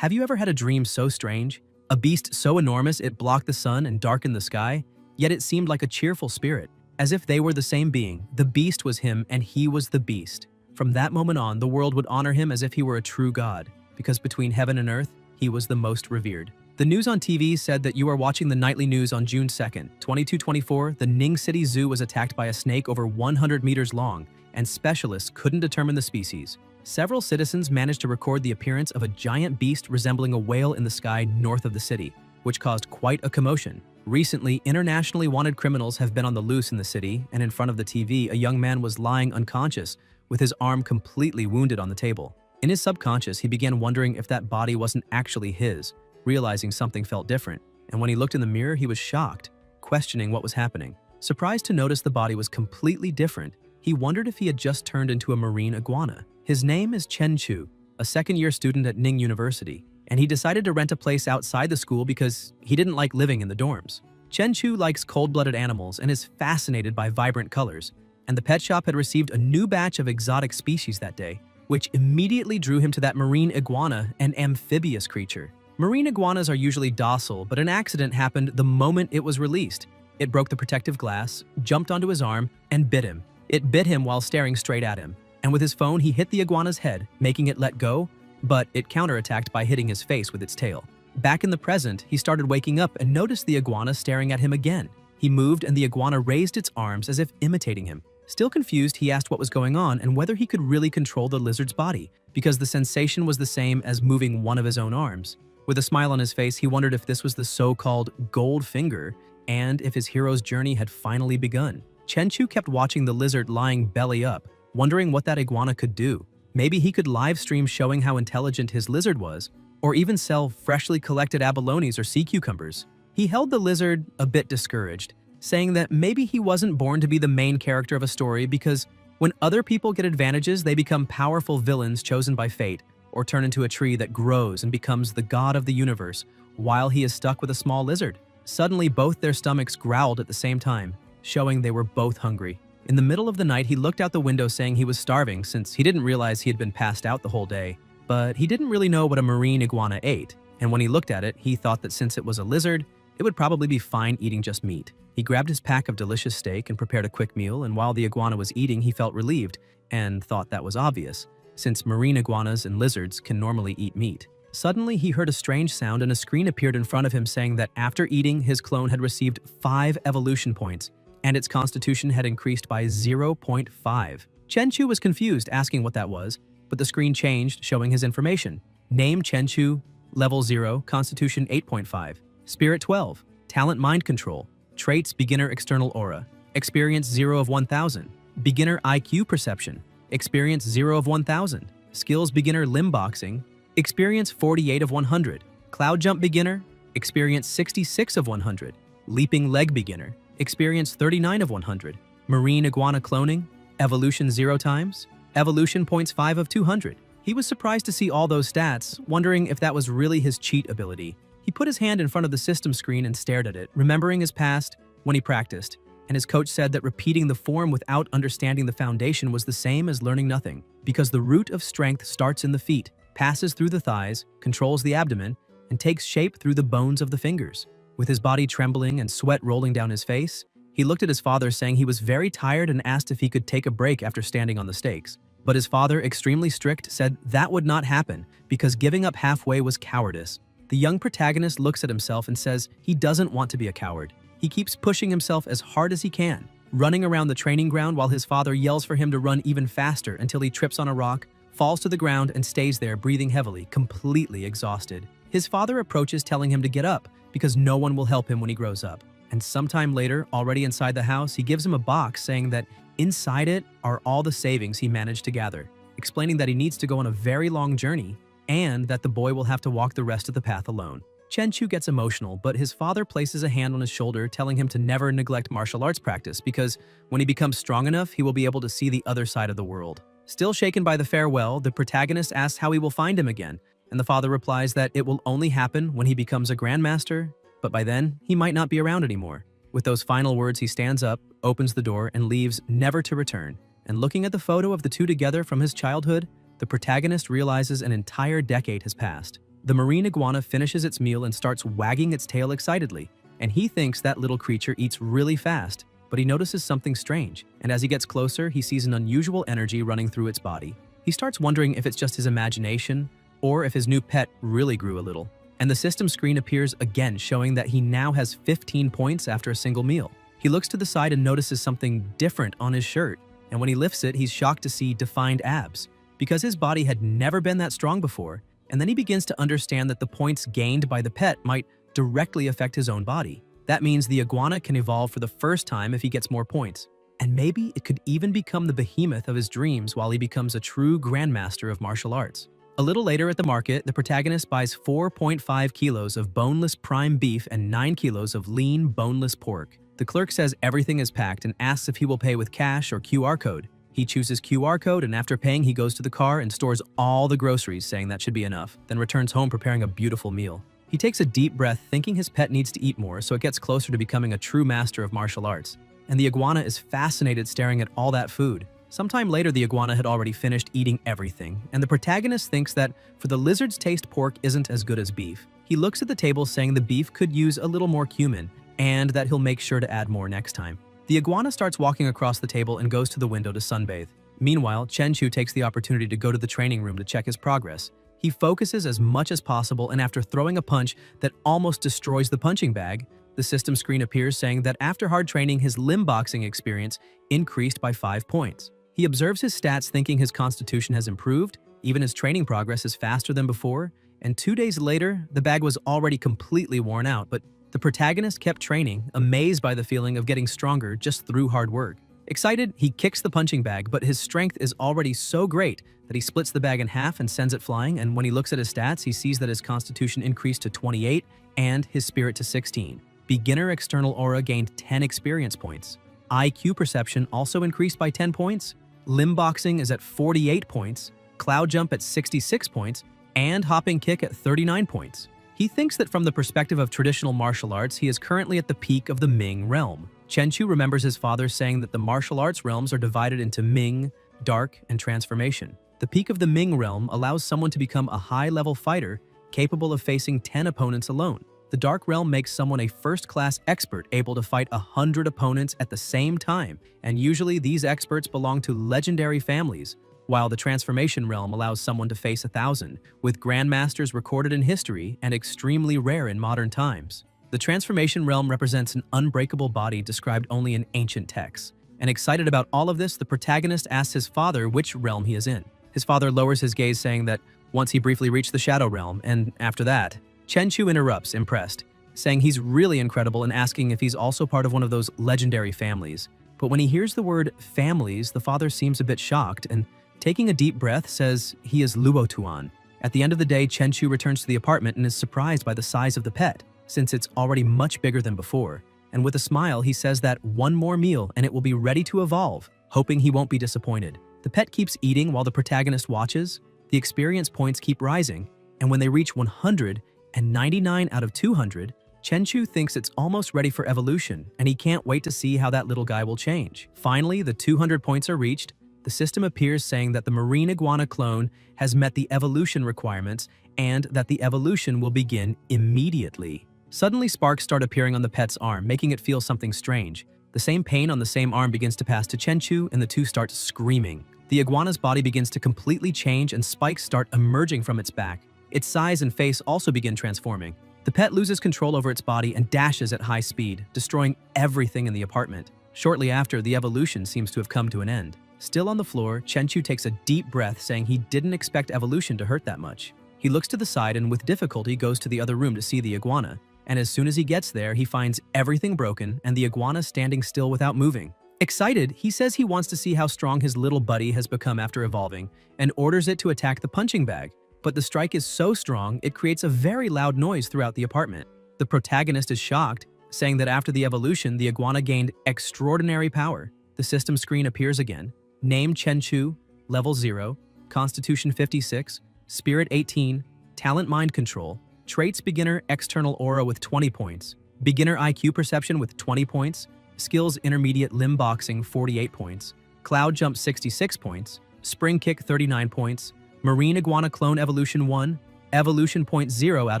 Have you ever had a dream so strange? A beast so enormous it blocked the sun and darkened the sky? Yet it seemed like a cheerful spirit, as if they were the same being. The beast was him and he was the beast. From that moment on, the world would honor him as if he were a true god, because between heaven and earth, he was the most revered. The news on TV said that you are watching the nightly news on June 2nd, 2224, the Ning City Zoo was attacked by a snake over 100 meters long, and specialists couldn't determine the species. Several citizens managed to record the appearance of a giant beast resembling a whale in the sky north of the city, which caused quite a commotion. Recently, internationally wanted criminals have been on the loose in the city, and in front of the TV, a young man was lying unconscious, with his arm completely wounded on the table. In his subconscious, he began wondering if that body wasn't actually his, realizing something felt different, and when he looked in the mirror, he was shocked, questioning what was happening. Surprised to notice the body was completely different, he wondered if he had just turned into a marine iguana. His name is Chen Chu, a second-year student at Ning University, and he decided to rent a place outside the school because he didn't like living in the dorms. Chen Chu likes cold-blooded animals and is fascinated by vibrant colors, and the pet shop had received a new batch of exotic species that day, which immediately drew him to that marine iguana, an amphibious creature. Marine iguanas are usually docile, but an accident happened the moment it was released. It broke the protective glass, jumped onto his arm, and bit him. It bit him while staring straight at him, and with his phone he hit the iguana's head, making it let go, but it counterattacked by hitting his face with its tail. Back in the present, he started waking up and noticed the iguana staring at him again. He moved and the iguana raised its arms as if imitating him. Still confused, he asked what was going on and whether he could really control the lizard's body, because the sensation was the same as moving one of his own arms. With a smile on his face, he wondered if this was the so-called gold finger and if his hero's journey had finally begun. Chen Chu kept watching the lizard lying belly up, wondering what that iguana could do. Maybe he could live stream showing how intelligent his lizard was, or even sell freshly collected abalones or sea cucumbers. He held the lizard a bit discouraged, saying that maybe he wasn't born to be the main character of a story because when other people get advantages, they become powerful villains chosen by fate, or turn into a tree that grows and becomes the god of the universe while he is stuck with a small lizard. Suddenly, both their stomachs growled at the same time, showing they were both hungry. In the middle of the night, he looked out the window saying he was starving since he didn't realize he had been passed out the whole day. But he didn't really know what a marine iguana ate, and when he looked at it, he thought that since it was a lizard, it would probably be fine eating just meat. He grabbed his pack of delicious steak and prepared a quick meal, and while the iguana was eating, he felt relieved and thought that was obvious, since marine iguanas and lizards can normally eat meat. Suddenly, he heard a strange sound and a screen appeared in front of him saying that after eating, his clone had received 5 evolution points, and its constitution had increased by 0.5. Chen Chu was confused, asking what that was, but the screen changed, showing his information. Name Chen Chu, level 0, constitution 8.5, spirit 12, talent mind control, traits beginner external aura, experience 0 of 1000, beginner IQ perception, experience 0 of 1000, skills beginner limb boxing, experience 48 of 100, cloud jump beginner, experience 66 of 100, leaping leg beginner, experience 39 of 100, marine iguana cloning, evolution 0 times, evolution points 5 of 200. He was surprised to see all those stats, wondering if that was really his cheat ability. He put his hand in front of the system screen and stared at it, remembering his past when he practiced, and his coach said that repeating the form without understanding the foundation was the same as learning nothing, because the root of strength starts in the feet, passes through the thighs, controls the abdomen, and takes shape through the bones of the fingers. With his body trembling and sweat rolling down his face, he looked at his father saying he was very tired and asked if he could take a break after standing on the stakes. But his father, extremely strict, said that would not happen because giving up halfway was cowardice. The young protagonist looks at himself and says he doesn't want to be a coward. He keeps pushing himself as hard as he can, running around the training ground while his father yells for him to run even faster until he trips on a rock, falls to the ground, and stays there breathing heavily, completely exhausted. His father approaches telling him to get up because no one will help him when he grows up. And sometime later, already inside the house, he gives him a box saying that inside it are all the savings he managed to gather, explaining that he needs to go on a very long journey and that the boy will have to walk the rest of the path alone. Chen Chu gets emotional, but his father places a hand on his shoulder telling him to never neglect martial arts practice because when he becomes strong enough, he will be able to see the other side of the world. Still shaken by the farewell, the protagonist asks how he will find him again, and the father replies that it will only happen when he becomes a grandmaster, but by then, he might not be around anymore. With those final words, he stands up, opens the door, and leaves, never to return. And looking at the photo of the two together from his childhood, the protagonist realizes an entire decade has passed. The marine iguana finishes its meal and starts wagging its tail excitedly, and he thinks that little creature eats really fast, but he notices something strange, and as he gets closer, he sees an unusual energy running through its body. He starts wondering if it's just his imagination, or if his new pet really grew a little. And the system screen appears again, showing that he now has 15 points after a single meal. He looks to the side and notices something different on his shirt, and when he lifts it, he's shocked to see defined abs, because his body had never been that strong before, and then he begins to understand that the points gained by the pet might directly affect his own body. That means the iguana can evolve for the first time if he gets more points. And maybe it could even become the behemoth of his dreams while he becomes a true grandmaster of martial arts. A little later at the market, the protagonist buys 4.5 kilos of boneless prime beef and 9 kilos of lean, boneless pork. The clerk says everything is packed and asks if he will pay with cash or QR code. He chooses QR code, and after paying, he goes to the car and stores all the groceries, saying that should be enough, then returns home preparing a beautiful meal. He takes a deep breath, thinking his pet needs to eat more, so it gets closer to becoming a true master of martial arts. And the iguana is fascinated staring at all that food. Sometime later, the iguana had already finished eating everything, and the protagonist thinks that for the lizard's taste, pork isn't as good as beef. He looks at the table saying the beef could use a little more cumin, and that he'll make sure to add more next time. The iguana starts walking across the table and goes to the window to sunbathe. Meanwhile, Chenchu takes the opportunity to go to the training room to check his progress. He focuses as much as possible, and after throwing a punch that almost destroys the punching bag, the system screen appears saying that after hard training, his limb boxing experience increased by 5 points. He observes his stats thinking his constitution has improved, even his training progress is faster than before, and 2 days later, the bag was already completely worn out, but the protagonist kept training, amazed by the feeling of getting stronger just through hard work. Excited, he kicks the punching bag, but his strength is already so great that he splits the bag in half and sends it flying, and when he looks at his stats, he sees that his constitution increased to 28 and his spirit to 16. Beginner external aura gained 10 experience points. IQ perception also increased by 10 points. Limb boxing is at 48 points, cloud jump at 66 points, and hopping kick at 39 points. He thinks that from the perspective of traditional martial arts, he is currently at the peak of the Ming realm. Chenchu remembers his father saying that the martial arts realms are divided into Ming, Dark, and Transformation. The peak of the Ming realm allows someone to become a high-level fighter capable of facing 10 opponents alone. The Dark realm makes someone a first-class expert able to fight 100 opponents at the same time, and usually these experts belong to legendary families, while the Transformation realm allows someone to face 1,000, with grandmasters recorded in history and extremely rare in modern times. The Transformation realm represents an unbreakable body described only in ancient texts. And excited about all of this, the protagonist asks his father which realm he is in. His father lowers his gaze, saying that once he briefly reached the Shadow realm, and after that, Chenchu interrupts, impressed, saying he's really incredible and asking if he's also part of one of those legendary families. But when he hears the word families, the father seems a bit shocked and, taking a deep breath, says he is Luotuan. At the end of the day, Chenchu returns to the apartment and is surprised by the size of the pet, since it's already much bigger than before. And with a smile, he says that one more meal and it will be ready to evolve, hoping he won't be disappointed. The pet keeps eating while the protagonist watches. The experience points keep rising, and when they reach 100 and 99 out of 200, Chenchu thinks it's almost ready for evolution, and he can't wait to see how that little guy will change. Finally, the 200 points are reached. The system appears saying that the marine iguana clone has met the evolution requirements and that the evolution will begin immediately. Suddenly, sparks start appearing on the pet's arm, making it feel something strange. The same pain on the same arm begins to pass to Chenchu, and the two start screaming. The iguana's body begins to completely change, and spikes start emerging from its back. Its size and face also begin transforming. The pet loses control over its body and dashes at high speed, destroying everything in the apartment. Shortly after, the evolution seems to have come to an end. Still on the floor, Chenchu takes a deep breath, saying he didn't expect evolution to hurt that much. He looks to the side and with difficulty goes to the other room to see the iguana. And as soon as he gets there, he finds everything broken and the iguana standing still without moving. Excited, he says he wants to see how strong his little buddy has become after evolving and orders it to attack the punching bag. But the strike is so strong, it creates a very loud noise throughout the apartment. The protagonist is shocked, saying that after the evolution, the iguana gained extraordinary power. The system screen appears again. Name Chenchu, level 0, Constitution 56, Spirit 18, Talent Mind Control, Traits Beginner External Aura with 20 points, Beginner IQ Perception with 20 points, Skills Intermediate Limb Boxing 48 points, Cloud Jump 66 points, Spring Kick 39 points, Marine Iguana Clone Evolution 1, evolution point 0 out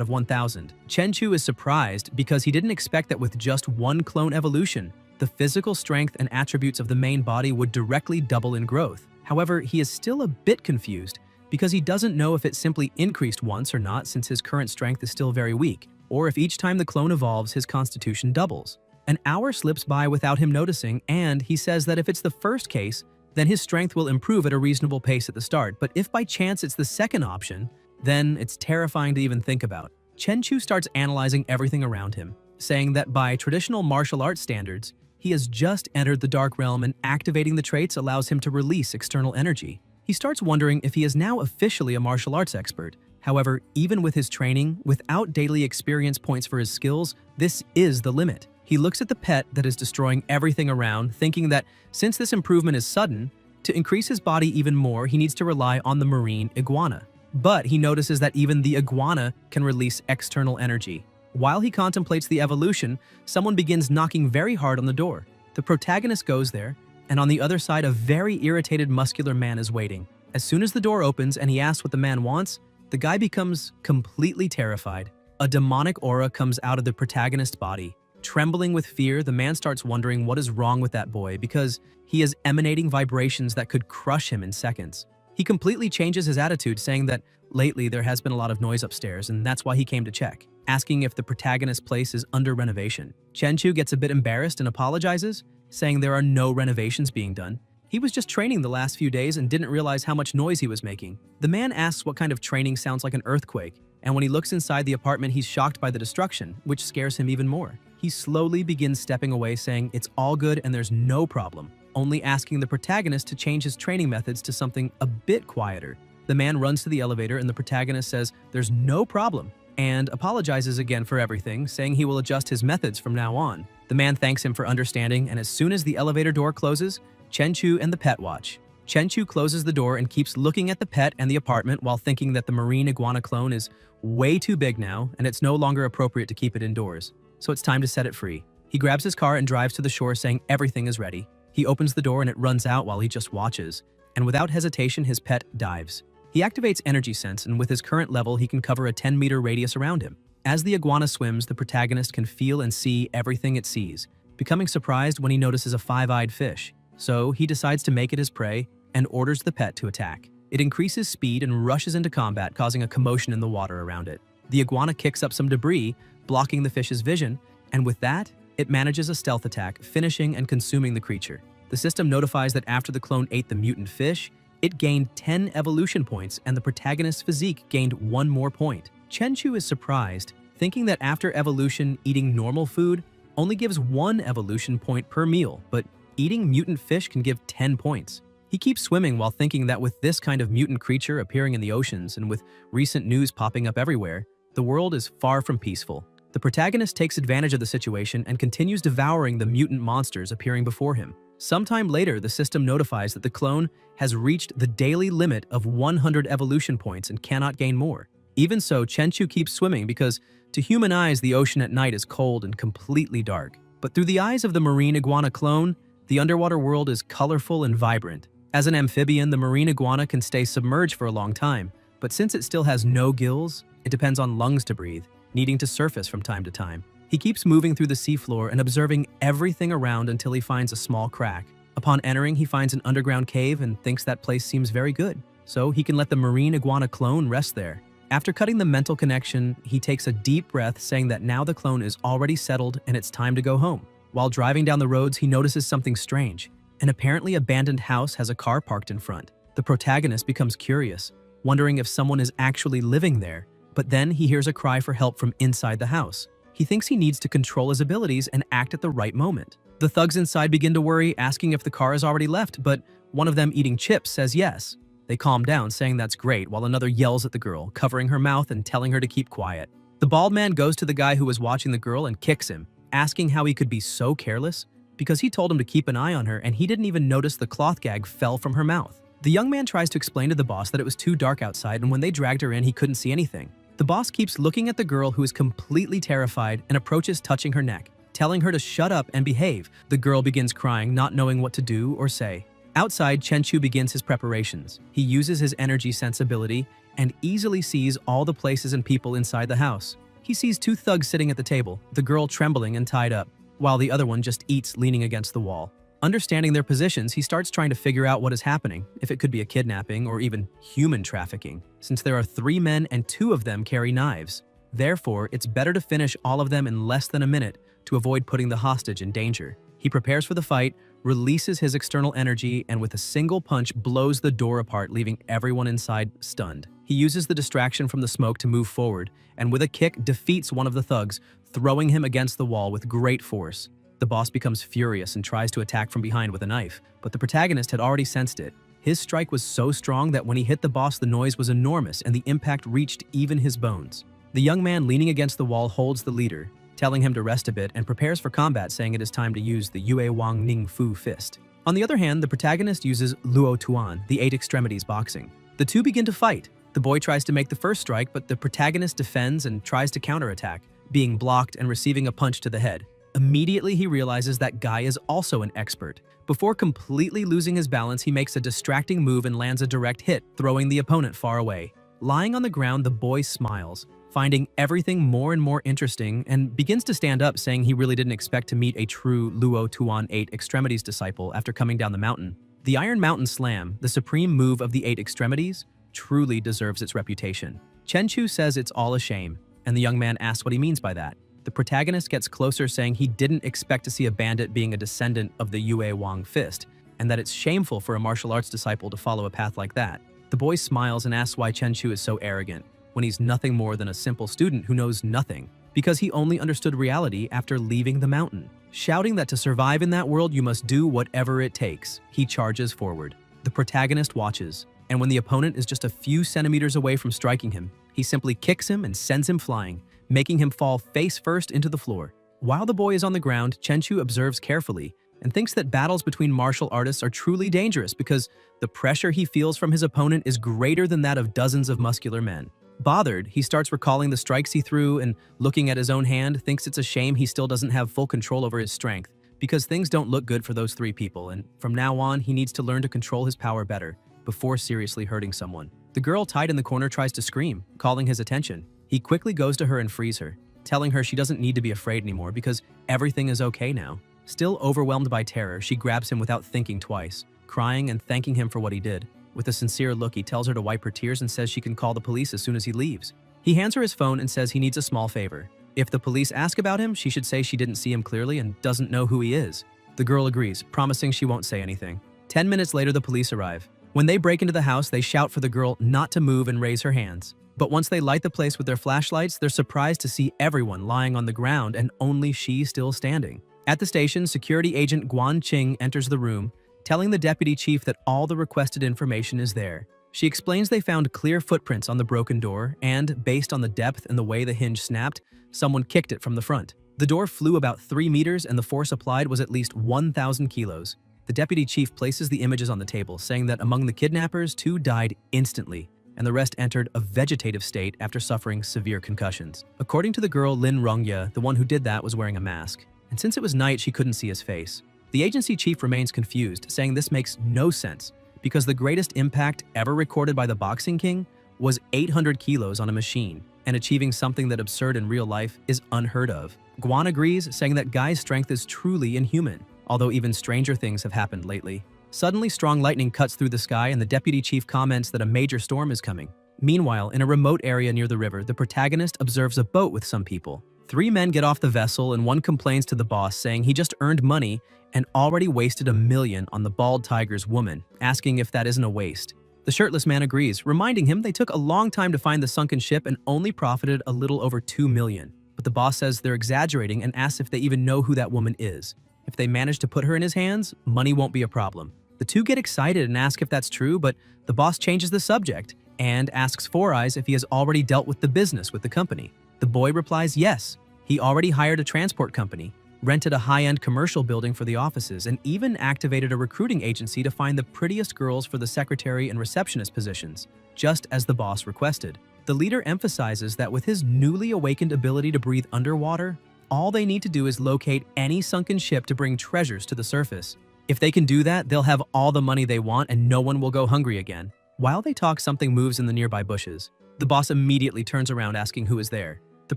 of 1000. Chenchu is surprised because he didn't expect that with just one clone evolution, the physical strength and attributes of the main body would directly double in growth. However, he is still a bit confused because he doesn't know if it simply increased once or not, since his current strength is still very weak, or if each time the clone evolves, his constitution doubles. An hour slips by without him noticing, and he says that if it's the first case, then his strength will improve at a reasonable pace at the start, but if by chance it's the second option, then it's terrifying to even think about. Chenchu starts analyzing everything around him, saying that by traditional martial arts standards, he has just entered the Dark Realm, and activating the traits allows him to release external energy. He starts wondering if he is now officially a martial arts expert. However, even with his training, without daily experience points for his skills, this is the limit. He looks at the pet that is destroying everything around, thinking that since this improvement is sudden, to increase his body even more, he needs to rely on the marine iguana. But he notices that even the iguana can release external energy. While he contemplates the evolution, someone begins knocking very hard on the door. The protagonist goes there, and on the other side, a very irritated muscular man is waiting. As soon as the door opens and he asks what the man wants, the guy becomes completely terrified. A demonic aura comes out of the protagonist's body. Trembling with fear, the man starts wondering what is wrong with that boy because he is emanating vibrations that could crush him in seconds. He completely changes his attitude, saying that lately there has been a lot of noise upstairs and that's why he came to check, asking if the protagonist's place is under renovation. Chenchu gets a bit embarrassed and apologizes, saying there are no renovations being done. He was just training the last few days and didn't realize how much noise he was making. The man asks what kind of training sounds like an earthquake, and when he looks inside the apartment, he's shocked by the destruction, which scares him even more. He slowly begins stepping away, saying it's all good and there's no problem, only asking the protagonist to change his training methods to something a bit quieter. The man runs to the elevator and the protagonist says there's no problem and apologizes again for everything, saying he will adjust his methods from now on. The man thanks him for understanding, and as soon as the elevator door closes, Chenchu and the pet watch. Chenchu closes the door and keeps looking at the pet and the apartment while thinking that the marine iguana clone is way too big now and it's no longer appropriate to keep it indoors. So it's time to set it free. He grabs his car and drives to the shore, saying everything is ready. He opens the door and it runs out while he just watches, and without hesitation his pet dives. He activates energy sense, and with his current level he can cover a 10-meter radius around him. As the iguana swims, the protagonist can feel and see everything it sees, becoming surprised when he notices a five-eyed fish. So he decides to make it his prey and orders the pet to attack. It increases speed and rushes into combat, causing a commotion in the water around it. The iguana kicks up some debris, blocking the fish's vision, and with that, it manages a stealth attack, finishing and consuming the creature. The system notifies that after the clone ate the mutant fish, it gained 10 evolution points and the protagonist's physique gained 1 more point. Chenchu is surprised, thinking that after evolution, eating normal food only gives 1 evolution point per meal, but eating mutant fish can give 10 points. He keeps swimming while thinking that with this kind of mutant creature appearing in the oceans and with recent news popping up everywhere, the world is far from peaceful. The protagonist takes advantage of the situation and continues devouring the mutant monsters appearing before him. Sometime later, the system notifies that the clone has reached the daily limit of 100 evolution points and cannot gain more. Even so, Chenchu keeps swimming because, to human eyes, the ocean at night is cold and completely dark. But through the eyes of the marine iguana clone, the underwater world is colorful and vibrant. As an amphibian, the marine iguana can stay submerged for a long time, but since it still has no gills, it depends on lungs to breathe, needing to surface from time to time. He keeps moving through the seafloor and observing everything around until he finds a small crack. Upon entering, he finds an underground cave and thinks that place seems very good, so he can let the marine iguana clone rest there. After cutting the mental connection, he takes a deep breath, saying that now the clone is already settled and it's time to go home. While driving down the roads, he notices something strange. An apparently abandoned house has a car parked in front. The protagonist becomes curious, wondering if someone is actually living there, but then he hears a cry for help from inside the house. He thinks he needs to control his abilities and act at the right moment. The thugs inside begin to worry, asking if the car has already left, but one of them, eating chips, says yes. They calm down, saying that's great, while another yells at the girl, covering her mouth and telling her to keep quiet. The bald man goes to the guy who was watching the girl and kicks him, asking how he could be so careless, because he told him to keep an eye on her and he didn't even notice the cloth gag fell from her mouth. The young man tries to explain to the boss that it was too dark outside and when they dragged her in, he couldn't see anything. The boss keeps looking at the girl, who is completely terrified, and approaches, touching her neck, telling her to shut up and behave. The girl begins crying, not knowing what to do or say. Outside, Chenchu begins his preparations. He uses his energy sensibility and easily sees all the places and people inside the house. He sees two thugs sitting at the table, the girl trembling and tied up, while the other one just eats leaning against the wall. Understanding their positions, he starts trying to figure out what is happening, if it could be a kidnapping or even human trafficking, since there are 3 men and 2 of them carry knives. Therefore, it's better to finish all of them in less than a minute to avoid putting the hostage in danger. He prepares for the fight, releases his external energy, and with a single punch blows the door apart, leaving everyone inside stunned. He uses the distraction from the smoke to move forward, and with a kick defeats one of the thugs, throwing him against the wall with great force. The boss becomes furious and tries to attack from behind with a knife, but the protagonist had already sensed it. His strike was so strong that when he hit the boss, the noise was enormous and the impact reached even his bones. The young man leaning against the wall holds the leader, telling him to rest a bit, and prepares for combat, saying it is time to use the Yue Wang Ning Fu fist. On the other hand, the protagonist uses Luo Tuan, the 8 extremities boxing. The two begin to fight. The boy tries to make the first strike, but the protagonist defends and tries to counterattack, being blocked and receiving a punch to the head. Immediately, he realizes that Guy is also an expert. Before completely losing his balance, he makes a distracting move and lands a direct hit, throwing the opponent far away. Lying on the ground, the boy smiles, finding everything more and more interesting, and begins to stand up, saying he really didn't expect to meet a true Luo Tuan 8 extremities disciple after coming down the mountain. The Iron Mountain Slam, the supreme move of the 8 extremities, truly deserves its reputation. Chenchu says it's all a shame, and the young man asks what he means by that. The protagonist gets closer, saying he didn't expect to see a bandit being a descendant of the Yue Wang fist, and that it's shameful for a martial arts disciple to follow a path like that. The boy smiles and asks why Chenchu is so arrogant, when he's nothing more than a simple student who knows nothing, because he only understood reality after leaving the mountain. Shouting that to survive in that world you must do whatever it takes, he charges forward. The protagonist watches, and when the opponent is just a few centimeters away from striking him, he simply kicks him and sends him flying, making him fall face first into the floor. While the boy is on the ground, Chenchu observes carefully and thinks that battles between martial artists are truly dangerous because the pressure he feels from his opponent is greater than that of dozens of muscular men. Bothered, he starts recalling the strikes he threw and, looking at his own hand, thinks it's a shame he still doesn't have full control over his strength, because things don't look good for those 3 people, and from now on he needs to learn to control his power better before seriously hurting someone. The girl tied in the corner tries to scream, calling his attention. He quickly goes to her and frees her, telling her she doesn't need to be afraid anymore because everything is okay now. Still overwhelmed by terror, she grabs him without thinking twice, crying and thanking him for what he did. With a sincere look, he tells her to wipe her tears and says she can call the police as soon as he leaves. He hands her his phone and says he needs a small favor. If the police ask about him, she should say she didn't see him clearly and doesn't know who he is. The girl agrees, promising she won't say anything. 10 minutes later, the police arrive. When they break into the house, they shout for the girl not to move and raise her hands. But once they light the place with their flashlights, they're surprised to see everyone lying on the ground and only she still standing. At the station, security agent Guan Qing enters the room, telling the deputy chief that all the requested information is there. She explains they found clear footprints on the broken door and, based on the depth and the way the hinge snapped, someone kicked it from the front. The door flew about 3 meters and the force applied was at least 1,000 kilos. The deputy chief places the images on the table, saying that among the kidnappers, 2 died instantly, and the rest entered a vegetative state after suffering severe concussions. According to the girl Lin Rongya, the one who did that was wearing a mask, and since it was night, she couldn't see his face. The agency chief remains confused, saying this makes no sense, because the greatest impact ever recorded by the Boxing King was 800 kilos on a machine, and achieving something that absurd in real life is unheard of. Guan agrees, saying that Guy's strength is truly inhuman, although even stranger things have happened lately. Suddenly, strong lightning cuts through the sky and the deputy chief comments that a major storm is coming. Meanwhile, in a remote area near the river, the protagonist observes a boat with some people. 3 men get off the vessel and one complains to the boss, saying he just earned money and already wasted $1 million on the bald tiger's woman, asking if that isn't a waste. The shirtless man agrees, reminding him they took a long time to find the sunken ship and only profited a little over $2 million. But the boss says they're exaggerating and asks if they even know who that woman is. If they manage to put her in his hands, money won't be a problem. The 2 get excited and ask if that's true, but the boss changes the subject and asks Four Eyes if he has already dealt with the business with the company. The boy replies yes. He already hired a transport company, rented a high-end commercial building for the offices, and even activated a recruiting agency to find the prettiest girls for the secretary and receptionist positions, just as the boss requested. The leader emphasizes that with his newly awakened ability to breathe underwater, all they need to do is locate any sunken ship to bring treasures to the surface. If they can do that, they'll have all the money they want and no one will go hungry again. While they talk, something moves in the nearby bushes. The boss immediately turns around asking who is there. The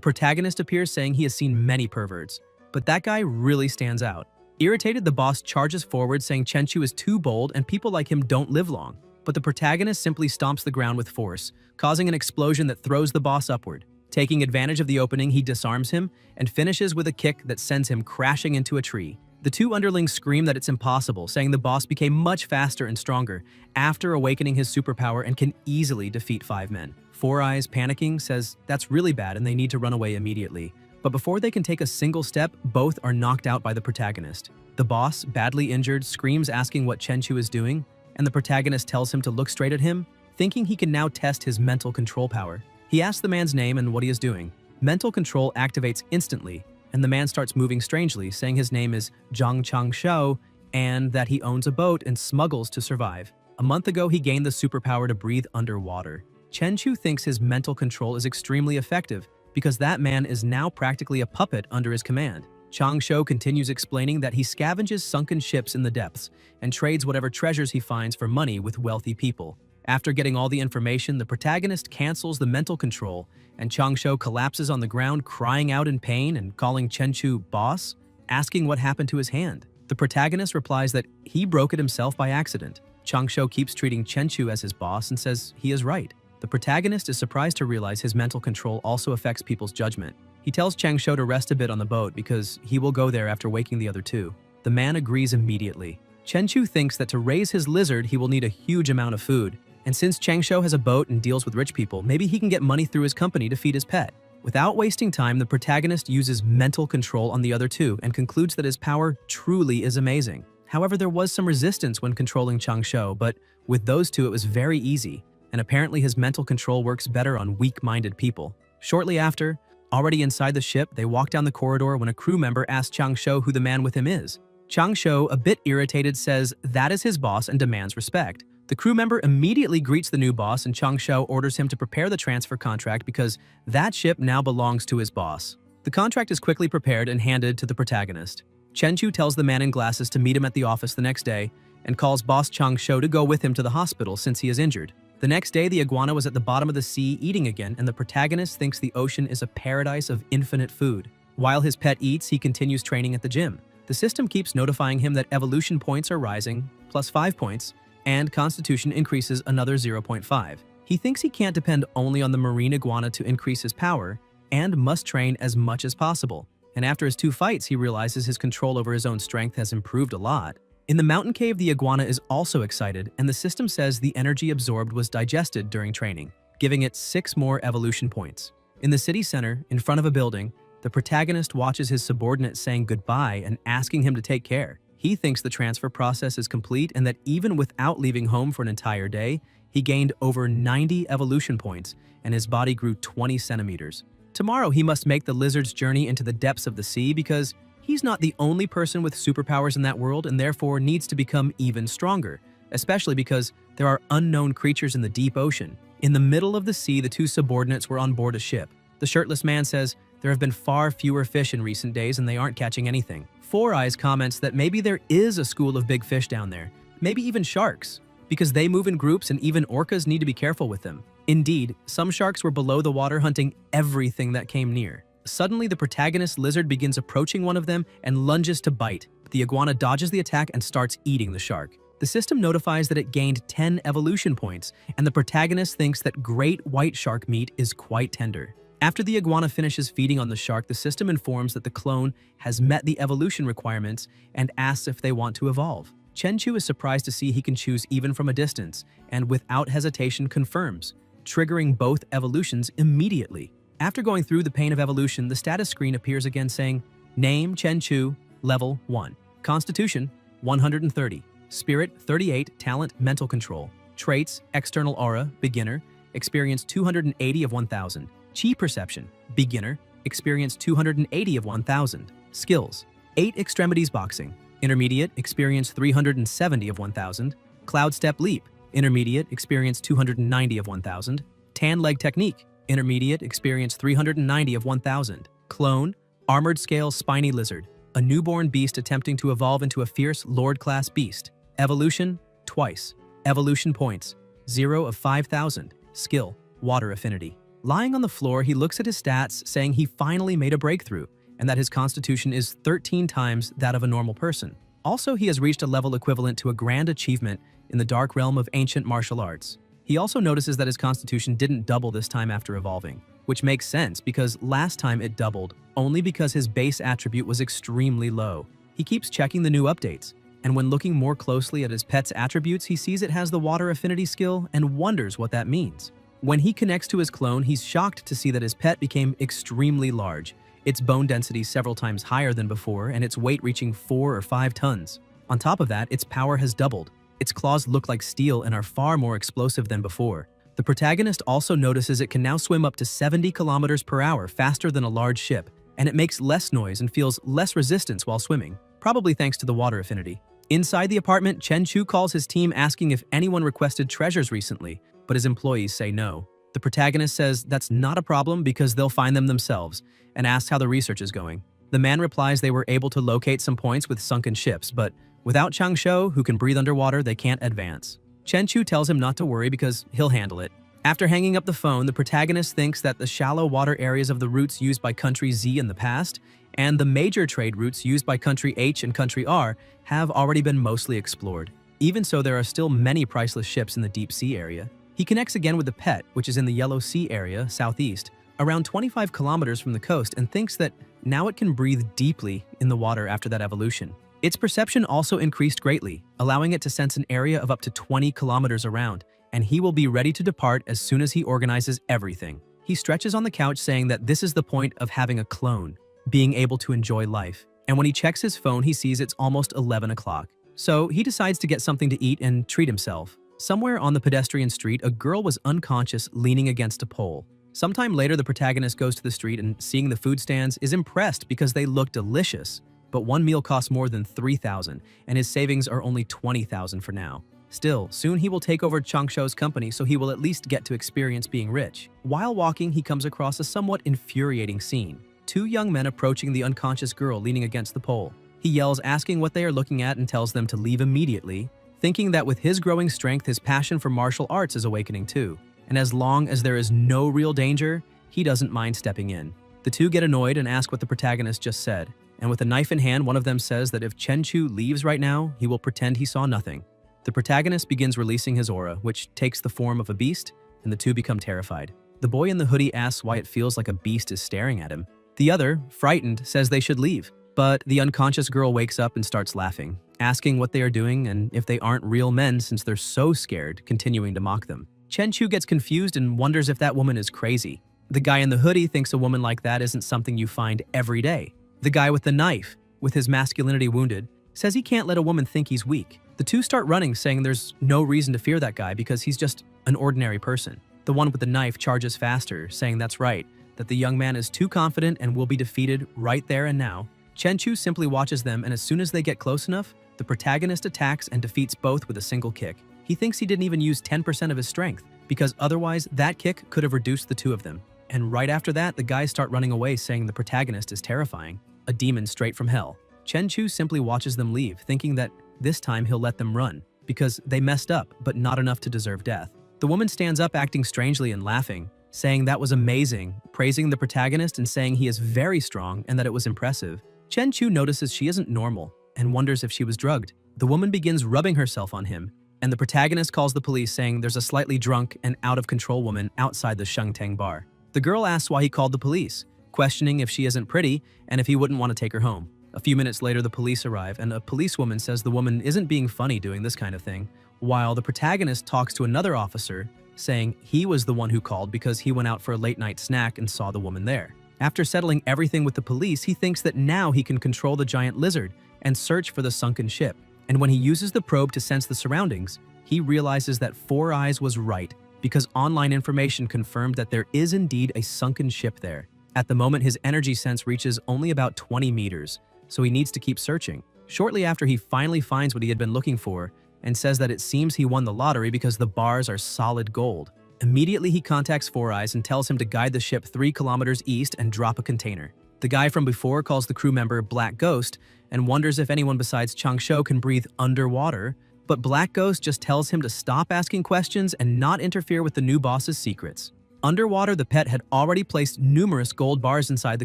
protagonist appears saying he has seen many perverts, but that guy really stands out. Irritated, the boss charges forward saying Chenchu is too bold and people like him don't live long. But the protagonist simply stomps the ground with force, causing an explosion that throws the boss upward. Taking advantage of the opening, he disarms him and finishes with a kick that sends him crashing into a tree. The two underlings scream that it's impossible, saying the boss became much faster and stronger after awakening his superpower and can easily defeat 5 men. Four Eyes, panicking, says that's really bad and they need to run away immediately. But before they can take a single step, both are knocked out by the protagonist. The boss, badly injured, screams asking what Chenchu is doing, and the protagonist tells him to look straight at him, thinking he can now test his mental control power. He asks the man's name and what he is doing. Mental control activates instantly, and the man starts moving strangely, saying his name is Zhang Chang Shou and that he owns a boat and smuggles to survive. A month ago, he gained the superpower to breathe underwater. Chenchu thinks his mental control is extremely effective because that man is now practically a puppet under his command. Chang Shou continues explaining that he scavenges sunken ships in the depths and trades whatever treasures he finds for money with wealthy people. After getting all the information, the protagonist cancels the mental control, and Chang Shou collapses on the ground, crying out in pain and calling Chenchu boss, asking what happened to his hand. The protagonist replies that he broke it himself by accident. Chang Shou keeps treating Chenchu as his boss and says he is right. The protagonist is surprised to realize his mental control also affects people's judgment. He tells Chang Shou to rest a bit on the boat because he will go there after waking the other two. The man agrees immediately. Chenchu thinks that to raise his lizard, he will need a huge amount of food. And since Chang Shou has a boat and deals with rich people, maybe he can get money through his company to feed his pet. Without wasting time, the protagonist uses mental control on the other two and concludes that his power truly is amazing. However, there was some resistance when controlling Chang Shou, but with those two it was very easy, and apparently his mental control works better on weak-minded people. Shortly after, already inside the ship, they walk down the corridor when a crew member asks Chang Shou who the man with him is. Chang Shou, a bit irritated, says that is his boss and demands respect. The crew member immediately greets the new boss and Chang Shou orders him to prepare the transfer contract because that ship now belongs to his boss. The contract is quickly prepared and handed to the protagonist. Chenchu tells the man in glasses to meet him at the office the next day and calls boss Chang Shou to go with him to the hospital since he is injured. The next day, the iguana was at the bottom of the sea eating again, and the protagonist thinks the ocean is a paradise of infinite food. While his pet eats, he continues training at the gym. The system keeps notifying him that evolution points are rising, plus 5 points, and constitution increases another 0.5. He thinks he can't depend only on the marine iguana to increase his power, and must train as much as possible. And after his 2 fights, he realizes his control over his own strength has improved a lot. In the mountain cave, the iguana is also excited, and the system says the energy absorbed was digested during training, giving it 6 more evolution points. In the city center, in front of a building, the protagonist watches his subordinate saying goodbye and asking him to take care. He thinks the transfer process is complete and that even without leaving home for an entire day, he gained over 90 evolution points and his body grew 20 centimeters. Tomorrow, he must make the lizard's journey into the depths of the sea because he's not the only person with superpowers in that world and therefore needs to become even stronger, especially because there are unknown creatures in the deep ocean. In the middle of the sea, the 2 subordinates were on board a ship. The shirtless man says there have been far fewer fish in recent days and they aren't catching anything. Four Eyes comments that maybe there is a school of big fish down there, maybe even sharks, because they move in groups and even orcas need to be careful with them. Indeed, some sharks were below the water hunting everything that came near. Suddenly, the protagonist lizard begins approaching one of them and lunges to bite. The iguana dodges the attack and starts eating the shark. The system notifies that it gained 10 evolution points, and the protagonist thinks that great white shark meat is quite tender. After the iguana finishes feeding on the shark, the system informs that the clone has met the evolution requirements and asks if they want to evolve. Chenchu is surprised to see he can choose even from a distance, and without hesitation confirms, triggering both evolutions immediately. After going through the pain of evolution, the status screen appears again saying, Name Chenchu, Level 1. Constitution, 130. Spirit, 38. Talent, Mental Control. Traits, External Aura, Beginner. Experience 280 of 1000. Chi Perception, Beginner. Experience 280 of 1000. Skills, 8 Extremities Boxing. Intermediate, experience 370 of 1000. Cloud Step Leap. Intermediate, experience 290 of 1000. Tan Leg Technique. Intermediate, experience 390 of 1000. Clone, Armored Scale Spiny Lizard. a newborn beast attempting to evolve into a fierce Lord-class beast. Evolution, twice. Evolution points, 0 of 5,000. Skill, water affinity. Lying on the floor, he looks at his stats, saying he finally made a breakthrough, and that his constitution is 13 times that of a normal person. Also, he has reached a level equivalent to a grand achievement in the dark realm of ancient martial arts. He also notices that his constitution didn't double this time after evolving, which makes sense because last time it doubled only because his base attribute was extremely low. He keeps checking the new updates, and when looking more closely at his pet's attributes, he sees it has the water affinity skill and wonders what that means. When he connects to his clone, he's shocked to see that his pet became extremely large, its bone density several times higher than before, and its weight reaching 4 or 5 tons. On top of that, its power has doubled. Its claws look like steel and are far more explosive than before. The protagonist also notices it can now swim up to 70 kilometers per hour faster than a large ship, and it makes less noise and feels less resistance while swimming, probably thanks to the water affinity. Inside the apartment, Chen-Chu calls his team asking if anyone requested treasures recently, but his employees say no. The protagonist says that's not a problem because they'll find them themselves, and asks how the research is going. The man replies they were able to locate some points with sunken ships, but without Changsho, who can breathe underwater, they can't advance. Chen-Chu tells him not to worry because he'll handle it. After hanging up the phone, the protagonist thinks that the shallow water areas of the routes used by Country Z in the past and the major trade routes used by Country H and Country R have already been mostly explored. Even so, there are still many priceless ships in the deep sea area. He connects again with the pet, which is in the Yellow Sea area, southeast, around 25 kilometers from the coast, and thinks that now it can breathe deeply in the water after that evolution. Its perception also increased greatly, allowing it to sense an area of up to 20 kilometers around, and he will be ready to depart as soon as he organizes everything. He stretches on the couch saying that this is the point of having a clone, being able to enjoy life. And when he checks his phone, he sees it's almost 11 o'clock. So he decides to get something to eat and treat himself. Somewhere on the pedestrian street, a girl was unconscious leaning against a pole. Sometime later, the protagonist goes to the street and, seeing the food stands, is impressed because they look delicious. But one meal costs more than 3,000, and his savings are only 20,000 for now. Still, soon he will take over Changsho's company, so he will at least get to experience being rich. While walking, he comes across a somewhat infuriating scene. 2 young men approaching the unconscious girl leaning against the pole. He yells, asking what they are looking at, and tells them to leave immediately, thinking that with his growing strength, his passion for martial arts is awakening too. And as long as there is no real danger, he doesn't mind stepping in. The 2 get annoyed and ask what the protagonist just said. And with a knife in hand, one of them says that if Chen-Chu leaves right now, he will pretend he saw nothing. The protagonist begins releasing his aura, which takes the form of a beast, and the 2 become terrified. The boy in the hoodie asks why it feels like a beast is staring at him. The other, frightened, says they should leave. But the unconscious girl wakes up and starts laughing, asking what they are doing and if they aren't real men since they're so scared, continuing to mock them. Chen-Chu gets confused and wonders if that woman is crazy. The guy in the hoodie thinks a woman like that isn't something you find every day. The guy with the knife, with his masculinity wounded, says he can't let a woman think he's weak. The 2 start running, saying there's no reason to fear that guy because he's just an ordinary person. The one with the knife charges faster, saying that's right, that the young man is too confident and will be defeated right there and now. Chen-Chu simply watches them, and as soon as they get close enough, the protagonist attacks and defeats both with a single kick. He thinks he didn't even use 10% of his strength, because otherwise that kick could have reduced the 2 of them. And right after that, the guys start running away, saying the protagonist is terrifying, a demon straight from hell. Chen-Chu simply watches them leave, thinking that this time he'll let them run, because they messed up, but not enough to deserve death. The woman stands up acting strangely and laughing, saying that was amazing, praising the protagonist and saying he is very strong and that it was impressive. Chen-Chu notices she isn't normal and wonders if she was drugged. The woman begins rubbing herself on him, and the protagonist calls the police, saying there's a slightly drunk and out-of-control woman outside the Shengtang bar. The girl asks why he called the police, questioning if she isn't pretty and if he wouldn't want to take her home. A few minutes later, the police arrive, and a policewoman says the woman isn't being funny doing this kind of thing, while the protagonist talks to another officer, saying he was the one who called because he went out for a late-night snack and saw the woman there. After settling everything with the police, he thinks that now he can control the giant lizard and search for the sunken ship. And when he uses the probe to sense the surroundings, he realizes that Four Eyes was right, because online information confirmed that there is indeed a sunken ship there. At the moment, his energy sense reaches only about 20 meters, so he needs to keep searching. Shortly after, he finally finds what he had been looking for and says that it seems he won the lottery because the bars are solid gold. Immediately, he contacts Four Eyes and tells him to guide the ship 3 kilometers east and drop a container. The guy from before calls the crew member Black Ghost and wonders if anyone besides Changsho can breathe underwater, but Black Ghost just tells him to stop asking questions and not interfere with the new boss's secrets. Underwater, the pet had already placed numerous gold bars inside the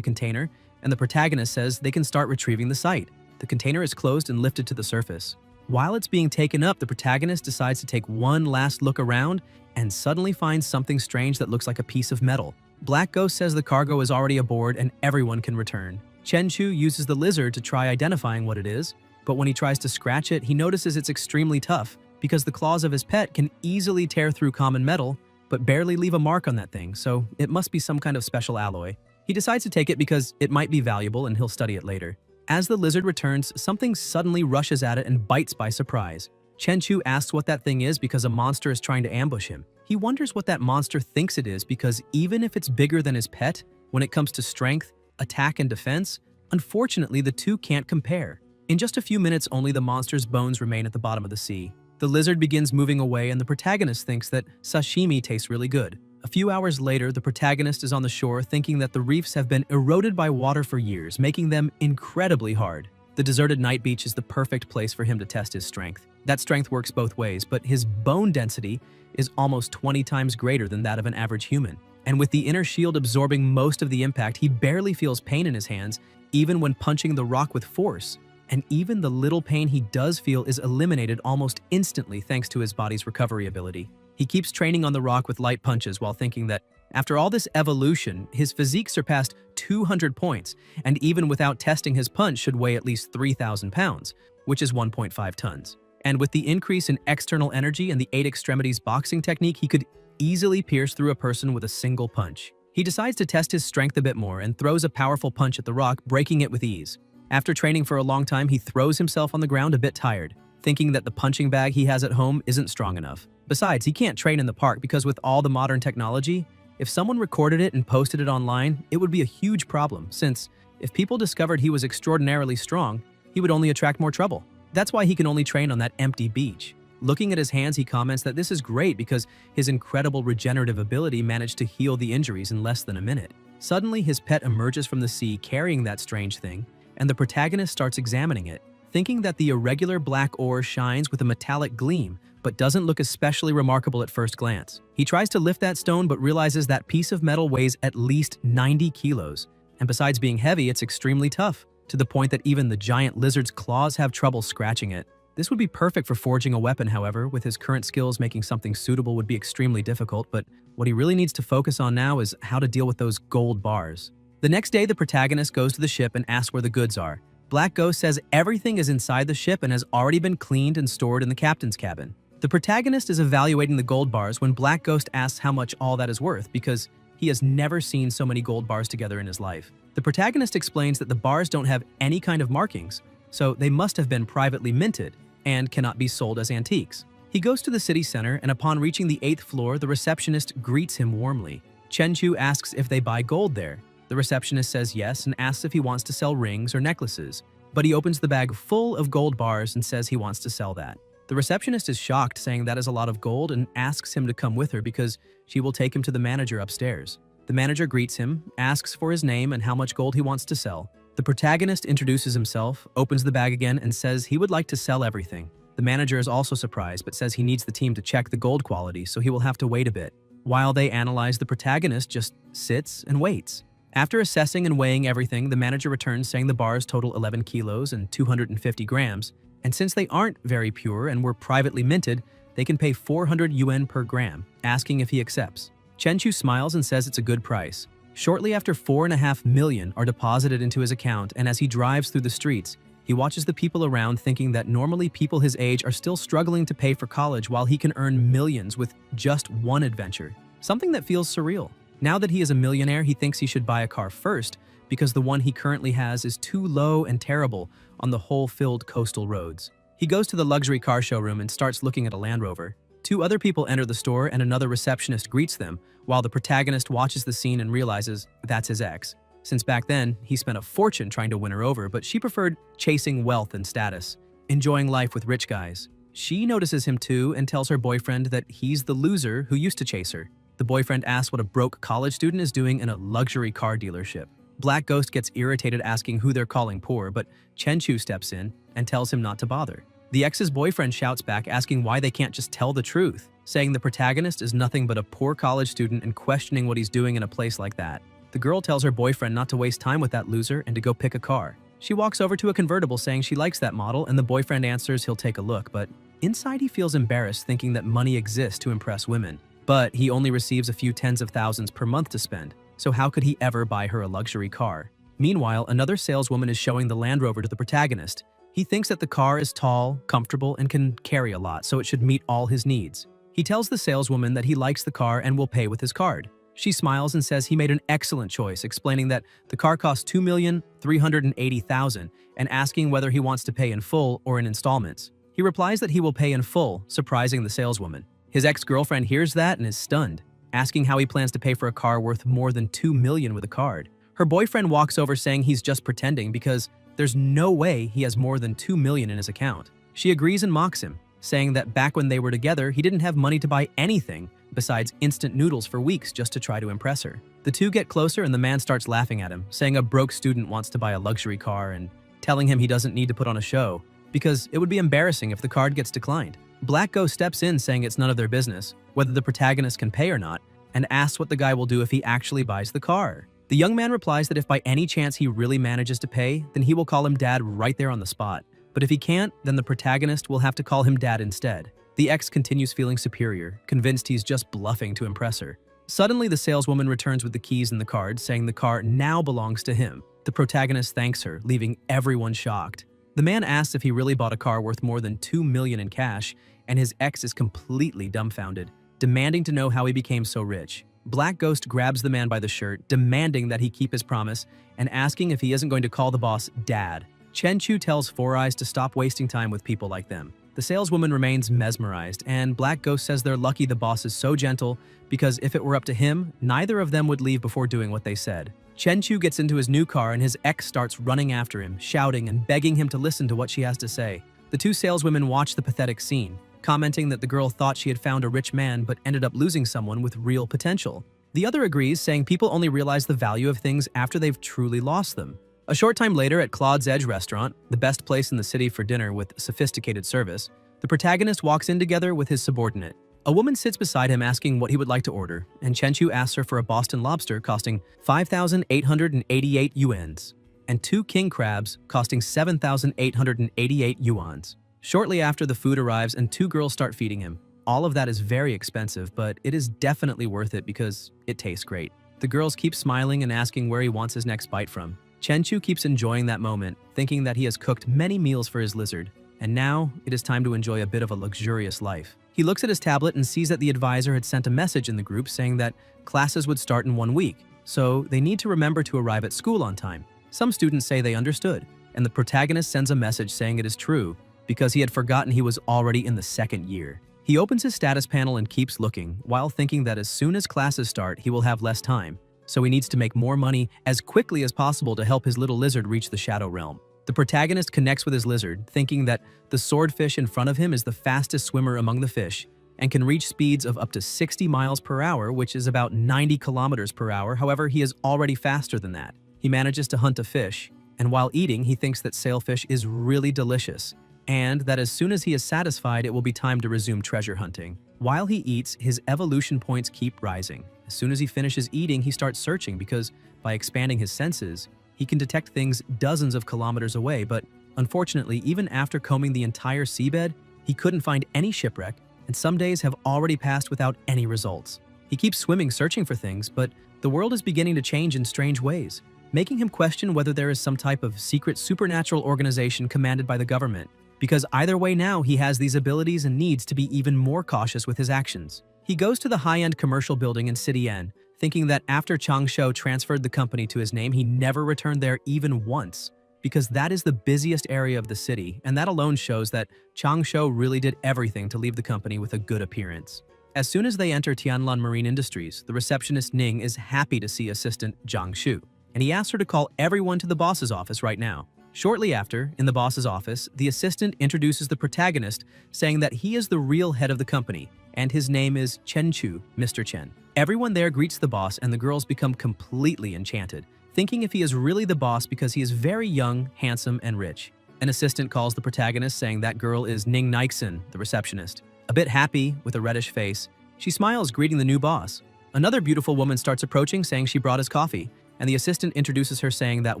container, and the protagonist says they can start retrieving the site. The container is closed and lifted to the surface. While it's being taken up, the protagonist decides to take one last look around and suddenly finds something strange that looks like a piece of metal. Black Ghost says the cargo is already aboard and everyone can return. Chenchu uses the lizard to try identifying what it is, but when he tries to scratch it, he notices it's extremely tough because the claws of his pet can easily tear through common metal, but barely leave a mark on that thing, so it must be some kind of special alloy. He decides to take it because it might be valuable and he'll study it later. As the lizard returns, something suddenly rushes at it and bites by surprise. Chenchu asks what that thing is because a monster is trying to ambush him. He wonders what that monster thinks it is because even if it's bigger than his pet, when it comes to strength, attack, and defense, unfortunately the two can't compare. In just a few minutes, only the monster's bones remain at the bottom of the sea. The lizard begins moving away and the protagonist thinks that sashimi tastes really good. A few hours later, the protagonist is on the shore thinking that the reefs have been eroded by water for years, making them incredibly hard. The deserted night beach is the perfect place for him to test his strength. That strength works both ways, but his bone density is almost 20 times greater than that of an average human. And with the inner shield absorbing most of the impact, he barely feels pain in his hands, even when punching the rock with force. And even the little pain he does feel is eliminated almost instantly thanks to his body's recovery ability. He keeps training on the rock with light punches while thinking that, after all this evolution, his physique surpassed 200 points, and even without testing his punch should weigh at least 3,000 pounds, which is 1.5 tons. And with the increase in external energy and the 8 extremities boxing technique, he could easily pierce through a person with a single punch. He decides to test his strength a bit more and throws a powerful punch at the rock, breaking it with ease. After training for a long time, he throws himself on the ground a bit tired, thinking that the punching bag he has at home isn't strong enough. Besides, he can't train in the park because with all the modern technology, if someone recorded it and posted it online, it would be a huge problem, since if people discovered he was extraordinarily strong, he would only attract more trouble. That's why he can only train on that empty beach. Looking at his hands, he comments that this is great because his incredible regenerative ability managed to heal the injuries in less than a minute. Suddenly, his pet emerges from the sea carrying that strange thing, and the protagonist starts examining it, thinking that the irregular black ore shines with a metallic gleam, but doesn't look especially remarkable at first glance. He tries to lift that stone but realizes that piece of metal weighs at least 90 kilos, and besides being heavy, it's extremely tough, to the point that even the giant lizard's claws have trouble scratching it. This would be perfect for forging a weapon, however. With his current skills, making something suitable would be extremely difficult, but what he really needs to focus on now is how to deal with those gold bars. The next day, the protagonist goes to the ship and asks where the goods are. Black Ghost says everything is inside the ship and has already been cleaned and stored in the captain's cabin. The protagonist is evaluating the gold bars when Black Ghost asks how much all that is worth because he has never seen so many gold bars together in his life. The protagonist explains that the bars don't have any kind of markings, so they must have been privately minted and cannot be sold as antiques. He goes to the city center, and upon reaching the 8th floor, the receptionist greets him warmly. Chenchu asks if they buy gold there. The receptionist says yes and asks if he wants to sell rings or necklaces, but he opens the bag full of gold bars and says he wants to sell that. The receptionist is shocked, saying that is a lot of gold, and asks him to come with her because she will take him to the manager upstairs. The manager greets him, asks for his name and how much gold he wants to sell. The protagonist introduces himself, opens the bag again, and says he would like to sell everything. The manager is also surprised, but says he needs the team to check the gold quality, so he will have to wait a bit. While they analyze, the protagonist just sits and waits. After assessing and weighing everything, the manager returns saying the bars total 11 kilos and 250 grams, and since they aren't very pure and were privately minted, they can pay 400 yuan per gram, asking if he accepts. Chenchu smiles and says it's a good price. Shortly after, 4.5 million are deposited into his account, and as he drives through the streets, he watches the people around, thinking that normally people his age are still struggling to pay for college while he can earn millions with just one adventure. Something that feels surreal. Now that he is a millionaire, he thinks he should buy a car first because the one he currently has is too low and terrible on the hole-filled coastal roads. He goes to the luxury car showroom and starts looking at a Land Rover. 2 other people enter the store and another receptionist greets them, while the protagonist watches the scene and realizes that's his ex. Since back then, he spent a fortune trying to win her over, but she preferred chasing wealth and status, enjoying life with rich guys. She notices him too and tells her boyfriend that he's the loser who used to chase her. The boyfriend asks what a broke college student is doing in a luxury car dealership. Black Ghost gets irritated asking who they're calling poor, but Chenchu steps in and tells him not to bother. The ex's boyfriend shouts back asking why they can't just tell the truth, saying the protagonist is nothing but a poor college student and questioning what he's doing in a place like that. The girl tells her boyfriend not to waste time with that loser and to go pick a car. She walks over to a convertible saying she likes that model, and the boyfriend answers he'll take a look, but inside he feels embarrassed thinking that money exists to impress women. But he only receives a few tens of thousands per month to spend, so how could he ever buy her a luxury car? Meanwhile, another saleswoman is showing the Land Rover to the protagonist. He thinks that the car is tall, comfortable, and can carry a lot, so it should meet all his needs. He tells the saleswoman that he likes the car and will pay with his card. She smiles and says he made an excellent choice, explaining that the car costs $2,380,000 and asking whether he wants to pay in full or in installments. He replies that he will pay in full, surprising the saleswoman. His ex-girlfriend hears that and is stunned, asking how he plans to pay for a car worth more than $2 million with a card. Her boyfriend walks over saying he's just pretending because there's no way he has more than $2 million in his account. She agrees and mocks him, saying that back when they were together, he didn't have money to buy anything besides instant noodles for weeks just to try to impress her. The two get closer and the man starts laughing at him, saying a broke student wants to buy a luxury car and telling him he doesn't need to put on a show because it would be embarrassing if the card gets declined. Black Ghost steps in saying it's none of their business, whether the protagonist can pay or not, and asks what the guy will do if he actually buys the car. The young man replies that if by any chance he really manages to pay, then he will call him dad right there on the spot. But if he can't, then the protagonist will have to call him dad instead. The ex continues feeling superior, convinced he's just bluffing to impress her. Suddenly, the saleswoman returns with the keys and the card, saying the car now belongs to him. The protagonist thanks her, leaving everyone shocked. The man asks if he really bought a car worth more than $2 million in cash, and his ex is completely dumbfounded, demanding to know how he became so rich. Black Ghost grabs the man by the shirt, demanding that he keep his promise, and asking if he isn't going to call the boss dad. Chenchu tells Four Eyes to stop wasting time with people like them. The saleswoman remains mesmerized, and Black Ghost says they're lucky the boss is so gentle because if it were up to him, neither of them would leave before doing what they said. Chenchu gets into his new car and his ex starts running after him, shouting and begging him to listen to what she has to say. The two saleswomen watch the pathetic scene, commenting that the girl thought she had found a rich man but ended up losing someone with real potential. The other agrees, saying people only realize the value of things after they've truly lost them. A short time later at Claude's Edge restaurant, the best place in the city for dinner with sophisticated service, the protagonist walks in together with his subordinate. A woman sits beside him asking what he would like to order, and Chenchu asks her for a Boston lobster costing 5,888 yuans, and 2 king crabs costing 7,888 yuans. Shortly after, the food arrives and 2 girls start feeding him. All of that is very expensive, but it is definitely worth it because it tastes great. The girls keep smiling and asking where he wants his next bite from. Chenchu keeps enjoying that moment, thinking that he has cooked many meals for his lizard, and now it is time to enjoy a bit of a luxurious life. He looks at his tablet and sees that the advisor had sent a message in the group saying that classes would start in 1 week, so they need to remember to arrive at school on time. Some students say they understood, and the protagonist sends a message saying it is true because he had forgotten he was already in the 2nd year. He opens his status panel and keeps looking, while thinking that as soon as classes start, he will have less time, so he needs to make more money as quickly as possible to help his little lizard reach the Shadow Realm. The protagonist connects with his lizard, thinking that the swordfish in front of him is the fastest swimmer among the fish and can reach speeds of up to 60 miles per hour, which is about 90 kilometers per hour. However, he is already faster than that. He manages to hunt a fish, and while eating, he thinks that sailfish is really delicious, and that as soon as he is satisfied, it will be time to resume treasure hunting. While he eats, his evolution points keep rising. As soon as he finishes eating, he starts searching because by expanding his senses, he can detect things dozens of kilometers away, but unfortunately, even after combing the entire seabed, he couldn't find any shipwreck, and some days have already passed without any results. He keeps swimming searching for things, but the world is beginning to change in strange ways, making him question whether there is some type of secret supernatural organization commanded by the government, because either way now he has these abilities and needs to be even more cautious with his actions. He goes to the high-end commercial building in City N, thinking that after Changsho transferred the company to his name, he never returned there even once, because that is the busiest area of the city, and that alone shows that Changsho really did everything to leave the company with a good appearance. As soon as they enter Tianlan Marine Industries, the receptionist Ning is happy to see assistant Zhang Shu, and he asks her to call everyone to the boss's office right now. Shortly after, in the boss's office, the assistant introduces the protagonist, saying that he is the real head of the company, and his name is Chen Chu, Mr. Chen. Everyone there greets the boss, and the girls become completely enchanted, thinking if he is really the boss because he is very young, handsome, and rich. An assistant calls the protagonist saying that girl is Ning Nixon, the receptionist. A bit happy, with a reddish face, she smiles greeting the new boss. Another beautiful woman starts approaching saying she brought his coffee, and the assistant introduces her saying that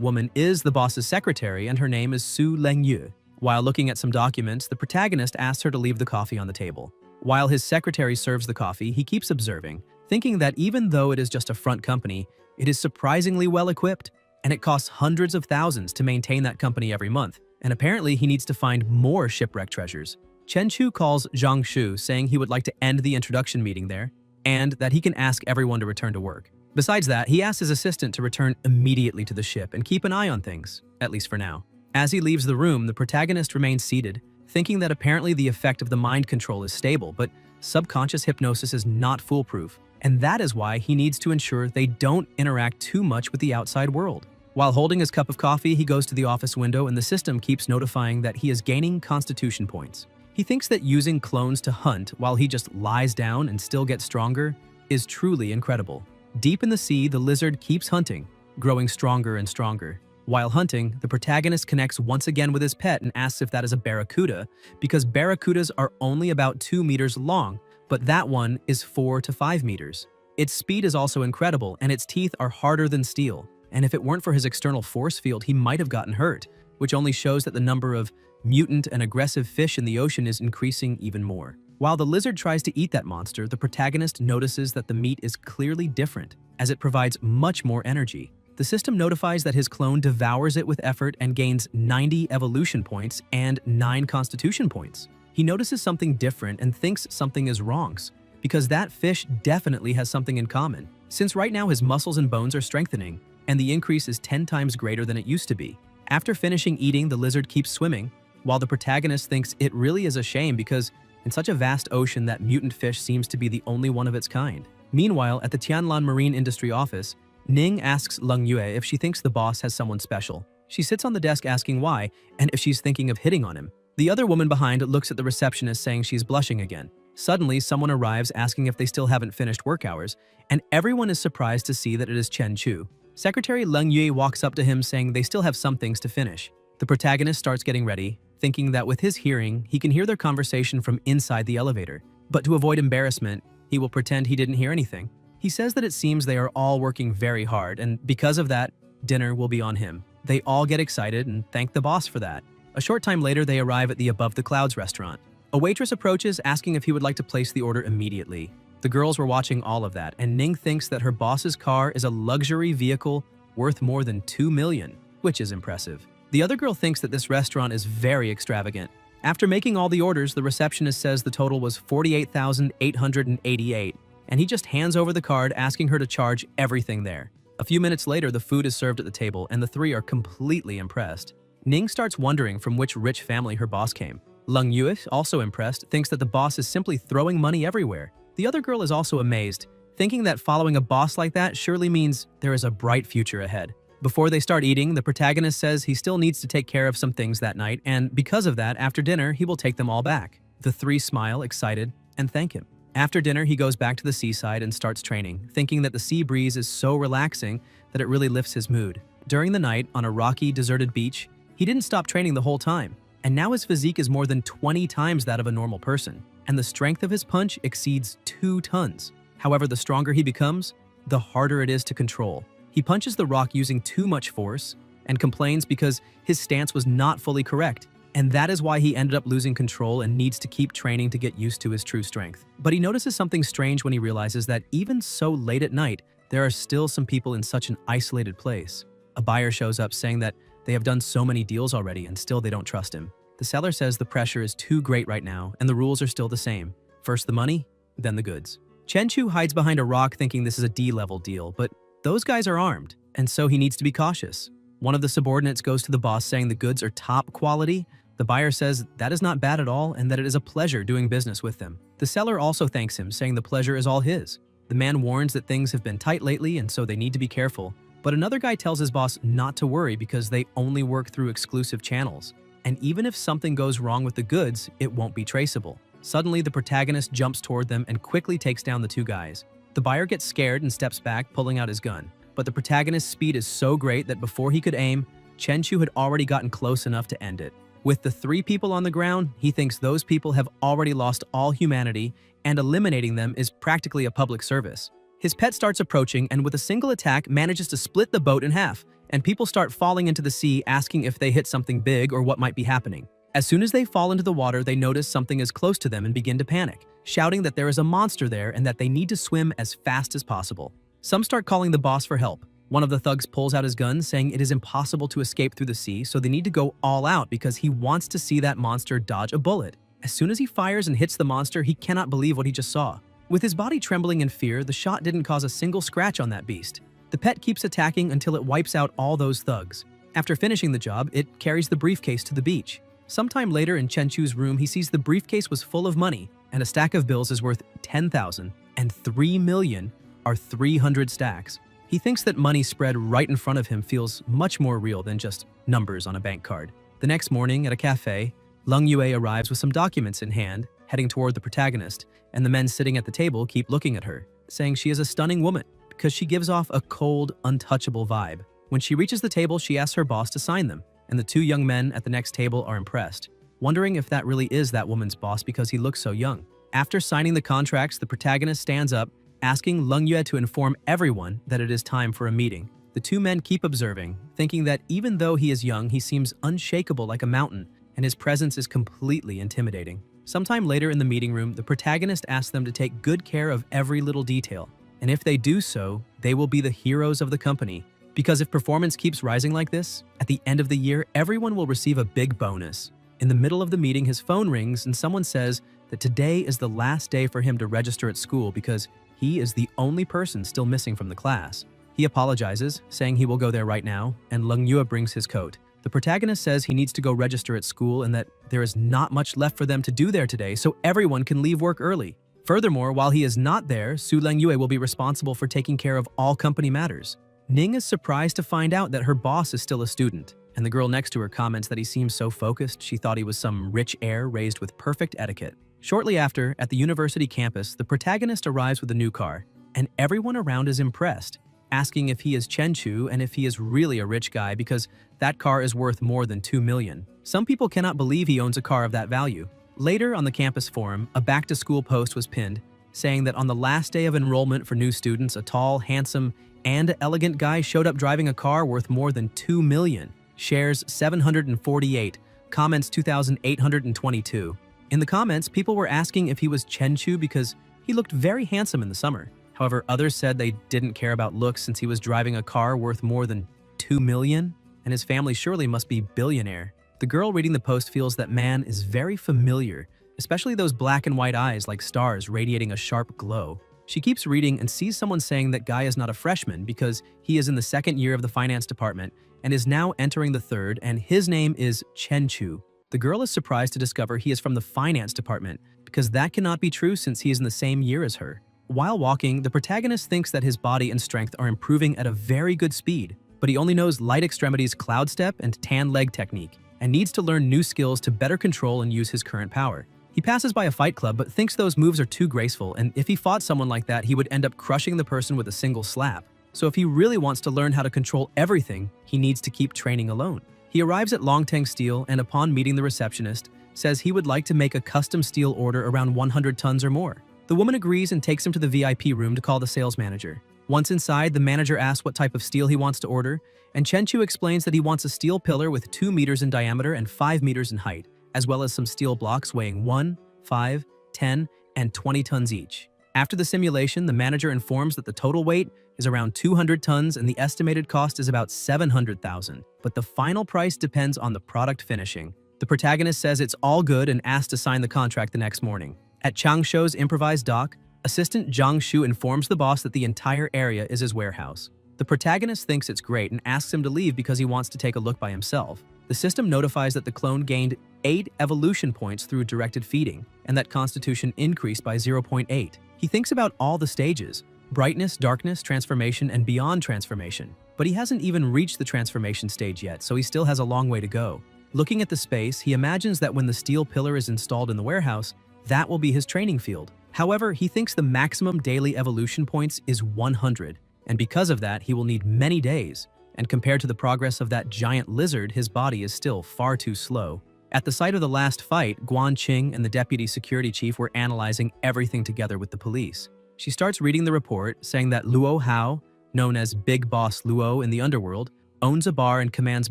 woman is the boss's secretary and her name is Su Lengyu. While looking at some documents, the protagonist asks her to leave the coffee on the table. While his secretary serves the coffee, he keeps observing, thinking that even though it is just a front company, it is surprisingly well equipped, and it costs hundreds of thousands to maintain that company every month, and apparently he needs to find more shipwreck treasures. Chen Chu calls Zhang Shu saying he would like to end the introduction meeting there, and that he can ask everyone to return to work. Besides that, he asks his assistant to return immediately to the ship and keep an eye on things, at least for now. As he leaves the room, the protagonist remains seated, thinking that apparently the effect of the mind control is stable, but subconscious hypnosis is not foolproof, and that is why he needs to ensure they don't interact too much with the outside world. While holding his cup of coffee, he goes to the office window and the system keeps notifying that he is gaining constitution points. He thinks that using clones to hunt while he just lies down and still gets stronger is truly incredible. Deep in the sea, the lizard keeps hunting, growing stronger and stronger. While hunting, the protagonist connects once again with his pet and asks if that is a barracuda, because barracudas are only about 2 meters long, but that one is 4 to 5 meters. Its speed is also incredible, and its teeth are harder than steel, and if it weren't for his external force field, he might have gotten hurt, which only shows that the number of mutant and aggressive fish in the ocean is increasing even more. While the lizard tries to eat that monster, the protagonist notices that the meat is clearly different, as it provides much more energy. The system notifies that his clone devours it with effort and gains 90 evolution points and 9 constitution points. He notices something different and thinks something is wrong, because that fish definitely has something in common, since right now his muscles and bones are strengthening, and the increase is 10 times greater than it used to be. After finishing eating, the lizard keeps swimming, while the protagonist thinks it really is a shame because in such a vast ocean that mutant fish seems to be the only one of its kind. Meanwhile, at the Tianlan Marine Industry office, Ning asks Leng Yue if she thinks the boss has someone special. She sits on the desk asking why, and if she's thinking of hitting on him. The other woman behind looks at the receptionist saying she's blushing again. Suddenly, someone arrives asking if they still haven't finished work hours, and everyone is surprised to see that it is Chen Chu. Secretary Leng Yue walks up to him saying they still have some things to finish. The protagonist starts getting ready, thinking that with his hearing, he can hear their conversation from inside the elevator. But to avoid embarrassment, he will pretend he didn't hear anything. He says that it seems they are all working very hard, and because of that, dinner will be on him. They all get excited and thank the boss for that. A short time later, they arrive at the Above the Clouds restaurant. A waitress approaches asking if he would like to place the order immediately. The girls were watching all of that, and Ning thinks that her boss's car is a luxury vehicle worth more than 2 million, which is impressive. The other girl thinks that this restaurant is very extravagant. After making all the orders, the receptionist says the total was 48,888, and he just hands over the card asking her to charge everything there. A few minutes later, the food is served at the table, and the three are completely impressed. Ning starts wondering from which rich family her boss came. Leng Yue, also impressed, thinks that the boss is simply throwing money everywhere. The other girl is also amazed, thinking that following a boss like that surely means there is a bright future ahead. Before they start eating, the protagonist says he still needs to take care of some things that night, and because of that, after dinner, he will take them all back. The three smile, excited, and thank him. After dinner, he goes back to the seaside and starts training, thinking that the sea breeze is so relaxing that it really lifts his mood. During the night, on a rocky, deserted beach, he didn't stop training the whole time, and now his physique is more than 20 times that of a normal person, and the strength of his punch exceeds 2 tons. However, the stronger he becomes, the harder it is to control. He punches the rock using too much force and complains because his stance was not fully correct, and that is why he ended up losing control and needs to keep training to get used to his true strength. But he notices something strange when he realizes that even so late at night, there are still some people in such an isolated place. A buyer shows up saying that they have done so many deals already and still they don't trust him. The seller says the pressure is too great right now and the rules are still the same. First the money, then the goods. Chen Chu hides behind a rock thinking this is a D-level deal, but those guys are armed, and so he needs to be cautious. One of the subordinates goes to the boss saying the goods are top quality. The buyer says that is not bad at all and that it is a pleasure doing business with them. The seller also thanks him, saying the pleasure is all his. The man warns that things have been tight lately and so they need to be careful. But another guy tells his boss not to worry because they only work through exclusive channels. And even if something goes wrong with the goods, it won't be traceable. Suddenly, the protagonist jumps toward them and quickly takes down the two guys. The buyer gets scared and steps back, pulling out his gun. but the protagonist's speed is so great that before he could aim, Chenchu had already gotten close enough to end it. With the 3 people on the ground, he thinks those people have already lost all humanity, and eliminating them is practically a public service. His pet starts approaching and with a single attack manages to split the boat in half, and people start falling into the sea asking if they hit something big or what might be happening. As soon as they fall into the water, they notice something is close to them and begin to panic, shouting that there is a monster there and that they need to swim as fast as possible. Some start calling the boss for help. One of the thugs pulls out his gun, saying it is impossible to escape through the sea, so they need to go all out because he wants to see that monster dodge a bullet. As soon as he fires and hits the monster, he cannot believe what he just saw. With his body trembling in fear, the shot didn't cause a single scratch on that beast. The pet keeps attacking until it wipes out all those thugs. After finishing the job, it carries the briefcase to the beach. Sometime later in Chenchu's room, he sees the briefcase was full of money, and a stack of bills is worth 10,000, and 3 million are 300 stacks. He thinks that money spread right in front of him feels much more real than just numbers on a bank card. The next morning at a cafe, Lung Yue arrives with some documents in hand, heading toward the protagonist, and the men sitting at the table keep looking at her, saying she is a stunning woman because she gives off a cold, untouchable vibe. When she reaches the table, she asks her boss to sign them, and the 2 young men at the next table are impressed, wondering if that really is that woman's boss because he looks so young. After signing the contracts, the protagonist stands up, asking Lung Yue to inform everyone that it is time for a meeting. The 2 men keep observing, thinking that even though he is young, he seems unshakable like a mountain, and his presence is completely intimidating. Sometime later in the meeting room, the protagonist asks them to take good care of every little detail, and if they do so, they will be the heroes of the company. Because if performance keeps rising like this, at the end of the year, everyone will receive a big bonus. In the middle of the meeting, his phone rings and someone says that today is the last day for him to register at school because he is the only person still missing from the class. He apologizes, saying he will go there right now, and Lung Yue brings his coat. The protagonist says he needs to go register at school and that there is not much left for them to do there today, so everyone can leave work early. Furthermore, while he is not there, Su Leng Yue will be responsible for taking care of all company matters. Ning is surprised to find out that her boss is still a student, and the girl next to her comments that he seems so focused she thought he was some rich heir raised with perfect etiquette. Shortly after, at the university campus, the protagonist arrives with a new car, and everyone around is impressed, asking if he is Chenchu and if he is really a rich guy because that car is worth more than 2 million. Some people cannot believe he owns a car of that value. Later on the campus forum, a back-to-school post was pinned, saying that on the last day of enrollment for new students, a tall, handsome, and elegant guy showed up driving a car worth more than 2 million. Shares 748, comments 2,822. In the comments, people were asking if he was Chenchu because he looked very handsome in the summer. However, others said they didn't care about looks since he was driving a car worth more than 2 million, and his family surely must be billionaire. The girl reading the post feels that man is very familiar, especially those black and white eyes like stars radiating a sharp glow. She keeps reading and sees someone saying that Guy is not a freshman because he is in the 2nd year of the finance department and is now entering the 3rd, and his name is Chenchu. The girl is surprised to discover he is from the finance department because that cannot be true since he is in the same year as her. While walking, the protagonist thinks that his body and strength are improving at a very good speed, but he only knows light extremities cloud step and tan leg technique, and needs to learn new skills to better control and use his current power. He passes by a fight club but thinks those moves are too graceful, and if he fought someone like that, he would end up crushing the person with a single slap. So if he really wants to learn how to control everything, he needs to keep training alone. He arrives at Longtang Steel and upon meeting the receptionist, says he would like to make a custom steel order around 100 tons or more. The woman agrees and takes him to the VIP room to call the sales manager. Once inside, the manager asks what type of steel he wants to order, and Chenchu explains that he wants a steel pillar with 2 meters in diameter and 5 meters in height, as well as some steel blocks weighing 1, 5, 10, and 20 tons each. After the simulation, the manager informs that the total weight is around 200 tons and the estimated cost is about 700,000, but the final price depends on the product finishing. The protagonist says it's all good and asks to sign the contract the next morning. At Changshou's improvised dock, assistant Zhang Shu informs the boss that the entire area is his warehouse. The protagonist thinks it's great and asks him to leave because he wants to take a look by himself. The system notifies that the clone gained 8 evolution points through directed feeding, and that constitution increased by 0.8. He thinks about all the stages: brightness, darkness, transformation, and beyond transformation. But he hasn't even reached the transformation stage yet, so he still has a long way to go. Looking at the space, he imagines that when the steel pillar is installed in the warehouse, that will be his training field. However, he thinks the maximum daily evolution points is 100, and because of that, he will need many days. And compared to the progress of that giant lizard, his body is still far too slow. At the site of the last fight, Guan Qing and the deputy security chief were analyzing everything together with the police. She starts reading the report, saying that Luo Hao, known as Big Boss Luo in the underworld, owns a bar and commands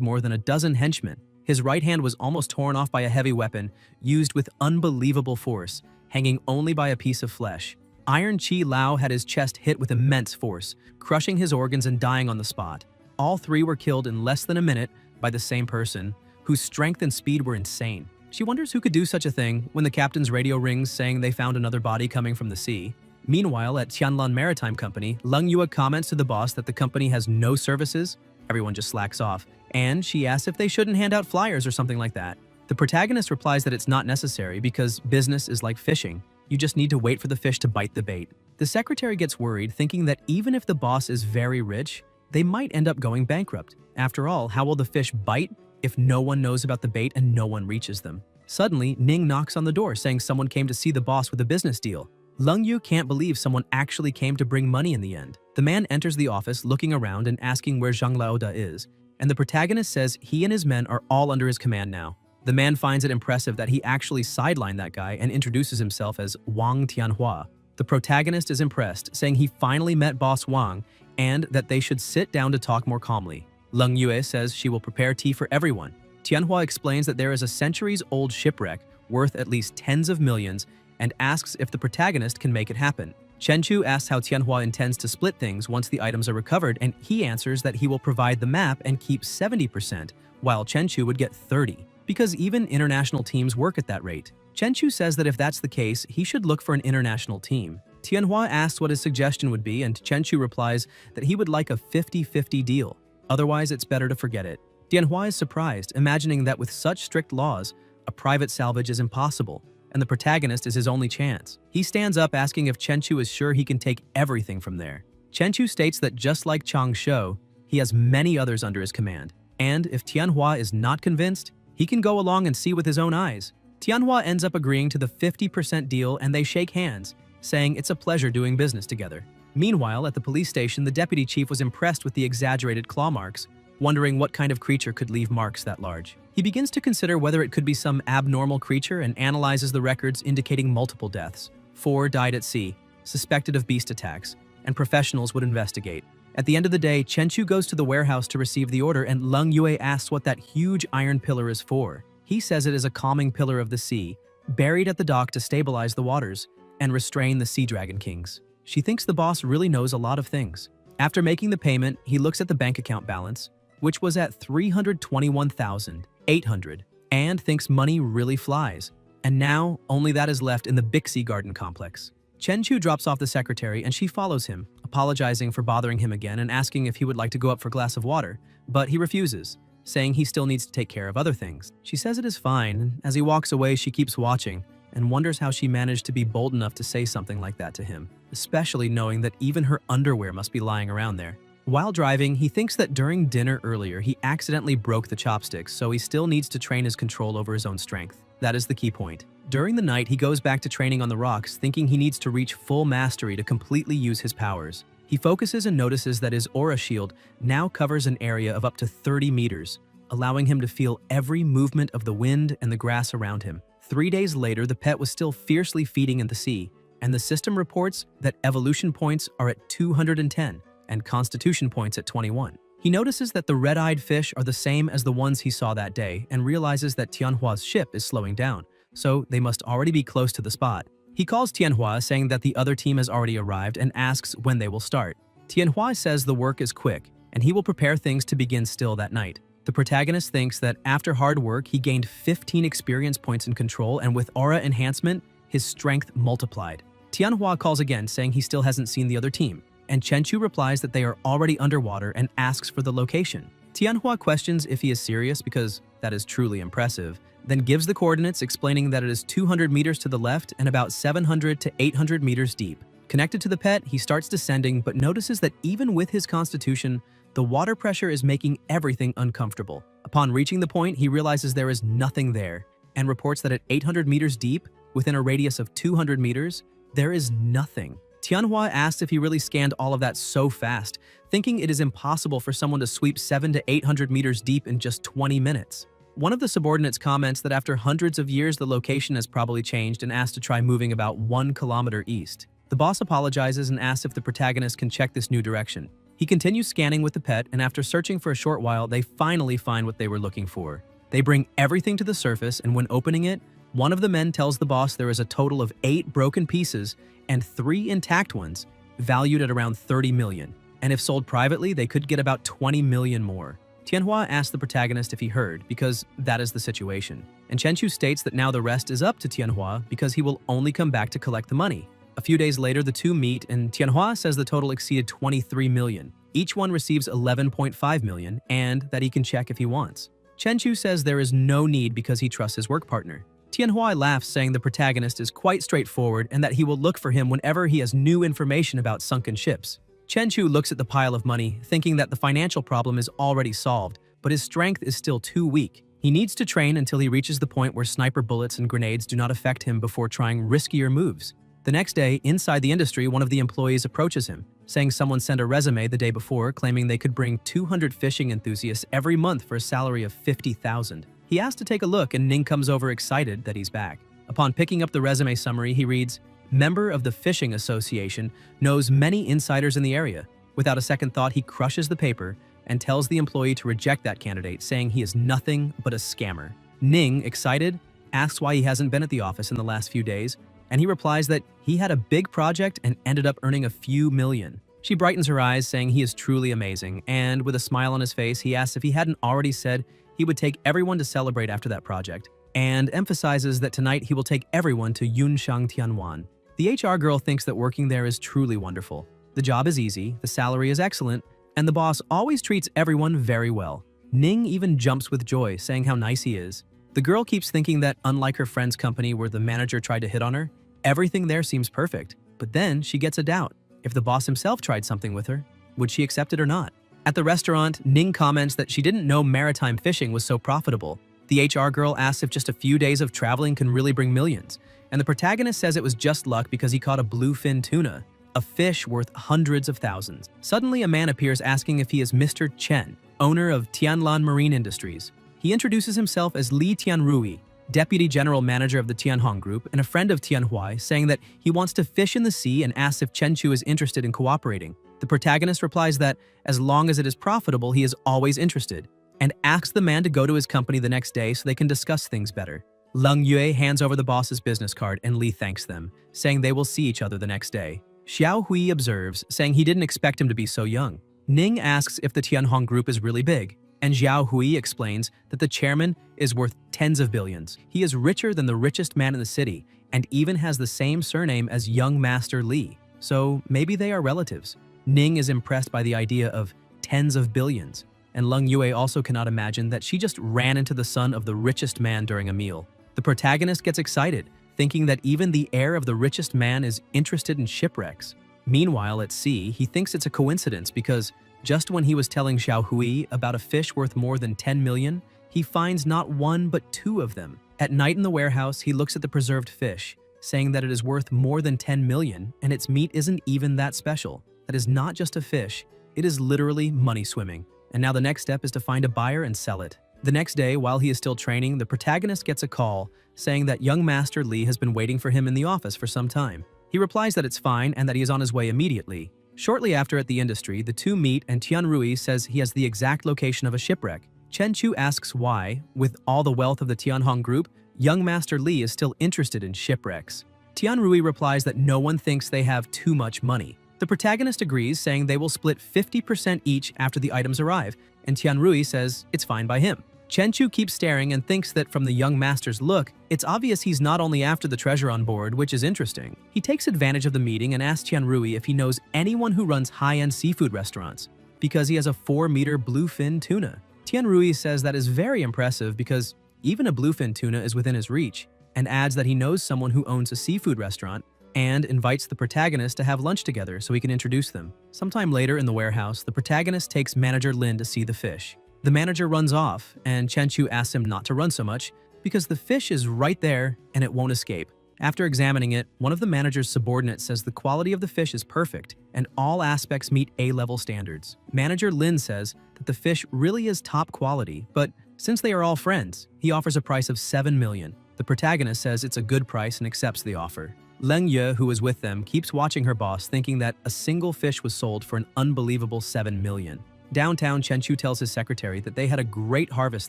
more than a dozen henchmen. His right hand was almost torn off by a heavy weapon, used with unbelievable force, hanging only by a piece of flesh. Iron Chi Lao had his chest hit with immense force, crushing his organs and dying on the spot. All three were killed in less than a minute by the same person, whose strength and speed were insane. She wonders who could do such a thing when the captain's radio rings saying they found another body coming from the sea. Meanwhile, at Tianlan Maritime Company, Leng Yue comments to the boss that the company has no services. Everyone just slacks off, and she asks if they shouldn't hand out flyers or something like that. The protagonist replies that it's not necessary because business is like fishing. You just need to wait for the fish to bite the bait. The secretary gets worried, thinking that even if the boss is very rich, they might end up going bankrupt. After all, how will the fish bite if no one knows about the bait and no one reaches them? Suddenly, Ning knocks on the door saying someone came to see the boss with a business deal. Leng Yu can't believe someone actually came to bring money in the end. The man enters the office looking around and asking where Zhang Laoda is, and the protagonist says he and his men are all under his command now. The man finds it impressive that he actually sidelined that guy and introduces himself as Wang Tianhua. The protagonist is impressed, saying he finally met Boss Wang and that they should sit down to talk more calmly. Leng Yue says she will prepare tea for everyone. Tianhua explains that there is a centuries-old shipwreck worth at least tens of millions and asks if the protagonist can make it happen. Chen Chu asks how Tianhua intends to split things once the items are recovered, and he answers that he will provide the map and keep 70%, while Chen Chu would get 30%, because even international teams work at that rate. Chen Chu says that if that's the case, he should look for an international team. Tianhua asks what his suggestion would be, and Chen Chu replies that he would like a 50-50 deal. Otherwise, it's better to forget it. Tianhua is surprised, imagining that with such strict laws, a private salvage is impossible, and the protagonist is his only chance. He stands up asking if Chen Chu is sure he can take everything from there. Chen Chu states that just like Chang Shou, he has many others under his command, and if Tianhua is not convinced, he can go along and see with his own eyes. Tianhua ends up agreeing to the 50% deal and they shake hands, saying it's a pleasure doing business together. Meanwhile, at the police station, the deputy chief was impressed with the exaggerated claw marks, wondering what kind of creature could leave marks that large. He begins to consider whether it could be some abnormal creature and analyzes the records indicating multiple deaths. 4 died at sea, suspected of beast attacks, and professionals would investigate. At the end of the day, Chen Chu goes to the warehouse to receive the order, and Leng Yue asks what that huge iron pillar is for. He says it is a calming pillar of the sea, buried at the dock to stabilize the waters and restrain the sea dragon kings. She thinks the boss really knows a lot of things. After making the payment, he looks at the bank account balance, which was at 321,800, and thinks money really flies. And now, only that is left in the Bixi Garden complex. Chen Chu drops off the secretary and she follows him, apologizing for bothering him again and asking if he would like to go up for a glass of water, but he refuses, saying he still needs to take care of other things. She says it is fine, and as he walks away, she keeps watching and wonders how she managed to be bold enough to say something like that to him, especially knowing that even her underwear must be lying around there. While driving, he thinks that during dinner earlier, he accidentally broke the chopsticks, so he still needs to train his control over his own strength. That is the key point. During the night, he goes back to training on the rocks, thinking he needs to reach full mastery to completely use his powers. He focuses and notices that his aura shield now covers an area of up to 30 meters, allowing him to feel every movement of the wind and the grass around him. 3 days later, the pet was still fiercely feeding in the sea, and the system reports that evolution points are at 210 and constitution points at 21. He notices that the red-eyed fish are the same as the ones he saw that day and realizes that Tianhua's ship is slowing down, so they must already be close to the spot. He calls Tianhua, saying that the other team has already arrived and asks when they will start. Tianhua says the work is quick, and he will prepare things to begin still that night. The protagonist thinks that after hard work, he gained 15 experience points in control, and with aura enhancement, his strength multiplied. Tianhua calls again, saying he still hasn't seen the other team, and Chen Chu replies that they are already underwater and asks for the location. Tianhua questions if he is serious because that is truly impressive, then gives the coordinates, explaining that it is 200 meters to the left and about 700 to 800 meters deep. Connected to the pet, he starts descending but notices that even with his constitution, the water pressure is making everything uncomfortable. Upon reaching the point, he realizes there is nothing there and reports that at 800 meters deep, within a radius of 200 meters, there is nothing. Tianhua asks if he really scanned all of that so fast, thinking it is impossible for someone to sweep 700 to 800 meters deep in just 20 minutes. One of the subordinates comments that after hundreds of years the location has probably changed and asked to try moving about 1 kilometer east. The boss apologizes and asks if the protagonist can check this new direction. He continues scanning with the pet, and after searching for a short while, they finally find what they were looking for. They bring everything to the surface, and when opening it, one of the men tells the boss there is a total of 8 broken pieces and 3 intact ones, valued at around 30 million. And if sold privately, they could get about 20 million more. Tianhua asks the protagonist if he heard, because that is the situation. And Chenchu states that now the rest is up to Tianhua because he will only come back to collect the money. A few days later, the two meet, and Tianhua says the total exceeded 23 million. Each one receives 11.5 million, and that he can check if he wants. Chenchu says there is no need because he trusts his work partner. Tianhua laughs, saying the protagonist is quite straightforward and that he will look for him whenever he has new information about sunken ships. Chenchu looks at the pile of money, thinking that the financial problem is already solved, but his strength is still too weak. He needs to train until he reaches the point where sniper bullets and grenades do not affect him before trying riskier moves. The next day, inside the industry, one of the employees approaches him, saying someone sent a resume the day before claiming they could bring 200 fishing enthusiasts every month for a salary of 50,000. He asks to take a look, and Ning comes over excited that he's back. Upon picking up the resume summary, he reads, "Member of the Fishing Association, knows many insiders in the area." Without a second thought, he crushes the paper and tells the employee to reject that candidate, saying he is nothing but a scammer. Ning, excited, asks why he hasn't been at the office in the last few days, and he replies that he had a big project and ended up earning a few million. She brightens her eyes, saying he is truly amazing, and with a smile on his face, he asks if he hadn't already said he would take everyone to celebrate after that project, and emphasizes that tonight he will take everyone to Yunshang Tianwan. The HR girl thinks that working there is truly wonderful. The job is easy, the salary is excellent, and the boss always treats everyone very well. Ning even jumps with joy, saying how nice he is. The girl keeps thinking that unlike her friend's company where the manager tried to hit on her, everything there seems perfect. But then she gets a doubt. If the boss himself tried something with her, would she accept it or not? At the restaurant, Ning comments that she didn't know maritime fishing was so profitable. The HR girl asks if just a few days of traveling can really bring millions, and the protagonist says it was just luck because he caught a bluefin tuna, a fish worth hundreds of thousands. Suddenly, a man appears asking if he is Mr. Chen, owner of Tianlan Marine Industries. He introduces himself as Li Tianrui, deputy general manager of the Tianhong Group and a friend of Tianhui, saying that he wants to fish in the sea and asks if Chenchu is interested in cooperating. The protagonist replies that as long as it is profitable, he is always interested, and asks the man to go to his company the next day so they can discuss things better. Leng Yue hands over the boss's business card and Li thanks them, saying they will see each other the next day. Xiao Hui observes, saying he didn't expect him to be so young. Ning asks if the Tianhong Group is really big, and Xiao Hui explains that the chairman is worth tens of billions. He is richer than the richest man in the city, and even has the same surname as young Master Li, so maybe they are relatives. Ning is impressed by the idea of tens of billions, and Leng Yue also cannot imagine that she just ran into the son of the richest man during a meal. The protagonist gets excited, thinking that even the heir of the richest man is interested in shipwrecks. Meanwhile, at sea, he thinks it's a coincidence because just when he was telling Xiao Hui about a fish worth more than 10 million, he finds not one but 2 of them. At night in the warehouse, he looks at the preserved fish, saying that it is worth more than 10 million and its meat isn't even that special. That is not just a fish, it is literally money swimming. And now the next step is to find a buyer and sell it. The next day, while he is still training, the protagonist gets a call saying that young Master Li has been waiting for him in the office for some time. He replies that it's fine and that he is on his way immediately. Shortly after at the industry, the two meet and Tianrui says he has the exact location of a shipwreck. Chenchu asks why, with all the wealth of the Tianhong Group, young Master Li is still interested in shipwrecks. Tianrui replies that no one thinks they have too much money. The protagonist agrees, saying they will split 50% each after the items arrive, and Tianrui says it's fine by him. Chenchu keeps staring and thinks that from the young master's look, it's obvious he's not only after the treasure on board, which is interesting. He takes advantage of the meeting and asks Tianrui if he knows anyone who runs high-end seafood restaurants, because he has a 4-meter bluefin tuna. Tianrui says that is very impressive because even a bluefin tuna is within his reach, and adds that he knows someone who owns a seafood restaurant and invites the protagonist to have lunch together so he can introduce them. Sometime later in the warehouse, the protagonist takes manager Lin to see the fish. The manager runs off, and Chenchu asks him not to run so much because the fish is right there and it won't escape. After examining it, one of the manager's subordinates says the quality of the fish is perfect and all aspects meet A-level standards. Manager Lin says that the fish really is top quality, but since they are all friends, he offers a price of 7 million. The protagonist says it's a good price and accepts the offer. Leng Ye, who is with them, keeps watching her boss, thinking that a single fish was sold for an unbelievable 7 million. Downtown, Chenchu tells his secretary that they had a great harvest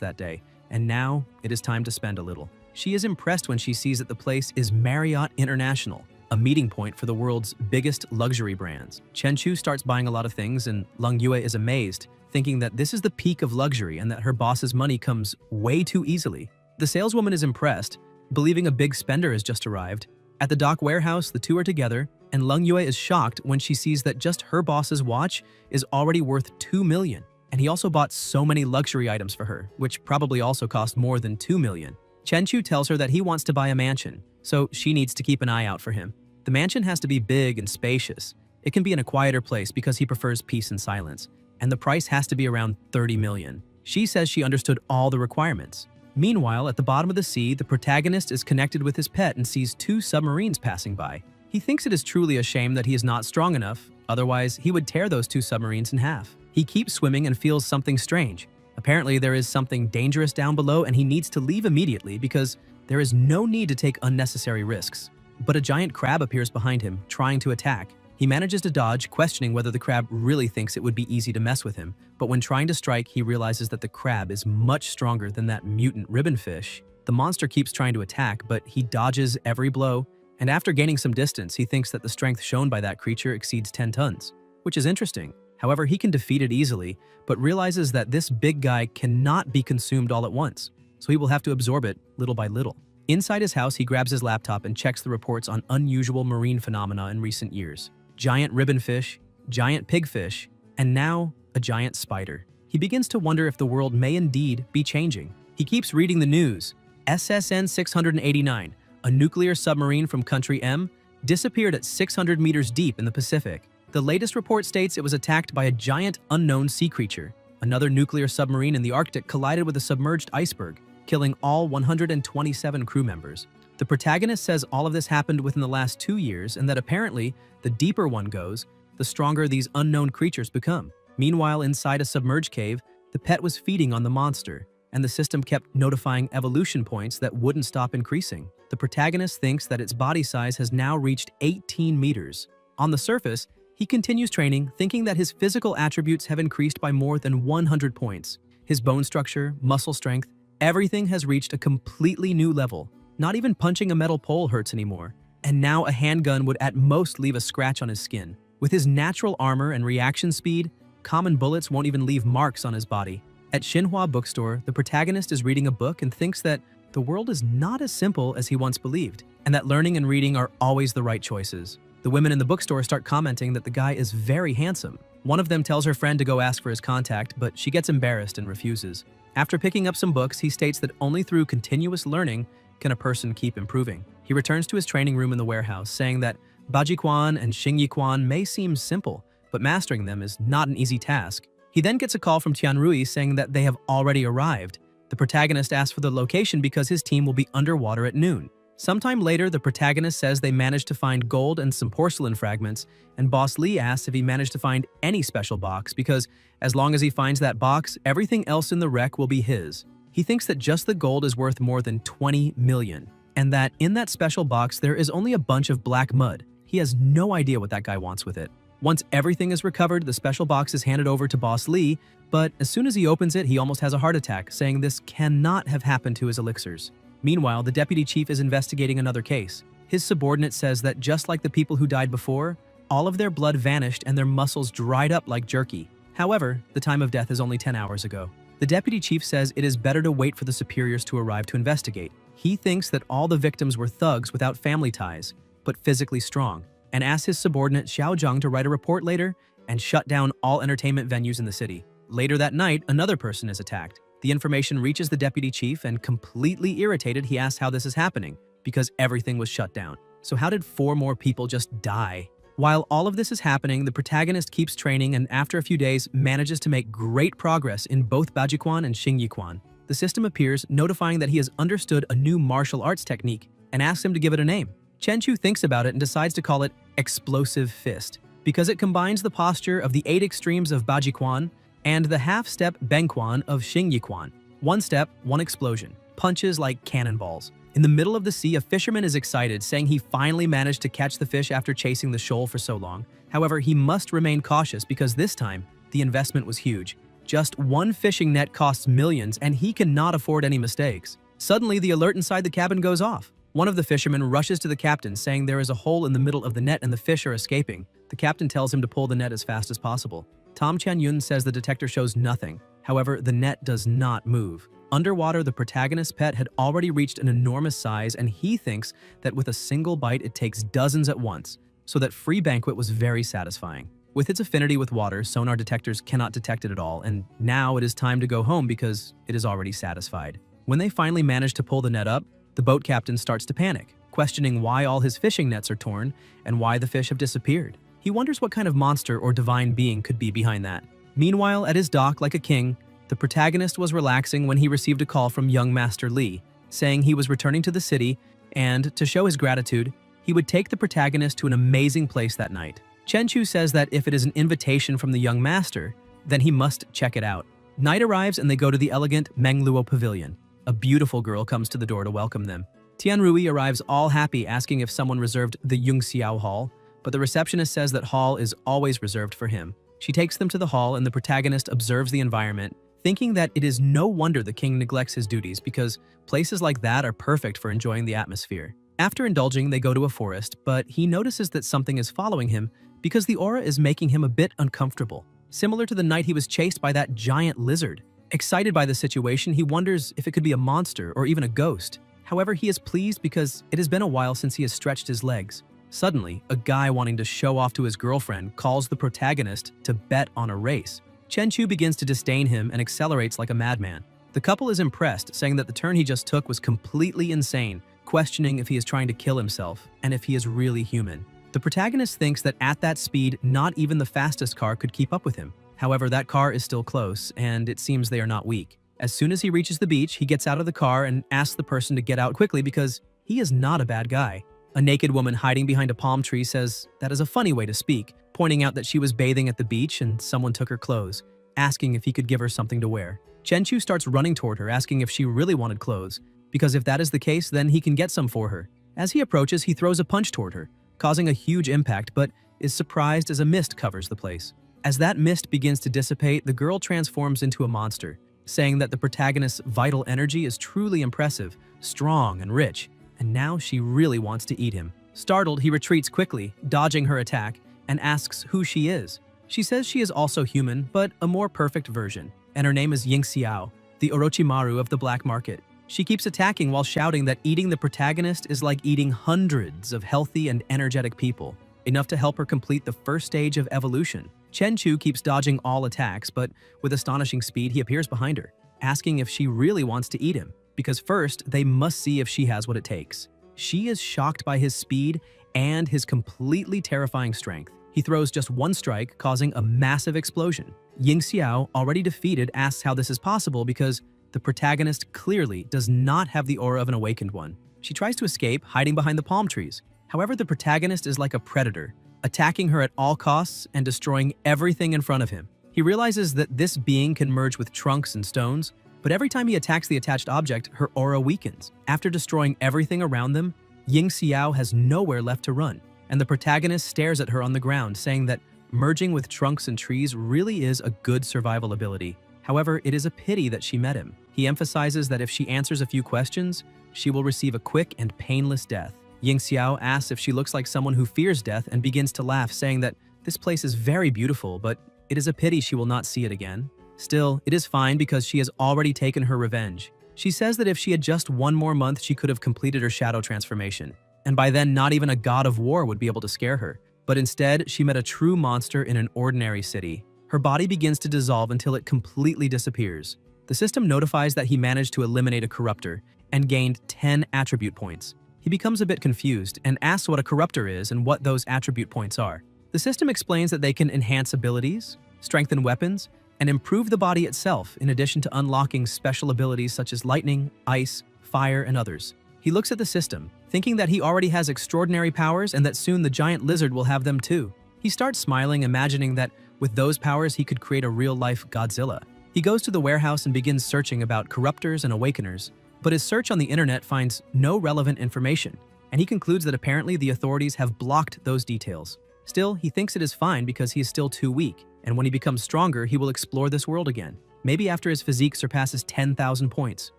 that day, and now it is time to spend a little. She is impressed when she sees that the place is Marriott International, a meeting point for the world's biggest luxury brands. Chenchu starts buying a lot of things, and Leng Yue is amazed, thinking that this is the peak of luxury and that her boss's money comes way too easily. The saleswoman is impressed, believing a big spender has just arrived. At the dock warehouse, the two are together, and Leng Yue is shocked when she sees that just her boss's watch is already worth 2 million. And he also bought so many luxury items for her, which probably also cost more than 2 million. Chenchu tells her that he wants to buy a mansion, so she needs to keep an eye out for him. The mansion has to be big and spacious. It can be in a quieter place because he prefers peace and silence, and the price has to be around 30 million. She says she understood all the requirements. Meanwhile, at the bottom of the sea, the protagonist is connected with his pet and sees 2 submarines passing by. He thinks it is truly a shame that he is not strong enough, otherwise he would tear those 2 submarines in half. He keeps swimming and feels something strange. Apparently, there is something dangerous down below and he needs to leave immediately because there is no need to take unnecessary risks. But a giant crab appears behind him, trying to attack. He manages to dodge, questioning whether the crab really thinks it would be easy to mess with him. But when trying to strike, he realizes that the crab is much stronger than that mutant ribbonfish. The monster keeps trying to attack, but he dodges every blow. And after gaining some distance, he thinks that the strength shown by that creature exceeds 10 tons, which is interesting. However, he can defeat it easily, but realizes that this big guy cannot be consumed all at once, so he will have to absorb it little by little. Inside his house, he grabs his laptop and checks the reports on unusual marine phenomena in recent years. Giant ribbonfish, giant pigfish, and now a giant spider. He begins to wonder if the world may indeed be changing. He keeps reading the news. SSN 689, a nuclear submarine from country M, disappeared at 600 meters deep in the Pacific. The latest report states it was attacked by a giant unknown sea creature. Another nuclear submarine in the Arctic collided with a submerged iceberg, killing all 127 crew members. The protagonist says all of this happened within the last 2 years and that apparently, the deeper one goes, the stronger these unknown creatures become. Meanwhile, inside a submerged cave, the pet was feeding on the monster, and the system kept notifying evolution points that wouldn't stop increasing. The protagonist thinks that its body size has now reached 18 meters. On the surface, he continues training, thinking that his physical attributes have increased by more than 100 points. His bone structure, muscle strength, everything has reached a completely new level. Not even punching a metal pole hurts anymore. And now a handgun would at most leave a scratch on his skin. With his natural armor and reaction speed, common bullets won't even leave marks on his body. At Xinhua bookstore, the protagonist is reading a book and thinks that the world is not as simple as he once believed, and that learning and reading are always the right choices. The women in the bookstore start commenting that the guy is very handsome. One of them tells her friend to go ask for his contact, but she gets embarrassed and refuses. After picking up some books, he states that only through continuous learning can a person keep improving. He returns to his training room in the warehouse, saying that Bajiquan and Xingyiquan may seem simple, but mastering them is not an easy task. He then gets a call from Tianrui saying that they have already arrived. The protagonist asks for the location because his team will be underwater at noon. Sometime later, the protagonist says they managed to find gold and some porcelain fragments, and Boss Lee asks if he managed to find any special box because as long as he finds that box, everything else in the wreck will be his. He thinks that just the gold is worth more than 20 million, and that in that special box there is only a bunch of black mud. He has no idea what that guy wants with it. Once everything is recovered, the special box is handed over to Boss Lee, but as soon as he opens it, he almost has a heart attack, saying this cannot have happened to his elixirs. Meanwhile, the deputy chief is investigating another case. His subordinate says that just like the people who died before, all of their blood vanished and their muscles dried up like jerky. However, the time of death is only 10 hours ago. The deputy chief says it is better to wait for the superiors to arrive to investigate. He thinks that all the victims were thugs without family ties, but physically strong, and asks his subordinate Xiao Zhang to write a report later and shut down all entertainment venues in the city. Later that night, another person is attacked. The information reaches the deputy chief, and completely irritated, he asks how this is happening, because everything was shut down. So how did 4 more people just die? While all of this is happening, the protagonist keeps training and after a few days manages to make great progress in both Bajiquan and Xingyiquan. The system appears, notifying that he has understood a new martial arts technique and asks him to give it a name. Chenchu thinks about it and decides to call it Explosive Fist, because it combines the posture of the 8 extremes of Bajiquan and the half-step Bengquan of Xingyiquan. 1 step, 1 explosion. Punches like cannonballs. In the middle of the sea, a fisherman is excited, saying he finally managed to catch the fish after chasing the shoal for so long. However, he must remain cautious because this time, the investment was huge. Just 1 fishing net costs millions, and he cannot afford any mistakes. Suddenly, the alert inside the cabin goes off. One of the fishermen rushes to the captain, saying there is a hole in the middle of the net and the fish are escaping. The captain tells him to pull the net as fast as possible. Tom Chan-yun says the detector shows nothing. However, the net does not move. Underwater, the protagonist's pet had already reached an enormous size, and he thinks that with a single bite it takes dozens at once, so that free banquet was very satisfying. With its affinity with water, sonar detectors cannot detect it at all, and now it is time to go home because it is already satisfied. When they finally manage to pull the net up, the boat captain starts to panic, questioning why all his fishing nets are torn and why the fish have disappeared. He wonders what kind of monster or divine being could be behind that. Meanwhile, at his dock like a king, the protagonist was relaxing when he received a call from young Master Li, saying he was returning to the city and, to show his gratitude, he would take the protagonist to an amazing place that night. Chenchu says that if it is an invitation from the young master, then he must check it out. Night arrives and they go to the elegant Mengluo Pavilion. A beautiful girl comes to the door to welcome them. Tianrui arrives all happy, asking if someone reserved the Yungxiao Hall, but the receptionist says that hall is always reserved for him. She takes them to the hall and the protagonist observes the environment, thinking that it is no wonder the king neglects his duties because places like that are perfect for enjoying the atmosphere. After indulging, they go to a forest, but he notices that something is following him because the aura is making him a bit uncomfortable, similar to the night he was chased by that giant lizard. Excited by the situation, he wonders if it could be a monster or even a ghost. However, he is pleased because it has been a while since he has stretched his legs. Suddenly, a guy wanting to show off to his girlfriend calls the protagonist to bet on a race. Chenchu begins to disdain him and accelerates like a madman. The couple is impressed, saying that the turn he just took was completely insane, questioning if he is trying to kill himself and if he is really human. The protagonist thinks that at that speed, not even the fastest car could keep up with him. However, that car is still close, and it seems they are not weak. As soon as he reaches the beach, he gets out of the car and asks the person to get out quickly because he is not a bad guy. A naked woman hiding behind a palm tree says that is a funny way to speak, pointing out that she was bathing at the beach and someone took her clothes, asking if he could give her something to wear. Chenchu starts running toward her, asking if she really wanted clothes, because if that is the case, then he can get some for her. As he approaches, he throws a punch toward her, causing a huge impact, but is surprised as a mist covers the place. As that mist begins to dissipate, the girl transforms into a monster, saying that the protagonist's vital energy is truly impressive, strong, and rich, and now she really wants to eat him. Startled, he retreats quickly, dodging her attack, and asks who she is. She says she is also human, but a more perfect version, and her name is Yingxiao, the Orochimaru of the black market. She keeps attacking while shouting that eating the protagonist is like eating hundreds of healthy and energetic people, enough to help her complete the first stage of evolution. Chenchu keeps dodging all attacks, but with astonishing speed, he appears behind her, asking if she really wants to eat him, because first, they must see if she has what it takes. She is shocked by his speed and his completely terrifying strength. He throws just one strike, causing a massive explosion. Yingxiao, already defeated, asks how this is possible because the protagonist clearly does not have the aura of an awakened one. She tries to escape, hiding behind the palm trees. However, the protagonist is like a predator, attacking her at all costs and destroying everything in front of him. He realizes that this being can merge with trunks and stones, but every time he attacks the attached object, her aura weakens. After destroying everything around them, Yingxiao has nowhere left to run, and the protagonist stares at her on the ground, saying that merging with trunks and trees really is a good survival ability. However, it is a pity that she met him. He emphasizes that if she answers a few questions, she will receive a quick and painless death. Yingxiao asks if she looks like someone who fears death and begins to laugh, saying that this place is very beautiful, but it is a pity she will not see it again. Still, it is fine because she has already taken her revenge. She says that if she had just one more month, she could have completed her shadow transformation, and by then not even a god of war would be able to scare her. But instead, she met a true monster in an ordinary city. Her body begins to dissolve until it completely disappears. The system notifies that he managed to eliminate a corruptor and gained 10 attribute points. He becomes a bit confused and asks what a corruptor is and what those attribute points are. The system explains that they can enhance abilities, strengthen weapons, and improve the body itself in addition to unlocking special abilities such as lightning, ice, fire, and others. He looks at the system, thinking that he already has extraordinary powers and that soon the giant lizard will have them too. He starts smiling, imagining that with those powers he could create a real-life Godzilla. He goes to the warehouse and begins searching about corruptors and awakeners, but his search on the internet finds no relevant information, and he concludes that apparently the authorities have blocked those details. Still, he thinks it is fine because he is still too weak, and when he becomes stronger, he will explore this world again, maybe after his physique surpasses 10,000 points.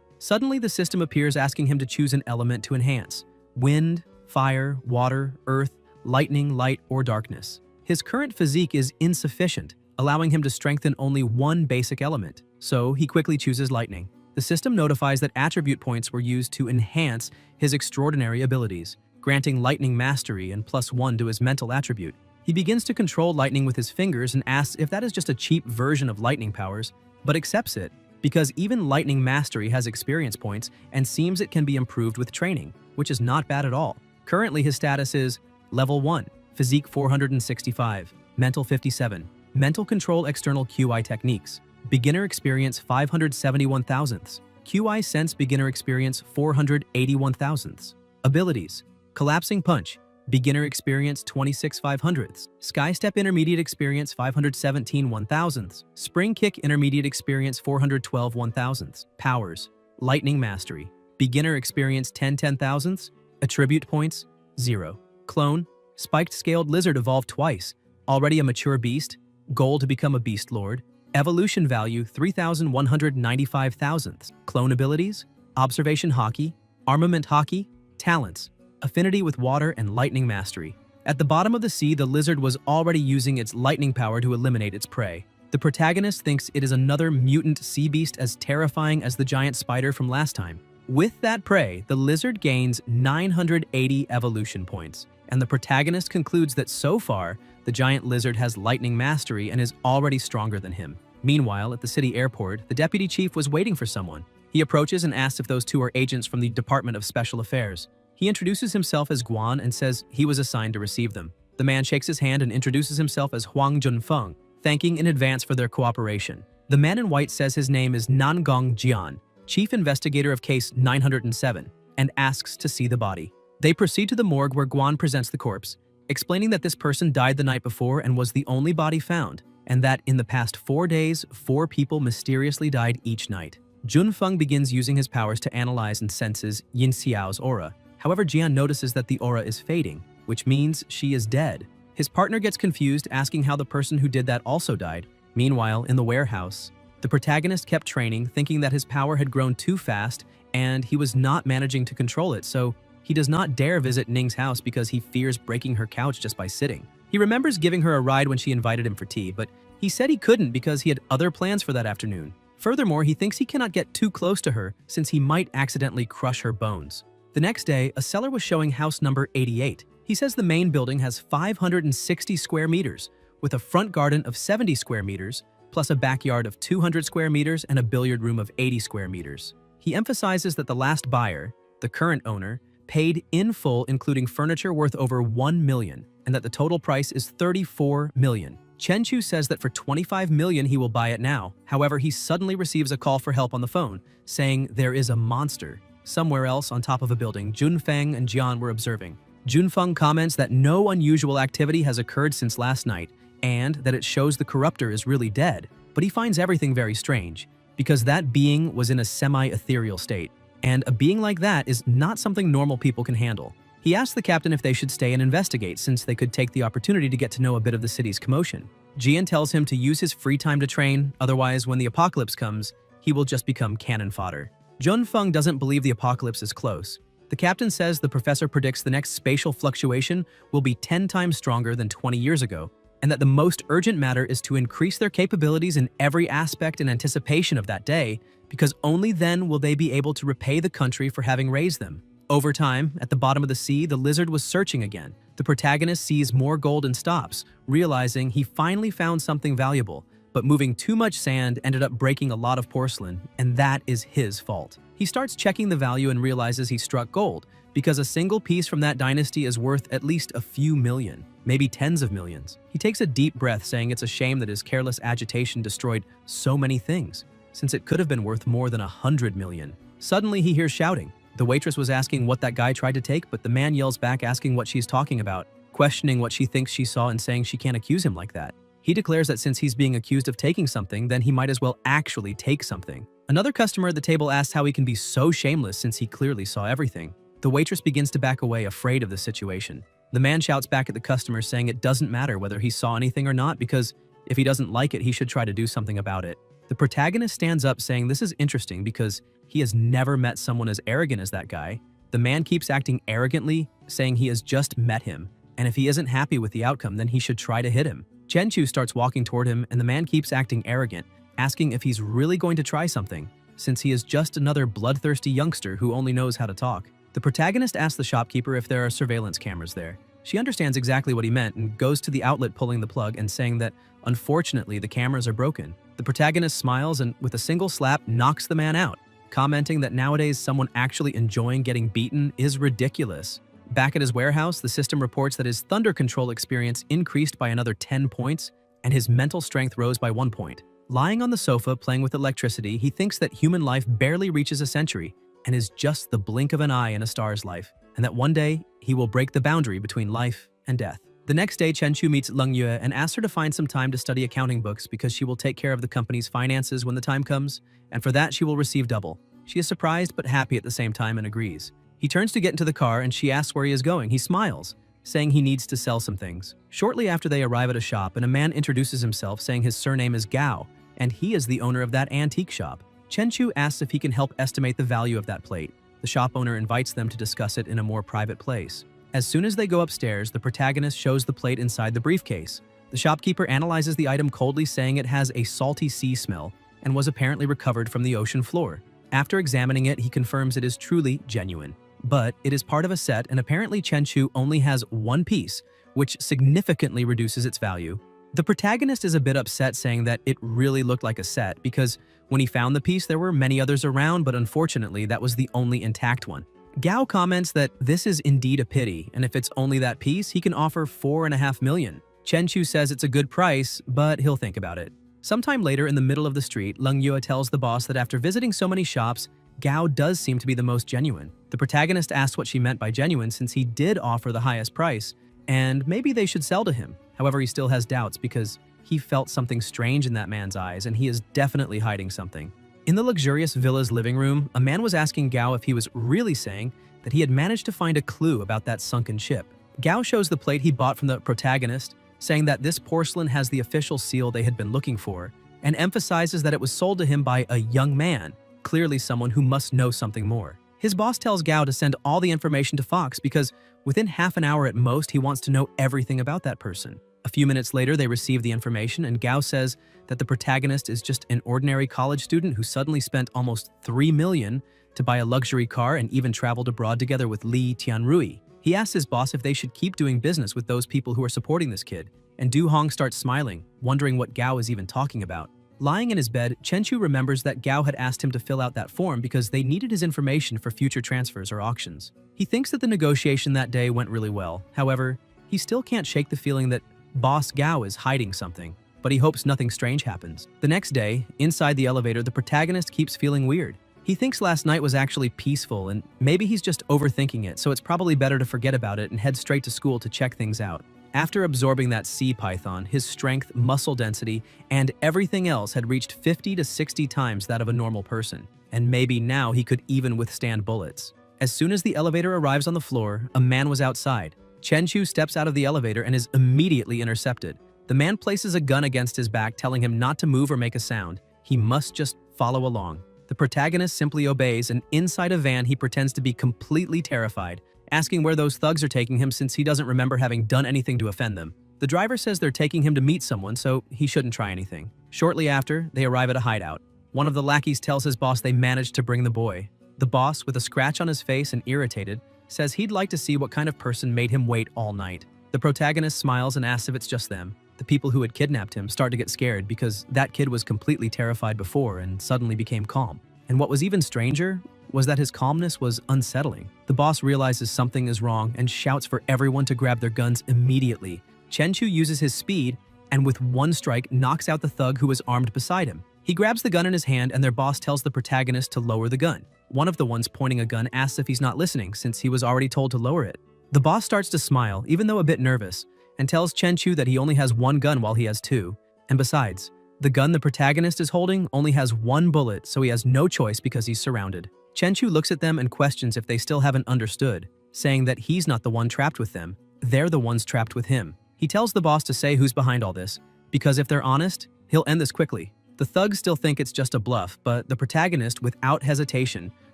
Suddenly, the system appears asking him to choose an element to enhance: wind, fire, water, earth, lightning, light, or darkness. His current physique is insufficient, allowing him to strengthen only one basic element, so he quickly chooses lightning. The system notifies that attribute points were used to enhance his extraordinary abilities, granting lightning mastery and +1 to his mental attribute. He begins to control lightning with his fingers and asks if that is just a cheap version of lightning powers, but accepts it, because even lightning mastery has experience points and seems it can be improved with training, which is not bad at all. Currently, his status is Level 1, Physique 465, Mental 57, Mental Control External QI Techniques, Beginner Experience 571 thousandths, QI Sense Beginner Experience 481 thousandths. Abilities: Collapsing Punch, Beginner Experience 26 500ths, Sky Step Intermediate Experience 517 1,000ths, Spring Kick Intermediate Experience 412 1,000ths. Powers: Lightning Mastery, Beginner Experience 10 10,000ths, Attribute Points 0. Clone: Spiked Scaled Lizard evolved twice, already a mature beast, goal to become a Beast Lord. Evolution value 3,195 thousandths. Clone abilities: Observation Hockey, Armament Hockey. Talents: Affinity with water and lightning mastery. At the bottom of the sea, the lizard was already using its lightning power to eliminate its prey. The protagonist thinks it is another mutant sea beast as terrifying as the giant spider from last time. With that prey, the lizard gains 980 evolution points, and the protagonist concludes that so far, the giant lizard has lightning mastery and is already stronger than him. Meanwhile, at the city airport, the deputy chief was waiting for someone. He approaches and asks if those two are agents from the Department of Special Affairs. He introduces himself as Guan and says he was assigned to receive them. The man shakes his hand and introduces himself as Huang Junfeng, thanking in advance for their cooperation. The man in white says his name is Nangong Jian, chief investigator of case 907, and asks to see the body. They proceed to the morgue where Guan presents the corpse, explaining that this person died the night before and was the only body found, and that in the past 4 days, 4 people mysteriously died each night. Junfeng begins using his powers to analyze and senses Yin Xiao's aura. However, Jian notices that the aura is fading, which means she is dead. His partner gets confused, asking how the person who did that also died. Meanwhile, in the warehouse, the protagonist kept training, thinking that his power had grown too fast and he was not managing to control it, so he does not dare visit Ning's house because he fears breaking her couch just by sitting. He remembers giving her a ride when she invited him for tea, but he said he couldn't because he had other plans for that afternoon. Furthermore, he thinks he cannot get too close to her since he might accidentally crush her bones. The next day, a seller was showing house number 88. He says the main building has 560 square meters, with a front garden of 70 square meters, plus a backyard of 200 square meters and a billiard room of 80 square meters. He emphasizes that the last buyer, the current owner, paid in full including furniture worth over 1 million, and that the total price is 34 million. Chen Chu says that for 25 million he will buy it now. However, he suddenly receives a call for help on the phone, saying there is a monster somewhere else on top of a building Junfeng and Jian were observing. Junfeng comments that no unusual activity has occurred since last night, and that it shows the corruptor is really dead, but he finds everything very strange, because that being was in a semi-ethereal state, and a being like that is not something normal people can handle. He asks the captain if they should stay and investigate, since they could take the opportunity to get to know a bit of the city's commotion. Jian tells him to use his free time to train, otherwise when the apocalypse comes, he will just become cannon fodder. Junfeng doesn't believe the apocalypse is close. The captain says the professor predicts the next spatial fluctuation will be 10 times stronger than 20 years ago, and that the most urgent matter is to increase their capabilities in every aspect in anticipation of that day, because only then will they be able to repay the country for having raised them. Over time, at the bottom of the sea, the lizard was searching again. The protagonist sees more gold and stops, realizing he finally found something valuable, but moving too much sand ended up breaking a lot of porcelain, and that is his fault. He starts checking the value and realizes he struck gold, because a single piece from that dynasty is worth at least a few million, maybe tens of millions. He takes a deep breath, saying it's a shame that his careless agitation destroyed so many things, since it could have been worth more than 100 million. Suddenly he hears shouting. The waitress was asking what that guy tried to take, but the man yells back asking what she's talking about, questioning what she thinks she saw and saying she can't accuse him like that. He declares that since he's being accused of taking something, then he might as well actually take something. Another customer at the table asks how he can be so shameless since he clearly saw everything. The waitress begins to back away, afraid of the situation. The man shouts back at the customer saying it doesn't matter whether he saw anything or not because if he doesn't like it, he should try to do something about it. The protagonist stands up saying this is interesting because he has never met someone as arrogant as that guy. The man keeps acting arrogantly, saying he has just met him, and if he isn't happy with the outcome, then he should try to hit him. Chenchu starts walking toward him, and the man keeps acting arrogant, asking if he's really going to try something, since he is just another bloodthirsty youngster who only knows how to talk. The protagonist asks the shopkeeper if there are surveillance cameras there. She understands exactly what he meant and goes to the outlet pulling the plug and saying that, unfortunately, the cameras are broken. The protagonist smiles and, with a single slap, knocks the man out, commenting that nowadays someone actually enjoying getting beaten is ridiculous. Back at his warehouse, the system reports that his thunder control experience increased by another 10 points, and his mental strength rose by 1 point. Lying on the sofa playing with electricity, he thinks that human life barely reaches a century and is just the blink of an eye in a star's life, and that one day he will break the boundary between life and death. The next day, Chenchu meets Leng Yue and asks her to find some time to study accounting books because she will take care of the company's finances when the time comes, and for that she will receive double. She is surprised but happy at the same time and agrees. He turns to get into the car and she asks where he is going. He smiles, saying he needs to sell some things. Shortly after they arrive at a shop and a man introduces himself saying his surname is Gao, and he is the owner of that antique shop. Chenchu asks if he can help estimate the value of that plate. The shop owner invites them to discuss it in a more private place. As soon as they go upstairs, the protagonist shows the plate inside the briefcase. The shopkeeper analyzes the item coldly, saying it has a salty sea smell and was apparently recovered from the ocean floor. After examining it, he confirms it is truly genuine. But it is part of a set, and apparently Chenchu only has one piece, which significantly reduces its value. The protagonist is a bit upset, saying that it really looked like a set because when he found the piece, there were many others around, but unfortunately, that was the only intact one. Gao comments that this is indeed a pity, and if it's only that piece, he can offer 4.5 million. Chenchu says it's a good price, but he'll think about it. Sometime later, in the middle of the street, Leng Yue tells the boss that after visiting so many shops, Gao does seem to be the most genuine. The protagonist asks what she meant by genuine since he did offer the highest price, and maybe they should sell to him. However, he still has doubts because he felt something strange in that man's eyes, and he is definitely hiding something. In the luxurious villa's living room, a man was asking Gao if he was really saying that he had managed to find a clue about that sunken ship. Gao shows the plate he bought from the protagonist, saying that this porcelain has the official seal they had been looking for, and emphasizes that it was sold to him by a young man, clearly someone who must know something more. His boss tells Gao to send all the information to Fox because within half an hour at most, he wants to know everything about that person. A few minutes later, they receive the information, and Gao says that the protagonist is just an ordinary college student who suddenly spent almost 3 million to buy a luxury car and even traveled abroad together with Li Tianrui. He asks his boss if they should keep doing business with those people who are supporting this kid, and Du Hong starts smiling, wondering what Gao is even talking about. Lying in his bed, Chenchu remembers that Gao had asked him to fill out that form because they needed his information for future transfers or auctions. He thinks that the negotiation that day went really well. However, he still can't shake the feeling that Boss Gao is hiding something, but he hopes nothing strange happens. The next day, inside the elevator, the protagonist keeps feeling weird. He thinks last night was actually peaceful, and maybe he's just overthinking it, so it's probably better to forget about it and head straight to school to check things out. After absorbing that sea python, his strength, muscle density, and everything else had reached 50 to 60 times that of a normal person, and maybe now he could even withstand bullets. As soon as the elevator arrives on the floor, a man was outside. Chenchu steps out of the elevator and is immediately intercepted. The man places a gun against his back, telling him not to move or make a sound. He must just follow along. The protagonist simply obeys, and inside a van he pretends to be completely terrified, asking where those thugs are taking him since he doesn't remember having done anything to offend them. The driver says they're taking him to meet someone, so he shouldn't try anything. Shortly after, they arrive at a hideout. One of the lackeys tells his boss they managed to bring the boy. The boss, with a scratch on his face and irritated, says he'd like to see what kind of person made him wait all night. The protagonist smiles and asks if it's just them. The people who had kidnapped him start to get scared because that kid was completely terrified before and suddenly became calm. And what was even stranger was that his calmness was unsettling. The boss realizes something is wrong and shouts for everyone to grab their guns immediately. Chenchu uses his speed and with one strike knocks out the thug who was armed beside him. He grabs the gun in his hand and their boss tells the protagonist to lower the gun. One of the ones pointing a gun asks if he's not listening since he was already told to lower it. The boss starts to smile, even though a bit nervous, and tells Chenchu that he only has one gun while he has two. And besides, the gun the protagonist is holding only has one bullet, so he has no choice because he's surrounded. Chenchu looks at them and questions if they still haven't understood, saying that he's not the one trapped with them, they're the ones trapped with him. He tells the boss to say who's behind all this, because if they're honest, he'll end this quickly. The thugs still think it's just a bluff, but the protagonist, without hesitation,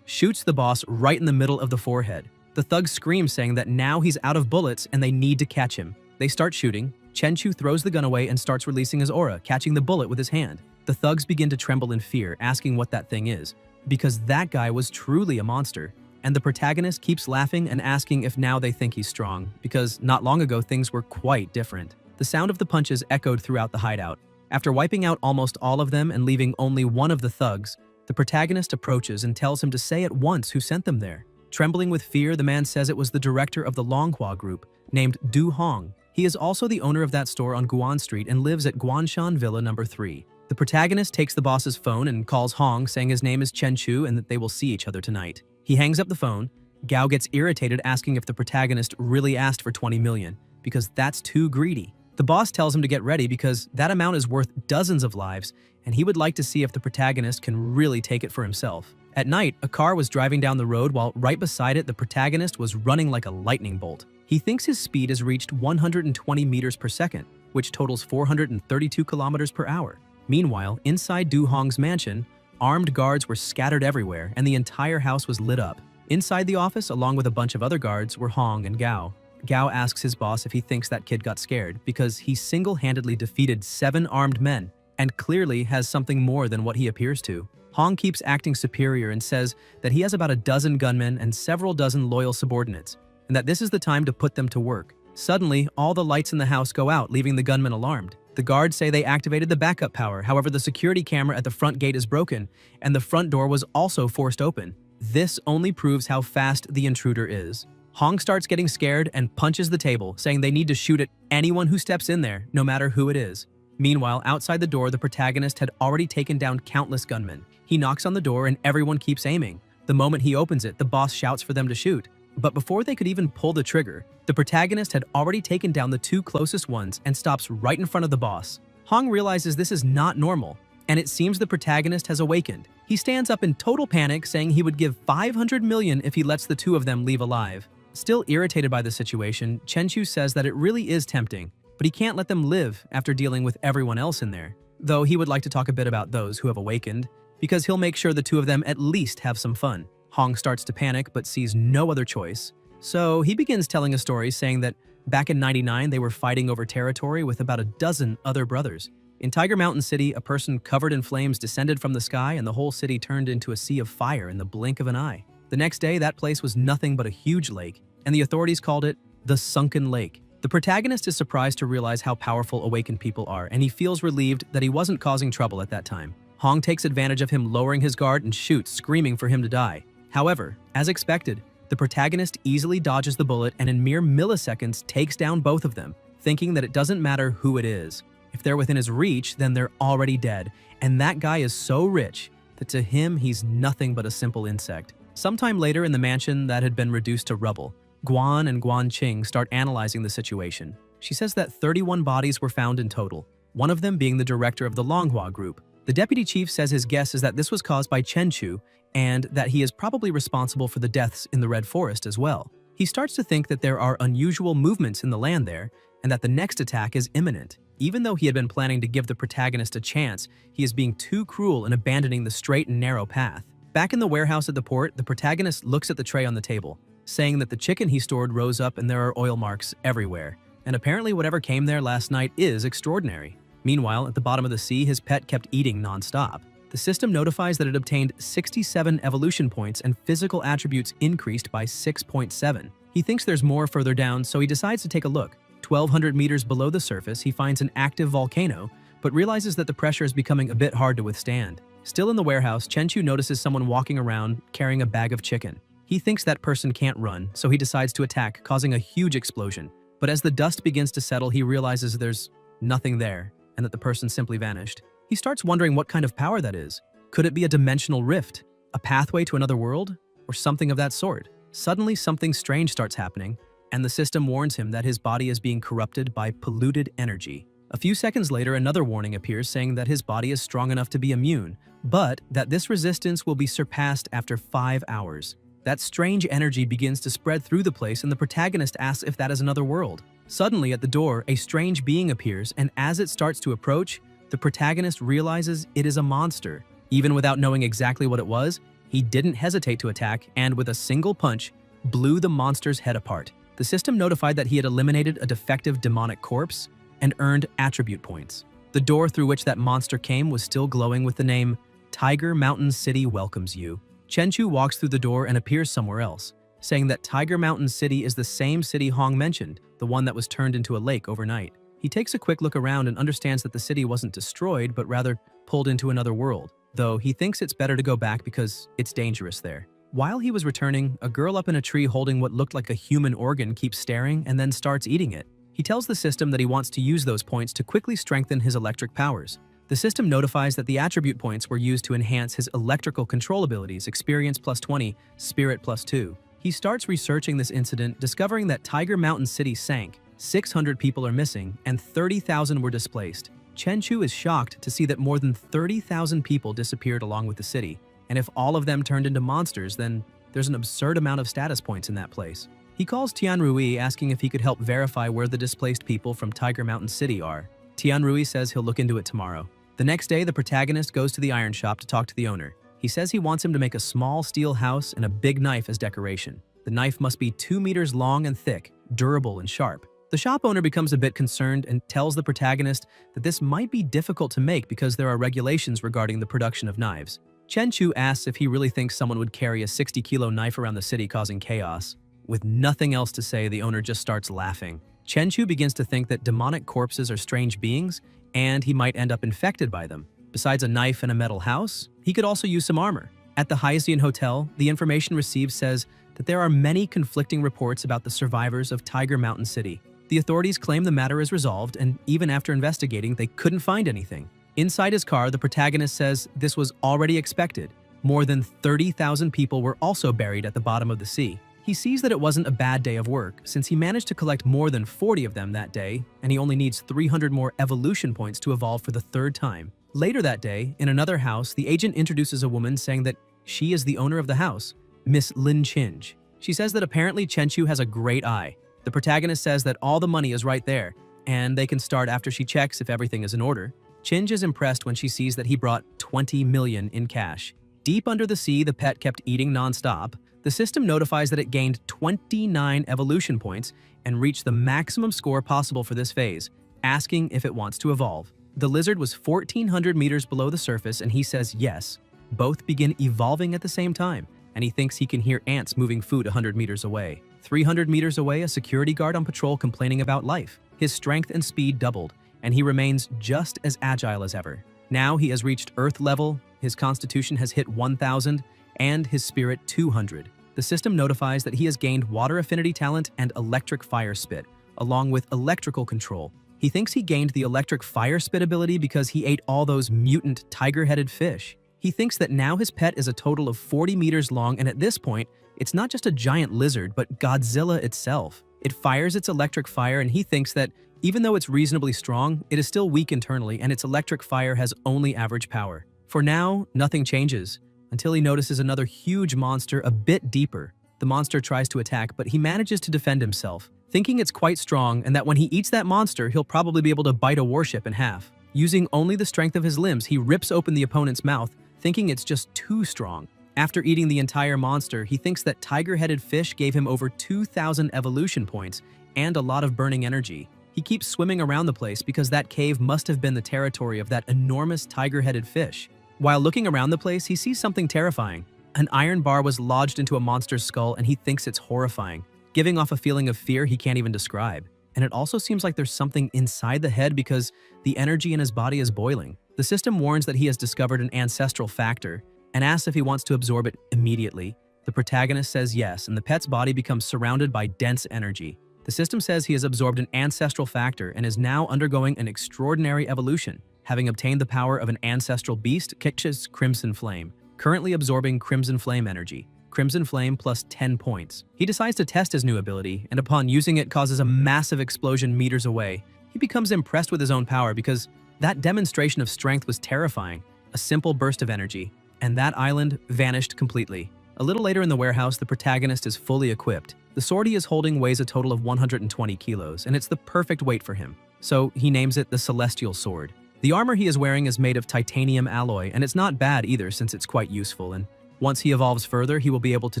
shoots the boss right in the middle of the forehead. The thugs scream, saying that now he's out of bullets and they need to catch him. They start shooting. Chenchu throws the gun away and starts releasing his aura, catching the bullet with his hand. The thugs begin to tremble in fear, asking what that thing is, because that guy was truly a monster. And the protagonist keeps laughing and asking if now they think he's strong, because not long ago things were quite different. The sound of the punches echoed throughout the hideout. After wiping out almost all of them and leaving only one of the thugs, the protagonist approaches and tells him to say at once who sent them there. Trembling with fear, the man says it was the director of the Longhua group, named Du Hong. He is also the owner of that store on Guan Street and lives at Guanshan Villa number 3. The protagonist takes the boss's phone and calls Hong, saying his name is Chenchu and that they will see each other tonight. He hangs up the phone. Gao gets irritated, asking if the protagonist really asked for 20 million, because that's too greedy. The boss tells him to get ready because that amount is worth dozens of lives, and he would like to see if the protagonist can really take it for himself. At night, a car was driving down the road while right beside it the protagonist was running like a lightning bolt. He thinks his speed has reached 120 meters per second, which totals 432 kilometers per hour. Meanwhile, inside Du Hong's mansion, armed guards were scattered everywhere and the entire house was lit up. Inside the office, along with a bunch of other guards, were Hong and Gao. Gao asks his boss if he thinks that kid got scared because he single-handedly defeated 7 armed men and clearly has something more than what he appears to. Hong keeps acting superior and says that he has about a dozen gunmen and several dozen loyal subordinates, and that this is the time to put them to work. Suddenly, all the lights in the house go out, leaving the gunmen alarmed. The guards say they activated the backup power, however the security camera at the front gate is broken, and the front door was also forced open. This only proves how fast the intruder is. Hong starts getting scared and punches the table, saying they need to shoot at anyone who steps in there, no matter who it is. Meanwhile, outside the door, the protagonist had already taken down countless gunmen. He knocks on the door and everyone keeps aiming. The moment he opens it, the boss shouts for them to shoot. But before they could even pull the trigger, the protagonist had already taken down the 2 closest ones and stops right in front of the boss. Hong realizes this is not normal, and it seems the protagonist has awakened. He stands up in total panic, saying he would give 500 million if he lets the 2 of them leave alive. Still irritated by the situation, Chenchu says that it really is tempting, but he can't let them live after dealing with everyone else in there. Though he would like to talk a bit about those who have awakened, because he'll make sure the 2 of them at least have some fun. Hong starts to panic but sees no other choice. So he begins telling a story saying that back in '99 they were fighting over territory with about a dozen other brothers. In Tiger Mountain City, a person covered in flames descended from the sky and the whole city turned into a sea of fire in the blink of an eye. The next day, that place was nothing but a huge lake, and the authorities called it the Sunken Lake. The protagonist is surprised to realize how powerful awakened people are, and he feels relieved that he wasn't causing trouble at that time. Hong takes advantage of him lowering his guard and shoots, screaming for him to die. However, as expected, the protagonist easily dodges the bullet and in mere milliseconds takes down both of them, thinking that it doesn't matter who it is. If they're within his reach, then they're already dead, and that guy is so rich that to him he's nothing but a simple insect. Sometime later in the mansion that had been reduced to rubble, Guan and Guanqing start analyzing the situation. She says that 31 bodies were found in total, one of them being the director of the Longhua group. The deputy chief says his guess is that this was caused by Chenchu and that he is probably responsible for the deaths in the Red Forest as well. He starts to think that there are unusual movements in the land there and that the next attack is imminent. Even though he had been planning to give the protagonist a chance, he is being too cruel in abandoning the straight and narrow path. Back in the warehouse at the port, the protagonist looks at the tray on the table, saying that the chicken he stored rose up and there are oil marks everywhere. And apparently whatever came there last night is extraordinary. Meanwhile, at the bottom of the sea, his pet kept eating non-stop. The system notifies that it obtained 67 evolution points and physical attributes increased by 6.7. He thinks there's more further down, so he decides to take a look. 1,200 meters below the surface, he finds an active volcano, but realizes that the pressure is becoming a bit hard to withstand. Still in the warehouse, Chenchu notices someone walking around carrying a bag of chicken. He thinks that person can't run, so he decides to attack, causing a huge explosion. But as the dust begins to settle, he realizes there's nothing there, and that the person simply vanished. He starts wondering what kind of power that is. Could it be a dimensional rift? A pathway to another world? Or something of that sort? Suddenly, something strange starts happening, and the system warns him that his body is being corrupted by polluted energy. A few seconds later, another warning appears saying that his body is strong enough to be immune, but that this resistance will be surpassed after 5 hours. That strange energy begins to spread through the place, and the protagonist asks if that is another world. Suddenly, at the door, a strange being appears, and as it starts to approach, the protagonist realizes it is a monster. Even without knowing exactly what it was, he didn't hesitate to attack, and with a single punch, blew the monster's head apart. The system notified that he had eliminated a defective demonic corpse and earned attribute points. The door through which that monster came was still glowing with the name, Tiger Mountain City welcomes you. Chenchu walks through the door and appears somewhere else, saying that Tiger Mountain City is the same city Hong mentioned, the one that was turned into a lake overnight. He takes a quick look around and understands that the city wasn't destroyed, but rather pulled into another world, though he thinks it's better to go back because it's dangerous there. While he was returning, a girl up in a tree holding what looked like a human organ keeps staring and then starts eating it. He tells the system that he wants to use those points to quickly strengthen his electric powers. The system notifies that the attribute points were used to enhance his electrical control abilities, experience plus 20, spirit plus 2. He starts researching this incident, discovering that Tiger Mountain City sank, 600 people are missing, and 30,000 were displaced. Chenchu is shocked to see that more than 30,000 people disappeared along with the city, and if all of them turned into monsters, then there's an absurd amount of status points in that place. He calls Tianrui, asking if he could help verify where the displaced people from Tiger Mountain City are. Tianrui says he'll look into it tomorrow. The next day, the protagonist goes to the iron shop to talk to the owner. He says he wants him to make a small steel house and a big knife as decoration. The knife must be 2 meters long and thick, durable and sharp. The shop owner becomes a bit concerned and tells the protagonist that this might be difficult to make because there are regulations regarding the production of knives. Chenchu asks if he really thinks someone would carry a 60-kilo knife around the city causing chaos. With nothing else to say, the owner just starts laughing. Chenchu begins to think that demonic corpses are strange beings, and he might end up infected by them. Besides a knife and a metal house, he could also use some armor. At the Hyacian Hotel, the information received says that there are many conflicting reports about the survivors of Tiger Mountain City. The authorities claim the matter is resolved, and even after investigating, they couldn't find anything. Inside his car, the protagonist says this was already expected. More than 30,000 people were also buried at the bottom of the sea. He sees that it wasn't a bad day of work, since he managed to collect more than 40 of them that day, and he only needs 300 more evolution points to evolve for the 3rd time. Later that day, in another house, the agent introduces a woman saying that she is the owner of the house, Miss Lin Chinj. She says that apparently Chenchu has a great eye. The protagonist says that all the money is right there, and they can start after she checks if everything is in order. Chinj is impressed when she sees that he brought 20 million in cash. Deep under the sea, the pet kept eating non-stop. The system notifies that it gained 29 evolution points and reached the maximum score possible for this phase, asking if it wants to evolve. The lizard was 1,400 meters below the surface, and he says yes. Both begin evolving at the same time, and he thinks he can hear ants moving food 100 meters away. 300 meters away, a security guard on patrol complaining about life. His strength and speed doubled, and he remains just as agile as ever. Now he has reached Earth level, his constitution has hit 1,000, and his spirit 200. The system notifies that he has gained water affinity talent and electric fire spit, along with electrical control. He thinks he gained the electric fire spit ability because he ate all those mutant tiger-headed fish. He thinks that now his pet is a total of 40 meters long, and at this point, it's not just a giant lizard, but Godzilla itself. It fires its electric fire, and he thinks that even though it's reasonably strong, it is still weak internally, and its electric fire has only average power. For now, nothing changes, until he notices another huge monster a bit deeper. The monster tries to attack, but he manages to defend himself, thinking it's quite strong and that when he eats that monster, he'll probably be able to bite a warship in half. Using only the strength of his limbs, he rips open the opponent's mouth, thinking it's just too strong. After eating the entire monster, he thinks that tiger-headed fish gave him over 2,000 evolution points and a lot of burning energy. He keeps swimming around the place because that cave must have been the territory of that enormous tiger-headed fish. While looking around the place, he sees something terrifying. An iron bar was lodged into a monster's skull, and he thinks it's horrifying, giving off a feeling of fear he can't even describe. And it also seems like there's something inside the head because the energy in his body is boiling. The system warns that he has discovered an ancestral factor and asks if he wants to absorb it immediately. The protagonist says yes, and the pet's body becomes surrounded by dense energy. The system says he has absorbed an ancestral factor and is now undergoing an extraordinary evolution, having obtained the power of an ancestral beast, Kitch's Crimson Flame. currently absorbing Crimson Flame energy. Crimson Flame plus 10 points. He decides to test his new ability, and upon using it causes a massive explosion meters away. He becomes impressed with his own power because that demonstration of strength was terrifying, a simple burst of energy, and that island vanished completely. A little later in the warehouse, the protagonist is fully equipped. The sword he is holding weighs a total of 120 kilos, and it's the perfect weight for him. So he names it the Celestial Sword. The armor he is wearing is made of titanium alloy, and it's not bad either since it's quite useful, and once he evolves further, he will be able to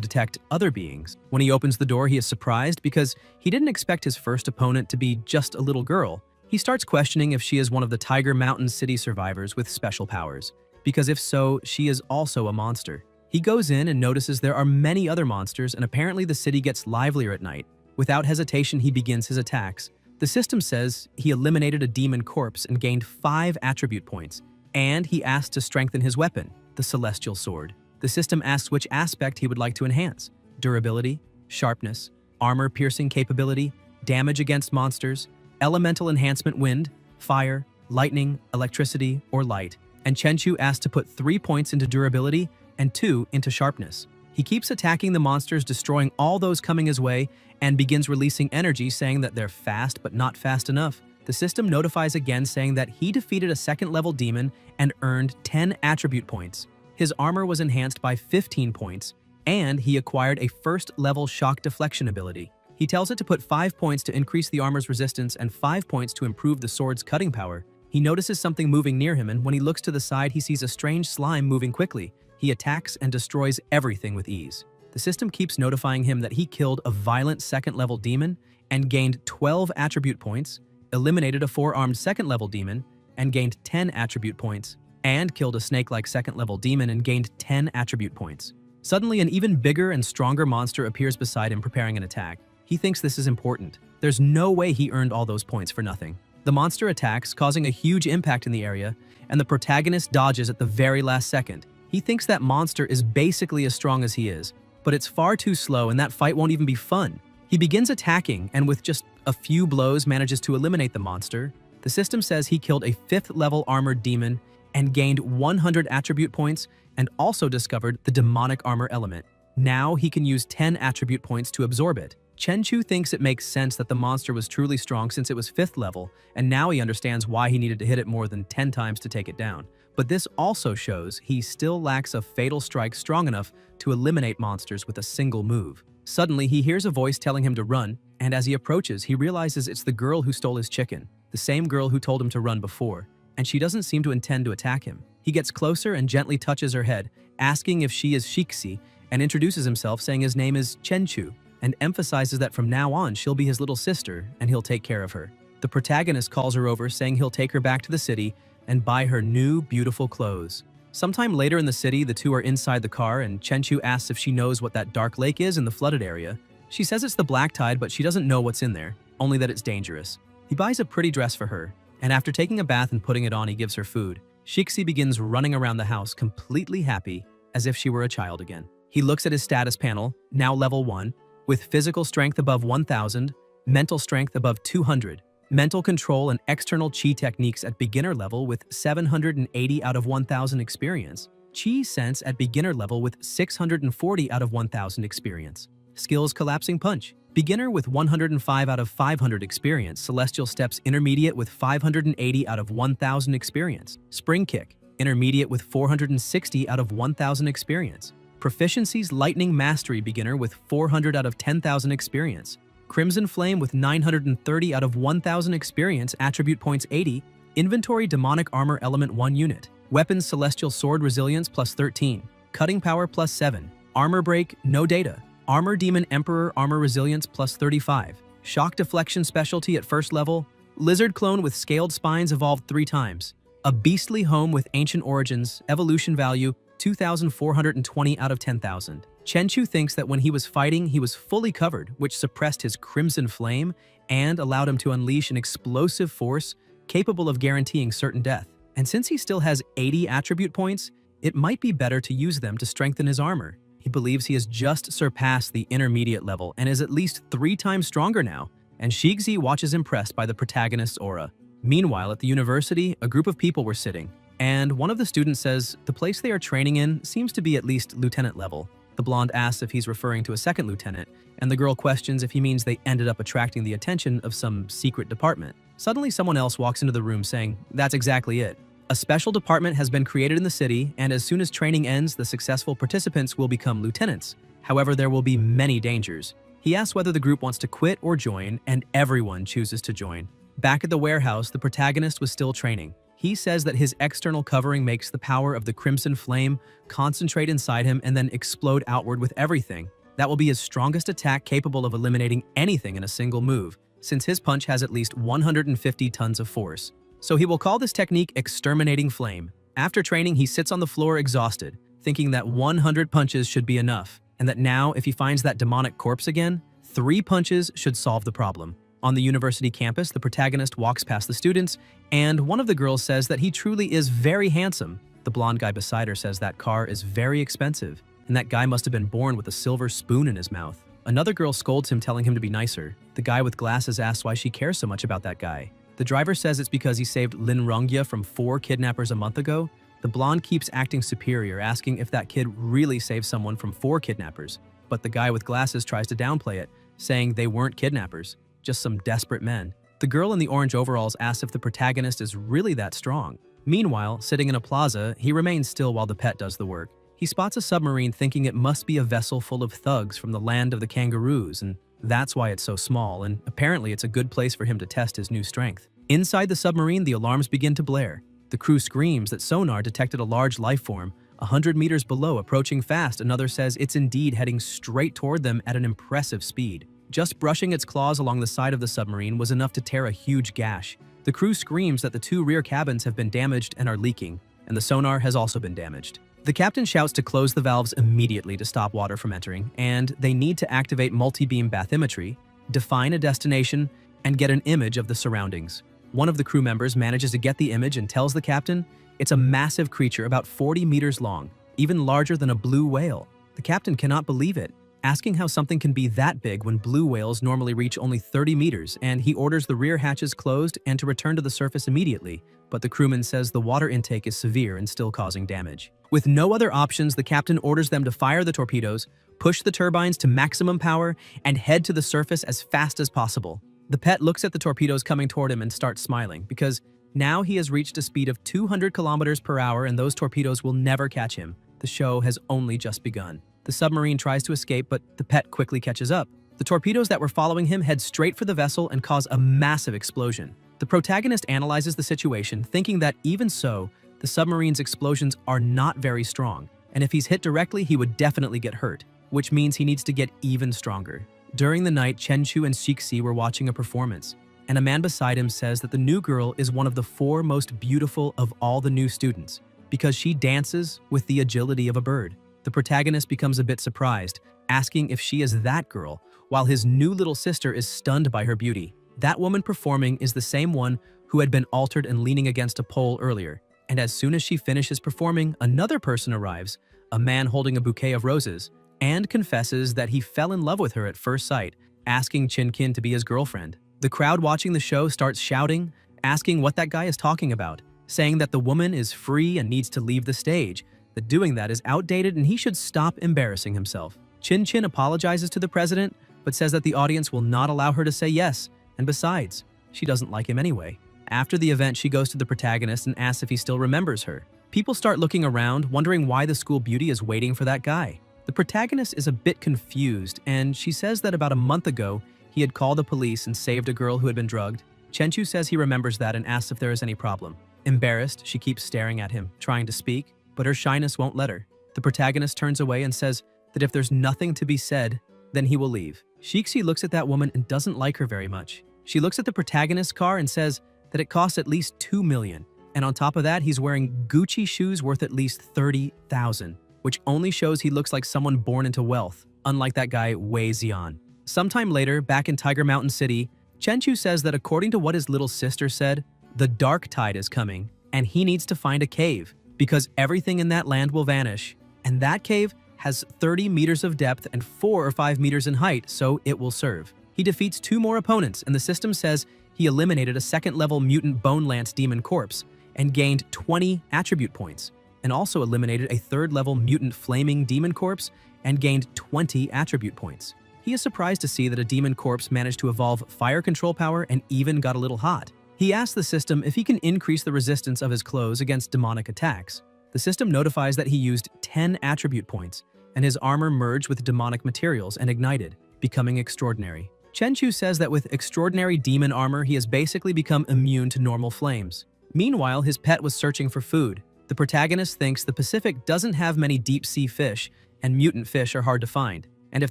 detect other beings. When he opens the door, he is surprised because he didn't expect his first opponent to be just a little girl. He starts questioning if she is one of the Tiger Mountain City survivors with special powers, because if so, she is also a monster. He goes in and notices there are many other monsters, and apparently the city gets livelier at night. Without hesitation, he begins his attacks. The system says he eliminated a demon corpse and gained 5 attribute points, and he asked to strengthen his weapon, the Celestial Sword. The system asks which aspect he would like to enhance: durability, sharpness, armor-piercing capability, damage against monsters, elemental enhancement wind, fire, lightning, electricity, or light. And Chenchu asked to put 3 points into durability and 2 into sharpness. He keeps attacking the monsters, destroying all those coming his way, and begins releasing energy saying that they're fast but not fast enough. The system notifies again saying that he defeated a second-level demon and earned 10 attribute points. His armor was enhanced by 15 points, and he acquired a first-level shock deflection ability. He tells it to put 5 points to increase the armor's resistance and 5 points to improve the sword's cutting power. He notices something moving near him, and when he looks to the side, he sees a strange slime moving quickly. He attacks and destroys everything with ease. The system keeps notifying him that he killed a violent second-level demon and gained 12 attribute points, eliminated a 4-armed second-level demon and gained 10 attribute points, and killed a snake-like second-level demon and gained 10 attribute points. Suddenly, an even bigger and stronger monster appears beside him preparing an attack. He thinks this is important. There's no way he earned all those points for nothing. The monster attacks, causing a huge impact in the area, and the protagonist dodges at the very last second. He thinks that monster is basically as strong as he is, but it's far too slow and that fight won't even be fun. He begins attacking and with just a few blows manages to eliminate the monster. The system says he killed a 5th-level armored demon and gained 100 attribute points and also discovered the demonic armor element. Now he can use 10 attribute points to absorb it. Chenchu thinks it makes sense that the monster was truly strong since it was 5th level, and now he understands why he needed to hit it more than 10 times to take it down. But this also shows he still lacks a fatal strike strong enough to eliminate monsters with a single move. Suddenly, he hears a voice telling him to run, and as he approaches, he realizes it's the girl who stole his chicken, the same girl who told him to run before, and she doesn't seem to intend to attack him. He gets closer and gently touches her head, asking if she is Shixi, and introduces himself saying his name is Chenchu, and emphasizes that from now on she'll be his little sister and he'll take care of her. The protagonist calls her over saying he'll take her back to the city and buy her new, beautiful clothes. Sometime later in the city, the two are inside the car and Chenchu asks if she knows what that dark lake is in the flooded area. She says it's the Black Tide, but she doesn't know what's in there, only that it's dangerous. He buys a pretty dress for her, and after taking a bath and putting it on, he gives her food. Shixi begins running around the house completely happy, as if she were a child again. He looks at his status panel, now level 1, with physical strength above 1,000, mental strength above 200, mental control and external chi techniques at beginner level with 780 out of 1,000 experience, chi sense at beginner level with 640 out of 1,000 experience, skills collapsing punch, beginner with 105 out of 500 experience, celestial steps intermediate with 580 out of 1,000 experience, spring kick, intermediate with 460 out of 1,000 experience, proficiencies lightning mastery beginner with 400 out of 10,000 experience, Crimson Flame with 930 out of 1,000 experience, attribute points 80, inventory demonic armor element 1 unit, weapons celestial sword resilience plus 13, cutting power plus 7, armor break no data, armor demon emperor armor resilience plus 35, shock deflection specialty at first level, lizard clone with scaled spines evolved 3 times, a beastly home with ancient origins, evolution value 2,420 out of 10,000. Chenchu thinks that when he was fighting, he was fully covered, which suppressed his Crimson Flame and allowed him to unleash an explosive force capable of guaranteeing certain death. And since he still has 80 attribute points, it might be better to use them to strengthen his armor. He believes he has just surpassed the intermediate level and is at least 3 times stronger now, and Shixi watches impressed by the protagonist's aura. Meanwhile, at the university, a group of people were sitting. And one of the students says the place they are training in seems to be at least lieutenant level. The blonde asks if he's referring to a second lieutenant, and the girl questions if he means they ended up attracting the attention of some secret department. Suddenly, someone else walks into the room saying, "That's exactly it. A special department has been created in the city, and as soon as training ends, the successful participants will become lieutenants. However, there will be many dangers." He asks whether the group wants to quit or join, and everyone chooses to join. Back at the warehouse, the protagonist was still training. He says that his external covering makes the power of the crimson flame concentrate inside him and then explode outward with everything. That will be his strongest attack, capable of eliminating anything in a single move, since his punch has at least 150 tons of force. So he will call this technique Exterminating Flame. After training, he sits on the floor exhausted, thinking that 100 punches should be enough, and that now, if he finds that demonic corpse again, 3 punches should solve the problem. On the university campus, the protagonist walks past the students, and one of the girls says that he truly is very handsome. The blonde guy beside her says that car is very expensive, and that guy must have been born with a silver spoon in his mouth. Another girl scolds him, telling him to be nicer. The guy with glasses asks why she cares so much about that guy. The driver says it's because he saved Lin Rongya from 4 kidnappers a month ago. The blonde keeps acting superior, asking if that kid really saved someone from 4 kidnappers. But the guy with glasses tries to downplay it, saying they weren't kidnappers, just some desperate men. The girl in the orange overalls asks if the protagonist is really that strong. Meanwhile, sitting in a plaza, he remains still while the pet does the work. He spots a submarine, thinking it must be a vessel full of thugs from the land of the kangaroos, and that's why it's so small, and apparently it's a good place for him to test his new strength. Inside the submarine, the alarms begin to blare. The crew screams that sonar detected a large life form 100 meters below, approaching fast. Another says it's indeed heading straight toward them at an impressive speed. Just brushing its claws along the side of the submarine was enough to tear a huge gash. The crew screams that the 2 rear cabins have been damaged and are leaking, and the sonar has also been damaged. The captain shouts to close the valves immediately to stop water from entering, and they need to activate multi-beam bathymetry, define a destination, and get an image of the surroundings. One of the crew members manages to get the image and tells the captain it's a massive creature about 40 meters long, even larger than a blue whale. The captain cannot believe it, asking how something can be that big when blue whales normally reach only 30 meters, and he orders the rear hatches closed and to return to the surface immediately, but the crewman says the water intake is severe and still causing damage. With no other options, the captain orders them to fire the torpedoes, push the turbines to maximum power, and head to the surface as fast as possible. The pet looks at the torpedoes coming toward him and starts smiling, because now he has reached a speed of 200 kilometers per hour and those torpedoes will never catch him. The show has only just begun. The submarine tries to escape, but the pet quickly catches up. The torpedoes that were following him head straight for the vessel and cause a massive explosion. The protagonist analyzes the situation, thinking that even so, the submarine's explosions are not very strong, and if he's hit directly, he would definitely get hurt, which means he needs to get even stronger. During the night, Chenchu and Shixi were watching a performance, and a man beside him says that the new girl is one of the 4 most beautiful of all the new students, because she dances with the agility of a bird. The protagonist becomes a bit surprised, asking if she is that girl, while his new little sister is stunned by her beauty. That woman performing is the same one who had been altered and leaning against a pole earlier, and as soon as she finishes performing, another person arrives, a man holding a bouquet of roses, and confesses that he fell in love with her at first sight, asking Chinkin to be his girlfriend. The crowd watching the show starts shouting, asking what that guy is talking about, saying that the woman is free and needs to leave the stage, that doing that is outdated and he should stop embarrassing himself. Chin Chin apologizes to the president, but says that the audience will not allow her to say yes, and besides, she doesn't like him anyway. After the event, she goes to the protagonist and asks if he still remembers her. People start looking around, wondering why the school beauty is waiting for that guy. The protagonist is a bit confused, and she says that about a month ago, he had called the police and saved a girl who had been drugged. Chenchu says he remembers that and asks if there is any problem. Embarrassed, she keeps staring at him, trying to speak, but her shyness won't let her. The protagonist turns away and says that if there's nothing to be said, then he will leave. Shixi looks at that woman and doesn't like her very much. She looks at the protagonist's car and says that it costs at least $2 million, and on top of that, he's wearing Gucci shoes worth at least $30,000, which only shows he looks like someone born into wealth, unlike that guy Wei Xian. Sometime later, back in Tiger Mountain City, Chenchu says that according to what his little sister said, the dark tide is coming, and he needs to find a cave, because everything in that land will vanish, and that cave has 30 meters of depth and 4 or 5 meters in height, so it will serve. He defeats 2 more opponents, and the system says he eliminated a second-level mutant Bone Lance demon corpse, and gained 20 attribute points, and also eliminated a third-level mutant flaming demon corpse and gained 20 attribute points. He is surprised to see that a demon corpse managed to evolve fire control power and even got a little hot. He asks the system if he can increase the resistance of his clothes against demonic attacks. The system notifies that he used 10 attribute points, and his armor merged with demonic materials and ignited, becoming extraordinary. Chenchu says that with extraordinary demon armor, he has basically become immune to normal flames. Meanwhile, his pet was searching for food. The protagonist thinks the Pacific doesn't have many deep-sea fish, and mutant fish are hard to find. And if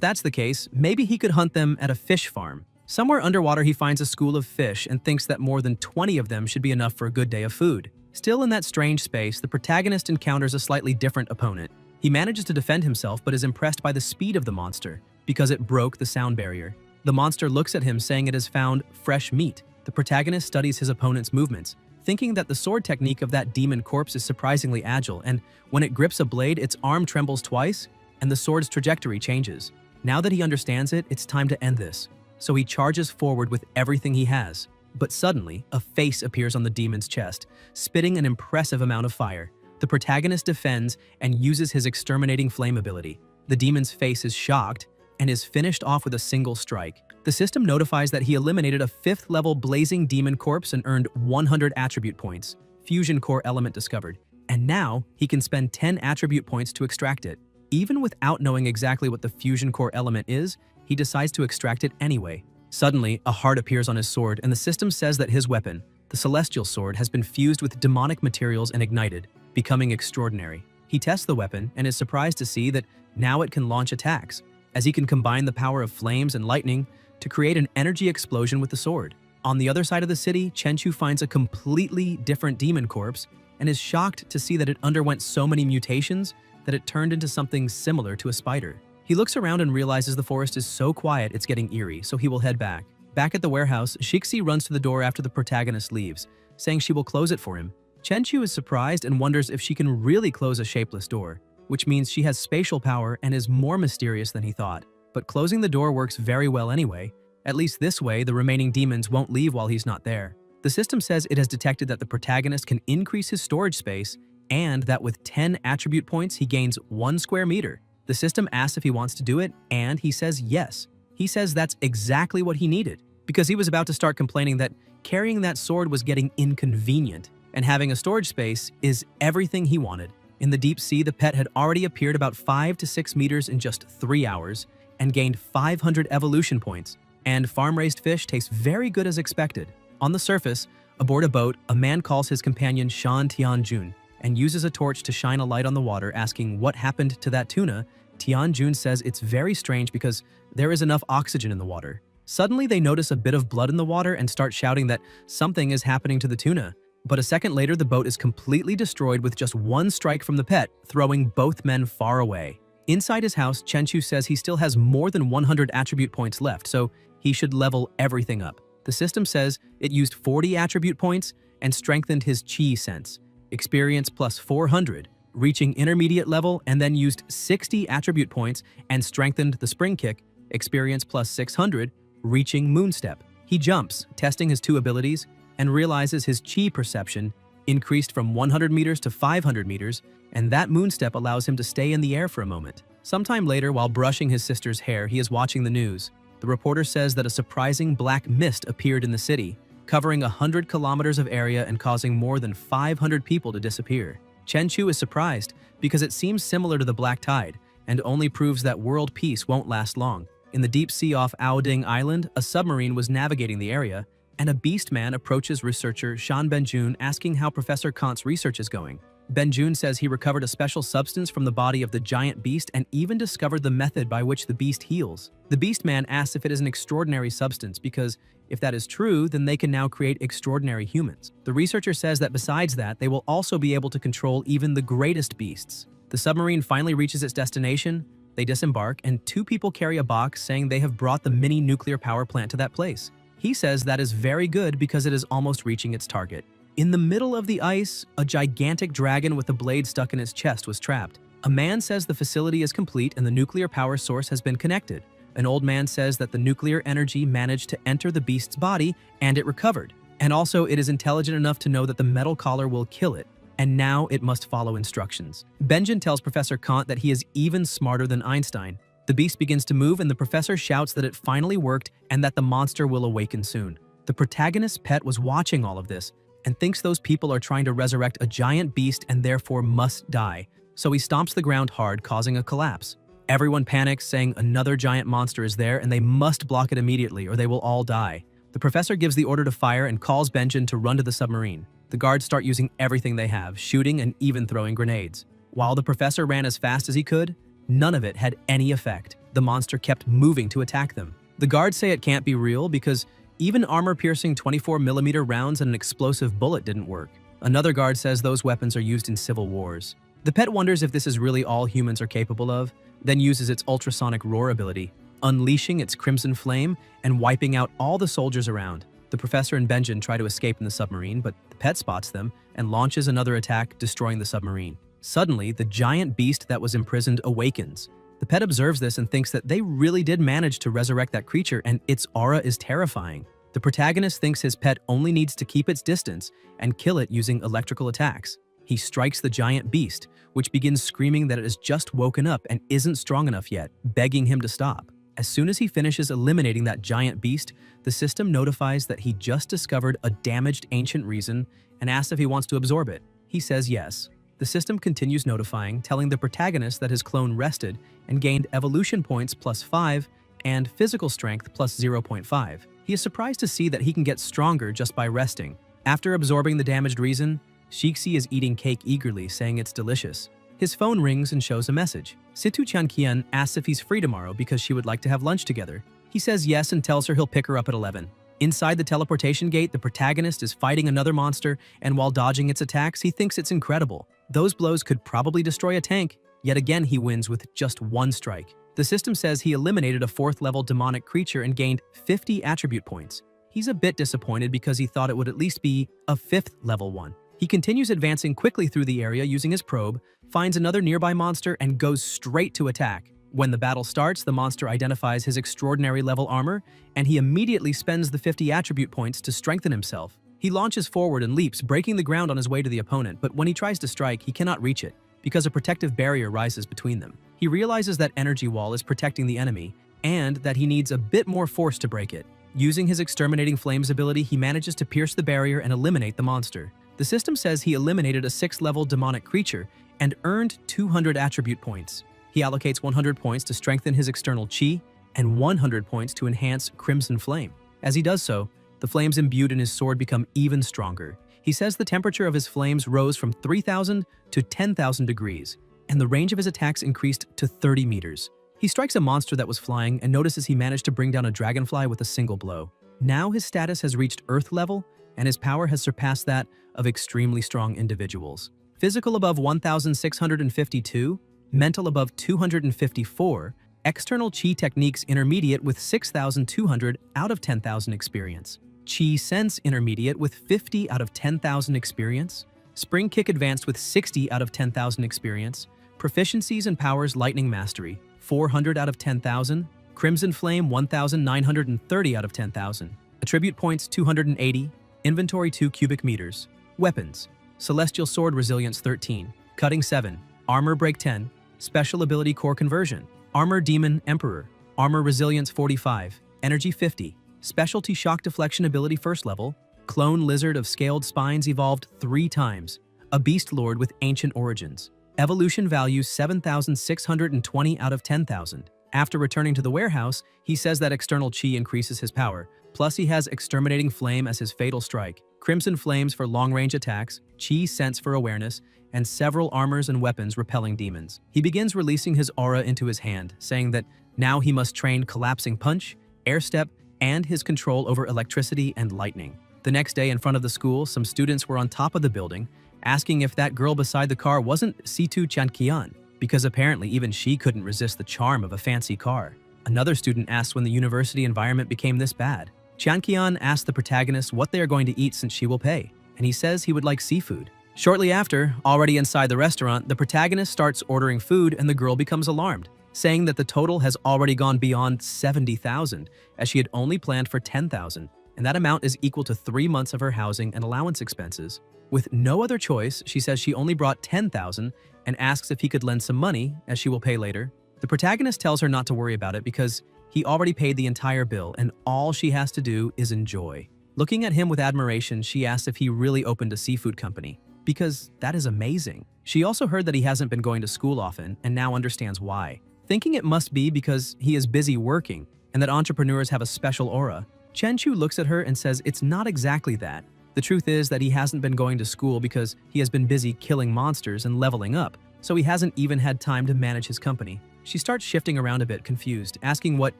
that's the case, maybe he could hunt them at a fish farm. Somewhere underwater, he finds a school of fish and thinks that more than 20 of them should be enough for a good day of food. Still in that strange space, the protagonist encounters a slightly different opponent. He manages to defend himself but is impressed by the speed of the monster, because it broke the sound barrier. The monster looks at him saying it has found fresh meat. The protagonist studies his opponent's movements, thinking that the sword technique of that demon corpse is surprisingly agile, and when it grips a blade, its arm trembles twice, and the sword's trajectory changes. Now that he understands it, it's time to end this. So he charges forward with everything he has. But suddenly, a face appears on the demon's chest, spitting an impressive amount of fire. The protagonist defends and uses his exterminating flame ability. The demon's face is shocked and is finished off with a single strike. The system notifies that he eliminated a 5th-level blazing demon corpse and earned 100 attribute points. Fusion core element discovered. And now, he can spend 10 attribute points to extract it. Even without knowing exactly what the fusion core element is, he decides to extract it anyway. Suddenly, a heart appears on his sword, and the system says that his weapon, the celestial sword, has been fused with demonic materials and ignited, becoming extraordinary. He tests the weapon and is surprised to see that now it can launch attacks, as he can combine the power of flames and lightning to create an energy explosion with the sword. On the other side of the city, Chenchu finds a completely different demon corpse and is shocked to see that it underwent so many mutations that it turned into something similar to a spider. He looks around and realizes the forest is so quiet it's getting eerie, so he will head back. Back at the warehouse, Shixi runs to the door after the protagonist leaves, saying she will close it for him. Chenchu is surprised and wonders if she can really close a shapeless door, which means she has spatial power and is more mysterious than he thought. But closing the door works very well anyway. At least this way, the remaining demons won't leave while he's not there. The system says it has detected that the protagonist can increase his storage space and that with 10 attribute points, he gains 1 square meter. The system asks if he wants to do it, and he says yes. He says that's exactly what he needed, because he was about to start complaining that carrying that sword was getting inconvenient, and having a storage space is everything he wanted. In the deep sea, the pet had already appeared about 5 to 6 meters in just 3 hours and gained 500 evolution points, and farm-raised fish taste very good as expected. On the surface, aboard a boat, a man calls his companion Shan Tianjun and uses a torch to shine a light on the water, asking what happened to that tuna. Tianjun says it's very strange because there is enough oxygen in the water. Suddenly, they notice a bit of blood in the water and start shouting that something is happening to the tuna. But a second later, the boat is completely destroyed with just 1 strike from the pet, throwing both men far away. Inside his house, Chenchu says he still has more than 100 attribute points left, so he should level everything up. The system says it used 40 attribute points and strengthened his chi sense, experience plus 400, reaching intermediate level, and then used 60 attribute points and strengthened the spring kick, experience plus 600, reaching moonstep. He jumps, testing his 2 abilities, and realizes his chi perception increased from 100 meters to 500 meters, and that moonstep allows him to stay in the air for a moment. Sometime later, while brushing his sister's hair, he is watching the news. The reporter says that a surprising black mist appeared in the city, covering 100 kilometers of area and causing more than 500 people to disappear. Chenchu is surprised because it seems similar to the black tide and only proves that world peace won't last long. In the deep sea off Aoding Island, a submarine was navigating the area, and a beast man approaches researcher Shan Benjun asking how Professor Kant's research is going. Benjun says he recovered a special substance from the body of the giant beast and even discovered the method by which the beast heals. The beast man asks if it is an extraordinary substance because if that is true, then they can now create extraordinary humans. The researcher says that besides that, they will also be able to control even the greatest beasts. The submarine finally reaches its destination, they disembark, and 2 people carry a box saying they have brought the mini nuclear power plant to that place. He says that is very good because it is almost reaching its target. In the middle of the ice, a gigantic dragon with a blade stuck in its chest was trapped. A man says the facility is complete and the nuclear power source has been connected. An old man says that the nuclear energy managed to enter the beast's body and it recovered. And also, it is intelligent enough to know that the metal collar will kill it, and now it must follow instructions. Benjamin tells Professor Kant that he is even smarter than Einstein. The beast begins to move, and the professor shouts that it finally worked and that the monster will awaken soon. The protagonist's pet was watching all of this and thinks those people are trying to resurrect a giant beast and therefore must die. So he stomps the ground hard, causing a collapse. Everyone panics, saying another giant monster is there and they must block it immediately or they will all die. The professor gives the order to fire and calls Benjamin to run to the submarine. The guards start using everything they have, shooting and even throwing grenades. While the professor ran as fast as he could, none of it had any effect. The monster kept moving to attack them. The guards say it can't be real because even armor-piercing 24mm rounds and an explosive bullet didn't work. Another guard says those weapons are used in civil wars. The pet wonders if this is really all humans are capable of, then uses its ultrasonic roar ability, unleashing its crimson flame and wiping out all the soldiers around. The professor and Benjamin try to escape in the submarine, but the pet spots them and launches another attack, destroying the submarine. Suddenly, the giant beast that was imprisoned awakens. The pet observes this and thinks that they really did manage to resurrect that creature, and its aura is terrifying. The protagonist thinks his pet only needs to keep its distance and kill it using electrical attacks. He strikes the giant beast, which begins screaming that it has just woken up and isn't strong enough yet, begging him to stop. As soon as he finishes eliminating that giant beast, the system notifies that he just discovered a damaged ancient reason and asks if he wants to absorb it. He says yes. The system continues notifying, telling the protagonist that his clone rested and gained evolution points +5 and physical strength +0.5. He is surprised to see that he can get stronger just by resting. After absorbing the damaged reason, Shixi is eating cake eagerly, saying it's delicious. His phone rings and shows a message. Situ Chanqian asks if he's free tomorrow because she would like to have lunch together. He says yes and tells her he'll pick her up at 11. Inside the teleportation gate, the protagonist is fighting another monster, and while dodging its attacks, he thinks it's incredible. Those blows could probably destroy a tank. Yet again, he wins with just one strike. The system says he eliminated a 4th-level demonic creature and gained 50 attribute points. He's a bit disappointed because he thought it would at least be a 5th-level one. He continues advancing quickly through the area using his probe, finds another nearby monster, and goes straight to attack. When the battle starts, the monster identifies his extraordinary level armor, and he immediately spends the 50 attribute points to strengthen himself. He launches forward and leaps, breaking the ground on his way to the opponent, but when he tries to strike, he cannot reach it, because a protective barrier rises between them. He realizes that energy wall is protecting the enemy, and that he needs a bit more force to break it. Using his exterminating flames ability, he manages to pierce the barrier and eliminate the monster. The system says he eliminated a 6th-level demonic creature and earned 200 attribute points. He allocates 100 points to strengthen his external chi and 100 points to enhance Crimson Flame. As he does so, the flames imbued in his sword become even stronger. He says the temperature of his flames rose from 3,000 to 10,000 degrees, and the range of his attacks increased to 30 meters. He strikes a monster that was flying and notices he managed to bring down a dragonfly with a single blow. Now his status has reached Earth level, and his power has surpassed that of extremely strong individuals. Physical above 1,652, mental above 254, external chi techniques intermediate with 6,200 out of 10,000 experience. Chi sense intermediate with 50 out of 10,000 experience. Spring kick advanced with 60 out of 10,000 experience. Proficiencies and powers lightning mastery, 400 out of 10,000. Crimson flame 1,930 out of 10,000. Attribute points 280. Inventory 2 cubic meters. Weapons: Celestial Sword Resilience 13, Cutting 7, Armor Break 10, Special Ability Core Conversion, Armor Demon Emperor, Armor Resilience 45, Energy 50, Specialty Shock Deflection Ability 1st level, Clone Lizard of Scaled Spines evolved 3 times, a Beast Lord with Ancient Origins. Evolution value 7,620 out of 10,000. After returning to the warehouse, he says that external chi increases his power, plus he has Exterminating Flame as his fatal strike, Crimson Flames for long-range attacks, Chi Sense for awareness, and several armors and weapons repelling demons. He begins releasing his aura into his hand, saying that now he must train Collapsing Punch, Air Step, and his control over electricity and lightning. The next day in front of the school, some students were on top of the building, asking if that girl beside the car wasn't Situ Chanqian, because apparently even she couldn't resist the charm of a fancy car. Another student asked when the university environment became this bad. Chanqian asks the protagonist what they are going to eat since she will pay, and he says he would like seafood. Shortly after, already inside the restaurant, the protagonist starts ordering food and the girl becomes alarmed, saying that the total has already gone beyond 70,000, as she had only planned for 10,000, and that amount is equal to 3 months of her housing and allowance expenses. With no other choice, she says she only brought 10,000 and asks if he could lend some money, as she will pay later. The protagonist tells her not to worry about it because he already paid the entire bill and all she has to do is enjoy. Looking at him with admiration, she asks if he really opened a seafood company, because that is amazing. She also heard that he hasn't been going to school often and now understands why. Thinking it must be because he is busy working and that entrepreneurs have a special aura, Chen-Chu looks at her and says it's not exactly that. The truth is that he hasn't been going to school because he has been busy killing monsters and leveling up, so he hasn't even had time to manage his company. She starts shifting around a bit, confused, asking what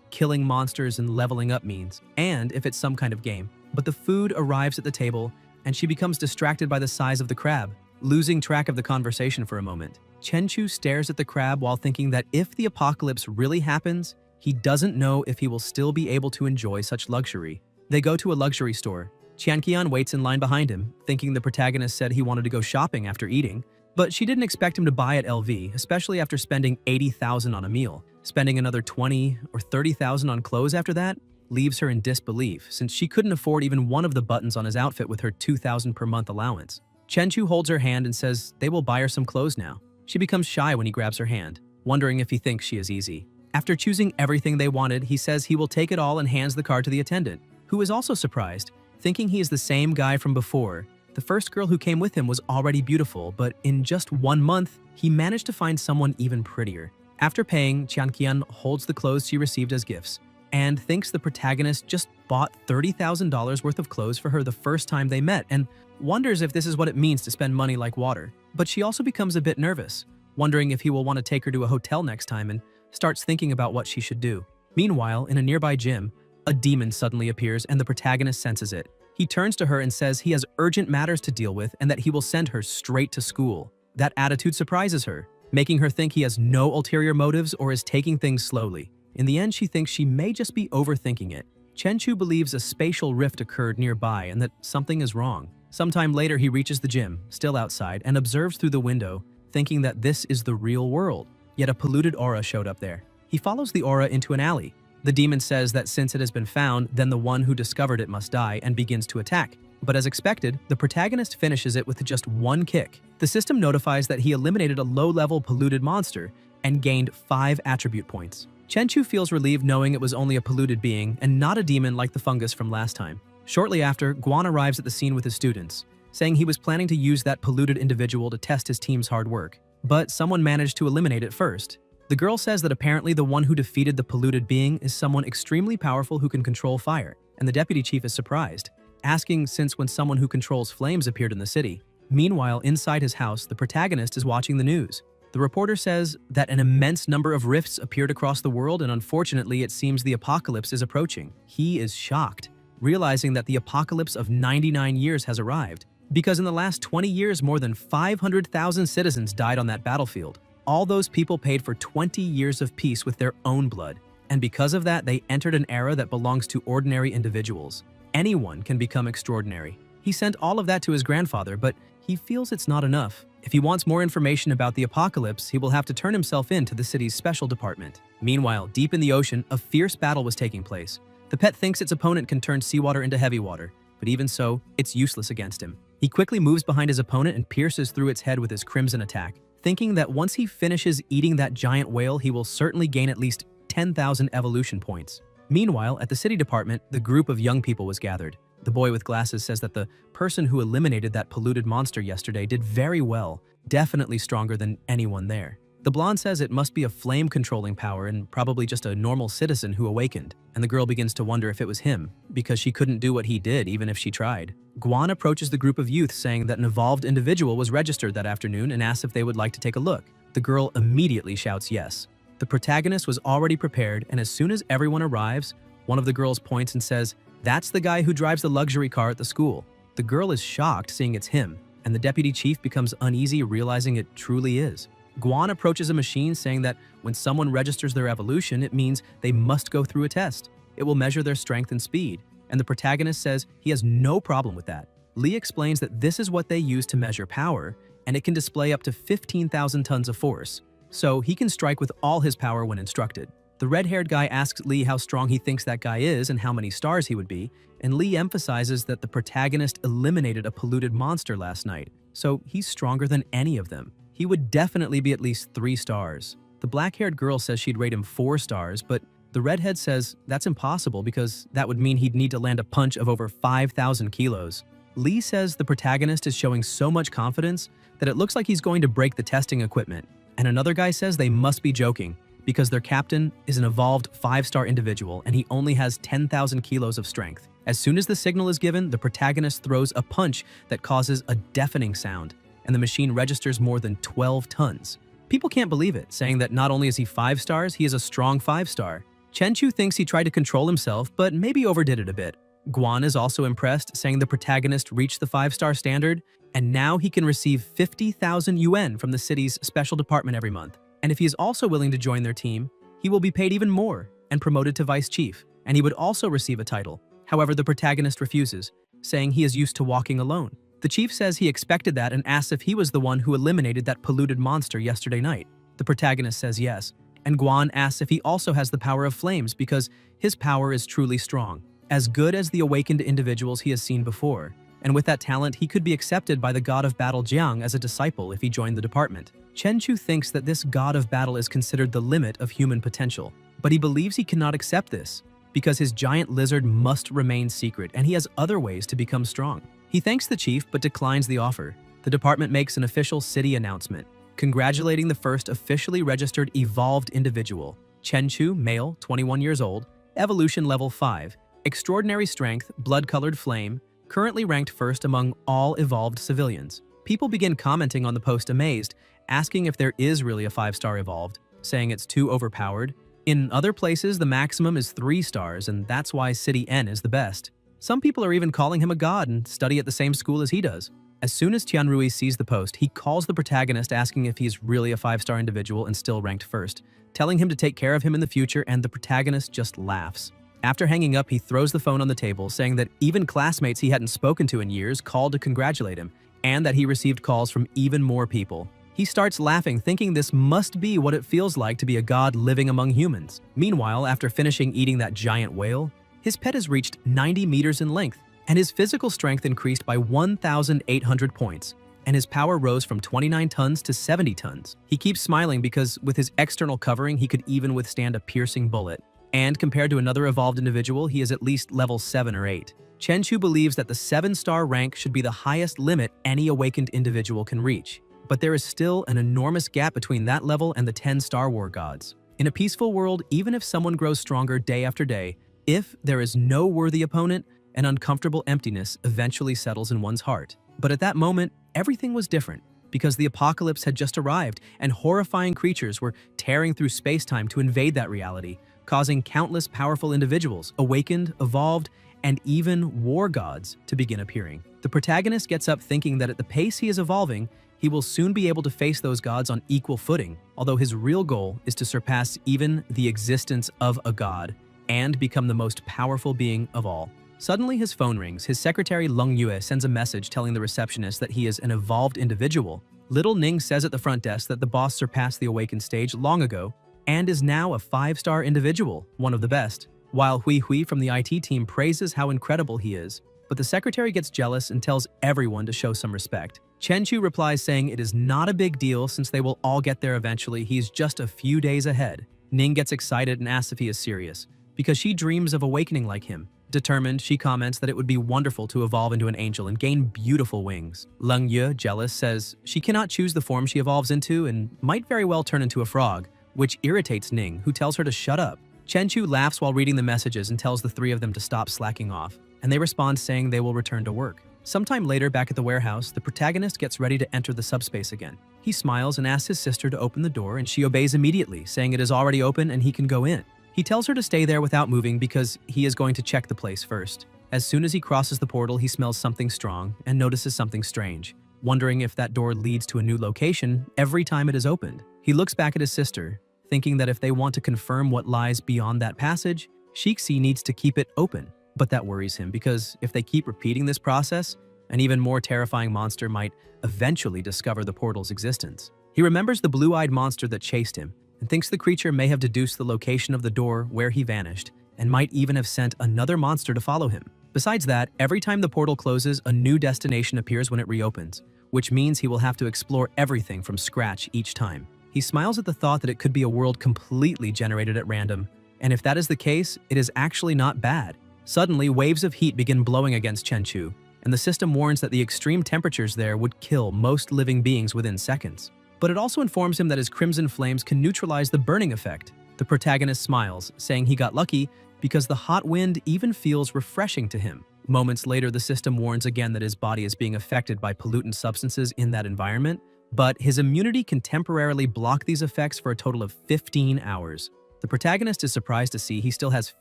killing monsters and leveling up means, and if it's some kind of game. But the food arrives at the table, and she becomes distracted by the size of the crab, losing track of the conversation for a moment. Chen-Chu stares at the crab while thinking that if the apocalypse really happens, he doesn't know if he will still be able to enjoy such luxury. They go to a luxury store. Qianqian waits in line behind him, thinking the protagonist said he wanted to go shopping after eating, but she didn't expect him to buy at LV, especially after spending 80,000 on a meal. Spending another 20 or 30,000 on clothes after that leaves her in disbelief, since she couldn't afford even one of the buttons on his outfit with her 2,000 per month allowance. Chen-Chu holds her hand and says they will buy her some clothes now. She becomes shy when he grabs her hand, wondering if he thinks she is easy. After choosing everything they wanted, he says he will take it all and hands the card to the attendant, who is also surprised, thinking he is the same guy from before. The first girl who came with him was already beautiful, but in just 1 month, he managed to find someone even prettier. After paying, Qianqian holds the clothes she received as gifts and thinks the protagonist just bought $30,000 worth of clothes for her the first time they met and wonders if this is what it means to spend money like water. But she also becomes a bit nervous, wondering if he will want to take her to a hotel next time, and starts thinking about what she should do. Meanwhile, in a nearby gym, a demon suddenly appears and the protagonist senses it. He turns to her and says he has urgent matters to deal with and that he will send her straight to school. That attitude surprises her, making her think he has no ulterior motives or is taking things slowly. In the end, she thinks she may just be overthinking it. Chen-Chu believes a spatial rift occurred nearby and that something is wrong. Sometime later, he reaches the gym, still outside, and observes through the window, thinking that this is the real world. Yet a polluted aura showed up there. He follows the aura into an alley. The demon says that since it has been found, then the one who discovered it must die and begins to attack. But as expected, the protagonist finishes it with just 1 kick. The system notifies that he eliminated a low-level polluted monster and gained 5 attribute points. Chen-Chu feels relieved knowing it was only a polluted being and not a demon like the fungus from last time. Shortly after, Guan arrives at the scene with his students, saying he was planning to use that polluted individual to test his team's hard work. But someone managed to eliminate it first. The girl says that apparently the one who defeated the polluted being is someone extremely powerful who can control fire, and the deputy chief is surprised, asking since when someone who controls flames appeared in the city. Meanwhile, inside his house, the protagonist is watching the news. The reporter says that an immense number of rifts appeared across the world and unfortunately it seems the apocalypse is approaching. He is shocked, realizing that the apocalypse of 99 years has arrived, because in the last 20 years more than 500,000 citizens died on that battlefield. All those people paid for 20 years of peace with their own blood, and because of that they entered an era that belongs to ordinary individuals. Anyone can become extraordinary. He sent all of that to his grandfather, but he feels it's not enough. If he wants more information about the apocalypse, he will have to turn himself in to the city's special department. Meanwhile, deep in the ocean, a fierce battle was taking place. The pet thinks its opponent can turn seawater into heavy water, but even so, it's useless against him. He quickly moves behind his opponent and pierces through its head with his crimson attack, thinking that once he finishes eating that giant whale, he will certainly gain at least 10,000 evolution points. Meanwhile, at the city department, the group of young people was gathered. The boy with glasses says that the person who eliminated that polluted monster yesterday did very well, definitely stronger than anyone there. The blonde says it must be a flame-controlling power and probably just a normal citizen who awakened, and the girl begins to wonder if it was him, because she couldn't do what he did even if she tried. Guan approaches the group of youth saying that an evolved individual was registered that afternoon and asks if they would like to take a look. The girl immediately shouts yes. The protagonist was already prepared, and as soon as everyone arrives, one of the girls points and says, "That's the guy who drives the luxury car at the school." The girl is shocked seeing it's him, and the deputy chief becomes uneasy realizing it truly is. Guan approaches a machine saying that when someone registers their evolution, it means they must go through a test. It will measure their strength and speed, and the protagonist says he has no problem with that. Lee explains that this is what they use to measure power, and it can display up to 15,000 tons of force, so he can strike with all his power when instructed. The red-haired guy asks Lee how strong he thinks that guy is and how many stars he would be, and Lee emphasizes that the protagonist eliminated a polluted monster last night, so he's stronger than any of them. He would definitely be at least 3 stars. The black-haired girl says she'd rate him 4 stars, but the redhead says that's impossible because that would mean he'd need to land a punch of over 5,000 kilos. Lee says the protagonist is showing so much confidence that it looks like he's going to break the testing equipment, and another guy says they must be joking because their captain is an evolved 5-star individual and he only has 10,000 kilos of strength. As soon as the signal is given, the protagonist throws a punch that causes a deafening sound, and the machine registers more than 12 tons. People can't believe it, saying that not only is he 5 stars, he is a strong 5-star. Chenchu thinks he tried to control himself, but maybe overdid it a bit. Guan is also impressed, saying the protagonist reached the 5-star standard, and now he can receive 50,000 yuan from the city's special department every month. And if he is also willing to join their team, he will be paid even more and promoted to vice chief, and he would also receive a title. However, the protagonist refuses, saying he is used to walking alone. The chief says he expected that and asks if he was the one who eliminated that polluted monster yesterday night. The protagonist says yes, and Guan asks if he also has the power of flames because his power is truly strong, as good as the awakened individuals he has seen before. And with that talent, he could be accepted by the god of battle Jiang as a disciple if he joined the department. Chenchu thinks that this god of battle is considered the limit of human potential, but he believes he cannot accept this because his giant lizard must remain secret and he has other ways to become strong. He thanks the chief but declines the offer. The department makes an official city announcement, congratulating the first officially registered evolved individual, Chenchu, male, 21 years old, evolution level 5, extraordinary strength, blood-colored flame, currently ranked first among all evolved civilians. People begin commenting on the post amazed, asking if there is really a 5-star evolved, saying it's too overpowered. In other places, the maximum is 3 stars, and that's why City N is the best. Some people are even calling him a god and study at the same school as he does. As soon as Tianrui sees the post, he calls the protagonist asking if he's really a 5-star individual and still ranked first, telling him to take care of him in the future, and the protagonist just laughs. After hanging up, he throws the phone on the table, saying that even classmates he hadn't spoken to in years called to congratulate him, and that he received calls from even more people. He starts laughing, thinking this must be what it feels like to be a god living among humans. Meanwhile, after finishing eating that giant whale, his pet has reached 90 meters in length, and his physical strength increased by 1,800 points, and his power rose from 29 tons to 70 tons. He keeps smiling because with his external covering, he could even withstand a piercing bullet. And compared to another evolved individual, he is at least level 7 or 8. Chenchu believes that the 7-star rank should be the highest limit any awakened individual can reach. But there is still an enormous gap between that level and the 10 Star War gods. In a peaceful world, even if someone grows stronger day after day, if there is no worthy opponent, an uncomfortable emptiness eventually settles in one's heart. But at that moment, everything was different, because the apocalypse had just arrived and horrifying creatures were tearing through space-time to invade that reality, causing countless powerful individuals, awakened, evolved, and even war gods to begin appearing. The protagonist gets up thinking that at the pace he is evolving, he will soon be able to face those gods on equal footing, although his real goal is to surpass even the existence of a god and become the most powerful being of all. Suddenly his phone rings. His secretary Leng Yue sends a message telling the receptionist that he is an evolved individual. Little Ning says at the front desk that the boss surpassed the awakened stage long ago and is now a 5-star individual, one of the best, while Hui Hui from the IT team praises how incredible he is. But the secretary gets jealous and tells everyone to show some respect. Chenchu replies saying it is not a big deal since they will all get there eventually, he's just a few days ahead. Ning gets excited and asks if he is serious, because she dreams of awakening like him. Determined, she comments that it would be wonderful to evolve into an angel and gain beautiful wings. Leng Yue, jealous, says she cannot choose the form she evolves into and might very well turn into a frog, which irritates Ning, who tells her to shut up. Chenchu laughs while reading the messages and tells the 3 of them to stop slacking off, and they respond saying they will return to work. Sometime later, back at the warehouse, the protagonist gets ready to enter the subspace again. He smiles and asks his sister to open the door, and she obeys immediately, saying it is already open and he can go in. He tells her to stay there without moving because he is going to check the place first. As soon as he crosses the portal, he smells something strong and notices something strange, wondering if that door leads to a new location every time it is opened. He looks back at his sister, thinking that if they want to confirm what lies beyond that passage, Shixi needs to keep it open. But that worries him because if they keep repeating this process, an even more terrifying monster might eventually discover the portal's existence. He remembers the blue-eyed monster that chased him and thinks the creature may have deduced the location of the door where he vanished, and might even have sent another monster to follow him. Besides that, every time the portal closes, a new destination appears when it reopens, which means he will have to explore everything from scratch each time. He smiles at the thought that it could be a world completely generated at random, and if that is the case, it is actually not bad. Suddenly, waves of heat begin blowing against Chenchu, and the system warns that the extreme temperatures there would kill most living beings within seconds. But it also informs him that his crimson flames can neutralize the burning effect. The protagonist smiles, saying he got lucky because the hot wind even feels refreshing to him. Moments later, the system warns again that his body is being affected by pollutant substances in that environment, but his immunity can temporarily block these effects for a total of 15 hours. The protagonist is surprised to see he still has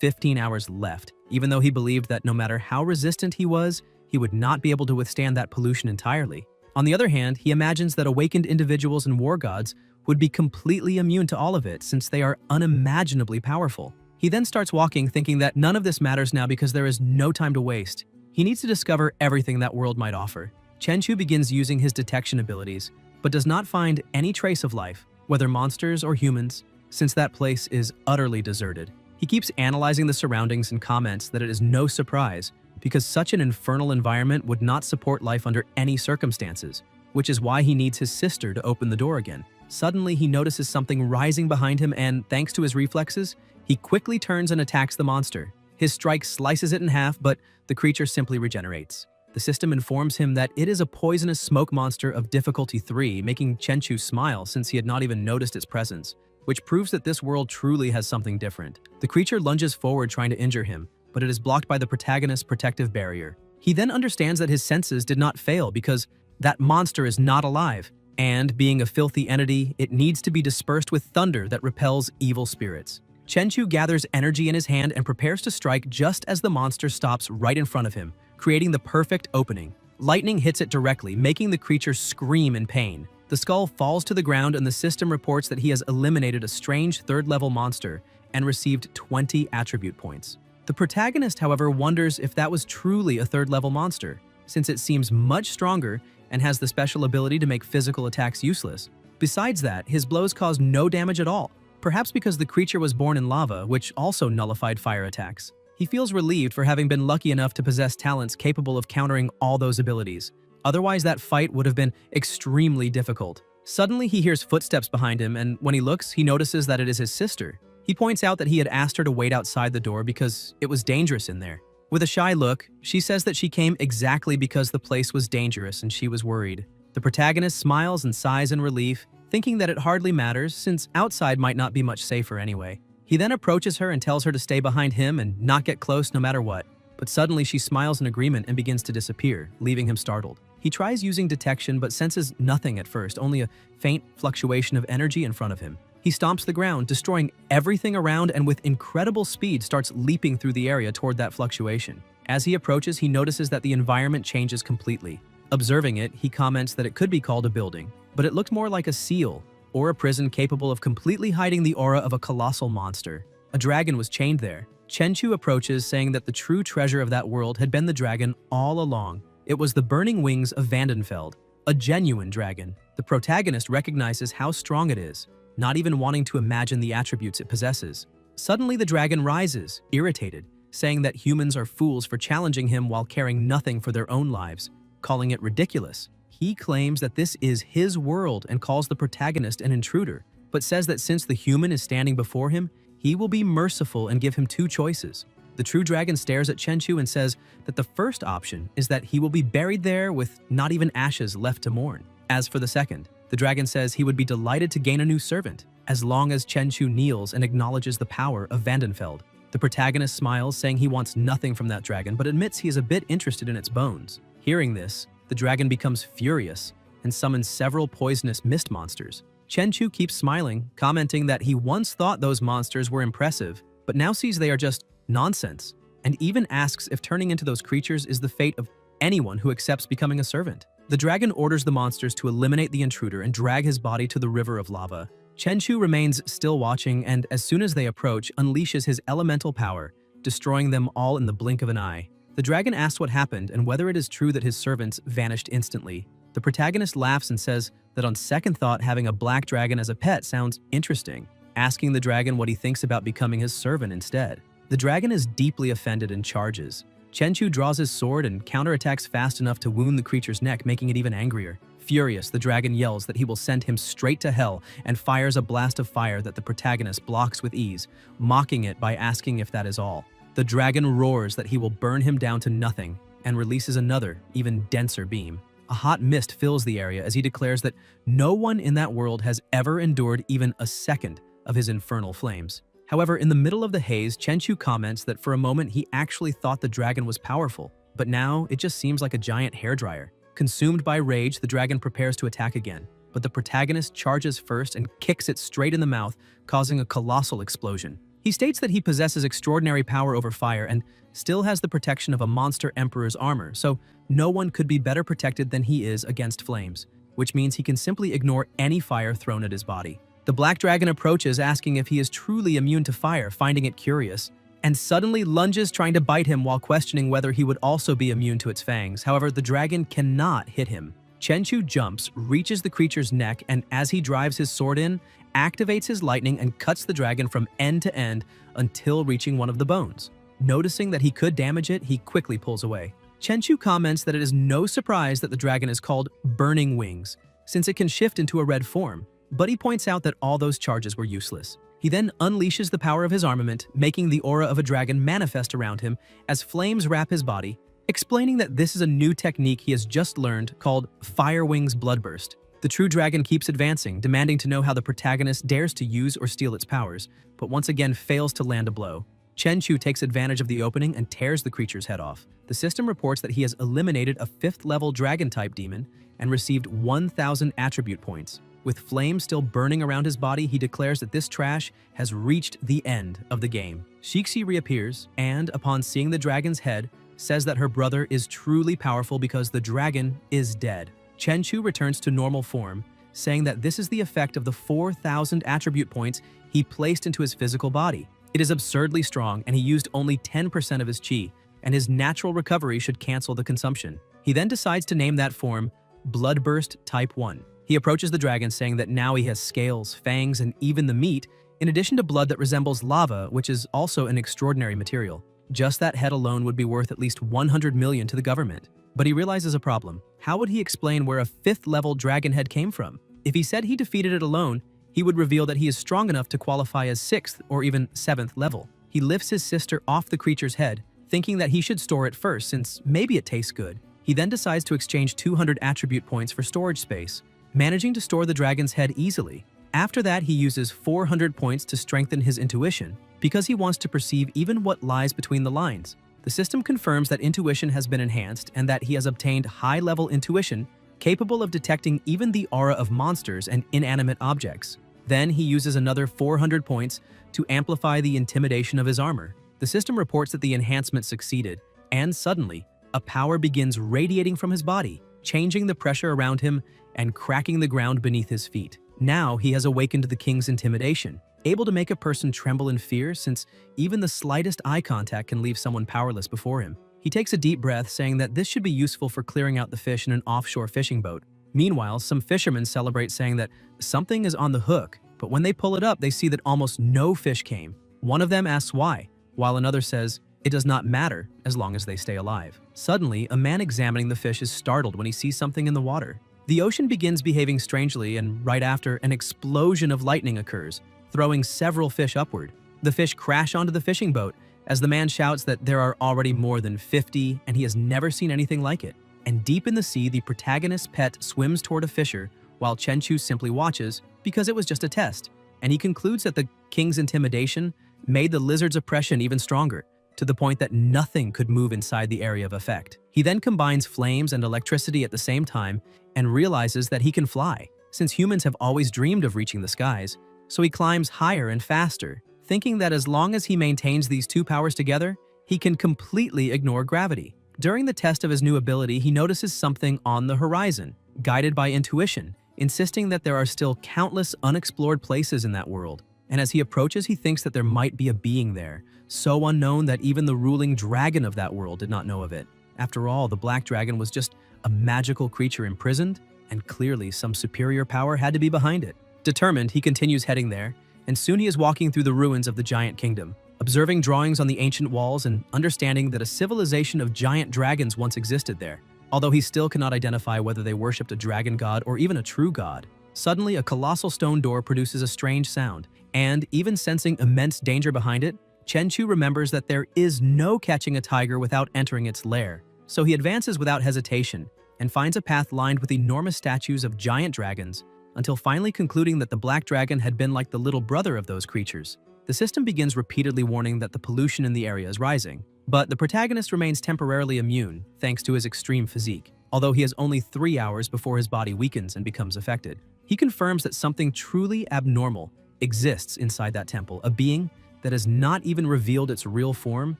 15 hours left, even though he believed that no matter how resistant he was, he would not be able to withstand that pollution entirely. On the other hand, he imagines that awakened individuals and war gods would be completely immune to all of it since they are unimaginably powerful. He then starts walking, thinking that none of this matters now because there is no time to waste. He needs to discover everything that world might offer. Chenchu begins using his detection abilities, but does not find any trace of life, whether monsters or humans, since that place is utterly deserted. He keeps analyzing the surroundings and comments that it is no surprise, because such an infernal environment would not support life under any circumstances, which is why he needs his sister to open the door again. Suddenly, he notices something rising behind him and, thanks to his reflexes, he quickly turns and attacks the monster. His strike slices it in half, but the creature simply regenerates. The system informs him that it is a poisonous smoke monster of difficulty 3, making Chenchu smile since he had not even noticed its presence, which proves that this world truly has something different. The creature lunges forward trying to injure him, but it is blocked by the protagonist's protective barrier. He then understands that his senses did not fail because that monster is not alive, and being a filthy entity, it needs to be dispersed with thunder that repels evil spirits. Chenchu gathers energy in his hand and prepares to strike just as the monster stops right in front of him, creating the perfect opening. Lightning hits it directly, making the creature scream in pain. The skull falls to the ground and the system reports that he has eliminated a strange third-level monster and received 20 attribute points. The protagonist, however, wonders if that was truly a third-level monster, since it seems much stronger and has the special ability to make physical attacks useless. Besides that, his blows cause no damage at all, perhaps because the creature was born in lava, which also nullified fire attacks. He feels relieved for having been lucky enough to possess talents capable of countering all those abilities. Otherwise, that fight would have been extremely difficult. Suddenly, he hears footsteps behind him, and when he looks, he notices that it is his sister. He points out that he had asked her to wait outside the door because it was dangerous in there. With a shy look, she says that she came exactly because the place was dangerous and she was worried. The protagonist smiles and sighs in relief, thinking that it hardly matters since outside might not be much safer anyway. He then approaches her and tells her to stay behind him and not get close no matter what. But suddenly she smiles in agreement and begins to disappear, leaving him startled. He tries using detection but senses nothing at first, only a faint fluctuation of energy in front of him. He stomps the ground, destroying everything around, and with incredible speed starts leaping through the area toward that fluctuation. As he approaches, he notices that the environment changes completely. Observing it, he comments that it could be called a building, but it looked more like a seal or a prison capable of completely hiding the aura of a colossal monster. A dragon was chained there. Chenchu approaches, saying that the true treasure of that world had been the dragon all along. It was the burning wings of Vandenfeld, a genuine dragon. The protagonist recognizes how strong it is, not even wanting to imagine the attributes it possesses. Suddenly, the dragon rises, irritated, saying that humans are fools for challenging him while caring nothing for their own lives, calling it ridiculous. He claims that this is his world and calls the protagonist an intruder, but says that since the human is standing before him, he will be merciful and give him two choices. The true dragon stares at Chenchu and says that the first option is that he will be buried there with not even ashes left to mourn. As for the second, the dragon says he would be delighted to gain a new servant, as long as Chenchu kneels and acknowledges the power of Vandenfeld. The protagonist smiles, saying he wants nothing from that dragon, but admits he is a bit interested in its bones. Hearing this, the dragon becomes furious and summons several poisonous mist monsters. Chenchu keeps smiling, commenting that he once thought those monsters were impressive, but now sees they are just nonsense, and even asks if turning into those creatures is the fate of anyone who accepts becoming a servant. The dragon orders the monsters to eliminate the intruder and drag his body to the river of lava. Chenchu remains still watching, and as soon as they approach, unleashes his elemental power, destroying them all in the blink of an eye. The dragon asks what happened and whether it is true that his servants vanished instantly. The protagonist laughs and says that on second thought, having a black dragon as a pet sounds interesting. asking the dragon what he thinks about becoming his servant instead. The dragon is deeply offended and charges. Chenchu draws his sword and counterattacks fast enough to wound the creature's neck, making it even angrier. Furious, the dragon yells that he will send him straight to hell and fires a blast of fire that the protagonist blocks with ease, mocking it by asking if that is all. The dragon roars that he will burn him down to nothing and releases another, even denser beam. A hot mist fills the area as he declares that no one in that world has ever endured even a second of his infernal flames. However, in the middle of the haze, Chenchu comments that for a moment he actually thought the dragon was powerful, but now it just seems like a giant hairdryer. Consumed by rage, the dragon prepares to attack again, but the protagonist charges first and kicks it straight in the mouth, causing a colossal explosion. He states that he possesses extraordinary power over fire and still has the protection of a monster emperor's armor, so no one could be better protected than he is against flames, which means he can simply ignore any fire thrown at his body. The black dragon approaches, asking if he is truly immune to fire, finding it curious, and suddenly lunges, trying to bite him while questioning whether he would also be immune to its fangs. However, the dragon cannot hit him. Chenchu jumps, reaches the creature's neck, and as he drives his sword in, activates his lightning and cuts the dragon from end to end until reaching one of the bones. Noticing that he could damage it, he quickly pulls away. Chenchu comments that it is no surprise that the dragon is called Burning Wings, since it can shift into a red form, but he points out that all those charges were useless. He then unleashes the power of his armament, making the aura of a dragon manifest around him as flames wrap his body, explaining that this is a new technique he has just learned called Fire Wings Bloodburst. The true dragon keeps advancing, demanding to know how the protagonist dares to use or steal its powers, but once again fails to land a blow. Chenchu takes advantage of the opening and tears the creature's head off. The system reports that he has eliminated a 5th-level dragon-type demon and received 1,000 attribute points. With flames still burning around his body, he declares that this trash has reached the end of the game. Shixi reappears and, upon seeing the dragon's head, says that her brother is truly powerful because the dragon is dead. Chenchu returns to normal form, saying that this is the effect of the 4,000 attribute points he placed into his physical body. It is absurdly strong, and he used only 10% of his chi, and his natural recovery should cancel the consumption. He then decides to name that form Bloodburst Type 1. He approaches the dragon, saying that now he has scales, fangs, and even the meat, in addition to blood that resembles lava, which is also an extraordinary material. Just that head alone would be worth at least 100 million to the government. But he realizes a problem. How would he explain where a 5th-level dragon head came from? If he said he defeated it alone, he would reveal that he is strong enough to qualify as 6th or even 7th level. He lifts his sister off the creature's head, thinking that he should store it first since maybe it tastes good. He then decides to exchange 200 attribute points for storage space, managing to store the dragon's head easily. After that, he uses 400 points to strengthen his intuition because he wants to perceive even what lies between the lines. The system confirms that intuition has been enhanced and that he has obtained high-level intuition capable of detecting even the aura of monsters and inanimate objects. Then he uses another 400 points to amplify the intimidation of his armor. The system reports that the enhancement succeeded, and suddenly, a power begins radiating from his body, changing the pressure around him and cracking the ground beneath his feet. Now he has awakened the king's intimidation, able to make a person tremble in fear since even the slightest eye contact can leave someone powerless before him. He takes a deep breath, saying that this should be useful for clearing out the fish in an offshore fishing boat. Meanwhile, some fishermen celebrate, saying that something is on the hook, but when they pull it up, they see that almost no fish came. One of them asks why, while another says it does not matter as long as they stay alive. Suddenly, a man examining the fish is startled when he sees something in the water. The ocean begins behaving strangely, and right after, an explosion of lightning occurs, throwing several fish upward. The fish crash onto the fishing boat as the man shouts that there are already more than 50 and he has never seen anything like it. And deep in the sea, the protagonist's pet swims toward a fisher while Chenchu simply watches because it was just a test. And he concludes that the king's intimidation made the lizard's oppression even stronger, to the point that nothing could move inside the area of effect. He then combines flames and electricity at the same time and realizes that he can fly, since humans have always dreamed of reaching the skies. So he climbs higher and faster, thinking that as long as he maintains these two powers together, he can completely ignore gravity. During the test of his new ability, he notices something on the horizon, guided by intuition, insisting that there are still countless unexplored places in that world. And as he approaches, he thinks that there might be a being there, so unknown that even the ruling dragon of that world did not know of it. After all, the black dragon was just a magical creature imprisoned, and clearly some superior power had to be behind it. Determined, he continues heading there, and soon he is walking through the ruins of the giant kingdom, observing drawings on the ancient walls and understanding that a civilization of giant dragons once existed there. Although he still cannot identify whether they worshipped a dragon god or even a true god, suddenly a colossal stone door produces a strange sound, and even sensing immense danger behind it, Chenchu remembers that there is no catching a tiger without entering its lair. So he advances without hesitation and finds a path lined with enormous statues of giant dragons, until finally concluding that the black dragon had been like the little brother of those creatures. The system begins repeatedly warning that the pollution in the area is rising, but the protagonist remains temporarily immune thanks to his extreme physique, although he has only 3 hours before his body weakens and becomes affected. He confirms that something truly abnormal exists inside that temple, a being that has not even revealed its real form,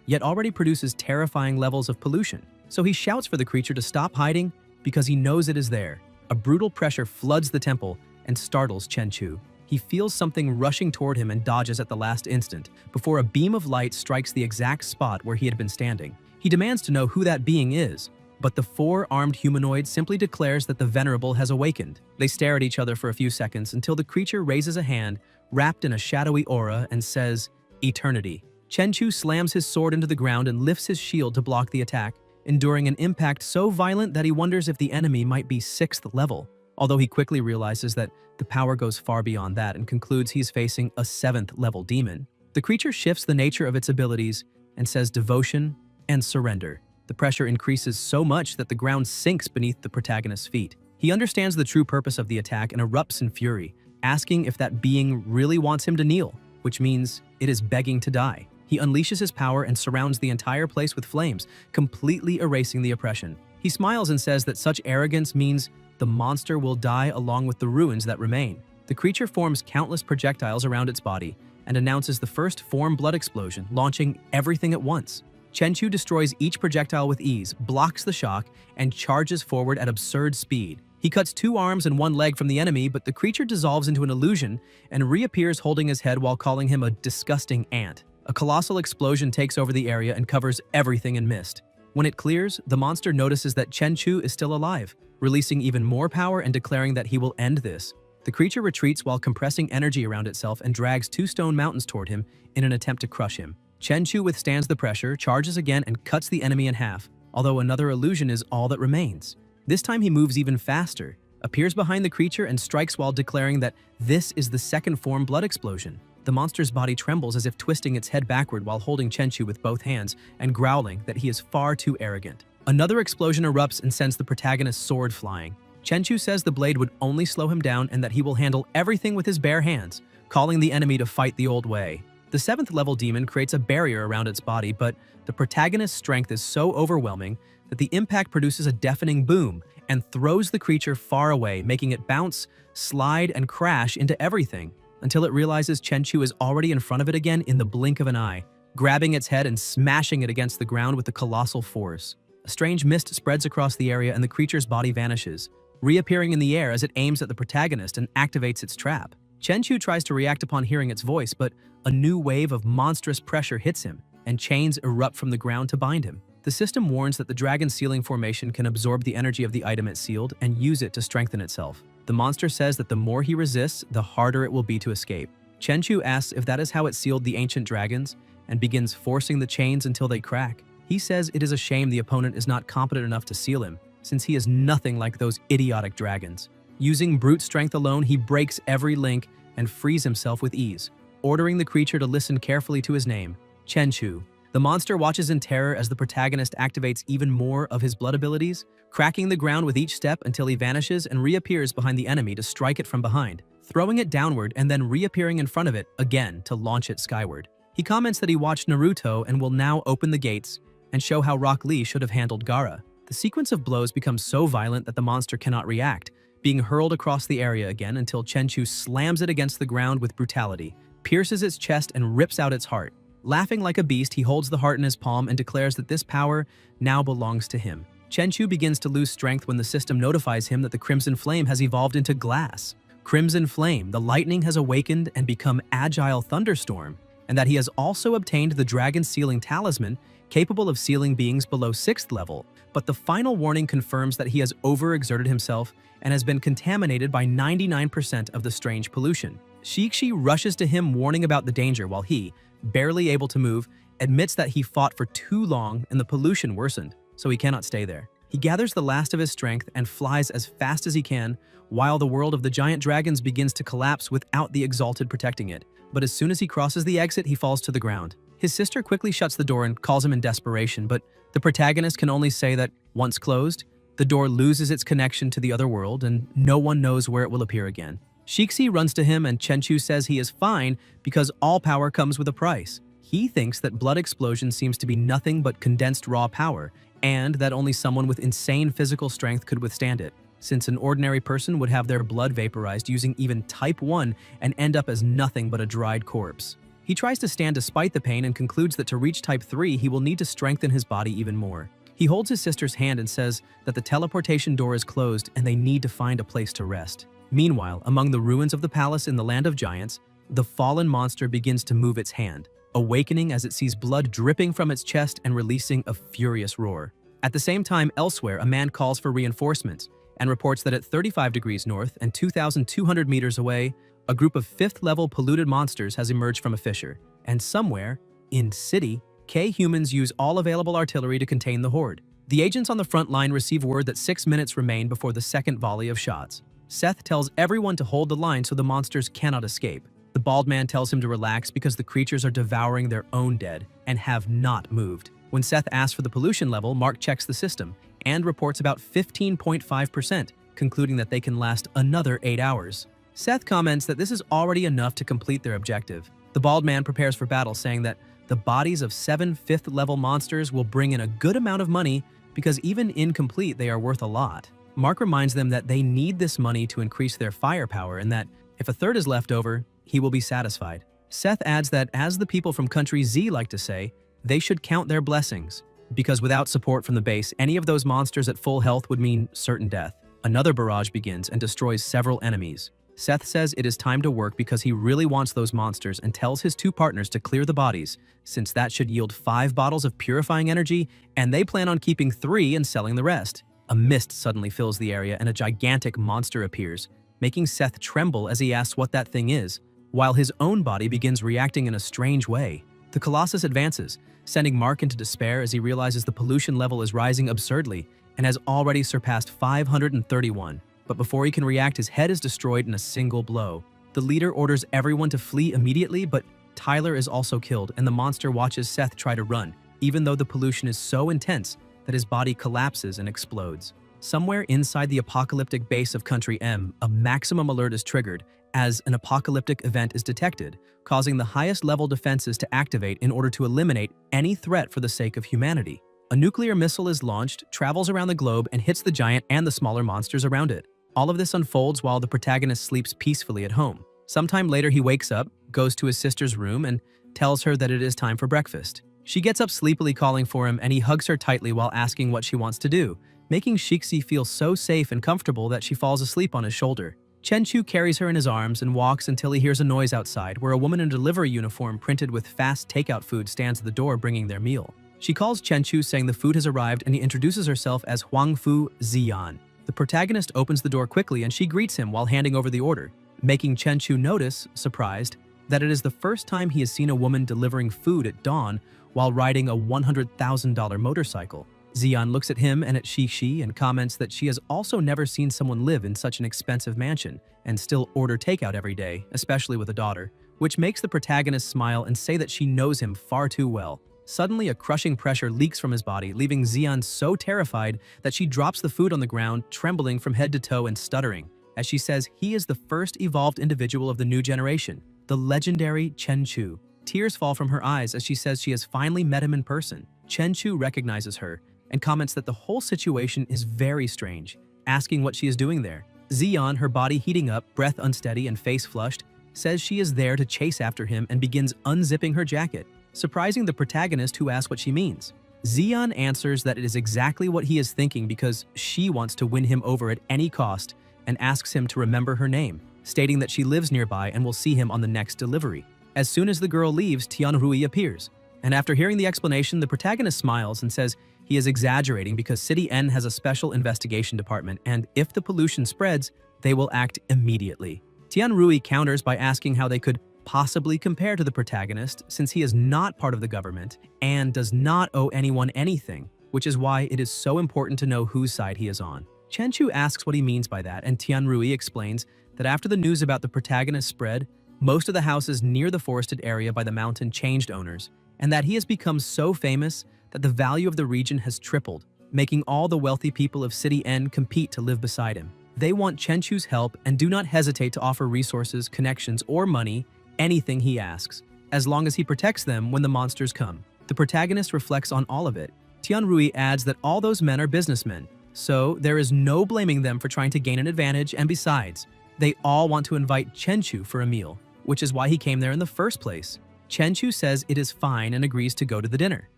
yet already produces terrifying levels of pollution. So he shouts for the creature to stop hiding because he knows it is there. A brutal pressure floods the temple and startles Chenchu. He feels something rushing toward him and dodges at the last instant, before a beam of light strikes the exact spot where he had been standing. He demands to know who that being is, but the 4-armed humanoid simply declares that the Venerable has awakened. They stare at each other for a few seconds until the creature raises a hand, wrapped in a shadowy aura, and says, "Eternity." Chenchu slams his sword into the ground and lifts his shield to block the attack, enduring an impact so violent that he wonders if the enemy might be 6th level, although he quickly realizes that the power goes far beyond that and concludes he's facing a 7th level demon. The creature shifts the nature of its abilities and says devotion and surrender. The pressure increases so much that the ground sinks beneath the protagonist's feet. He understands the true purpose of the attack and erupts in fury, asking if that being really wants him to kneel, which means it is begging to die. He unleashes his power and surrounds the entire place with flames, completely erasing the oppression. He smiles and says that such arrogance means the monster will die along with the ruins that remain. The creature forms countless projectiles around its body and announces the first form blood explosion, launching everything at once. Chenchu destroys each projectile with ease, blocks the shock, and charges forward at absurd speed. He cuts 2 arms and 1 leg from the enemy, but the creature dissolves into an illusion and reappears holding his head while calling him a disgusting ant. A colossal explosion takes over the area and covers everything in mist. When it clears, the monster notices that Chenchu is still alive, releasing even more power and declaring that he will end this. The creature retreats while compressing energy around itself and drags 2 stone mountains toward him in an attempt to crush him. Chenchu withstands the pressure, charges again, and cuts the enemy in half, although another illusion is all that remains. This time he moves even faster, appears behind the creature, and strikes while declaring that this is the 2nd form blood explosion. The monster's body trembles as if twisting its head backward while holding Chenchu with both hands and growling that he is far too arrogant. Another explosion erupts and sends the protagonist's sword flying. Chenchu says the blade would only slow him down and that he will handle everything with his bare hands, calling the enemy to fight the old way. The 7th level demon creates a barrier around its body, but the protagonist's strength is so overwhelming that the impact produces a deafening boom and throws the creature far away, making it bounce, slide, and crash into everything, until it realizes Chenchu is already in front of it again in the blink of an eye, grabbing its head and smashing it against the ground with a colossal force. A strange mist spreads across the area and the creature's body vanishes, reappearing in the air as it aims at the protagonist and activates its trap. Chenchu tries to react upon hearing its voice, but a new wave of monstrous pressure hits him, and chains erupt from the ground to bind him. The system warns that the dragon sealing formation can absorb the energy of the item it sealed and use it to strengthen itself. The monster says that the more he resists, the harder it will be to escape. Chenchu asks if that is how it sealed the ancient dragons, and begins forcing the chains until they crack. He says it is a shame the opponent is not competent enough to seal him, since he is nothing like those idiotic dragons. Using brute strength alone, he breaks every link and frees himself with ease, ordering the creature to listen carefully to his name, Chenchu. The monster watches in terror as the protagonist activates even more of his blood abilities, cracking the ground with each step until he vanishes and reappears behind the enemy to strike it from behind, throwing it downward and then reappearing in front of it again to launch it skyward. He comments that he watched Naruto and will now open the gates and show how Rock Lee should have handled Gaara. The sequence of blows becomes so violent that the monster cannot react, being hurled across the area again until Chenchu slams it against the ground with brutality, pierces its chest, and rips out its heart. Laughing like a beast, he holds the heart in his palm and declares that this power now belongs to him. Chenchu begins to lose strength when the system notifies him that the Crimson Flame has evolved into glass. Crimson Flame, the lightning has awakened and become Agile Thunderstorm, and that he has also obtained the Dragon Sealing Talisman, capable of sealing beings below 6th level, but the final warning confirms that he has overexerted himself and has been contaminated by 99% of the strange pollution. Shixi rushes to him warning about the danger while he, barely able to move, admits that he fought for too long and the pollution worsened, so he cannot stay there. He gathers the last of his strength and flies as fast as he can, while the world of the giant dragons begins to collapse without the Exalted protecting it. But as soon as he crosses the exit, he falls to the ground. His sister quickly shuts the door and calls him in desperation, but the protagonist can only say that, once closed, the door loses its connection to the other world and no one knows where it will appear again. Shixi runs to him and Chenchu says he is fine because all power comes with a price. He thinks that blood explosion seems to be nothing but condensed raw power, and that only someone with insane physical strength could withstand it, since an ordinary person would have their blood vaporized using even type 1 and end up as nothing but a dried corpse. He tries to stand despite the pain and concludes that to reach type 3 he will need to strengthen his body even more. He holds his sister's hand and says that the teleportation door is closed and they need to find a place to rest. Meanwhile, among the ruins of the palace in the land of giants, the fallen monster begins to move its hand, awakening as it sees blood dripping from its chest and releasing a furious roar. At the same time, elsewhere, a man calls for reinforcements and reports that at 35 degrees north and 2,200 meters away, a group of 5th-level polluted monsters has emerged from a fissure. And somewhere, in city, K-humans use all available artillery to contain the horde. The agents on the front line receive word that 6 minutes remain before the second volley of shots. Seth tells everyone to hold the line so the monsters cannot escape. The bald man tells him to relax because the creatures are devouring their own dead and have not moved. When Seth asks for the pollution level, Mark checks the system and reports about 15.5%, concluding that they can last another 8 hours. Seth comments that this is already enough to complete their objective. The bald man prepares for battle, saying that the bodies of 7 5th-level monsters will bring in a good amount of money because even incomplete, they are worth a lot. Mark reminds them that they need this money to increase their firepower and that if a third is left over, he will be satisfied. Seth adds that, as the people from Country Z like to say, they should count their blessings, because without support from the base, any of those monsters at full health would mean certain death. Another barrage begins and destroys several enemies. Seth says it is time to work because he really wants those monsters and tells his 2 partners to clear the bodies, since that should yield 5 bottles of purifying energy, and they plan on keeping 3 and selling the rest. A mist suddenly fills the area and a gigantic monster appears, making Seth tremble as he asks what that thing is, while his own body begins reacting in a strange way. The Colossus advances, sending Mark into despair as he realizes the pollution level is rising absurdly and has already surpassed 531. But before he can react, his head is destroyed in a single blow. The leader orders everyone to flee immediately, but Tyler is also killed and the monster watches Seth try to run, even though the pollution is so intense that his body collapses and explodes. Somewhere inside the apocalyptic base of Country M, a maximum alert is triggered as an apocalyptic event is detected, causing the highest level defenses to activate in order to eliminate any threat for the sake of humanity. A nuclear missile is launched, travels around the globe, and hits the giant and the smaller monsters around it. All of this unfolds while the protagonist sleeps peacefully at home. Sometime later, he wakes up, goes to his sister's room, and tells her that it is time for breakfast. She gets up sleepily calling for him, and he hugs her tightly while asking what she wants to do, making Shixi feel so safe and comfortable that she falls asleep on his shoulder. Chenchu carries her in his arms and walks until he hears a noise outside, where a woman in a delivery uniform printed with fast takeout food stands at the door bringing their meal. She calls Chenchu saying the food has arrived and he introduces herself as Huangfu Ziyan. The protagonist opens the door quickly and she greets him while handing over the order, making Chenchu notice, surprised, that it is the first time he has seen a woman delivering food at dawn while riding a $100,000 motorcycle. Ziyan looks at him and at Shixi and comments that she has also never seen someone live in such an expensive mansion and still order takeout every day, especially with a daughter, which makes the protagonist smile and say that she knows him far too well. Suddenly, a crushing pressure leaks from his body, leaving Ziyan so terrified that she drops the food on the ground, trembling from head to toe and stuttering, as she says he is the first evolved individual of the new generation, the legendary Chenchu. Tears fall from her eyes as she says she has finally met him in person. Chenchu recognizes her and comments that the whole situation is very strange, asking what she is doing there. Ziyan, her body heating up, breath unsteady and face flushed, says she is there to chase after him and begins unzipping her jacket, surprising the protagonist who asks what she means. Ziyan answers that it is exactly what he is thinking because she wants to win him over at any cost and asks him to remember her name, stating that she lives nearby and will see him on the next delivery. As soon as the girl leaves, Tianrui appears, and after hearing the explanation, the protagonist smiles and says he is exaggerating because City N has a special investigation department and if the pollution spreads, they will act immediately. Tianrui counters by asking how they could possibly compare to the protagonist since he is not part of the government and does not owe anyone anything, which is why it is so important to know whose side he is on. Chenchu asks what he means by that, and Tianrui explains that after the news about the protagonist spread, most of the houses near the forested area by the mountain changed owners, and that he has become so famous that the value of the region has tripled, making all the wealthy people of City N compete to live beside him. They want Chenchu's help and do not hesitate to offer resources, connections, or money, anything he asks, as long as he protects them when the monsters come. The protagonist reflects on all of it. Tianrui adds that all those men are businessmen, so there is no blaming them for trying to gain an advantage, and besides, they all want to invite Chenchu for a meal, which is why he came there in the first place. Chenchu says it is fine and agrees to go to the dinner.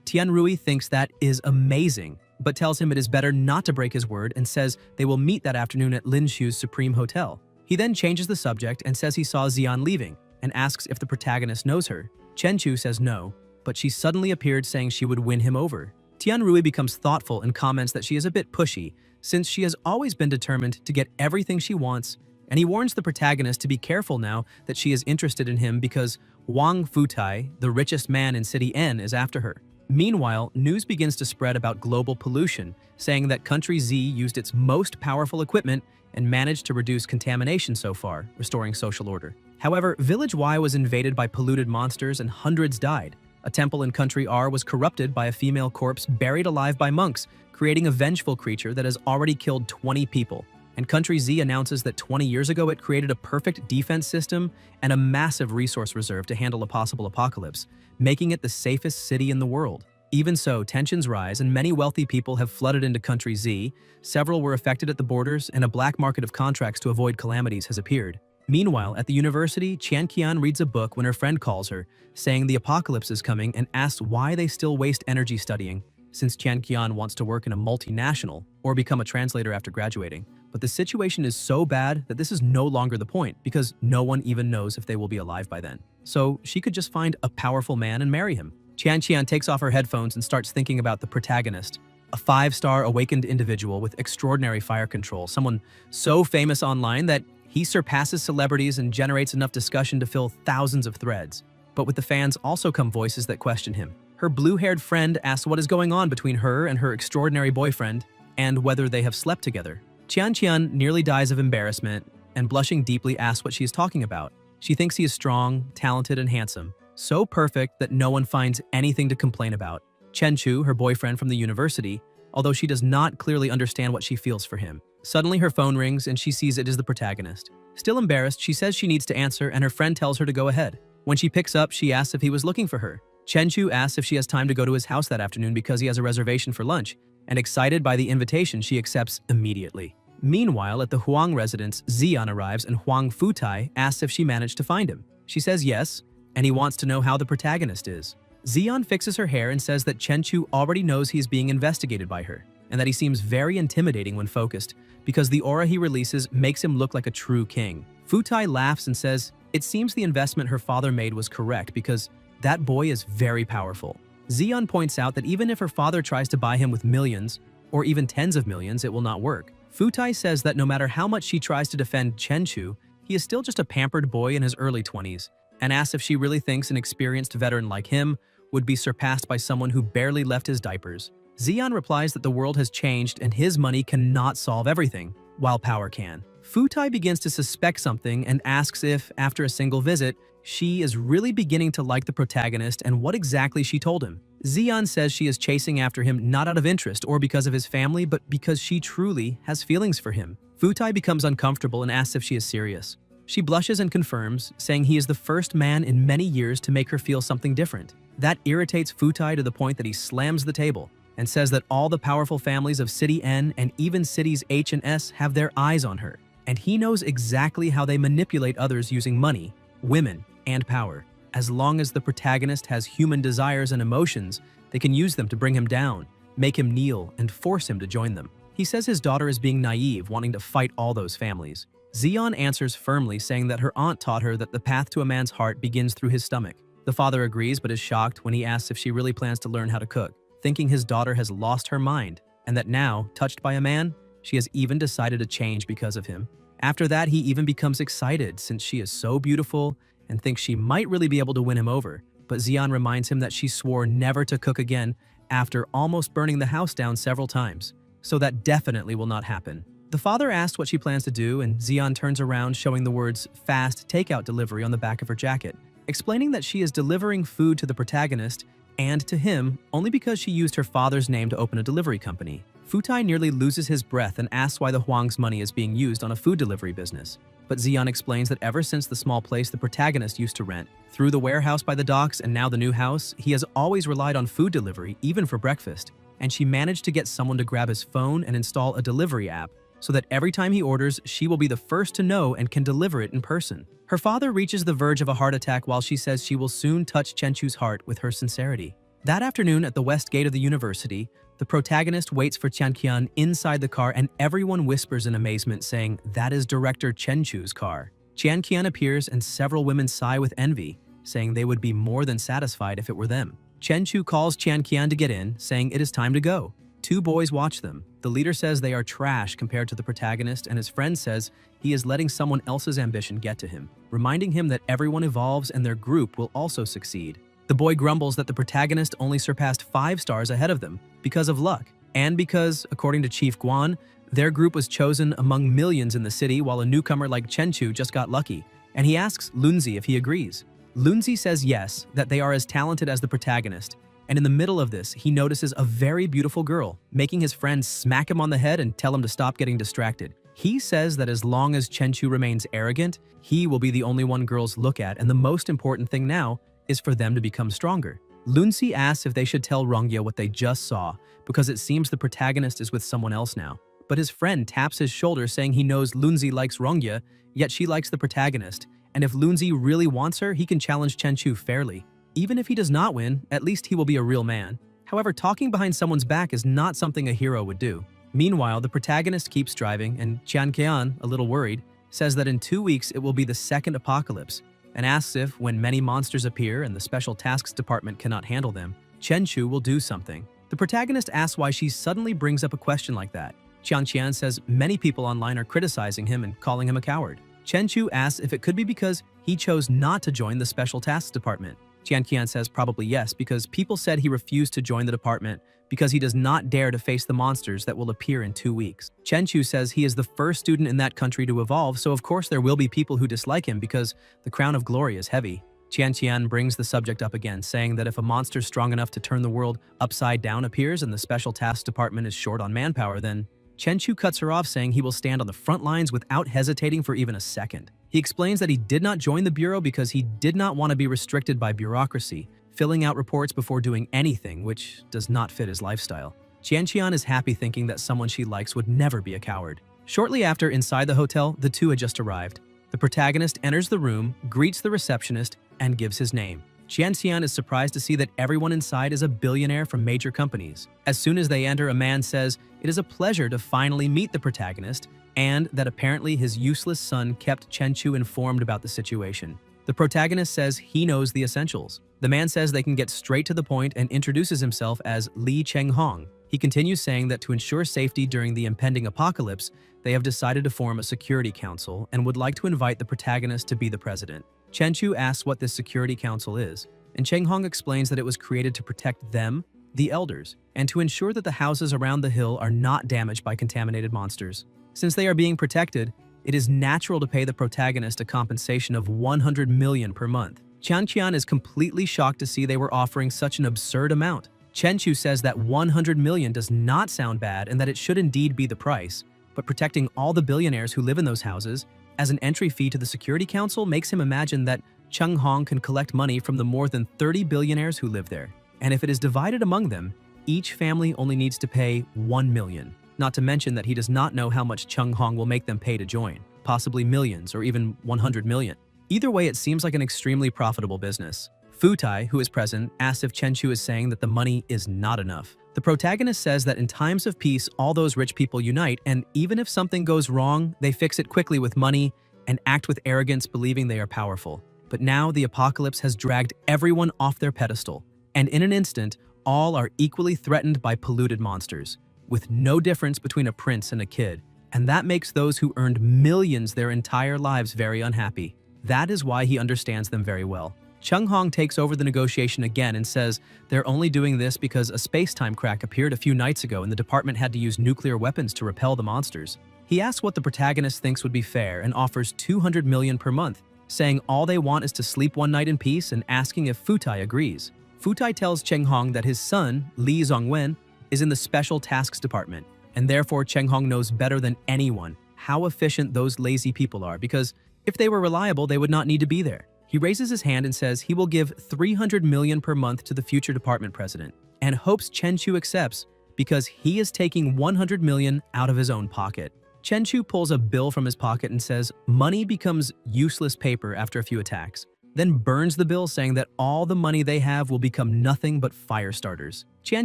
Tianrui thinks that is amazing, but tells him it is better not to break his word and says they will meet that afternoon at Lin Shu's Supreme Hotel. He then changes the subject and says he saw Xian leaving and asks if the protagonist knows her. Chenchu says no, but she suddenly appeared saying she would win him over. Tianrui becomes thoughtful and comments that she is a bit pushy since she has always been determined to get everything she wants, and he warns the protagonist to be careful now that she is interested in him because Wang Futai, the richest man in City N, is after her. Meanwhile, news begins to spread about global pollution, saying that Country Z used its most powerful equipment and managed to reduce contamination so far, restoring social order. However, Village Y was invaded by polluted monsters and hundreds died. A temple in Country R was corrupted by a female corpse buried alive by monks, creating a vengeful creature that has already killed 20 people. And Country Z announces that 20 years ago it created a perfect defense system and a massive resource reserve to handle a possible apocalypse, making it the safest city in the world. Even so, tensions rise and many wealthy people have flooded into Country Z, several were affected at the borders, and a black market of contracts to avoid calamities has appeared. Meanwhile, at the university, Qian reads a book when her friend calls her, saying the apocalypse is coming, and asks why they still waste energy studying, since Qian wants to work in a multinational or become a translator after graduating. But the situation is so bad that this is no longer the point because no one even knows if they will be alive by then. So she could just find a powerful man and marry him. Qian takes off her headphones and starts thinking about the protagonist, a 5-star awakened individual with extraordinary fire control, someone so famous online that he surpasses celebrities and generates enough discussion to fill thousands of threads. But with the fans also come voices that question him. Her blue-haired friend asks what is going on between her and her extraordinary boyfriend and whether they have slept together. Qian nearly dies of embarrassment and blushing deeply asks what she is talking about. She thinks he is strong, talented, and handsome, so perfect that no one finds anything to complain about. Chenchu, her boyfriend from the university, although she does not clearly understand what she feels for him. Suddenly her phone rings and she sees it is the protagonist. Still embarrassed, she says she needs to answer and her friend tells her to go ahead. When she picks up, she asks if he was looking for her. Chenchu asks if she has time to go to his house that afternoon because he has a reservation for lunch, and excited by the invitation, she accepts immediately. Meanwhile, at the Huang residence, Xian arrives and Huang Futai asks if she managed to find him. She says yes, and he wants to know how the protagonist is. Xian fixes her hair and says that Chenchu already knows he is being investigated by her, and that he seems very intimidating when focused, because the aura he releases makes him look like a true king. Futai laughs and says, it seems the investment her father made was correct because that boy is very powerful. Xian points out that even if her father tries to buy him with millions, or even tens of millions, it will not work. Futai says that no matter how much she tries to defend Chenchu, he is still just a pampered boy in his early 20s, and asks if she really thinks an experienced veteran like him would be surpassed by someone who barely left his diapers. Xian replies that the world has changed and his money cannot solve everything, while power can. Futai begins to suspect something and asks if, after a single visit, she is really beginning to like the protagonist and what exactly she told him. Xian says she is chasing after him not out of interest or because of his family, but because she truly has feelings for him. Futai becomes uncomfortable and asks if she is serious. She blushes and confirms, saying he is the first man in many years to make her feel something different. That irritates Futai to the point that he slams the table and says that all the powerful families of City N and even cities H and S have their eyes on her, and he knows exactly how they manipulate others using money, women, and power. As long as the protagonist has human desires and emotions, they can use them to bring him down, make him kneel, and force him to join them. He says his daughter is being naive, wanting to fight all those families. Xian answers firmly, saying that her aunt taught her that the path to a man's heart begins through his stomach. The father agrees but is shocked when he asks if she really plans to learn how to cook, thinking his daughter has lost her mind, and that now, touched by a man, she has even decided to change because of him. After that, he even becomes excited since she is so beautiful and thinks she might really be able to win him over. But Xian reminds him that she swore never to cook again after almost burning the house down several times. So that definitely will not happen. The father asks what she plans to do, and Xian turns around showing the words "fast takeout delivery" on the back of her jacket, explaining that she is delivering food to the protagonist and to him only because she used her father's name to open a delivery company. Futai nearly loses his breath and asks why the Huang's money is being used on a food delivery business. But Xian explains that ever since the small place the protagonist used to rent, through the warehouse by the docks and now the new house, he has always relied on food delivery, even for breakfast. And she managed to get someone to grab his phone and install a delivery app so that every time he orders, she will be the first to know and can deliver it in person. Her father reaches the verge of a heart attack while she says she will soon touch Chenchu's heart with her sincerity. That afternoon at the west gate of the university, the protagonist waits for Qian inside the car and everyone whispers in amazement saying that is director Chenchu's car. Qian appears and several women sigh with envy, saying they would be more than satisfied if it were them. Chenchu calls Qian to get in, saying it is time to go. Two boys watch them. The leader says they are trash compared to the protagonist, and his friend says he is letting someone else's ambition get to him, reminding him that everyone evolves and their group will also succeed. The boy grumbles that the protagonist only surpassed 5 stars ahead of them because of luck, and because, according to Chief Guan, their group was chosen among millions in the city while a newcomer like Chenchu just got lucky, and he asks Lunzi if he agrees. Lunzi says yes, that they are as talented as the protagonist, and in the middle of this, he notices a very beautiful girl, making his friend smack him on the head and tell him to stop getting distracted. He says that as long as Chenchu remains arrogant, he will be the only one girls look at, and the most important thing now is for them to become stronger. Lunzi asks if they should tell Rongya what they just saw, because it seems the protagonist is with someone else now. But his friend taps his shoulder saying he knows Lunzi likes Rongya, yet she likes the protagonist, and if Lunzi really wants her, he can challenge Chenchu fairly. Even if he does not win, at least he will be a real man. However, talking behind someone's back is not something a hero would do. Meanwhile, the protagonist keeps driving, and Qian, a little worried, says that in 2 weeks it will be the second apocalypse, and asks if, when many monsters appear and the Special Tasks Department cannot handle them, Chenchu will do something. The protagonist asks why she suddenly brings up a question like that. Qian says many people online are criticizing him and calling him a coward. Chenchu asks if it could be because he chose not to join the Special Tasks Department. Qian says probably yes, because people said he refused to join the department because he does not dare to face the monsters that will appear in 2 weeks. Chenchu says he is the first student in that country to evolve, so of course there will be people who dislike him because the crown of glory is heavy. Qian brings the subject up again, saying that if a monster strong enough to turn the world upside down appears and the Special Tasks Department is short on manpower, then Chenchu cuts her off, saying he will stand on the front lines without hesitating for even a second. He explains that he did not join the Bureau because he did not want to be restricted by bureaucracy, filling out reports before doing anything, which does not fit his lifestyle. Qian is happy thinking that someone she likes would never be a coward. Shortly after, inside the hotel, the two had just arrived. The protagonist enters the room, greets the receptionist, and gives his name. Qian is surprised to see that everyone inside is a billionaire from major companies. As soon as they enter, a man says it is a pleasure to finally meet the protagonist, and that apparently his useless son kept Chenchu informed about the situation. The protagonist says he knows the essentials. The man says they can get straight to the point and introduces himself as Li Chenghong. He continues saying that to ensure safety during the impending apocalypse, they have decided to form a security council and would like to invite the protagonist to be the president. Chenchu asks what this security council is, and Chenghong explains that it was created to protect them, the elders, and to ensure that the houses around the hill are not damaged by contaminated monsters. Since they are being protected, it is natural to pay the protagonist a compensation of 100 million per month. Qian is completely shocked to see they were offering such an absurd amount. Chenchu says that 100 million does not sound bad and that it should indeed be the price, but protecting all the billionaires who live in those houses as an entry fee to the Security Council makes him imagine that Chenghong can collect money from the more than 30 billionaires who live there. And if it is divided among them, each family only needs to pay 1 million. Not to mention that he does not know how much Chenghong will make them pay to join, possibly millions or even 100 million. Either way, it seems like an extremely profitable business. Futai, who is present, asks if Chenchu is saying that the money is not enough. The protagonist says that in times of peace, all those rich people unite, and even if something goes wrong, they fix it quickly with money and act with arrogance, believing they are powerful. But now the apocalypse has dragged everyone off their pedestal, and in an instant, all are equally threatened by polluted monsters. With no difference between a prince and a kid, and that makes those who earned millions their entire lives very unhappy. That is why he understands them very well. Chung Hong takes over the negotiation again and says they're only doing this because a space-time crack appeared a few nights ago and the department had to use nuclear weapons to repel the monsters. He asks what the protagonist thinks would be fair and offers 200 million per month, saying all they want is to sleep one night in peace and asking if Futai agrees. Futai tells Cheng Hong that his son, Li Zongwen, is in the Special Tasks Department, and therefore Cheng Hong knows better than anyone how efficient those lazy people are, because if they were reliable, they would not need to be there. He raises his hand and says he will give 300 million per month to the future department president, and hopes Chen Chu accepts because he is taking 100 million out of his own pocket. Chen Chu pulls a bill from his pocket and says money becomes useless paper after a few attacks, then burns the bill saying that all the money they have will become nothing but fire starters. Qian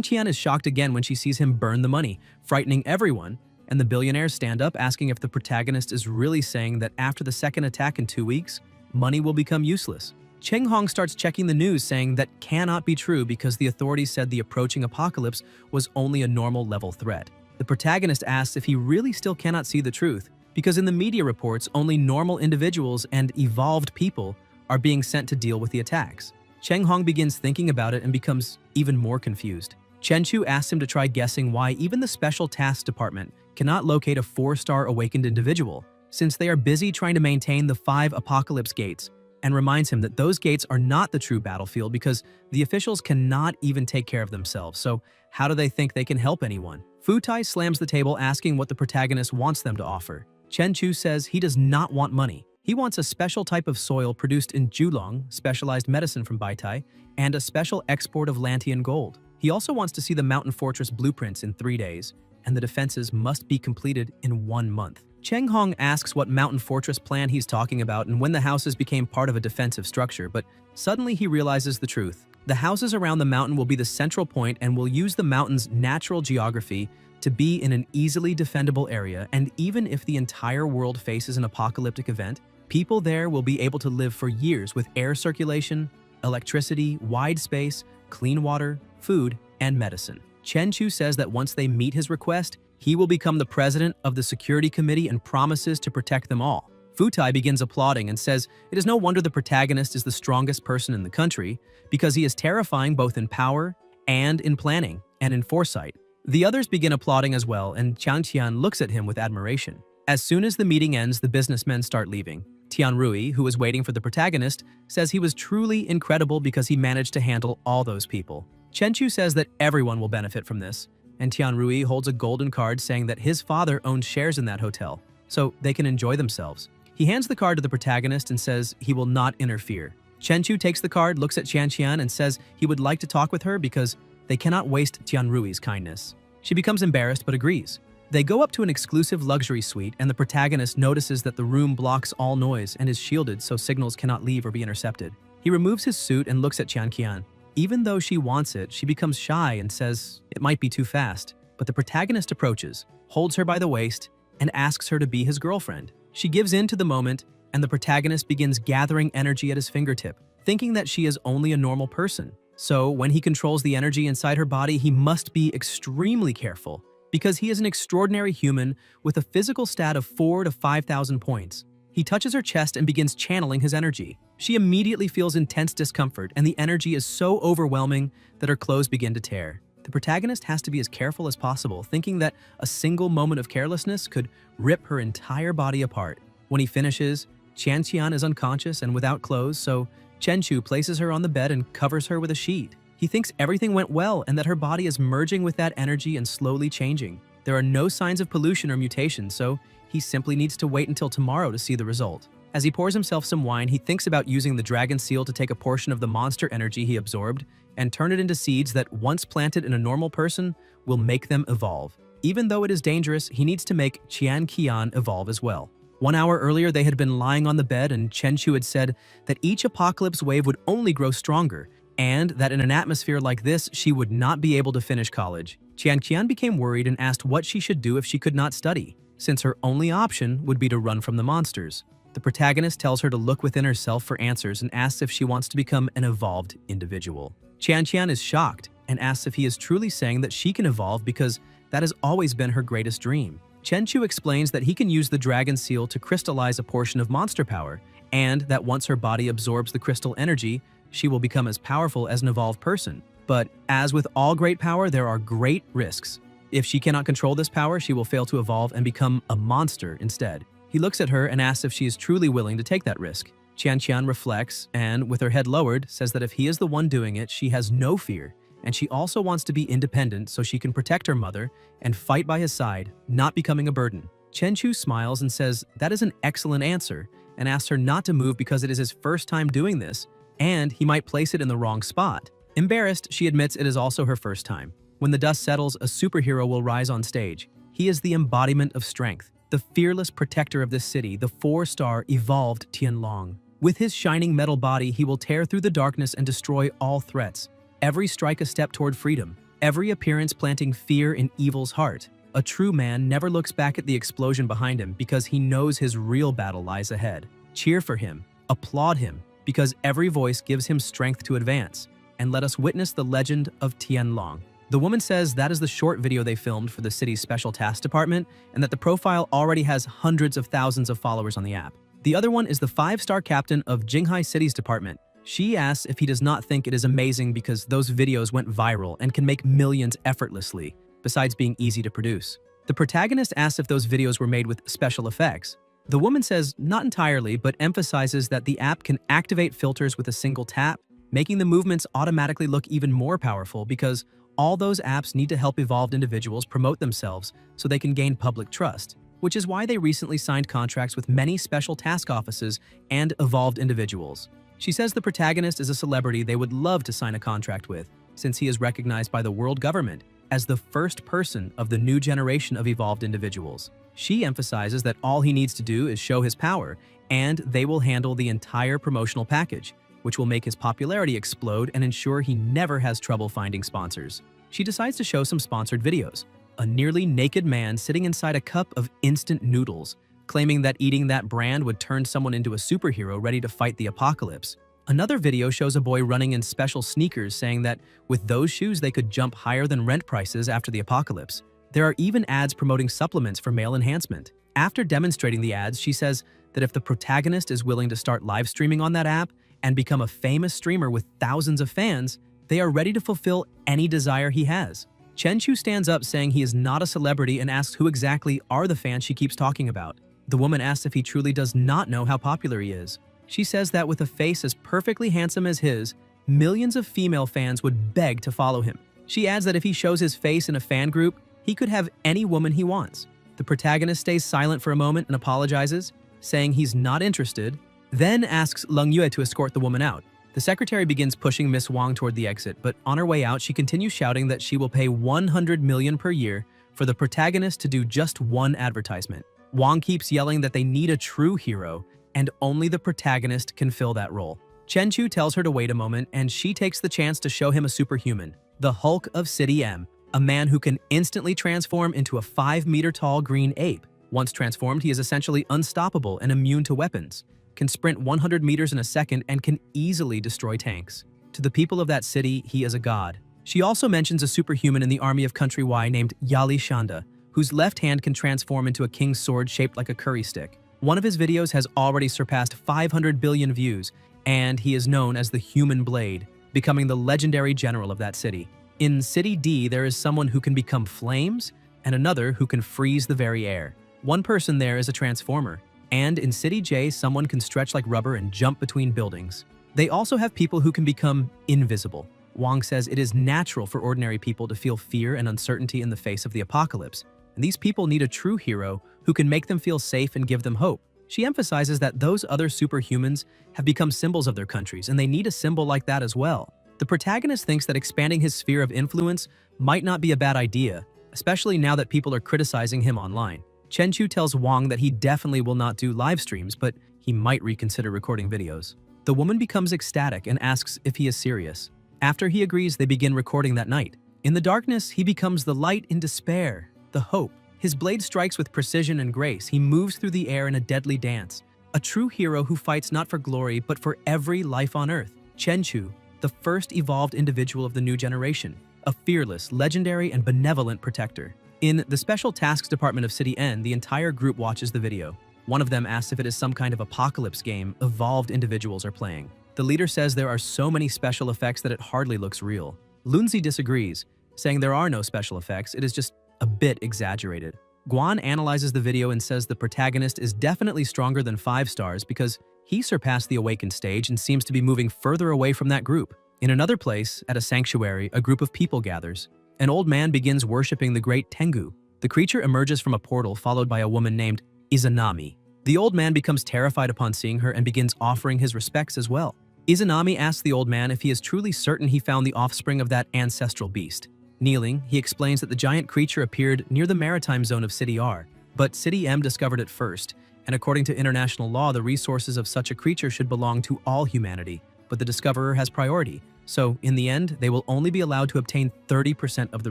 Qian is shocked again when she sees him burn the money, frightening everyone, and the billionaires stand up asking if the protagonist is really saying that after the second attack in 2 weeks, money will become useless. Cheng Hong starts checking the news saying that cannot be true because the authorities said the approaching apocalypse was only a normal level threat. The protagonist asks if he really still cannot see the truth because in the media reports only normal individuals and evolved people are being sent to deal with the attacks. Cheng Hong begins thinking about it and becomes even more confused. Chen Chu asks him to try guessing why even the Special Tasks Department cannot locate a 4-star awakened individual, since they are busy trying to maintain the 5 apocalypse gates, and reminds him that those gates are not the true battlefield because the officials cannot even take care of themselves, so how do they think they can help anyone? Futai slams the table asking what the protagonist wants them to offer. Chen Chu says he does not want money. He wants a special type of soil produced in Julong, specialized medicine from Baitai, and a special export of Lantian gold. He also wants to see the mountain fortress blueprints in 3 days, and the defenses must be completed in 1 month. Cheng Hong asks what mountain fortress plan he's talking about and when the houses became part of a defensive structure, but suddenly he realizes the truth. The houses around the mountain will be the central point and will use the mountain's natural geography to be in an easily defendable area, and even if the entire world faces an apocalyptic event, people there will be able to live for years with air circulation, electricity, wide space, clean water, food, and medicine. Chen Chu says that once they meet his request, he will become the president of the security committee and promises to protect them all. Futai begins applauding and says it is no wonder the protagonist is the strongest person in the country because he is terrifying both in power and in planning and in foresight. The others begin applauding as well, and Qian Qian looks at him with admiration. As soon as the meeting ends, the businessmen start leaving. Tian Rui, who was waiting for the protagonist, says he was truly incredible because he managed to handle all those people. Chen Chu says that everyone will benefit from this, and Tian Rui holds a golden card saying that his father owns shares in that hotel, so they can enjoy themselves. He hands the card to the protagonist and says he will not interfere. Chen Chu takes the card, looks at Qian Qian, and says he would like to talk with her because they cannot waste Tian Rui's kindness. She becomes embarrassed but agrees. They go up to an exclusive luxury suite, and the protagonist notices that the room blocks all noise and is shielded so signals cannot leave or be intercepted. He removes his suit and looks at Qian Qian. Even though she wants it, she becomes shy and says it might be too fast. But the protagonist approaches, holds her by the waist, and asks her to be his girlfriend. She gives in to the moment, and the protagonist begins gathering energy at his fingertip, thinking that she is only a normal person. So when he controls the energy inside her body, he must be extremely careful, because he is an extraordinary human with a physical stat of 4,000 to 5,000 points. He touches her chest and begins channeling his energy. She immediately feels intense discomfort, and the energy is so overwhelming that her clothes begin to tear. The protagonist has to be as careful as possible, thinking that a single moment of carelessness could rip her entire body apart. When he finishes, Qian Qian is unconscious and without clothes, so Chen Chu places her on the bed and covers her with a sheet. He thinks everything went well and that her body is merging with that energy and slowly changing. There are no signs of pollution or mutation, so he simply needs to wait until tomorrow to see the result. As he pours himself some wine, he thinks about using the dragon seal to take a portion of the monster energy he absorbed and turn it into seeds that, once planted in a normal person, will make them evolve. Even though it is dangerous, he needs to make Qian Qian evolve as well. 1 hour earlier, they had been lying on the bed, and Chen Chu had said that each apocalypse wave would only grow stronger, and that in an atmosphere like this, she would not be able to finish college. Qian Qian became worried and asked what she should do if she could not study, since her only option would be to run from the monsters. The protagonist tells her to look within herself for answers and asks if she wants to become an evolved individual. Qian Qian is shocked and asks if he is truly saying that she can evolve because that has always been her greatest dream. Chenchu explains that he can use the dragon seal to crystallize a portion of monster power, and that once her body absorbs the crystal energy, she will become as powerful as an evolved person. But as with all great power, there are great risks. If she cannot control this power, she will fail to evolve and become a monster instead. He looks at her and asks if she is truly willing to take that risk. Qian reflects and, with her head lowered, says that if he is the one doing it, she has no fear, and she also wants to be independent so she can protect her mother and fight by his side, not becoming a burden. Chenchu smiles and says that is an excellent answer, and asks her not to move because it is his first time doing this, and he might place it in the wrong spot. Embarrassed, she admits it is also her first time. When the dust settles, a superhero will rise on stage. He is the embodiment of strength, the fearless protector of this city, the 4-star evolved Tianlong. With his shining metal body, he will tear through the darkness and destroy all threats. Every strike a step toward freedom, every appearance planting fear in evil's heart. A true man never looks back at the explosion behind him because he knows his real battle lies ahead. Cheer for him, applaud him, because every voice gives him strength to advance. And let us witness the legend of Tianlong. The woman says that is the short video they filmed for the city's special task department, and that the profile already has hundreds of thousands of followers on the app. The other one is the 5-star captain of Jinghai City's department. She asks if he does not think it is amazing because those videos went viral and can make millions effortlessly, besides being easy to produce. The protagonist asks if those videos were made with special effects. The woman says not entirely, but emphasizes that the app can activate filters with a single tap, making the movements automatically look even more powerful because all those apps need to help evolved individuals promote themselves so they can gain public trust, which is why they recently signed contracts with many special task offices and evolved individuals. She says the protagonist is a celebrity they would love to sign a contract with, since he is recognized by the world government as the first person of the new generation of evolved individuals. She emphasizes that all he needs to do is show his power, and they will handle the entire promotional package, which will make his popularity explode and ensure he never has trouble finding sponsors. She decides to show some sponsored videos. A nearly naked man sitting inside a cup of instant noodles, claiming that eating that brand would turn someone into a superhero ready to fight the apocalypse. Another video shows a boy running in special sneakers saying that with those shoes they could jump higher than rent prices after the apocalypse. There are even ads promoting supplements for male enhancement. After demonstrating the ads, she says that if the protagonist is willing to start live streaming on that app and become a famous streamer with thousands of fans, they are ready to fulfill any desire he has. Chenchu stands up saying he is not a celebrity and asks who exactly are the fans she keeps talking about. The woman asks if he truly does not know how popular he is. She says that with a face as perfectly handsome as his, millions of female fans would beg to follow him. She adds that if he shows his face in a fan group, he could have any woman he wants. The protagonist stays silent for a moment and apologizes, saying he's not interested, then asks Leng Yue to escort the woman out. The secretary begins pushing Miss Wang toward the exit, but on her way out, she continues shouting that she will pay 100 million per year for the protagonist to do just one advertisement. Wang keeps yelling that they need a true hero, and only the protagonist can fill that role. Chenchu tells her to wait a moment, and she takes the chance to show him a superhuman, the Hulk of City M, a man who can instantly transform into a 5-meter-tall green ape. Once transformed, he is essentially unstoppable and immune to weapons, can sprint 100 meters in a second, and can easily destroy tanks. To the people of that city, he is a god. She also mentions a superhuman in the army of Country Y named Yali Shanda, whose left hand can transform into a king's sword shaped like a curry stick. One of his videos has already surpassed 500 billion views, and he is known as the Human Blade, becoming the legendary general of that city. In City D, there is someone who can become flames, and another who can freeze the very air. One person there is a transformer, and in City J, someone can stretch like rubber and jump between buildings. They also have people who can become invisible. Wang says it is natural for ordinary people to feel fear and uncertainty in the face of the apocalypse, and these people need a true hero who can make them feel safe and give them hope. She emphasizes that those other superhumans have become symbols of their countries, and they need a symbol like that as well. The protagonist thinks that expanding his sphere of influence might not be a bad idea, especially now that people are criticizing him online. Chenchu tells Wang that he definitely will not do live streams, but he might reconsider recording videos. The woman becomes ecstatic and asks if he is serious. After he agrees, they begin recording that night. In the darkness, he becomes the light in despair, the hope. His blade strikes with precision and grace. He moves through the air in a deadly dance. A true hero who fights not for glory, but for every life on Earth. Chenchu, the first evolved individual of the new generation, a fearless, legendary, and benevolent protector. In the Special Tasks Department of City N, the entire group watches the video. One of them asks if it is some kind of apocalypse game evolved individuals are playing. The leader says there are so many special effects that it hardly looks real. Lunzi disagrees, saying there are no special effects, it is just a bit exaggerated. Guan analyzes the video and says the protagonist is definitely stronger than 5 stars because he surpassed the awakened stage and seems to be moving further away from that group. In another place, at a sanctuary, a group of people gathers. An old man begins worshipping the great Tengu. The creature emerges from a portal followed by a woman named Izanami. The old man becomes terrified upon seeing her and begins offering his respects as well. Izanami asks the old man if he is truly certain he found the offspring of that ancestral beast. Kneeling, he explains that the giant creature appeared near the maritime zone of City R, but City M discovered it first, and according to international law, the resources of such a creature should belong to all humanity, but the discoverer has priority, so in the end, they will only be allowed to obtain 30% of the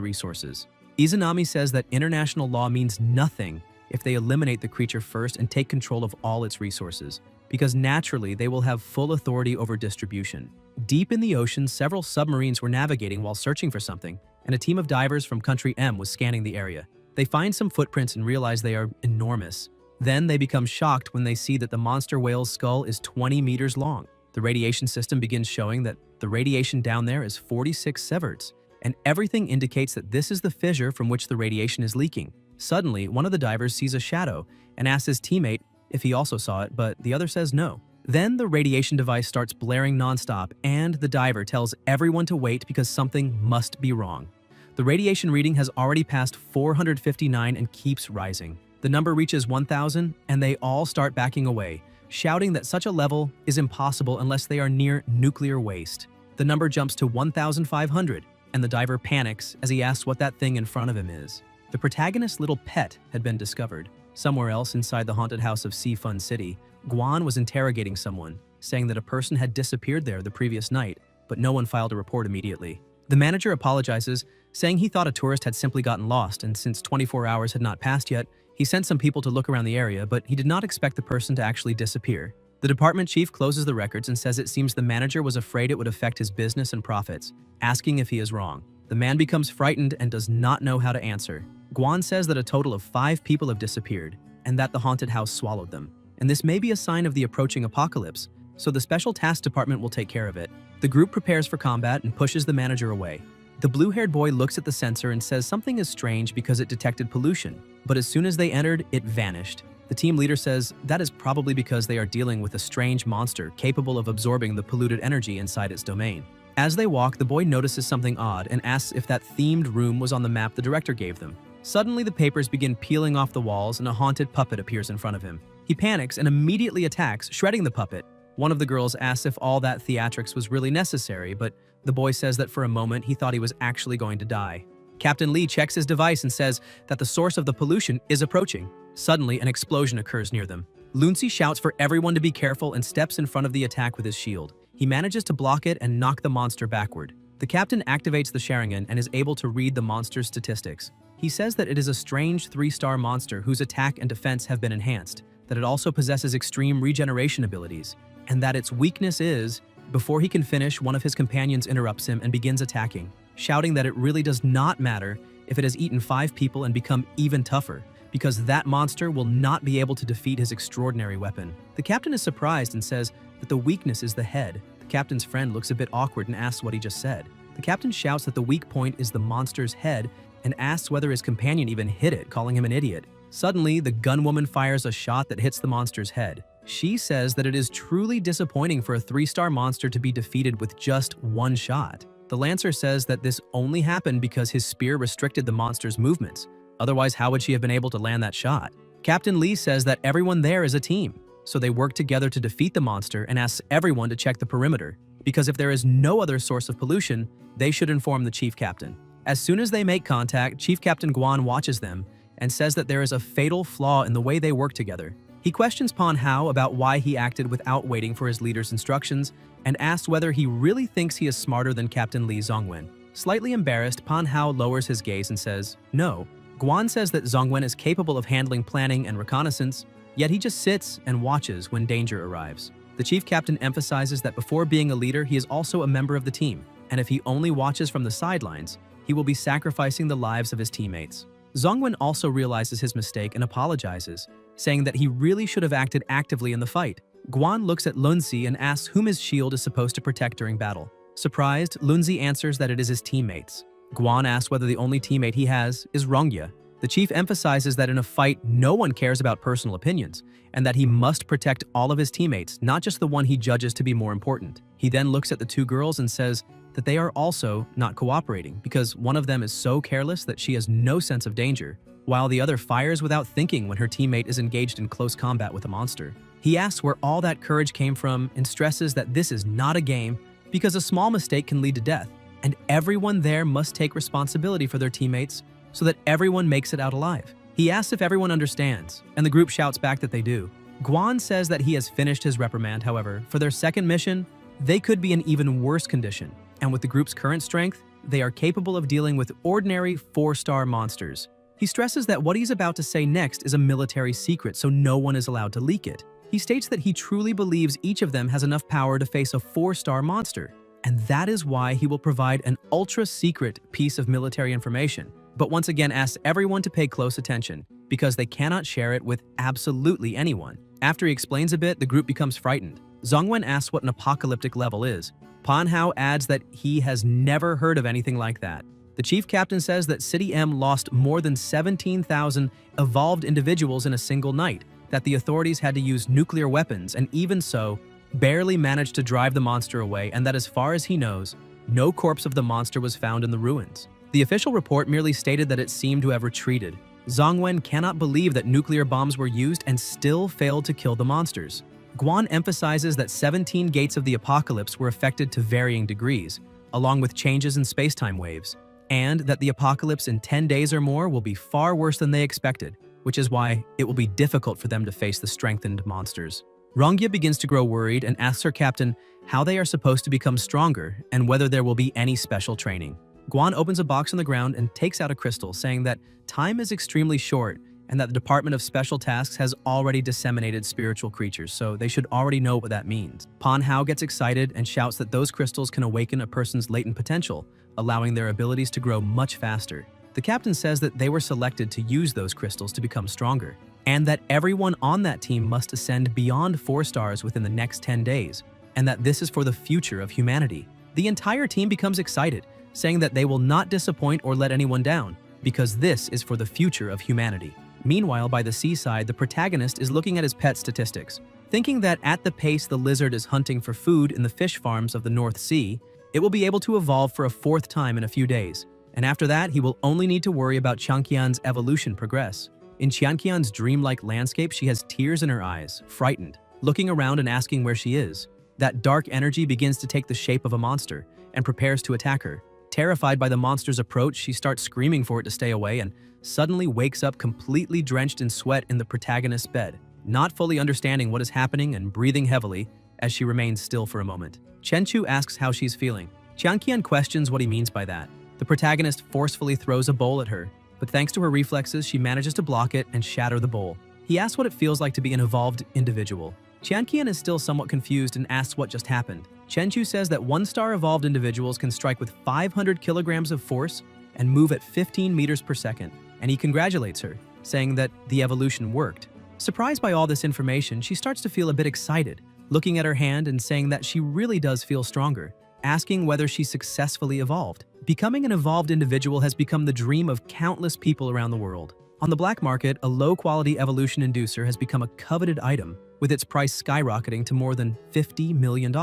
resources. Izanami says that international law means nothing if they eliminate the creature first and take control of all its resources, because naturally they will have full authority over distribution. Deep in the ocean, several submarines were navigating while searching for something, and a team of divers from Country M was scanning the area. They find some footprints and realize they are enormous. Then they become shocked when they see that the monster whale's skull is 20 meters long. The radiation system begins showing that the radiation down there is 46 sieverts, and everything indicates that this is the fissure from which the radiation is leaking. Suddenly, one of the divers sees a shadow and asks his teammate if he also saw it, but the other says no. Then the radiation device starts blaring nonstop, and the diver tells everyone to wait because something must be wrong. The radiation reading has already passed 459 and keeps rising. The number reaches 1,000, and they all start backing away, shouting that such a level is impossible unless they are near nuclear waste. The number jumps to 1,500, and the diver panics as he asks what that thing in front of him is. The protagonist's little pet had been discovered. Somewhere else inside the haunted house of Sea Fun City, Guan was interrogating someone, saying that a person had disappeared there the previous night, but no one filed a report immediately. The manager apologizes, saying he thought a tourist had simply gotten lost, and since 24 hours had not passed yet, he sent some people to look around the area, but he did not expect the person to actually disappear. The department chief closes the records and says it seems the manager was afraid it would affect his business and profits, asking if he is wrong. The man becomes frightened and does not know how to answer. Guan says that a total of 5 people have disappeared, and that the haunted house swallowed them. And this may be a sign of the approaching apocalypse, so the Special Task Department will take care of it. The group prepares for combat and pushes the manager away. The blue-haired boy looks at the sensor and says something is strange because it detected pollution, but as soon as they entered, it vanished. The team leader says that is probably because they are dealing with a strange monster capable of absorbing the polluted energy inside its domain. As they walk, the boy notices something odd and asks if that themed room was on the map the director gave them. Suddenly, the papers begin peeling off the walls and a haunted puppet appears in front of him. He panics and immediately attacks, shredding the puppet. One of the girls asks if all that theatrics was really necessary, but the boy says that for a moment he thought he was actually going to die. Captain Lee checks his device and says that the source of the pollution is approaching. Suddenly, an explosion occurs near them. Lunzi shouts for everyone to be careful and steps in front of the attack with his shield. He manages to block it and knock the monster backward. The captain activates the Sharingan and is able to read the monster's statistics. He says that it is a strange 3-star monster whose attack and defense have been enhanced, that it also possesses extreme regeneration abilities, and that its weakness is... Before he can finish, one of his companions interrupts him and begins attacking, shouting that it really does not matter if it has eaten 5 people and become even tougher, because that monster will not be able to defeat his extraordinary weapon. The captain is surprised and says that the weakness is the head. The captain's friend looks a bit awkward and asks what he just said. The captain shouts that the weak point is the monster's head and asks whether his companion even hit it, calling him an idiot. Suddenly, the gunwoman fires a shot that hits the monster's head. She says that it is truly disappointing for a 3-star monster to be defeated with just 1 shot. The Lancer says that this only happened because his spear restricted the monster's movements. Otherwise, how would she have been able to land that shot? Captain Lee says that everyone there is a team, so they work together to defeat the monster and asks everyone to check the perimeter, because if there is no other source of pollution, they should inform the chief captain. As soon as they make contact, Chief Captain Guan watches them and says that there is a fatal flaw in the way they work together. He questions Pan Hao about why he acted without waiting for his leader's instructions and asks whether he really thinks he is smarter than Captain Lee Zongwen. Slightly embarrassed, Pan Hao lowers his gaze and says, no. Guan says that Zongwen is capable of handling planning and reconnaissance, yet he just sits and watches when danger arrives. The chief captain emphasizes that before being a leader, he is also a member of the team, and if he only watches from the sidelines, he will be sacrificing the lives of his teammates. Zongwen also realizes his mistake and apologizes, saying that he really should have acted actively in the fight. Guan looks at Lunzi and asks whom his shield is supposed to protect during battle. Surprised, Lunzi answers that it is his teammates. Guan asks whether the only teammate he has is Rongya. The chief emphasizes that in a fight, no one cares about personal opinions, and that he must protect all of his teammates, not just the one he judges to be more important. He then looks at the two girls and says that they are also not cooperating because one of them is so careless that she has no sense of danger, while the other fires without thinking when her teammate is engaged in close combat with a monster. He asks where all that courage came from and stresses that this is not a game because a small mistake can lead to death, and everyone there must take responsibility for their teammates so that everyone makes it out alive. He asks if everyone understands, and the group shouts back that they do. Guan says that he has finished his reprimand, however. For their second mission, they could be in even worse condition, and with the group's current strength, they are capable of dealing with ordinary 4-star monsters. He stresses that what he's about to say next is a military secret, so no one is allowed to leak it. He states that he truly believes each of them has enough power to face a 4-star monster, and that is why he will provide an ultra-secret piece of military information, but once again asks everyone to pay close attention, because they cannot share it with absolutely anyone. After he explains a bit, the group becomes frightened. Zongwen asks what an apocalyptic level is. Panhao adds that he has never heard of anything like that. The chief captain says that City M lost more than 17,000 evolved individuals in a single night, that the authorities had to use nuclear weapons and even so, barely managed to drive the monster away, and that as far as he knows, no corpse of the monster was found in the ruins. The official report merely stated that it seemed to have retreated. Zongwen cannot believe that nuclear bombs were used and still failed to kill the monsters. Guan emphasizes that 17 gates of the apocalypse were affected to varying degrees, along with changes in space-time waves, and that the apocalypse in 10 days or more will be far worse than they expected, which is why it will be difficult for them to face the strengthened monsters. Rongya begins to grow worried and asks her captain how they are supposed to become stronger and whether there will be any special training. Guan opens a box on the ground and takes out a crystal, saying that time is extremely short and that the Department of Special Tasks has already disseminated spiritual creatures, so they should already know what that means. Panhao gets excited and shouts that those crystals can awaken a person's latent potential, allowing their abilities to grow much faster. The captain says that they were selected to use those crystals to become stronger, and that everyone on that team must ascend beyond 4 stars within the next 10 days, and that this is for the future of humanity. The entire team becomes excited, saying that they will not disappoint or let anyone down, because this is for the future of humanity. Meanwhile, by the seaside, the protagonist is looking at his pet statistics, thinking that at the pace the lizard is hunting for food in the fish farms of the North Sea, it will be able to evolve for a 4th time in a few days, and after that he will only need to worry about Qianqian's evolution progress. In Qianqian's dreamlike landscape, she has tears in her eyes, frightened, looking around and asking where she is. That dark energy begins to take the shape of a monster and prepares to attack her. Terrified by the monster's approach, she starts screaming for it to stay away and suddenly wakes up completely drenched in sweat in the protagonist's bed, not fully understanding what is happening and breathing heavily as she remains still for a moment. Chenchu asks how she's feeling. Qianqian questions what he means by that. The protagonist forcefully throws a bowl at her, but thanks to her reflexes, she manages to block it and shatter the bowl. He asks what it feels like to be an evolved individual. Qianqian is still somewhat confused and asks what just happened. Chenchu says that 1-star evolved individuals can strike with 500 kilograms of force and move at 15 meters per second, and he congratulates her, saying that the evolution worked. Surprised by all this information, she starts to feel a bit excited, looking at her hand and saying that she really does feel stronger, asking whether she successfully evolved. Becoming an evolved individual has become the dream of countless people around the world. On the black market, a low-quality evolution inducer has become a coveted item, with its price skyrocketing to more than $50 million.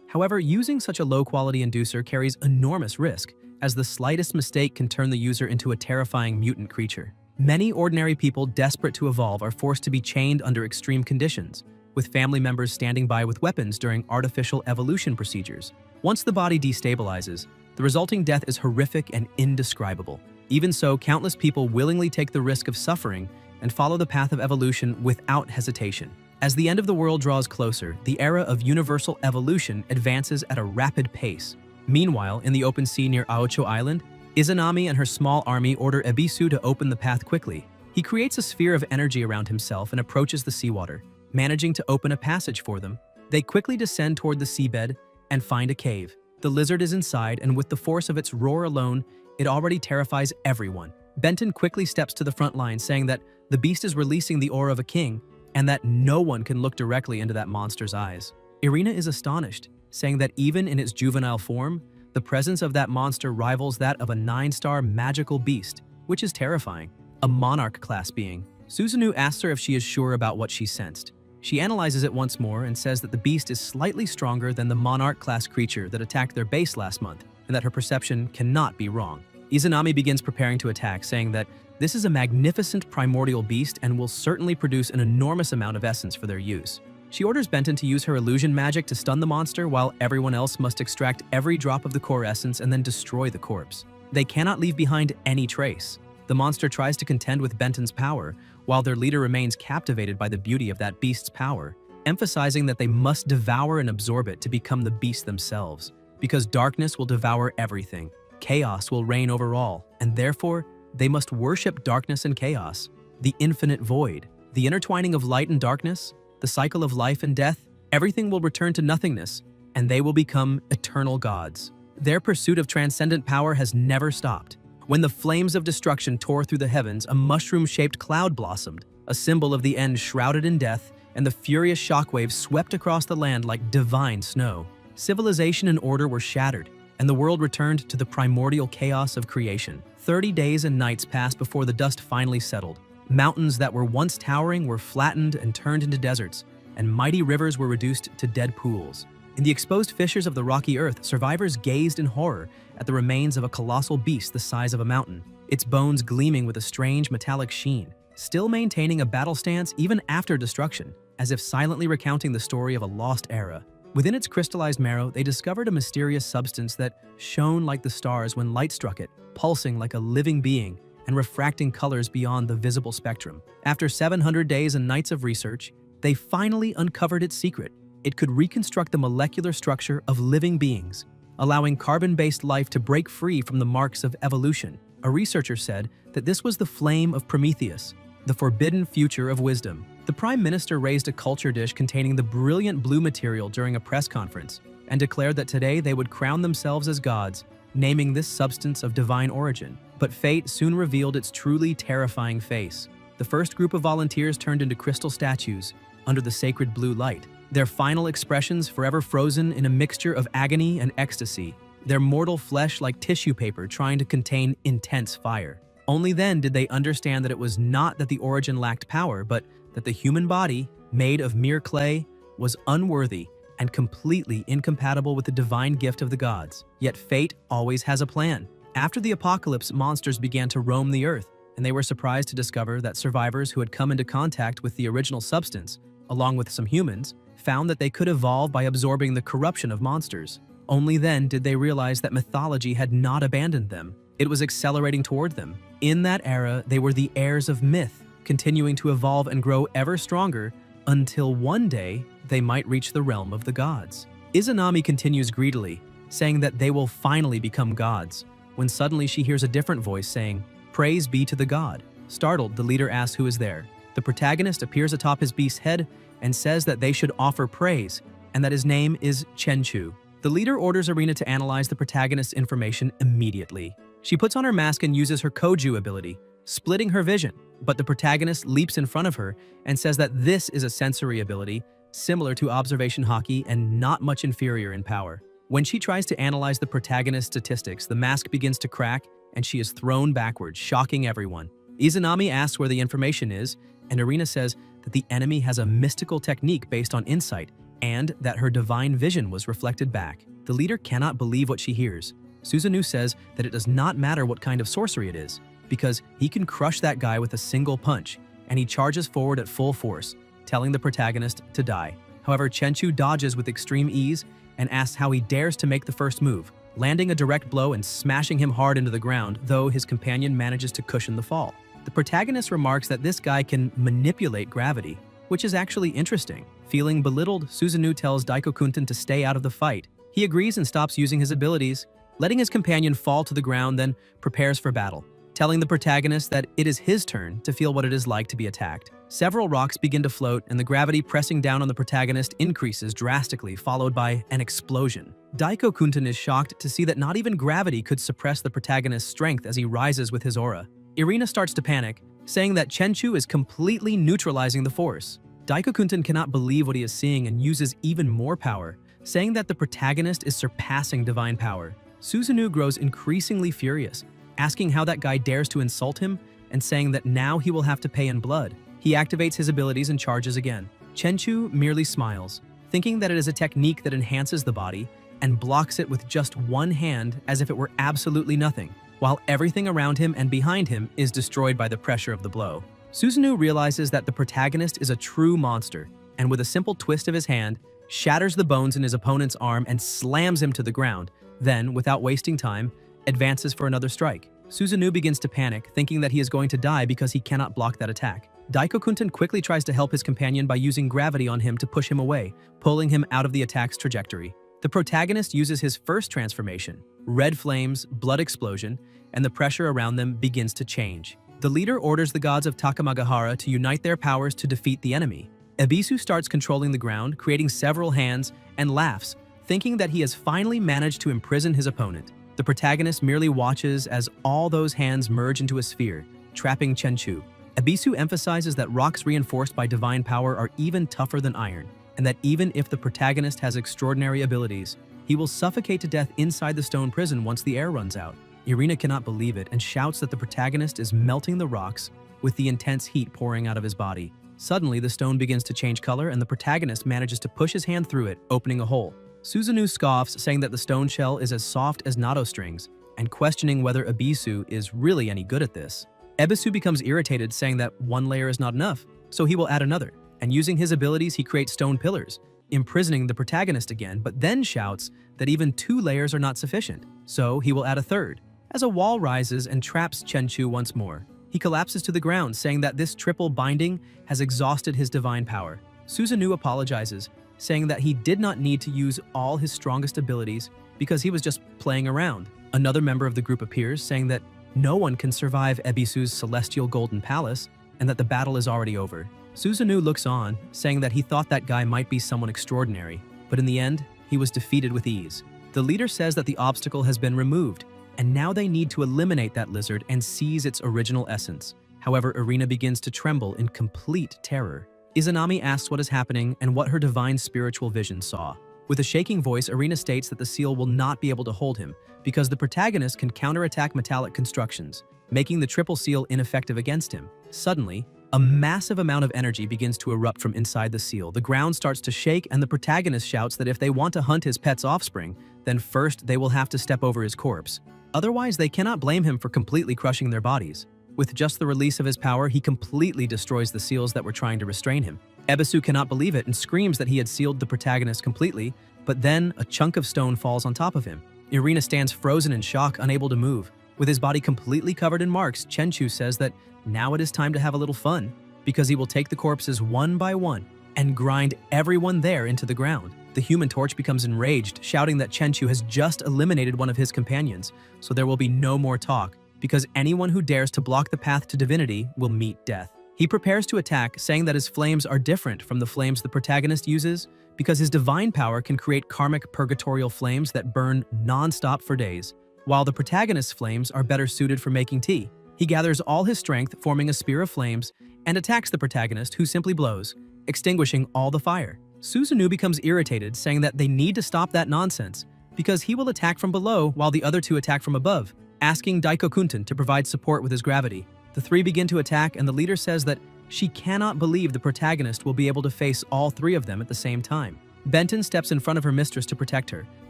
However, using such a low-quality inducer carries enormous risk, as the slightest mistake can turn the user into a terrifying mutant creature. Many ordinary people desperate to evolve are forced to be chained under extreme conditions, with family members standing by with weapons during artificial evolution procedures. Once the body destabilizes, the resulting death is horrific and indescribable. Even so, countless people willingly take the risk of suffering and follow the path of evolution without hesitation. As the end of the world draws closer, the era of universal evolution advances at a rapid pace. Meanwhile, in the open sea near Aocho Island, Izanami and her small army order Ebisu to open the path quickly. He creates a sphere of energy around himself and approaches the seawater, managing to open a passage for them. They quickly descend toward the seabed and find a cave. The lizard is inside, and with the force of its roar alone, it already terrifies everyone. Benton quickly steps to the front line, saying that the beast is releasing the aura of a king and that no one can look directly into that monster's eyes. Irina is astonished, saying that even in its juvenile form, the presence of that monster rivals that of a 9-star magical beast, which is terrifying, a monarch-class being. Susanoo asks her if she is sure about what she sensed. She analyzes it once more and says that the beast is slightly stronger than the monarch-class creature that attacked their base last month, and that her perception cannot be wrong. Izanami begins preparing to attack, saying that this is a magnificent primordial beast and will certainly produce an enormous amount of essence for their use. She orders Benton to use her illusion magic to stun the monster, while everyone else must extract every drop of the core essence and then destroy the corpse. They cannot leave behind any trace. The monster tries to contend with Benton's power, while their leader remains captivated by the beauty of that beast's power, emphasizing that they must devour and absorb it to become the beast themselves. Because darkness will devour everything, chaos will reign over all, and therefore, they must worship darkness and chaos, the infinite void, the intertwining of light and darkness, the cycle of life and death. Everything will return to nothingness, and they will become eternal gods. Their pursuit of transcendent power has never stopped. When the flames of destruction tore through the heavens, a mushroom-shaped cloud blossomed, a symbol of the end shrouded in death, and the furious shockwaves swept across the land like divine snow. Civilization and order were shattered, and the world returned to the primordial chaos of creation. 30 days and nights passed before the dust finally settled. Mountains that were once towering were flattened and turned into deserts, and mighty rivers were reduced to dead pools. In the exposed fissures of the rocky earth, survivors gazed in horror at the remains of a colossal beast the size of a mountain, its bones gleaming with a strange metallic sheen, still maintaining a battle stance even after destruction, as if silently recounting the story of a lost era. Within its crystallized marrow, they discovered a mysterious substance that shone like the stars when light struck it, pulsing like a living being and refracting colors beyond the visible spectrum. After 700 days and nights of research, they finally uncovered its secret. It could reconstruct the molecular structure of living beings, allowing carbon-based life to break free from the marks of evolution. A researcher said that this was the flame of Prometheus, the forbidden future of wisdom. The Prime Minister raised a culture dish containing the brilliant blue material during a press conference and declared that today they would crown themselves as gods, naming this substance of divine origin. But fate soon revealed its truly terrifying face. The first group of volunteers turned into crystal statues under the sacred blue light, their final expressions forever frozen in a mixture of agony and ecstasy, their mortal flesh like tissue paper trying to contain intense fire. Only then did they understand that it was not that the origin lacked power, but that the human body, made of mere clay, was unworthy and completely incompatible with the divine gift of the gods. Yet fate always has a plan. After the apocalypse, monsters began to roam the earth, and they were surprised to discover that survivors who had come into contact with the original substance, along with some humans, found that they could evolve by absorbing the corruption of monsters. Only then did they realize that mythology had not abandoned them. It was accelerating toward them. In that era, they were the heirs of myth, continuing to evolve and grow ever stronger until one day they might reach the realm of the gods. Izanami continues greedily, saying that they will finally become gods, when suddenly she hears a different voice saying, "Praise be to the god." Startled, the leader asks who is there. The protagonist appears atop his beast's head and says that they should offer praise, and that his name is Chenchu. The leader orders Irina to analyze the protagonist's information immediately. She puts on her mask and uses her Koju ability, splitting her vision, but the protagonist leaps in front of her and says that this is a sensory ability, similar to observation hockey and not much inferior in power. When she tries to analyze the protagonist's statistics, the mask begins to crack and she is thrown backwards, shocking everyone. Izanami asks where the information is, and Irina says that the enemy has a mystical technique based on insight and that her divine vision was reflected back. The leader cannot believe what she hears. Susanoo says that it does not matter what kind of sorcery it is, because he can crush that guy with a single punch, and he charges forward at full force, telling the protagonist to die. However, Chenchu dodges with extreme ease and asks how he dares to make the first move, landing a direct blow and smashing him hard into the ground, though his companion manages to cushion the fall. The protagonist remarks that this guy can manipulate gravity, which is actually interesting. Feeling belittled, Susanoo tells Daiko-kunten to stay out of the fight. He agrees and stops using his abilities, letting his companion fall to the ground, then prepares for battle, telling the protagonist that it is his turn to feel what it is like to be attacked. Several rocks begin to float, and the gravity pressing down on the protagonist increases drastically, followed by an explosion. Daiko-kunten is shocked to see that not even gravity could suppress the protagonist's strength as he rises with his aura. Irina starts to panic, saying that Chenchu is completely neutralizing the force. Daikokunten cannot believe what he is seeing and uses even more power, saying that the protagonist is surpassing divine power. Susanoo grows increasingly furious, asking how that guy dares to insult him and saying that now he will have to pay in blood. He activates his abilities and charges again. Chenchu merely smiles, thinking that it is a technique that enhances the body and blocks it with just one hand as if it were absolutely nothing, while everything around him and behind him is destroyed by the pressure of the blow. Susanoo realizes that the protagonist is a true monster, and with a simple twist of his hand, shatters the bones in his opponent's arm and slams him to the ground, then, without wasting time, advances for another strike. Susanoo begins to panic, thinking that he is going to die because he cannot block that attack. Daikokunten quickly tries to help his companion by using gravity on him to push him away, pulling him out of the attack's trajectory. The protagonist uses his first transformation. Red flames, blood explosion, and the pressure around them begins to change. The leader orders the gods of Takamagahara to unite their powers to defeat the enemy. Ebisu starts controlling the ground, creating several hands, and laughs, thinking that he has finally managed to imprison his opponent. The protagonist merely watches as all those hands merge into a sphere, trapping Chenchu. Ebisu emphasizes that rocks reinforced by divine power are even tougher than iron, and that even if the protagonist has extraordinary abilities, he will suffocate to death inside the stone prison once the air runs out. Irina cannot believe it and shouts that the protagonist is melting the rocks with the intense heat pouring out of his body. Suddenly, the stone begins to change color and the protagonist manages to push his hand through it, opening a hole. Susanoo scoffs, saying that the stone shell is as soft as natto strings, and questioning whether Ebisu is really any good at this. Ebisu becomes irritated, saying that one layer is not enough, so he will add another, and using his abilities he creates stone pillars, imprisoning the protagonist again, but then shouts that even 2 layers are not sufficient, so he will add a third. As a wall rises and traps Chenchu once more, he collapses to the ground, saying that this triple binding has exhausted his divine power. Susanoo apologizes, saying that he did not need to use all his strongest abilities because he was just playing around. Another member of the group appears, saying that no one can survive Ebisu's celestial golden palace and that the battle is already over. Susanoo looks on, saying that he thought that guy might be someone extraordinary, but in the end, he was defeated with ease. The leader says that the obstacle has been removed, and now they need to eliminate that lizard and seize its original essence. However, Irina begins to tremble in complete terror. Izanami asks what is happening and what her divine spiritual vision saw. With a shaking voice, Irina states that the seal will not be able to hold him because the protagonist can counterattack metallic constructions, making the triple seal ineffective against him. Suddenly, a massive amount of energy begins to erupt from inside the seal. The ground starts to shake and the protagonist shouts that if they want to hunt his pet's offspring, then first they will have to step over his corpse. Otherwise, they cannot blame him for completely crushing their bodies. With just the release of his power, he completely destroys the seals that were trying to restrain him. Ebisu cannot believe it and screams that he had sealed the protagonist completely, but then a chunk of stone falls on top of him. Irina stands frozen in shock, unable to move. With his body completely covered in marks, Chenchu says that now it is time to have a little fun, because he will take the corpses one by one and grind everyone there into the ground. The Human Torch becomes enraged, shouting that Chenchu has just eliminated one of his companions, so there will be no more talk, because anyone who dares to block the path to divinity will meet death. He prepares to attack, saying that his flames are different from the flames the protagonist uses, because his divine power can create karmic purgatorial flames that burn non-stop for days, while the protagonist's flames are better suited for making tea. He gathers all his strength, forming a spear of flames, and attacks the protagonist, who simply blows, extinguishing all the fire. Susanoo becomes irritated, saying that they need to stop that nonsense, because he will attack from below while the other 2 attack from above, asking Daikokunten to provide support with his gravity. The 3 begin to attack, and the leader says that she cannot believe the protagonist will be able to face all 3 of them at the same time. Benton steps in front of her mistress to protect her,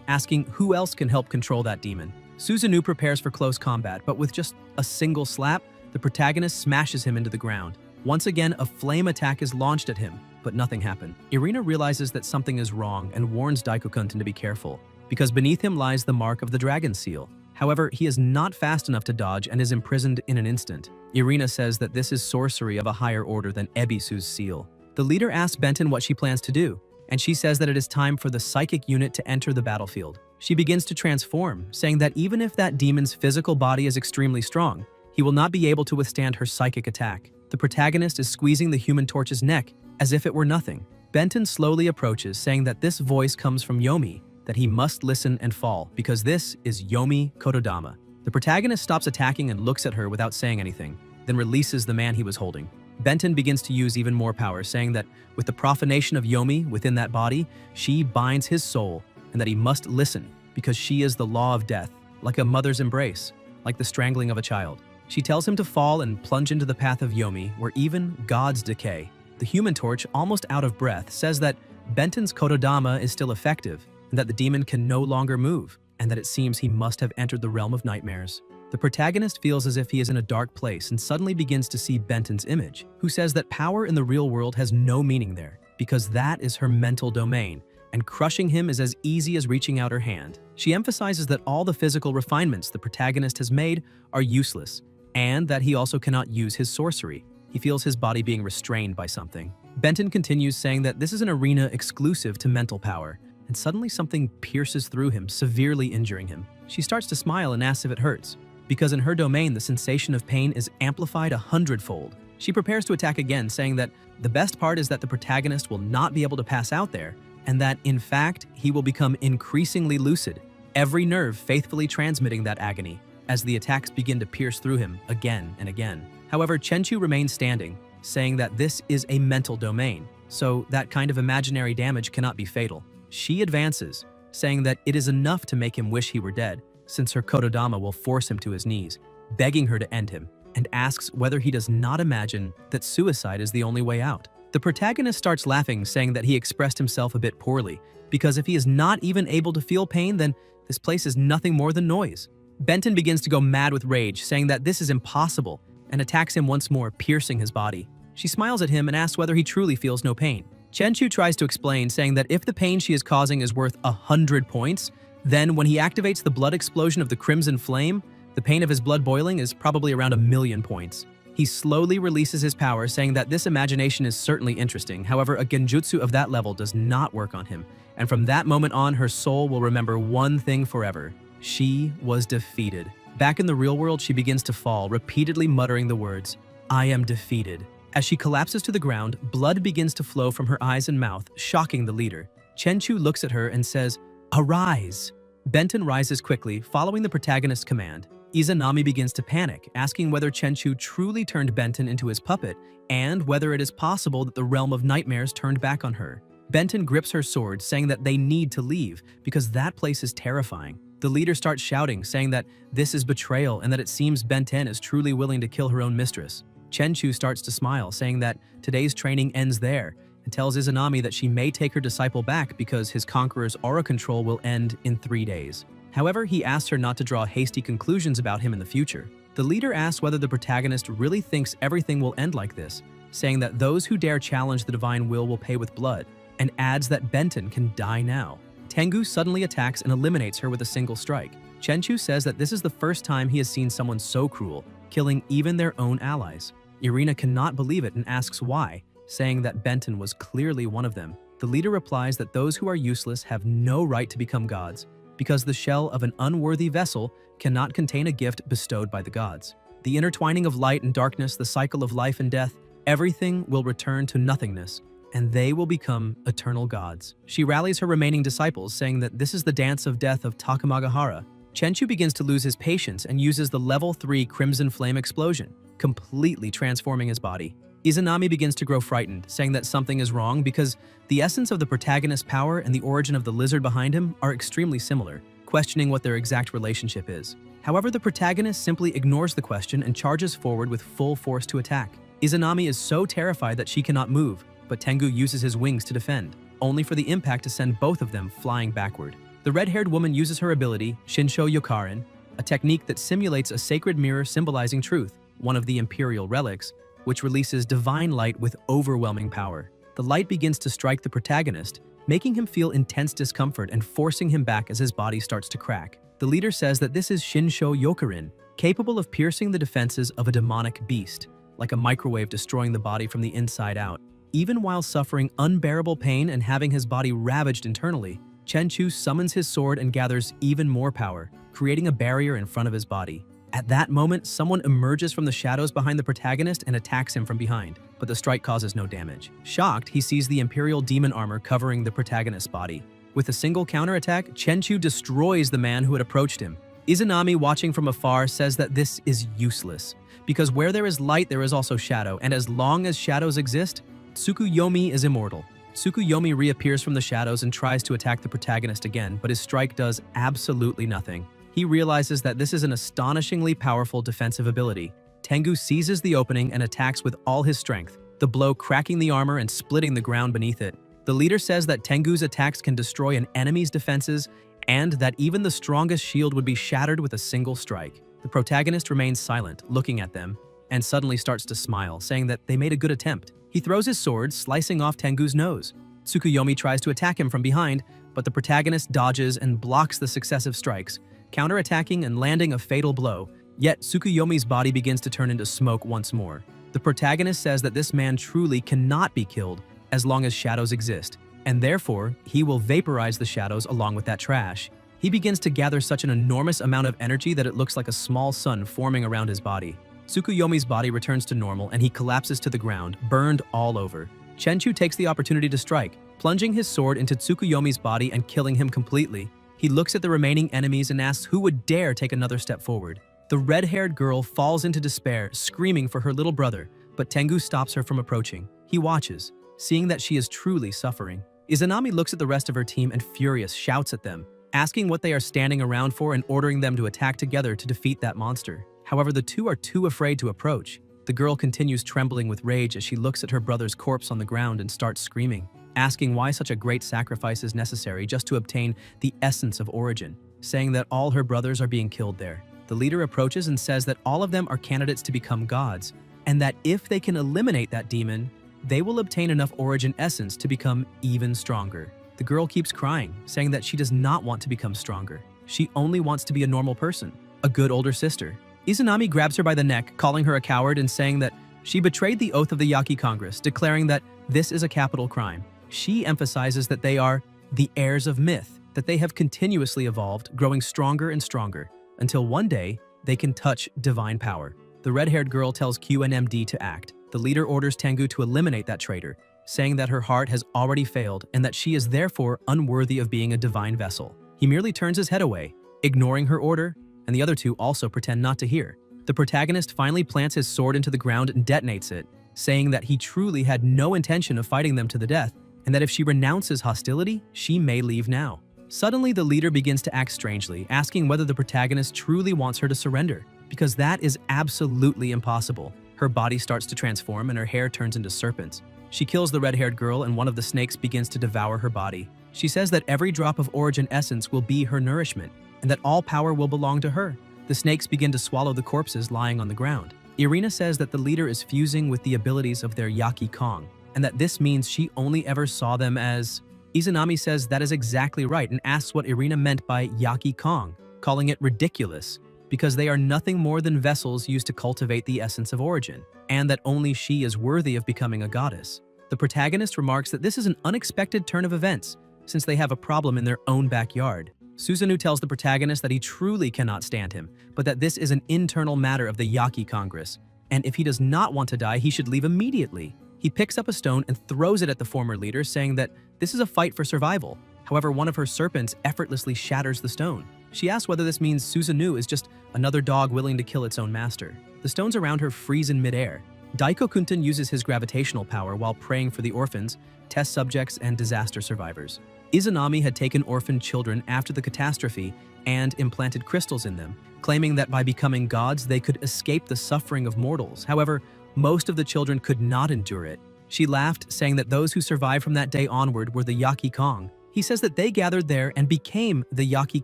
asking who else can help control that demon. Susanoo prepares for close combat, but with just a single slap, the protagonist smashes him into the ground. Once again, a flame attack is launched at him, but nothing happened. Irina realizes that something is wrong and warns Daikokunten to be careful, because beneath him lies the mark of the dragon seal. However, he is not fast enough to dodge and is imprisoned in an instant. Irina says that this is sorcery of a higher order than Ebisu's seal. The leader asks Benton what she plans to do, and she says that it is time for the psychic unit to enter the battlefield. She begins to transform, saying that even if that demon's physical body is extremely strong, he will not be able to withstand her psychic attack. The protagonist is squeezing the Human Torch's neck as if it were nothing. Benton slowly approaches, saying that this voice comes from Yomi, that he must listen and fall, because this is Yomi Kotodama. The protagonist stops attacking and looks at her without saying anything, then releases the man he was holding. Benton begins to use even more power, saying that with the profanation of Yomi within that body, she binds his soul, and that he must listen because she is the law of death, like a mother's embrace, like the strangling of a child. She tells him to fall and plunge into the path of Yomi, where even gods decay. The Human Torch, almost out of breath, says that Benton's Kododama is still effective, and that the demon can no longer move, and that it seems he must have entered the realm of nightmares. The protagonist feels as if he is in a dark place and suddenly begins to see Benton's image, who says that power in the real world has no meaning there, because that is her mental domain, and crushing him is as easy as reaching out her hand. She emphasizes that all the physical refinements the protagonist has made are useless, and that he also cannot use his sorcery. He feels his body being restrained by something. Benton continues, saying that this is an arena exclusive to mental power, and suddenly something pierces through him, severely injuring him. She starts to smile and asks if it hurts, because in her domain the sensation of pain is amplified 100-fold. She prepares to attack again, saying that the best part is that the protagonist will not be able to pass out there, and that, in fact, he will become increasingly lucid, every nerve faithfully transmitting that agony, as the attacks begin to pierce through him again and again. However, Chenchu remains standing, saying that this is a mental domain, so that kind of imaginary damage cannot be fatal. She advances, saying that it is enough to make him wish he were dead, since her Kododama will force him to his knees, begging her to end him, and asks whether he does not imagine that suicide is the only way out. The protagonist starts laughing, saying that he expressed himself a bit poorly, because if he is not even able to feel pain, then this place is nothing more than noise. Benton begins to go mad with rage, saying that this is impossible, and attacks him once more, piercing his body. She smiles at him and asks whether he truly feels no pain. Chenchu tries to explain, saying that if the pain she is causing is worth 100 points, then when he activates the blood explosion of the Crimson Flame, the pain of his blood boiling is probably around 1,000,000 points. He slowly releases his power, saying that this imagination is certainly interesting. However, a genjutsu of that level does not work on him, and from that moment on, her soul will remember one thing forever. She was defeated. Back in the real world, she begins to fall, repeatedly muttering the words, "I am defeated." As she collapses to the ground, blood begins to flow from her eyes and mouth, shocking the leader. Chenchu looks at her and says, "Arise." Benton rises quickly, following the protagonist's command. Izanami begins to panic, asking whether Chenchu truly turned Benton into his puppet, and whether it is possible that the realm of nightmares turned back on her. Benton grips her sword, saying that they need to leave, because that place is terrifying. The leader starts shouting, saying that this is betrayal and that it seems Benton is truly willing to kill her own mistress. Chenchu starts to smile, saying that today's training ends there, and tells Izanami that she may take her disciple back because his conqueror's aura control will end in 3 days. However, he asks her not to draw hasty conclusions about him in the future. The leader asks whether the protagonist really thinks everything will end like this, saying that those who dare challenge the divine will pay with blood, and adds that Benton can die now. Tengu suddenly attacks and eliminates her with a single strike. Chenchu says that this is the first time he has seen someone so cruel, killing even their own allies. Irina cannot believe it and asks why, saying that Benton was clearly one of them. The leader replies that those who are useless have no right to become gods, because the shell of an unworthy vessel cannot contain a gift bestowed by the gods. The intertwining of light and darkness, the cycle of life and death, everything will return to nothingness, and they will become eternal gods. She rallies her remaining disciples, saying that this is the dance of death of Takamagahara. Chenchu begins to lose his patience and uses the level 3 Crimson Flame explosion, completely transforming his body. Izanami begins to grow frightened, saying that something is wrong because the essence of the protagonist's power and the origin of the lizard behind him are extremely similar, questioning what their exact relationship is. However, the protagonist simply ignores the question and charges forward with full force to attack. Izanami is so terrified that she cannot move, but Tengu uses his wings to defend, only for the impact to send both of them flying backward. The red-haired woman uses her ability, Shinsho Yokarin, a technique that simulates a sacred mirror symbolizing truth, one of the imperial relics, which releases divine light with overwhelming power. The light begins to strike the protagonist, making him feel intense discomfort and forcing him back as his body starts to crack. The leader says that this is Shinsho Yokarin, capable of piercing the defenses of a demonic beast, like a microwave destroying the body from the inside out. Even while suffering unbearable pain and having his body ravaged internally, Chenchu summons his sword and gathers even more power, creating a barrier in front of his body. At that moment, someone emerges from the shadows behind the protagonist and attacks him from behind, but the strike causes no damage. Shocked, he sees the Imperial demon armor covering the protagonist's body. With a single counterattack, Chenchu destroys the man who had approached him, Izanami, watching from afar, says that this is useless, because where there is light there is also shadow, and as long as shadows exist, Tsukuyomi is immortal. Tsukuyomi reappears from the shadows and tries to attack the protagonist again, but his strike does absolutely nothing. He realizes that this is an astonishingly powerful defensive ability. Tengu seizes the opening and attacks with all his strength, the blow cracking the armor and splitting the ground beneath it. The leader says that Tengu's attacks can destroy an enemy's defenses and that even the strongest shield would be shattered with a single strike. The protagonist remains silent, looking at them, and suddenly starts to smile, saying that they made a good attempt. He throws his sword, slicing off Tengu's nose. Tsukuyomi tries to attack him from behind, but the protagonist dodges and blocks the successive strikes, counterattacking and landing a fatal blow. Yet Tsukuyomi's body begins to turn into smoke once more. The protagonist says that this man truly cannot be killed as long as shadows exist, and therefore he will vaporize the shadows along with that trash. He begins to gather such an enormous amount of energy that it looks like a small sun forming around his body. Tsukuyomi's body returns to normal and he collapses to the ground, burned all over. Chenchu takes the opportunity to strike, plunging his sword into Tsukuyomi's body and killing him completely. He looks at the remaining enemies and asks who would dare take another step forward. The red-haired girl falls into despair, screaming for her little brother, but Tengu stops her from approaching. He watches, seeing that she is truly suffering. Izanami looks at the rest of her team and, furious, shouts at them, asking what they are standing around for and ordering them to attack together to defeat that monster. However, the two are too afraid to approach. The girl continues trembling with rage as she looks at her brother's corpse on the ground and starts screaming, asking why such a great sacrifice is necessary just to obtain the essence of origin, saying that all her brothers are being killed there. The leader approaches and says that all of them are candidates to become gods, and that if they can eliminate that demon, they will obtain enough origin essence to become even stronger. The girl keeps crying, saying that she does not want to become stronger. She only wants to be a normal person, a good older sister. Izanami grabs her by the neck, calling her a coward and saying that she betrayed the oath of the Yaki Congress, declaring that this is a capital crime. She emphasizes that they are the heirs of myth, that they have continuously evolved, growing stronger and stronger, until one day they can touch divine power. The red-haired girl tells QNMD to act. The leader orders Tengu to eliminate that traitor, saying that her heart has already failed and that she is therefore unworthy of being a divine vessel. He merely turns his head away, ignoring her order, and the other two also pretend not to hear. The protagonist finally plants his sword into the ground and detonates it, saying that he truly had no intention of fighting them to the death, and that if she renounces hostility, she may leave now. Suddenly, the leader begins to act strangely, asking whether the protagonist truly wants her to surrender, because that is absolutely impossible. Her body starts to transform and her hair turns into serpents. She kills the red-haired girl and one of the snakes begins to devour her body. She says that every drop of origin essence will be her nourishment, and that all power will belong to her. The snakes begin to swallow the corpses lying on the ground. Irina says that the leader is fusing with the abilities of their Yaki Kong, and that this means she only ever saw them as... Izanami says that is exactly right and asks what Irina meant by Yaki Kong, calling it ridiculous, because they are nothing more than vessels used to cultivate the essence of origin, and that only she is worthy of becoming a goddess. The protagonist remarks that this is an unexpected turn of events, since they have a problem in their own backyard. Susanoo tells the protagonist that he truly cannot stand him, but that this is an internal matter of the Yaki Congress, and if he does not want to die, he should leave immediately. He picks up a stone and throws it at the former leader, saying that this is a fight for survival. However, one of her serpents effortlessly shatters the stone. She asks whether this means Susanoo is just another dog willing to kill its own master. The stones around her freeze in midair. Daiko-kunten uses his gravitational power while praying for the orphans, test subjects, and disaster survivors. Izanami had taken orphaned children after the catastrophe and implanted crystals in them, claiming that by becoming gods they could escape the suffering of mortals. However, most of the children could not endure it. She laughed, saying that those who survived from that day onward were the Yaki Kong. He says that they gathered there and became the Yaki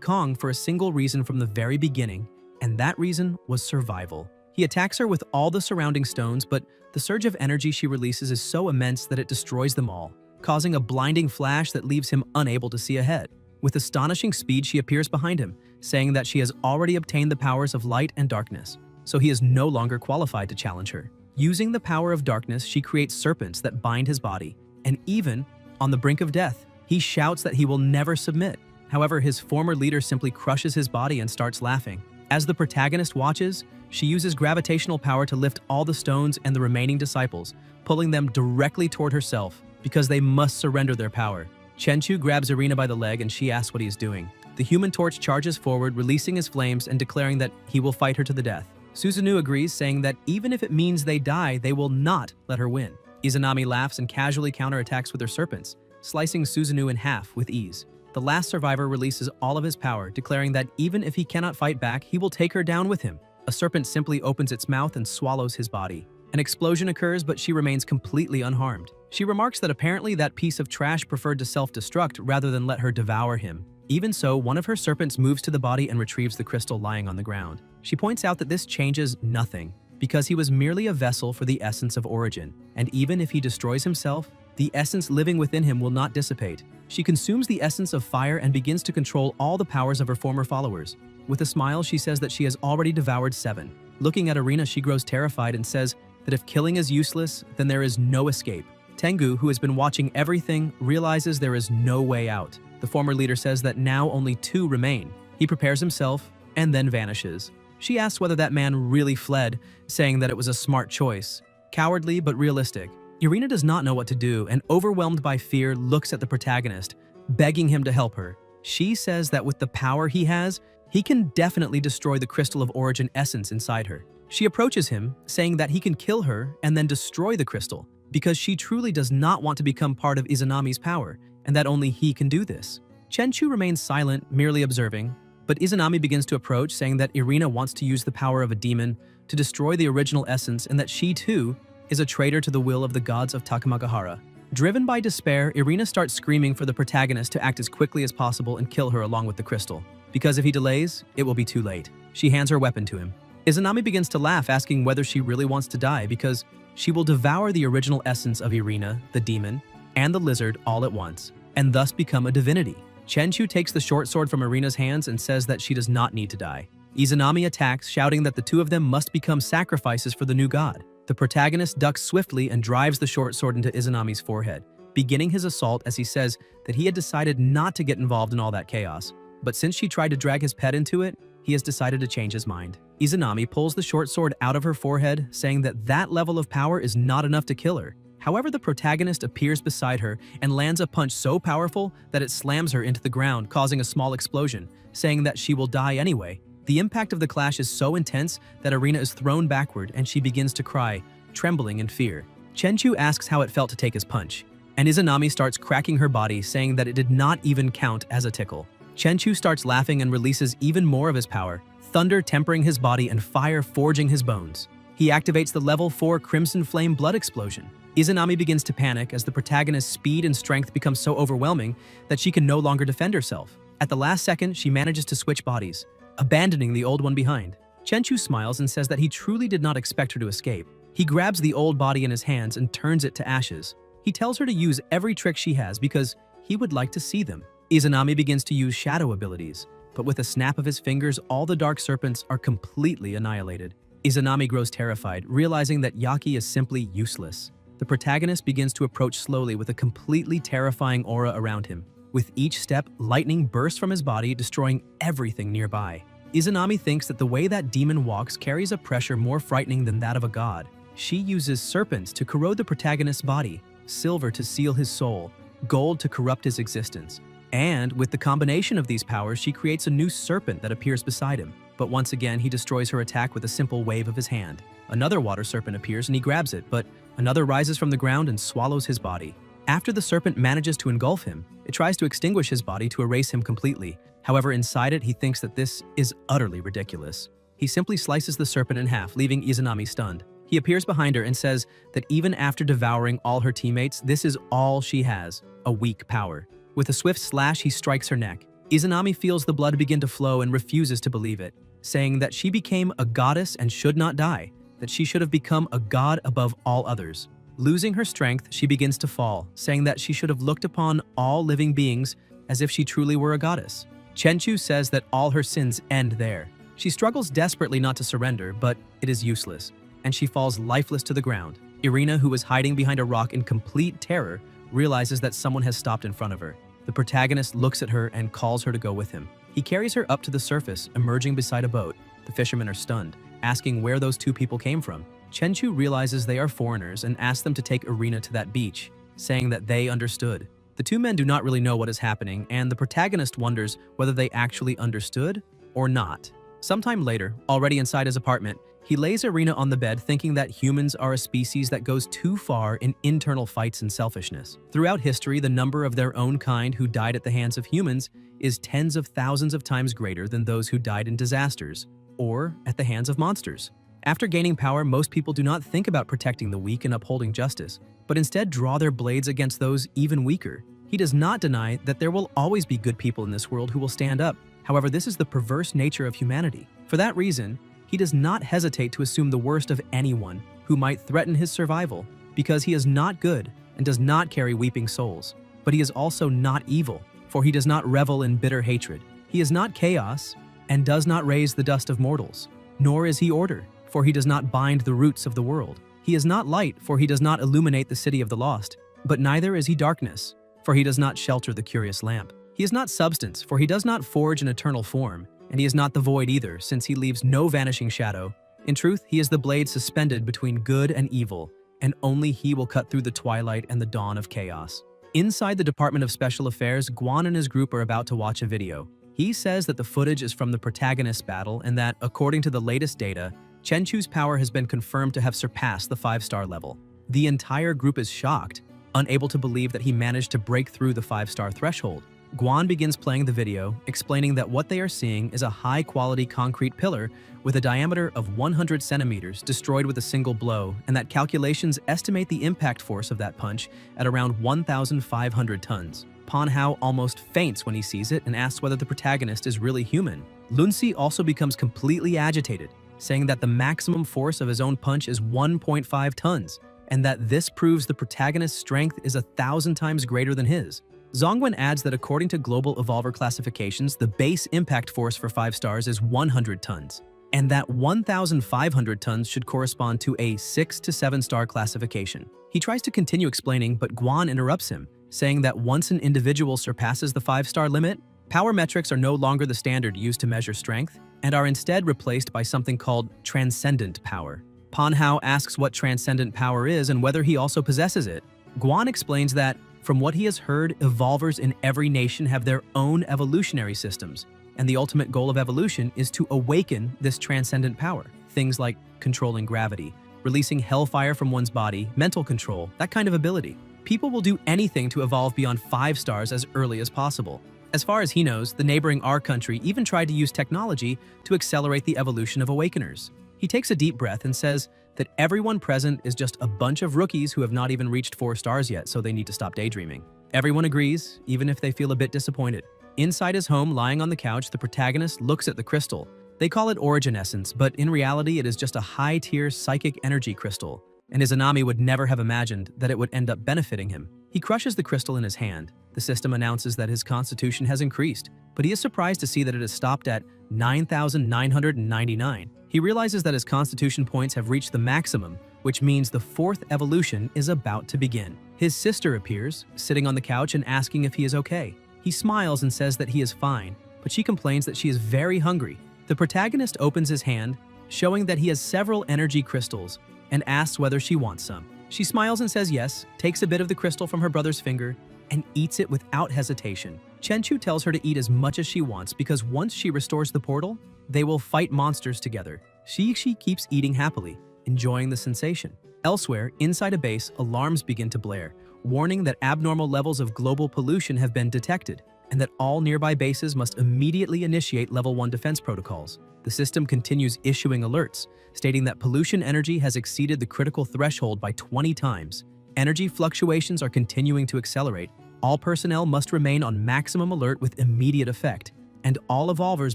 Kong for a single reason from the very beginning, and that reason was survival. He attacks her with all the surrounding stones, but the surge of energy she releases is so immense that it destroys them all, causing a blinding flash that leaves him unable to see ahead. With astonishing speed, she appears behind him, saying that she has already obtained the powers of light and darkness, so he is no longer qualified to challenge her. Using the power of darkness, she creates serpents that bind his body, and even on the brink of death, he shouts that he will never submit. However, his former leader simply crushes his body and starts laughing. As the protagonist watches, she uses gravitational power to lift all the stones and the remaining disciples, pulling them directly toward herself because they must surrender their power. Chenchu grabs Irina by the leg and she asks what he is doing. The Human Torch charges forward, releasing his flames and declaring that he will fight her to the death. Susanoo agrees, saying that even if it means they die, they will not let her win. Izanami laughs and casually counterattacks with her serpents, slicing Susanoo in half with ease. The last survivor releases all of his power, declaring that even if he cannot fight back, he will take her down with him. A serpent simply opens its mouth and swallows his body. An explosion occurs, but she remains completely unharmed. She remarks that apparently that piece of trash preferred to self-destruct rather than let her devour him. Even so, one of her serpents moves to the body and retrieves the crystal lying on the ground. She points out that this changes nothing, because he was merely a vessel for the essence of origin, and even if he destroys himself, the essence living within him will not dissipate. She consumes the essence of fire and begins to control all the powers of her former followers. With a smile, she says that she has already devoured 7. Looking at Irina, she grows terrified and says that if killing is useless, then there is no escape. Tengu, who has been watching everything, realizes there is no way out. The former leader says that now only 2 remain. He prepares himself and then vanishes. She asks whether that man really fled, saying that it was a smart choice. Cowardly but realistic. Irina does not know what to do and, overwhelmed by fear, looks at the protagonist, begging him to help her. She says that with the power he has, he can definitely destroy the crystal of origin essence inside her. She approaches him, saying that he can kill her and then destroy the crystal, because she truly does not want to become part of Izanami's power, and that only he can do this. Chenchu remains silent, merely observing, but Izanami begins to approach, saying that Irina wants to use the power of a demon to destroy the original essence and that she, too, is a traitor to the will of the gods of Takamagahara. Driven by despair, Irina starts screaming for the protagonist to act as quickly as possible and kill her along with the crystal, because if he delays, it will be too late. She hands her weapon to him. Izanami begins to laugh, asking whether she really wants to die, because she will devour the original essence of Irina, the demon, and the lizard all at once, and thus become a divinity. Chenchu takes the short sword from Irina's hands and says that she does not need to die. Izanami attacks, shouting that the 2 of them must become sacrifices for the new god. The protagonist ducks swiftly and drives the short sword into Izanami's forehead, beginning his assault as he says that he had decided not to get involved in all that chaos. But since she tried to drag his pet into it, he has decided to change his mind. Izanami pulls the short sword out of her forehead, saying that that level of power is not enough to kill her. However, the protagonist appears beside her and lands a punch so powerful that it slams her into the ground, causing a small explosion, saying that she will die anyway. The impact of the clash is so intense that Irina is thrown backward and she begins to cry, trembling in fear. Chenchu asks how it felt to take his punch, and Izanami starts cracking her body, saying that it did not even count as a tickle. Chenchu starts laughing and releases even more of his power, thunder tempering his body and fire forging his bones. He activates the level 4 Crimson Flame Blood Explosion. Izanami begins to panic as the protagonist's speed and strength become so overwhelming that she can no longer defend herself. At the last second, she manages to switch bodies, abandoning the old one behind. Chenchu smiles and says that he truly did not expect her to escape. He grabs the old body in his hands and turns it to ashes. He tells her to use every trick she has because he would like to see them. Izanami begins to use shadow abilities, but with a snap of his fingers, all the dark serpents are completely annihilated. Izanami grows terrified, realizing that Yaki is simply useless. The protagonist begins to approach slowly with a completely terrifying aura around him. With each step, lightning bursts from his body, destroying everything nearby. Izanami thinks that the way that demon walks carries a pressure more frightening than that of a god. She uses serpents to corrode the protagonist's body, silver to seal his soul, gold to corrupt his existence. And with the combination of these powers, she creates a new serpent that appears beside him. But once again, he destroys her attack with a simple wave of his hand. Another water serpent appears and he grabs it, but another rises from the ground and swallows his body. After the serpent manages to engulf him, it tries to extinguish his body to erase him completely. However, inside it, he thinks that this is utterly ridiculous. He simply slices the serpent in half, leaving Izanami stunned. He appears behind her and says that even after devouring all her teammates, this is all she has, a weak power. With a swift slash, he strikes her neck. Izanami feels the blood begin to flow and refuses to believe it, saying that she became a goddess and should not die, that she should have become a god above all others. Losing her strength, she begins to fall, saying that she should have looked upon all living beings as if she truly were a goddess. Chenchu says that all her sins end there. She struggles desperately not to surrender, but it is useless, and she falls lifeless to the ground. Irina, who was hiding behind a rock in complete terror, realizes that someone has stopped in front of her. The protagonist looks at her and calls her to go with him. He carries her up to the surface, emerging beside a boat. The fishermen are stunned, asking where those 2 people came from. Chenchu realizes they are foreigners and asks them to take Irina to that beach, saying that they understood. The two men do not really know what is happening, and the protagonist wonders whether they actually understood or not. Sometime later, already inside his apartment, he lays Irina on the bed thinking that humans are a species that goes too far in internal fights and selfishness. Throughout history, the number of their own kind who died at the hands of humans is tens of thousands of times greater than those who died in disasters or at the hands of monsters. After gaining power, most people do not think about protecting the weak and upholding justice, but instead draw their blades against those even weaker. He does not deny that there will always be good people in this world who will stand up. However, this is the perverse nature of humanity. For that reason, he does not hesitate to assume the worst of anyone who might threaten his survival, because he is not good and does not carry weeping souls. But he is also not evil, for he does not revel in bitter hatred. He is not chaos and does not raise the dust of mortals. Nor is he order, for he does not bind the roots of the world. He is not light, for he does not illuminate the city of the lost. But neither is he darkness, for he does not shelter the curious lamp. He is not substance, for he does not forge an eternal form. And he is not the void either, since he leaves no vanishing shadow. In truth, he is the blade suspended between good and evil, and only he will cut through the twilight and the dawn of chaos. Inside the Department of Special Affairs, Guan and his group are about to watch a video. He says that the footage is from the protagonist's battle and that, according to the latest data, Chenchu's power has been confirmed to have surpassed the 5-star level. The entire group is shocked, unable to believe that he managed to break through the 5-star threshold. Guan begins playing the video, explaining that what they are seeing is a high-quality concrete pillar with a diameter of 100 centimeters destroyed with a single blow, and that calculations estimate the impact force of that punch at around 1,500 tons. Pan Hao almost faints when he sees it and asks whether the protagonist is really human. Lunsi also becomes completely agitated, saying that the maximum force of his own punch is 1.5 tons, and that this proves the protagonist's strength is 1,000 times greater than his. Zongwen adds that according to global evolver classifications, the base impact force for 5 stars is 100 tons, and that 1,500 tons should correspond to a 6 to 7 star classification. He tries to continue explaining, but Guan interrupts him, saying that once an individual surpasses the 5-star limit, power metrics are no longer the standard used to measure strength, and are instead replaced by something called transcendent power. Pan Hao asks what transcendent power is and whether he also possesses it. Guan explains that, from what he has heard, evolvers in every nation have their own evolutionary systems, and the ultimate goal of evolution is to awaken this transcendent power. Things like controlling gravity, releasing hellfire from one's body, mental control, that kind of ability. People will do anything to evolve beyond 5 stars as early as possible. As far as he knows, the neighboring R country even tried to use technology to accelerate the evolution of awakeners. He takes a deep breath and says that everyone present is just a bunch of rookies who have not even reached 4 stars yet, so they need to stop daydreaming. Everyone agrees, even if they feel a bit disappointed. Inside his home, lying on the couch, the protagonist looks at the crystal. They call it Origin Essence, but in reality it is just a high-tier psychic energy crystal, and his Anami would never have imagined that it would end up benefiting him. He crushes the crystal in his hand. The system announces that his constitution has increased, but he is surprised to see that it has stopped at 9,999. He realizes that his constitution points have reached the maximum, which means the 4th evolution is about to begin. His sister appears, sitting on the couch and asking if he is okay. He smiles and says that he is fine, but she complains that she is very hungry. The protagonist opens his hand, showing that he has several energy crystals, and asks whether she wants some. She smiles and says yes, takes a bit of the crystal from her brother's finger, and eats it without hesitation. Chenchu tells her to eat as much as she wants because once she restores the portal, they will fight monsters together. She keeps eating happily, enjoying the sensation. Elsewhere, inside a base, alarms begin to blare, warning that abnormal levels of global pollution have been detected, and that all nearby bases must immediately initiate Level 1 defense protocols. The system continues issuing alerts, stating that pollution energy has exceeded the critical threshold by 20 times. Energy fluctuations are continuing to accelerate. All personnel must remain on maximum alert with immediate effect, and all evolvers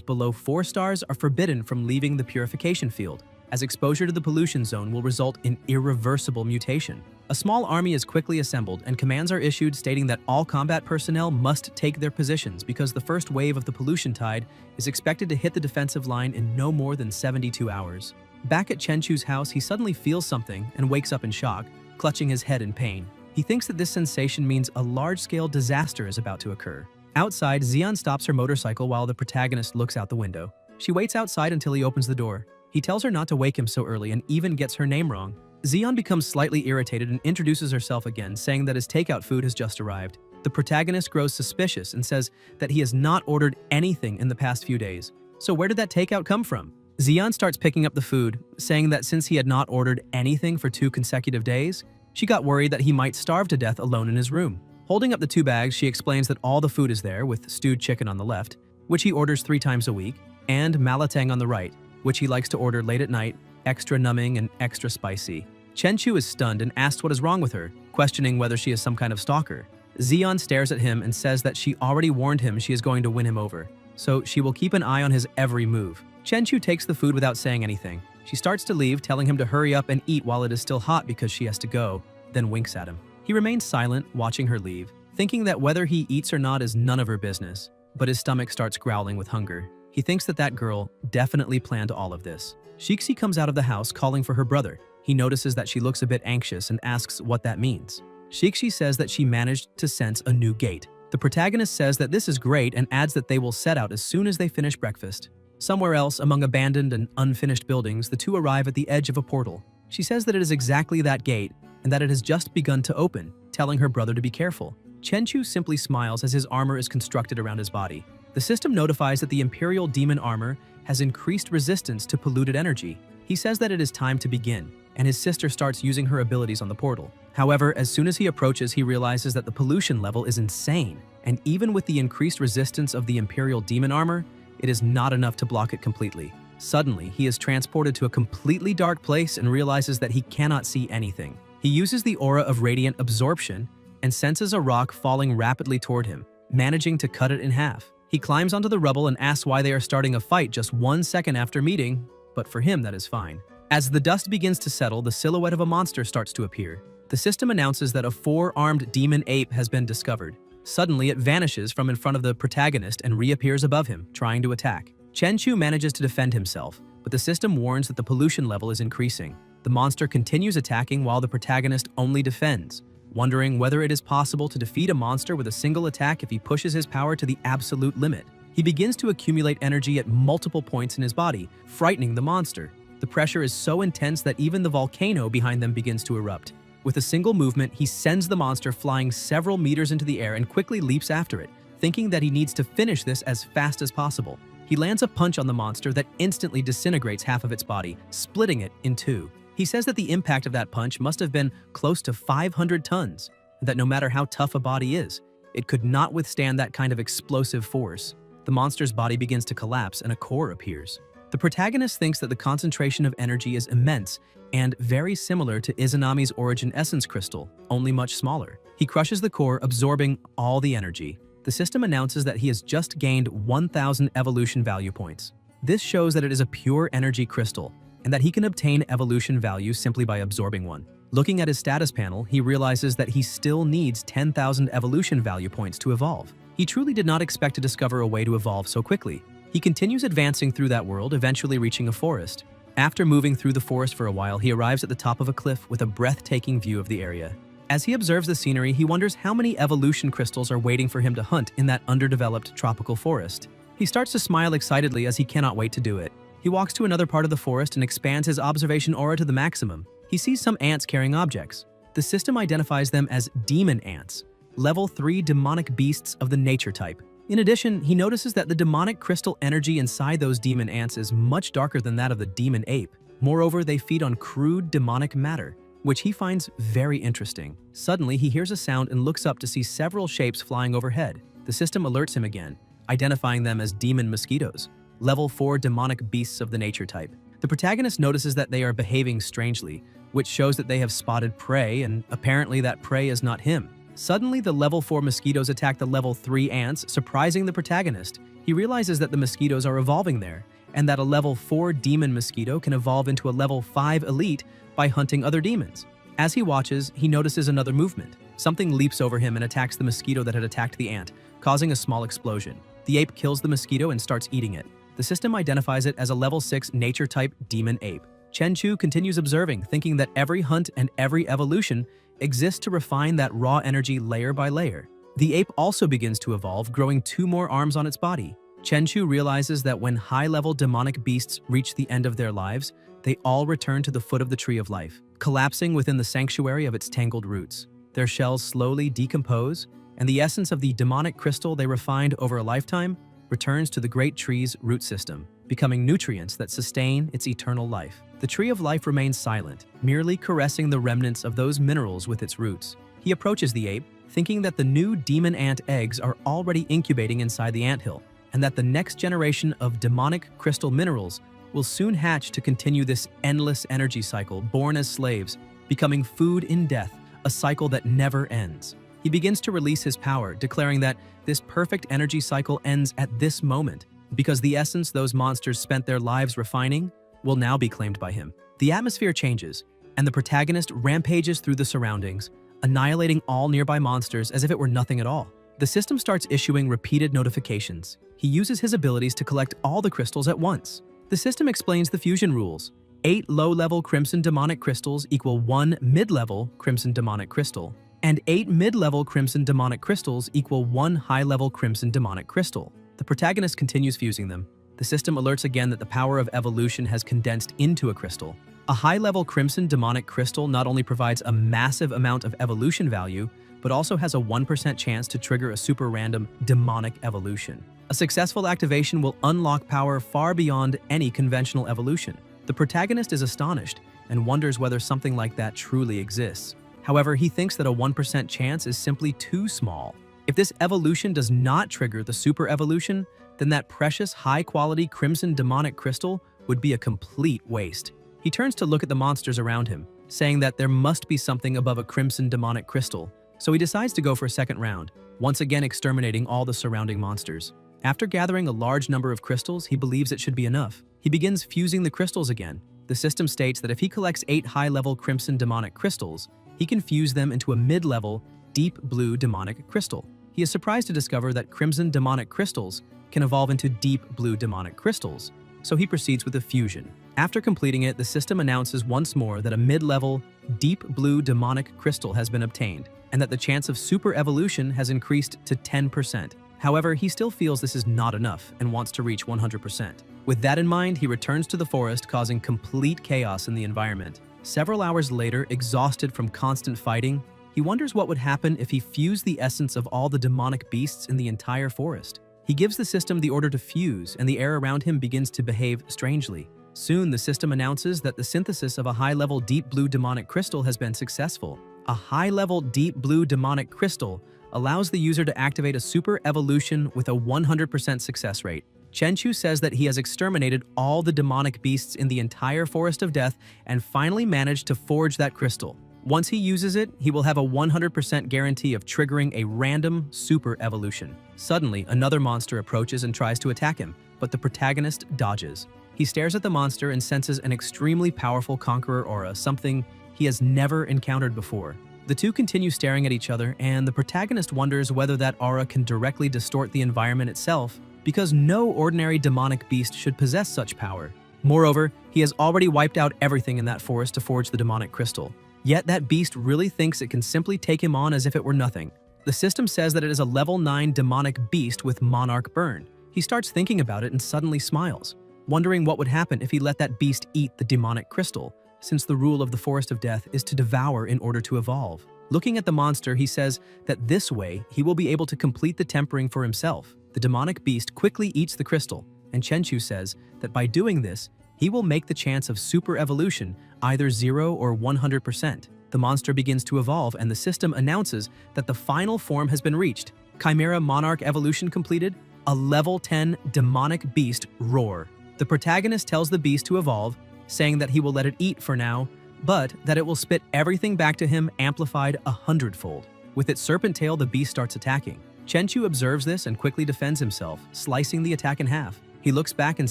below 4 stars are forbidden from leaving the purification field, as exposure to the pollution zone will result in irreversible mutation. A small army is quickly assembled and commands are issued stating that all combat personnel must take their positions because the first wave of the pollution tide is expected to hit the defensive line in no more than 72 hours. Back at Chenchu's house, he suddenly feels something and wakes up in shock, clutching his head in pain. He thinks that this sensation means a large-scale disaster is about to occur. Outside, Xian stops her motorcycle while the protagonist looks out the window. She waits outside until he opens the door. He tells her not to wake him so early and even gets her name wrong. Xian becomes slightly irritated and introduces herself again, saying that his takeout food has just arrived. The protagonist grows suspicious and says that he has not ordered anything in the past few days. So where did that takeout come from? Xian starts picking up the food, saying that since he had not ordered anything for 2 consecutive days, she got worried that he might starve to death alone in his room. Holding up the 2 bags, she explains that all the food is there, with stewed chicken on the left, which he orders 3 times a week, and malatang on the right, which he likes to order late at night, extra numbing and extra spicy. Chenchu is stunned and asks what is wrong with her, questioning whether she is some kind of stalker. Xian stares at him and says that she already warned him she is going to win him over, so she will keep an eye on his every move. Chenchu takes the food without saying anything. She starts to leave, telling him to hurry up and eat while it is still hot because she has to go, then winks at him. He remains silent, watching her leave, thinking that whether he eats or not is none of her business, but his stomach starts growling with hunger. He thinks that that girl definitely planned all of this. Shixi comes out of the house calling for her brother. He notices that she looks a bit anxious and asks what that means. Shixi says that she managed to sense a new gate. The protagonist says that this is great and adds that they will set out as soon as they finish breakfast. Somewhere else, among abandoned and unfinished buildings, the two arrive at the edge of a portal. She says that it is exactly that gate and that it has just begun to open, telling her brother to be careful. Chenchu simply smiles as his armor is constructed around his body. The system notifies that the Imperial Demon armor has increased resistance to polluted energy. He says that it is time to begin, and his sister starts using her abilities on the portal. However, as soon as he approaches, he realizes that the pollution level is insane, and even with the increased resistance of the Imperial Demon armor, it is not enough to block it completely. Suddenly, he is transported to a completely dark place and realizes that he cannot see anything. He uses the aura of radiant absorption and senses a rock falling rapidly toward him, managing to cut it in half. He climbs onto the rubble and asks why they are starting a fight just 1 second after meeting, but for him that is fine. As the dust begins to settle, the silhouette of a monster starts to appear. The system announces that a 4-armed demon ape has been discovered. Suddenly, it vanishes from in front of the protagonist and reappears above him, trying to attack. Chenchu manages to defend himself, but the system warns that the pollution level is increasing. The monster continues attacking while the protagonist only defends, wondering whether it is possible to defeat a monster with a single attack if he pushes his power to the absolute limit. He begins to accumulate energy at multiple points in his body, frightening the monster. The pressure is so intense that even the volcano behind them begins to erupt. With a single movement, he sends the monster flying several meters into the air and quickly leaps after it, thinking that he needs to finish this as fast as possible. He lands a punch on the monster that instantly disintegrates half of its body, splitting it in 2. He says that the impact of that punch must have been close to 500 tons, and that no matter how tough a body is, it could not withstand that kind of explosive force. The monster's body begins to collapse and a core appears. The protagonist thinks that the concentration of energy is immense and very similar to Izanami's Origin Essence Crystal, only much smaller. He crushes the core, absorbing all the energy. The system announces that he has just gained 1,000 evolution value points. This shows that it is a pure energy crystal, and that he can obtain evolution value simply by absorbing one. Looking at his status panel, he realizes that he still needs 10,000 evolution value points to evolve. He truly did not expect to discover a way to evolve so quickly. He continues advancing through that world, eventually reaching a forest. After moving through the forest for a while, he arrives at the top of a cliff with a breathtaking view of the area. As he observes the scenery, he wonders how many evolution crystals are waiting for him to hunt in that underdeveloped tropical forest. He starts to smile excitedly as he cannot wait to do it. He walks to another part of the forest and expands his observation aura to the maximum. He sees some ants carrying objects. The system identifies them as demon ants, level 3 demonic beasts of the nature type. In addition, he notices that the demonic crystal energy inside those demon ants is much darker than that of the demon ape. Moreover, they feed on crude demonic matter, which he finds very interesting. Suddenly, he hears a sound and looks up to see several shapes flying overhead. The system alerts him again, identifying them as demon mosquitoes, level 4 demonic beasts of the nature type. The protagonist notices that they are behaving strangely, which shows that they have spotted prey, and apparently that prey is not him. Suddenly, the level 4 mosquitoes attack the level 3 ants, surprising the protagonist. He realizes that the mosquitoes are evolving there, and that a level 4 demon mosquito can evolve into a level 5 elite by hunting other demons. As he watches, he notices another movement. Something leaps over him and attacks the mosquito that had attacked the ant, causing a small explosion. The ape kills the mosquito and starts eating it. The system identifies it as a level 6 nature-type demon ape. Chenchu continues observing, thinking that every hunt and every evolution exists to refine that raw energy layer by layer. The ape also begins to evolve, growing 2 more arms on its body. Chenchu realizes that when high-level demonic beasts reach the end of their lives, they all return to the foot of the tree of life, collapsing within the sanctuary of its tangled roots. Their shells slowly decompose, and the essence of the demonic crystal they refined over a lifetime returns to the great tree's root system, becoming nutrients that sustain its eternal life. The tree of life remains silent, merely caressing the remnants of those minerals with its roots. He approaches the ape, thinking that the new demon ant eggs are already incubating inside the anthill, and that the next generation of demonic crystal minerals will soon hatch to continue this endless energy cycle, born as slaves, becoming food in death, a cycle that never ends. He begins to release his power, declaring that this perfect energy cycle ends at this moment, because the essence those monsters spent their lives refining will now be claimed by him. The atmosphere changes, and the protagonist rampages through the surroundings, annihilating all nearby monsters as if it were nothing at all. The system starts issuing repeated notifications. He uses his abilities to collect all the crystals at once. The system explains the fusion rules. 8 low-level crimson demonic crystals equal 1 mid-level crimson demonic crystal, and 8 mid-level crimson demonic crystals equal 1 high-level crimson demonic crystal. The protagonist continues fusing them. The system alerts again that the power of evolution has condensed into a crystal. A high-level crimson demonic crystal not only provides a massive amount of evolution value, but also has a 1% chance to trigger a super random demonic evolution. A successful activation will unlock power far beyond any conventional evolution. The protagonist is astonished and wonders whether something like that truly exists. However, he thinks that a 1% chance is simply too small. If this evolution does not trigger the super evolution, then that precious high-quality crimson demonic crystal would be a complete waste. He turns to look at the monsters around him, saying that there must be something above a crimson demonic crystal, so he decides to go for a second round, once again exterminating all the surrounding monsters. After gathering a large number of crystals, he believes it should be enough. He begins fusing the crystals again. The system states that if he collects 8 high-level crimson demonic crystals, he can fuse them into a mid-level, deep blue demonic crystal. He is surprised to discover that crimson demonic crystals can evolve into deep blue demonic crystals, so he proceeds with the fusion. After completing it, the system announces once more that a mid-level, deep blue demonic crystal has been obtained, and that the chance of super evolution has increased to 10%. However, he still feels this is not enough and wants to reach 100%. With that in mind, he returns to the forest, causing complete chaos in the environment. Several hours later, exhausted from constant fighting, he wonders what would happen if he fused the essence of all the demonic beasts in the entire forest. He gives the system the order to fuse, and the air around him begins to behave strangely. Soon, the system announces that the synthesis of a high-level deep blue demonic crystal has been successful. A high-level deep blue demonic crystal allows the user to activate a super evolution with a 100% success rate. Chenchu says that he has exterminated all the demonic beasts in the entire Forest of Death and finally managed to forge that crystal. Once he uses it, he will have a 100% guarantee of triggering a random super evolution. Suddenly, another monster approaches and tries to attack him, but the protagonist dodges. He stares at the monster and senses an extremely powerful conqueror aura, something he has never encountered before. The two continue staring at each other, and the protagonist wonders whether that aura can directly distort the environment itself, because no ordinary demonic beast should possess such power. Moreover, he has already wiped out everything in that forest to forge the demonic crystal. Yet that beast really thinks it can simply take him on as if it were nothing. The system says that it is a level 9 demonic beast with monarch burn. He starts thinking about it and suddenly smiles, wondering what would happen if he let that beast eat the demonic crystal, since the rule of the Forest of Death is to devour in order to evolve. Looking at the monster, he says that this way he will be able to complete the tempering for himself. The demonic beast quickly eats the crystal, and Chenchu says that by doing this, he will make the chance of super evolution either 0 or 100%. The monster begins to evolve, and the system announces that the final form has been reached. Chimera Monarch evolution completed, a level 10 demonic beast roar. The protagonist tells the beast to evolve, saying that he will let it eat for now, but that it will spit everything back to him amplified 100-fold. With its serpent tail, the beast starts attacking. Chenchu observes this and quickly defends himself, slicing the attack in half. He looks back and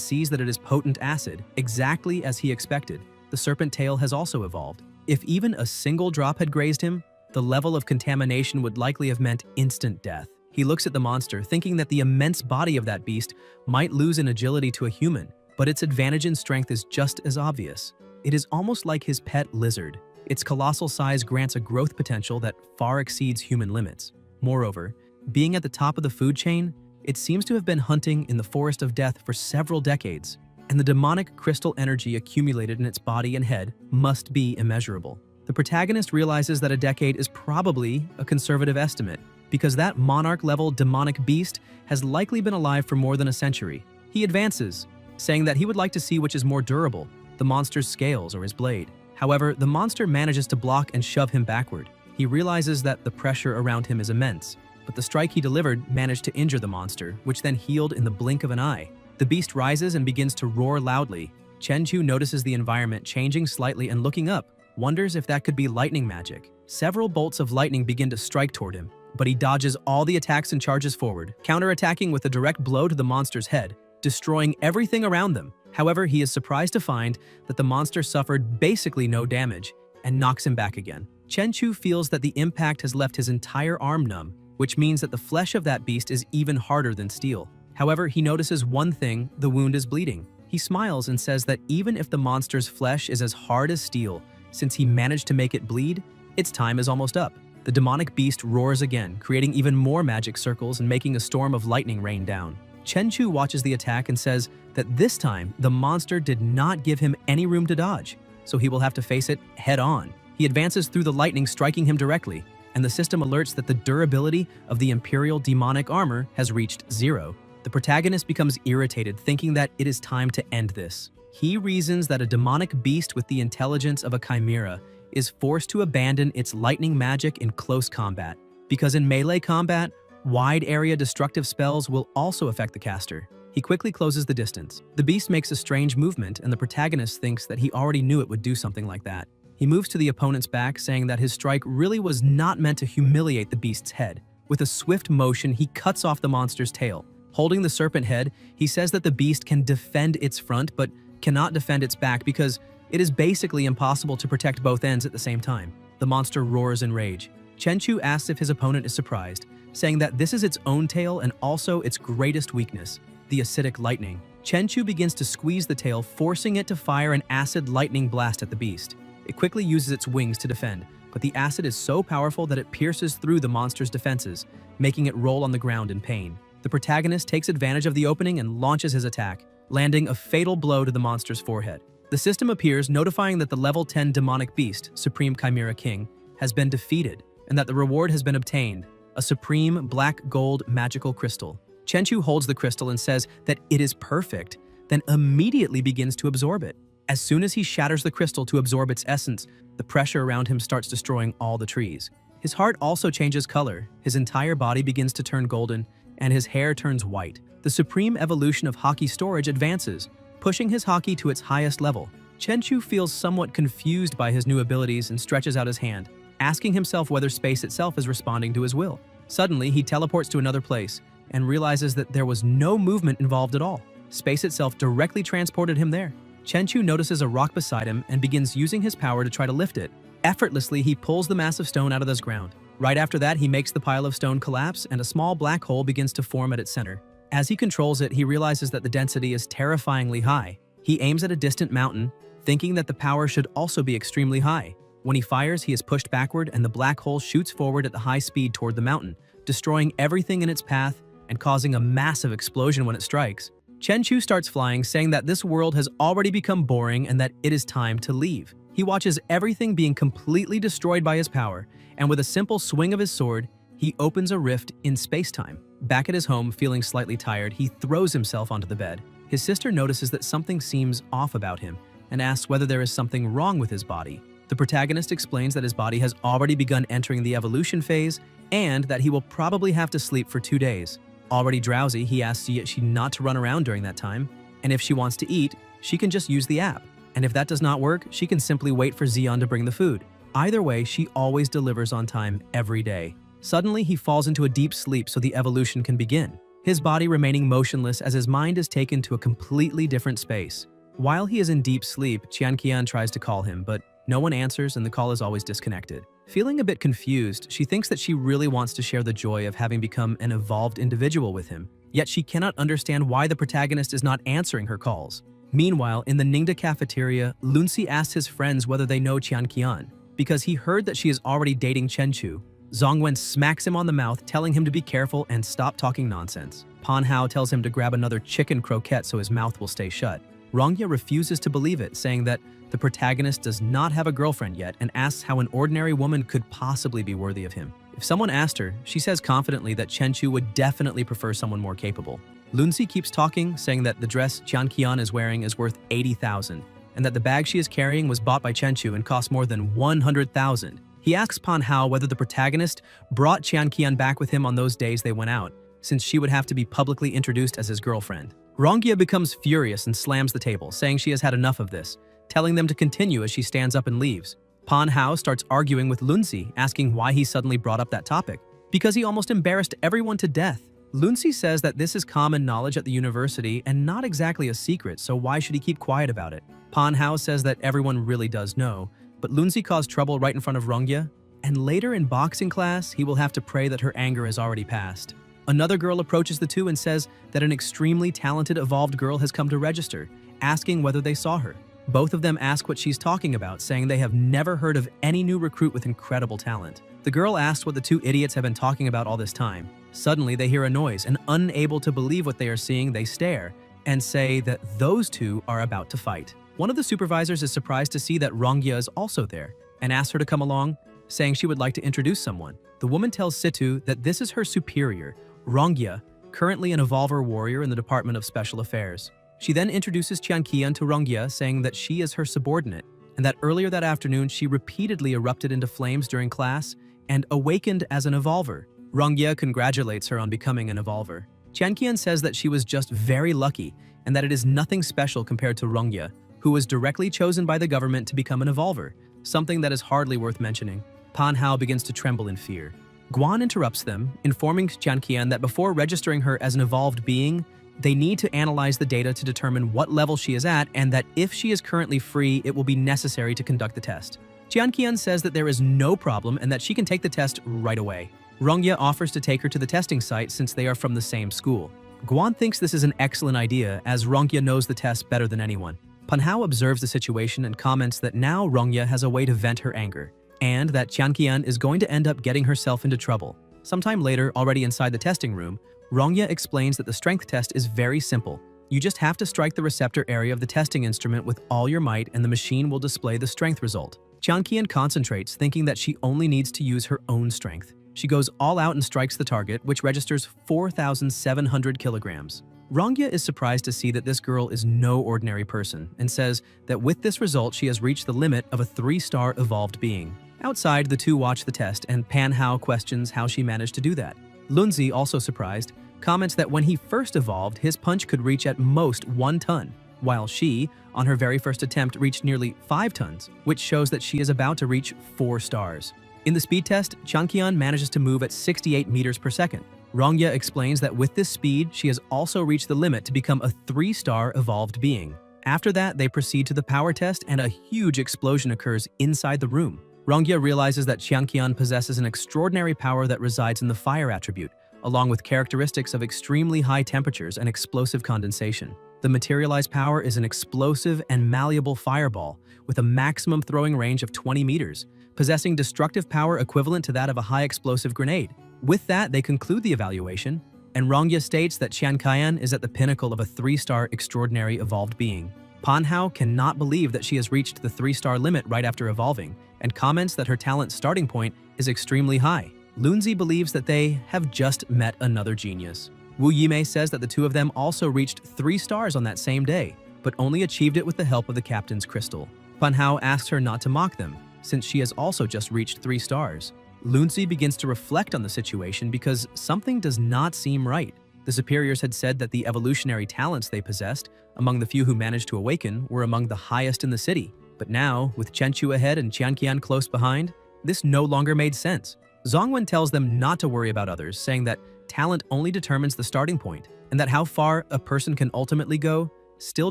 sees that it is potent acid, exactly as he expected. The serpent tail has also evolved. If even a single drop had grazed him, the level of contamination would likely have meant instant death. He looks at the monster, thinking that the immense body of that beast might lose in agility to a human, but its advantage in strength is just as obvious. It is almost like his pet lizard. Its colossal size grants a growth potential that far exceeds human limits. Moreover, being at the top of the food chain, it seems to have been hunting in the Forest of Death for several decades, and the demonic crystal energy accumulated in its body and head must be immeasurable. The protagonist realizes that a decade is probably a conservative estimate, because that monarch-level demonic beast has likely been alive for more than a century. He advances, saying that he would like to see which is more durable, the monster's scales or his blade. However, the monster manages to block and shove him backward. He realizes that the pressure around him is immense, but the strike he delivered managed to injure the monster, which then healed in the blink of an eye. The beast rises and begins to roar loudly. Chenchu notices the environment changing slightly and looking up, wonders if that could be lightning magic. Several bolts of lightning begin to strike toward him, but he dodges all the attacks and charges forward, counterattacking with a direct blow to the monster's head, destroying everything around them. However, he is surprised to find that the monster suffered basically no damage and knocks him back again. Chenchu feels that the impact has left his entire arm numb, which means that the flesh of that beast is even harder than steel. However, he notices one thing: the wound is bleeding. He smiles and says that even if the monster's flesh is as hard as steel, since he managed to make it bleed, its time is almost up. The demonic beast roars again, creating even more magic circles and making a storm of lightning rain down. Chenchu watches the attack and says that this time the monster did not give him any room to dodge, so he will have to face it head-on. He advances through the lightning, striking him directly, and the system alerts that the durability of the Imperial demonic armor has reached 0. The protagonist becomes irritated, thinking that it is time to end this. He reasons that a demonic beast with the intelligence of a chimera is forced to abandon its lightning magic in close combat, because in melee combat, wide-area destructive spells will also affect the caster. He quickly closes the distance. The beast makes a strange movement, and the protagonist thinks that he already knew it would do something like that. He moves to the opponent's back, saying that his strike really was not meant to humiliate the beast's head. With a swift motion, he cuts off the monster's tail. Holding the serpent head, he says that the beast can defend its front but cannot defend its back because it is basically impossible to protect both ends at the same time. The monster roars in rage. Chenchu asks if his opponent is surprised, saying that this is its own tail and also its greatest weakness, the acidic lightning. Chenchu begins to squeeze the tail, forcing it to fire an acid lightning blast at the beast. It quickly uses its wings to defend, but the acid is so powerful that it pierces through the monster's defenses, making it roll on the ground in pain. The protagonist takes advantage of the opening and launches his attack, landing a fatal blow to the monster's forehead. The system appears, notifying that the level 10 demonic beast, Supreme Chimera King, has been defeated, and that the reward has been obtained, a supreme black gold magical crystal. Chenchu holds the crystal and says that it is perfect, then immediately begins to absorb it. As soon as he shatters the crystal to absorb its essence, the pressure around him starts destroying all the trees. His heart also changes color, his entire body begins to turn golden, and his hair turns white. The supreme evolution of Haki storage advances, pushing his Haki to its highest level. Chenchu feels somewhat confused by his new abilities and stretches out his hand, asking himself whether space itself is responding to his will. Suddenly, he teleports to another place and realizes that there was no movement involved at all. Space itself directly transported him there. Chenchu notices a rock beside him and begins using his power to try to lift it. Effortlessly, he pulls the massive stone out of the ground. Right after that, he makes the pile of stone collapse and a small black hole begins to form at its center. As he controls it, he realizes that the density is terrifyingly high. He aims at a distant mountain, thinking that the power should also be extremely high. When he fires, he is pushed backward and the black hole shoots forward at the high speed toward the mountain, destroying everything in its path and causing a massive explosion when it strikes. Chenchu starts flying, saying that this world has already become boring and that it is time to leave. He watches everything being completely destroyed by his power, and with a simple swing of his sword, he opens a rift in space-time. Back at his home, feeling slightly tired, he throws himself onto the bed. His sister notices that something seems off about him and asks whether there is something wrong with his body. The protagonist explains that his body has already begun entering the evolution phase and that he will probably have to sleep for 2 days. Already drowsy, he asks she not to run around during that time, and if she wants to eat, she can just use the app. And if that does not work, she can simply wait for Zeon to bring the food. Either way, she always delivers on time every day. Suddenly, he falls into a deep sleep so the evolution can begin, his body remaining motionless as his mind is taken to a completely different space. While he is in deep sleep, Qian tries to call him, but no one answers and the call is always disconnected. Feeling a bit confused, she thinks that she really wants to share the joy of having become an evolved individual with him, yet she cannot understand why the protagonist is not answering her calls. Meanwhile, in the Ningda cafeteria, Lunsi asks his friends whether they know Qian, because he heard that she is already dating Chenchu. Zongwen smacks him on the mouth, telling him to be careful and stop talking nonsense. Pan Hao tells him to grab another chicken croquette so his mouth will stay shut. Rongya refuses to believe it, saying that the protagonist does not have a girlfriend yet and asks how an ordinary woman could possibly be worthy of him. If someone asked her, she says confidently that Chenchu would definitely prefer someone more capable. Lunzi keeps talking, saying that the dress Qian is wearing is worth 80,000, and that the bag she is carrying was bought by Chenchu and cost more than 100,000. He asks Pan Hao whether the protagonist brought Qian back with him on those days they went out, since she would have to be publicly introduced as his girlfriend. Rongya becomes furious and slams the table, saying she has had enough of this, telling them to continue as she stands up and leaves. Pan Hao starts arguing with Lunzi, asking why he suddenly brought up that topic. Because he almost embarrassed everyone to death. Lunzi says that this is common knowledge at the university and not exactly a secret, so why should he keep quiet about it? Pan Hao says that everyone really does know, but Lunzi caused trouble right in front of Rongya, and later in boxing class, he will have to pray that her anger has already passed. Another girl approaches the two and says that an extremely talented evolved girl has come to register, asking whether they saw her. Both of them ask what she's talking about, saying they have never heard of any new recruit with incredible talent. The girl asks what the two idiots have been talking about all this time. Suddenly, they hear a noise, and unable to believe what they are seeing, they stare and say that those two are about to fight. One of the supervisors is surprised to see that Rongya is also there and asks her to come along, saying she would like to introduce someone. The woman tells Situ that this is her superior, Rongya, currently an evolver warrior in the Department of Special Affairs. She then introduces Qian to Rongya, saying that she is her subordinate, and that earlier that afternoon she repeatedly erupted into flames during class and awakened as an evolver. Rongya congratulates her on becoming an evolver. Qian says that she was just very lucky and that it is nothing special compared to Rongya, who was directly chosen by the government to become an evolver, something that is hardly worth mentioning. Pan Hao begins to tremble in fear. Guan interrupts them, informing Qian that before registering her as an evolved being, they need to analyze the data to determine what level she is at, and that if she is currently free, it will be necessary to conduct the test. Qian says that there is no problem and that she can take the test right away. Rongya offers to take her to the testing site since they are from the same school. Guan thinks this is an excellent idea, as Rongya knows the test better than anyone. Pan Hao observes the situation and comments that now Rongya has a way to vent her anger, and that Qian is going to end up getting herself into trouble. Sometime later, already inside the testing room, Rongya explains that the strength test is very simple. You just have to strike the receptor area of the testing instrument with all your might and the machine will display the strength result. Qian concentrates, thinking that she only needs to use her own strength. She goes all out and strikes the target, which registers 4,700 kilograms. Rongya is surprised to see that this girl is no ordinary person and says that with this result she has reached the limit of a 3-star evolved being. Outside, the two watch the test and Pan Hao questions how she managed to do that. Lunzi, also surprised, comments that when he first evolved, his punch could reach at most 1 ton, while she, on her very first attempt, reached nearly 5 tons, which shows that she is about to reach 4 stars. In the speed test, Qian manages to move at 68 meters per second. Rongya explains that with this speed, she has also reached the limit to become a 3-star evolved being. After that, they proceed to the power test and a huge explosion occurs inside the room. Rongya realizes that Qian possesses an extraordinary power that resides in the fire attribute, along with characteristics of extremely high temperatures and explosive condensation. The materialized power is an explosive and malleable fireball with a maximum throwing range of 20 meters, possessing destructive power equivalent to that of a high explosive grenade. With that, they conclude the evaluation, and Rongya states that Qian is at the pinnacle of a 3-star extraordinary evolved being. Pan Hao cannot believe that she has reached the 3-star limit right after evolving, and comments that her talent starting point is extremely high. Lunzi believes that they have just met another genius. Wu Yimei says that the two of them also reached 3 stars on that same day, but only achieved it with the help of the captain's crystal. Pan Hao asks her not to mock them, since she has also just reached 3 stars. Lunzi begins to reflect on the situation because something does not seem right. The superiors had said that the evolutionary talents they possessed, among the few who managed to awaken, were among the highest in the city. But now, with Chenchu ahead and Qian close behind, this no longer made sense. Zhongwen tells them not to worry about others, saying that talent only determines the starting point, and that how far a person can ultimately go still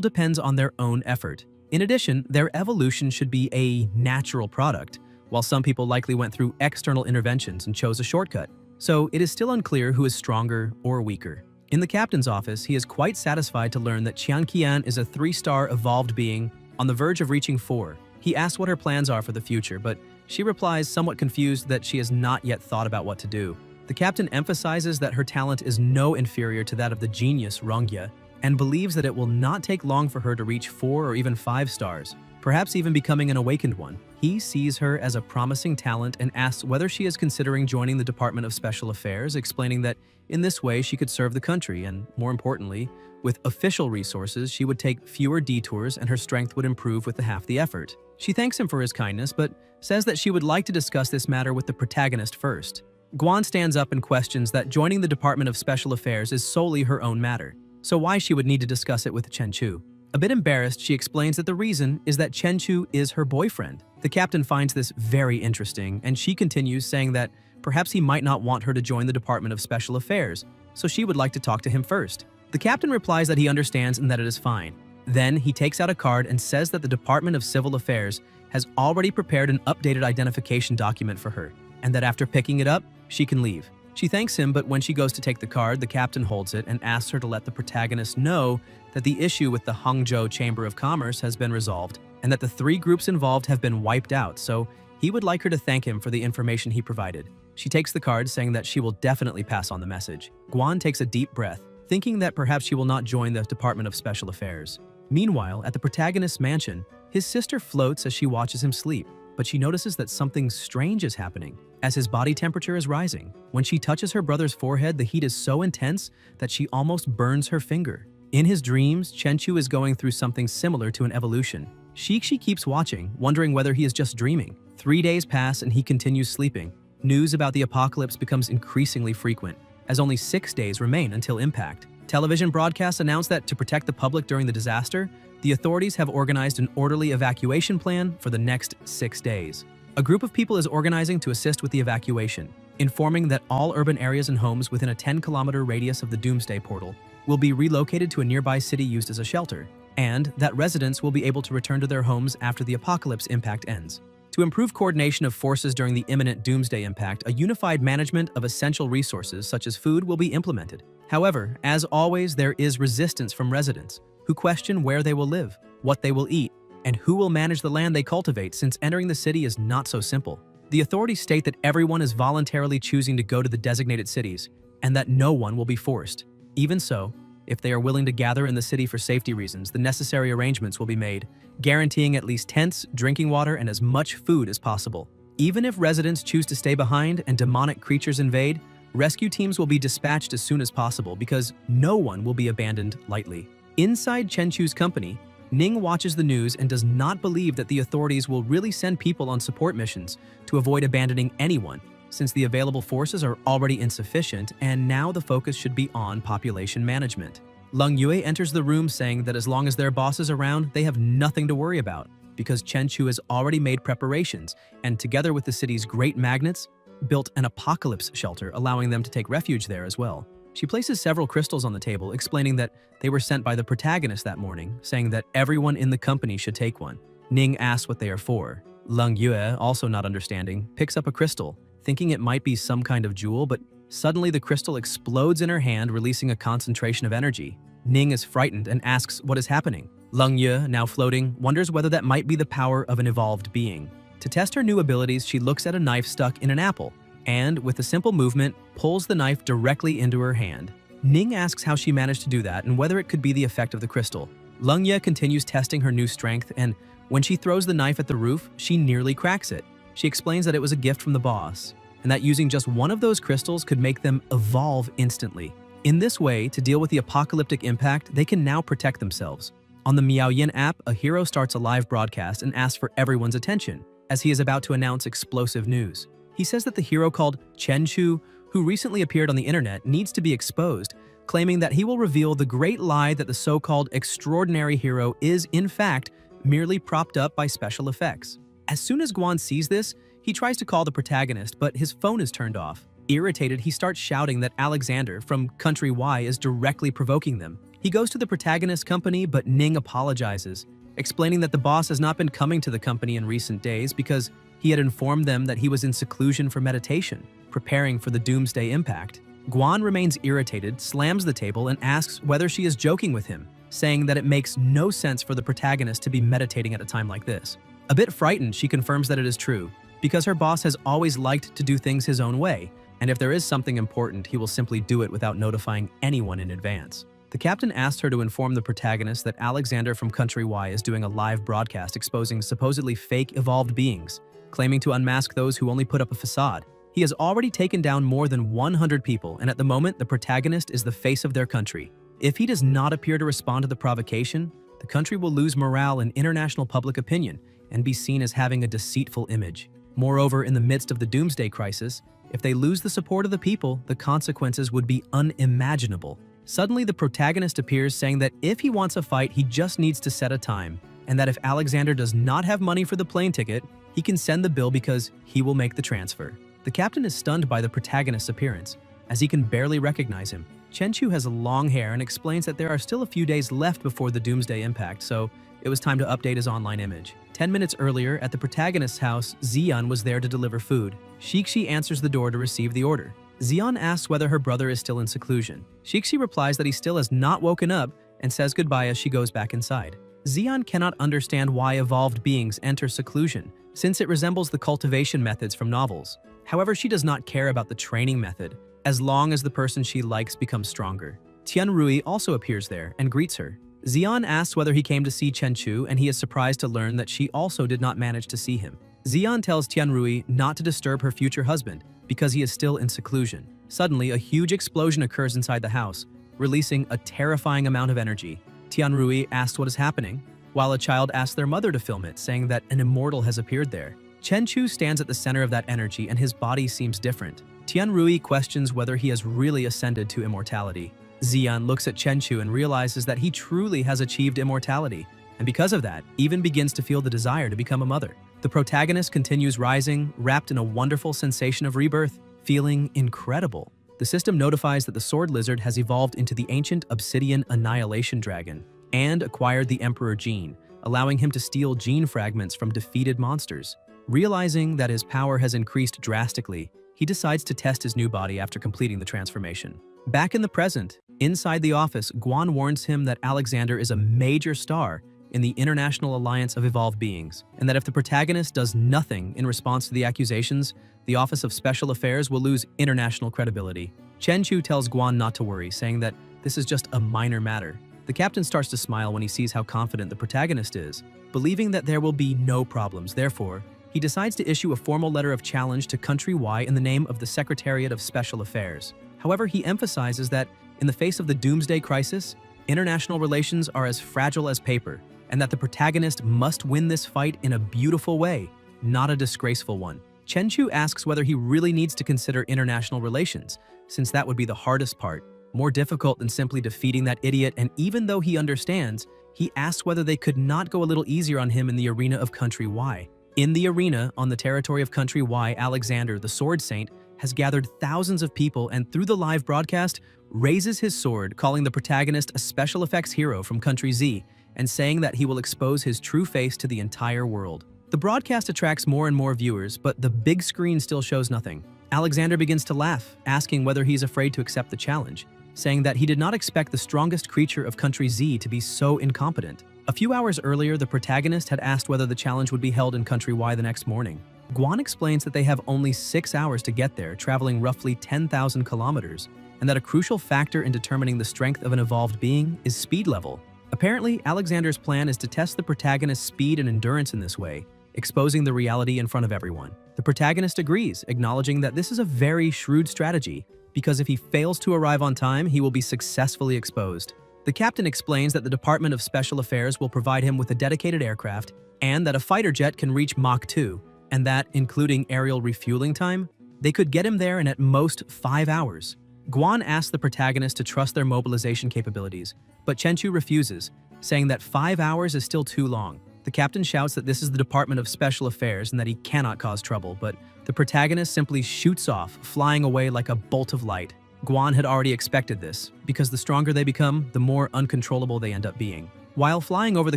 depends on their own effort. In addition, their evolution should be a natural product, while some people likely went through external interventions and chose a shortcut. So it is still unclear who is stronger or weaker. In the captain's office, he is quite satisfied to learn that Qian is a 3-star evolved being on the verge of reaching 4. He asks what her plans are for the future, but she replies somewhat confused that she has not yet thought about what to do. The captain emphasizes that her talent is no inferior to that of the genius Rongya, and believes that it will not take long for her to reach 4 or even 5 stars, perhaps even becoming an awakened one. He sees her as a promising talent and asks whether she is considering joining the Department of Special Affairs, explaining that in this way she could serve the country and, more importantly, with official resources, she would take fewer detours and her strength would improve with half the effort. She thanks him for his kindness, but says that she would like to discuss this matter with the protagonist first. Guan stands up and questions that joining the Department of Special Affairs is solely her own matter, so why she would need to discuss it with Chen Chu. A bit embarrassed, she explains that the reason is that Chen Chu is her boyfriend. The captain finds this very interesting, and she continues saying that perhaps he might not want her to join the Department of Special Affairs, so she would like to talk to him first. The captain replies that he understands and that it is fine. Then he takes out a card and says that the Department of Civil Affairs has already prepared an updated identification document for her, and that after picking it up, she can leave. She thanks him, but when she goes to take the card, the captain holds it and asks her to let the protagonist know that the issue with the Hangzhou Chamber of Commerce has been resolved and that the 3 groups involved have been wiped out, so he would like her to thank him for the information he provided. She takes the card, saying that she will definitely pass on the message. Guan takes a deep breath, thinking that perhaps she will not join the Department of Special Affairs. Meanwhile, at the protagonist's mansion, his sister floats as she watches him sleep, but she notices that something strange is happening, as his body temperature is rising. When she touches her brother's forehead, the heat is so intense that she almost burns her finger. In his dreams, Chen Chu is going through something similar to an evolution. She keeps watching, wondering whether he is just dreaming. 3 days pass and he continues sleeping. News about the apocalypse becomes increasingly frequent, as only 6 days remain until impact. Television broadcasts announce that to protect the public during the disaster, the authorities have organized an orderly evacuation plan for the next 6 days. A group of people is organizing to assist with the evacuation, informing that all urban areas and homes within a 10-kilometer radius of the Doomsday Portal will be relocated to a nearby city used as a shelter, and that residents will be able to return to their homes after the apocalypse impact ends. To improve coordination of forces during the imminent Doomsday impact, a unified management of essential resources such as food will be implemented. However, as always, there is resistance from residents, who question where they will live, what they will eat, and who will manage the land they cultivate, since entering the city is not so simple. The authorities state that everyone is voluntarily choosing to go to the designated cities, and that no one will be forced. Even so, if they are willing to gather in the city for safety reasons, the necessary arrangements will be made, guaranteeing at least tents, drinking water, and as much food as possible. Even if residents choose to stay behind and demonic creatures invade, rescue teams will be dispatched as soon as possible because no one will be abandoned lightly. Inside Chen Chu's company, Ning watches the news and does not believe that the authorities will really send people on support missions to avoid abandoning anyone, since the available forces are already insufficient and now the focus should be on population management. Leng Yue enters the room saying that as long as their boss is around, they have nothing to worry about, because Chen Chu has already made preparations and, together with the city's great magnates, built an apocalypse shelter, allowing them to take refuge there as well. She places several crystals on the table, explaining that they were sent by the protagonist that morning, saying that everyone in the company should take one. Ning asks what they are for. Leng Yue, also not understanding, picks up a crystal, thinking it might be some kind of jewel, but suddenly the crystal explodes in her hand, releasing a concentration of energy. Ning is frightened and asks what is happening. Leng Yue, now floating, wonders whether that might be the power of an evolved being. To test her new abilities, she looks at a knife stuck in an apple, and, with a simple movement, pulls the knife directly into her hand. Ning asks how she managed to do that and whether it could be the effect of the crystal. Leng Yue continues testing her new strength, and when she throws the knife at the roof, she nearly cracks it. She explains that it was a gift from the boss, and that using just one of those crystals could make them evolve instantly. In this way, to deal with the apocalyptic impact, they can now protect themselves. On the Miaoyan app, a hero starts a live broadcast and asks for everyone's attention, as he is about to announce explosive news. He says that the hero called Chen Chu, who recently appeared on the internet, needs to be exposed, claiming that he will reveal the great lie that the so-called extraordinary hero is, in fact, merely propped up by special effects. As soon as Guan sees this, he tries to call the protagonist, but his phone is turned off. Irritated, he starts shouting that Alexander from Country Y is directly provoking them. He goes to the protagonist's company, but Ning apologizes, explaining that the boss has not been coming to the company in recent days because he had informed them that he was in seclusion for meditation, preparing for the Doomsday impact. Guan remains irritated, slams the table, and asks whether she is joking with him, saying that it makes no sense for the protagonist to be meditating at a time like this. A bit frightened, she confirms that it is true, because her boss has always liked to do things his own way, and if there is something important, he will simply do it without notifying anyone in advance. The captain asked her to inform the protagonist that Alexander from Country Y is doing a live broadcast exposing supposedly fake evolved beings, claiming to unmask those who only put up a facade. He has already taken down more than 100 people, and at the moment, the protagonist is the face of their country. If he does not appear to respond to the provocation, the country will lose morale in international public opinion and be seen as having a deceitful image. Moreover, in the midst of the doomsday crisis, if they lose the support of the people, the consequences would be unimaginable. Suddenly, the protagonist appears saying that if he wants a fight, he just needs to set a time, and that if Alexander does not have money for the plane ticket, he can send the bill because he will make the transfer. The captain is stunned by the protagonist's appearance, as he can barely recognize him. Chenchu has long hair and explains that there are still a few days left before the doomsday impact, so it was time to update his online image. 10 minutes earlier, at the protagonist's house, Xian was there to deliver food. Shixi answers the door to receive the order. Xian asks whether her brother is still in seclusion. Shixi replies that he still has not woken up and says goodbye as she goes back inside. Xian cannot understand why evolved beings enter seclusion, since it resembles the cultivation methods from novels. However, she does not care about the training method, as long as the person she likes becomes stronger. Tianrui also appears there and greets her. Xian asks whether he came to see Chenchu, and he is surprised to learn that she also did not manage to see him. Xian tells Tianrui not to disturb her future husband because he is still in seclusion. Suddenly, a huge explosion occurs inside the house, releasing a terrifying amount of energy. Tianrui asks what is happening, while a child asks their mother to film it, saying that an immortal has appeared there. Chenchu stands at the center of that energy, and his body seems different. Tianrui questions whether he has really ascended to immortality. Xian looks at Chenchu and realizes that he truly has achieved immortality, and because of that, even begins to feel the desire to become a mother. The protagonist continues rising, wrapped in a wonderful sensation of rebirth, feeling incredible. The system notifies that the sword lizard has evolved into the ancient obsidian annihilation dragon and acquired the Emperor gene, allowing him to steal gene fragments from defeated monsters. Realizing that his power has increased drastically, he decides to test his new body after completing the transformation. Back in the present, inside the office, Guan warns him that Alexander is a major star in the International Alliance of Evolved Beings, and that if the protagonist does nothing in response to the accusations, the Office of Special Affairs will lose international credibility. Chenchu tells Guan not to worry, saying that this is just a minor matter. The captain starts to smile when he sees how confident the protagonist is, believing that there will be no problems. Therefore, he decides to issue a formal letter of challenge to Country Y in the name of the Secretariat of Special Affairs. However, he emphasizes that, in the face of the doomsday crisis, international relations are as fragile as paper, and that the protagonist must win this fight in a beautiful way, not a disgraceful one. Chenchu asks whether he really needs to consider international relations, since that would be the hardest part, more difficult than simply defeating that idiot, and even though he understands, he asks whether they could not go a little easier on him in the arena of Country Y. In the arena, on the territory of Country Y, Alexander, the Sword Saint, has gathered thousands of people and through the live broadcast, raises his sword, calling the protagonist a special effects hero from Country Z, and saying that he will expose his true face to the entire world. The broadcast attracts more and more viewers, but the big screen still shows nothing. Alexander begins to laugh, asking whether he's afraid to accept the challenge, saying that he did not expect the strongest creature of Country Z to be so incompetent. A few hours earlier, the protagonist had asked whether the challenge would be held in Country Y the next morning. Guan explains that they have only 6 hours to get there, traveling roughly 10,000 kilometers, and that a crucial factor in determining the strength of an evolved being is speed level. Apparently, Alexander's plan is to test the protagonist's speed and endurance in this way, exposing the reality in front of everyone. The protagonist agrees, acknowledging that this is a very shrewd strategy, because if he fails to arrive on time, he will be successfully exposed. The captain explains that the Department of Special Affairs will provide him with a dedicated aircraft, and that a fighter jet can reach Mach 2, and that, including aerial refueling time, they could get him there in at most 5 hours. Guan asks the protagonist to trust their mobilization capabilities, but Chenchu refuses, saying that 5 hours is still too long. The captain shouts that this is the Department of Special Affairs and that he cannot cause trouble, but the protagonist simply shoots off, flying away like a bolt of light. Guan had already expected this, because the stronger they become, the more uncontrollable they end up being. While flying over the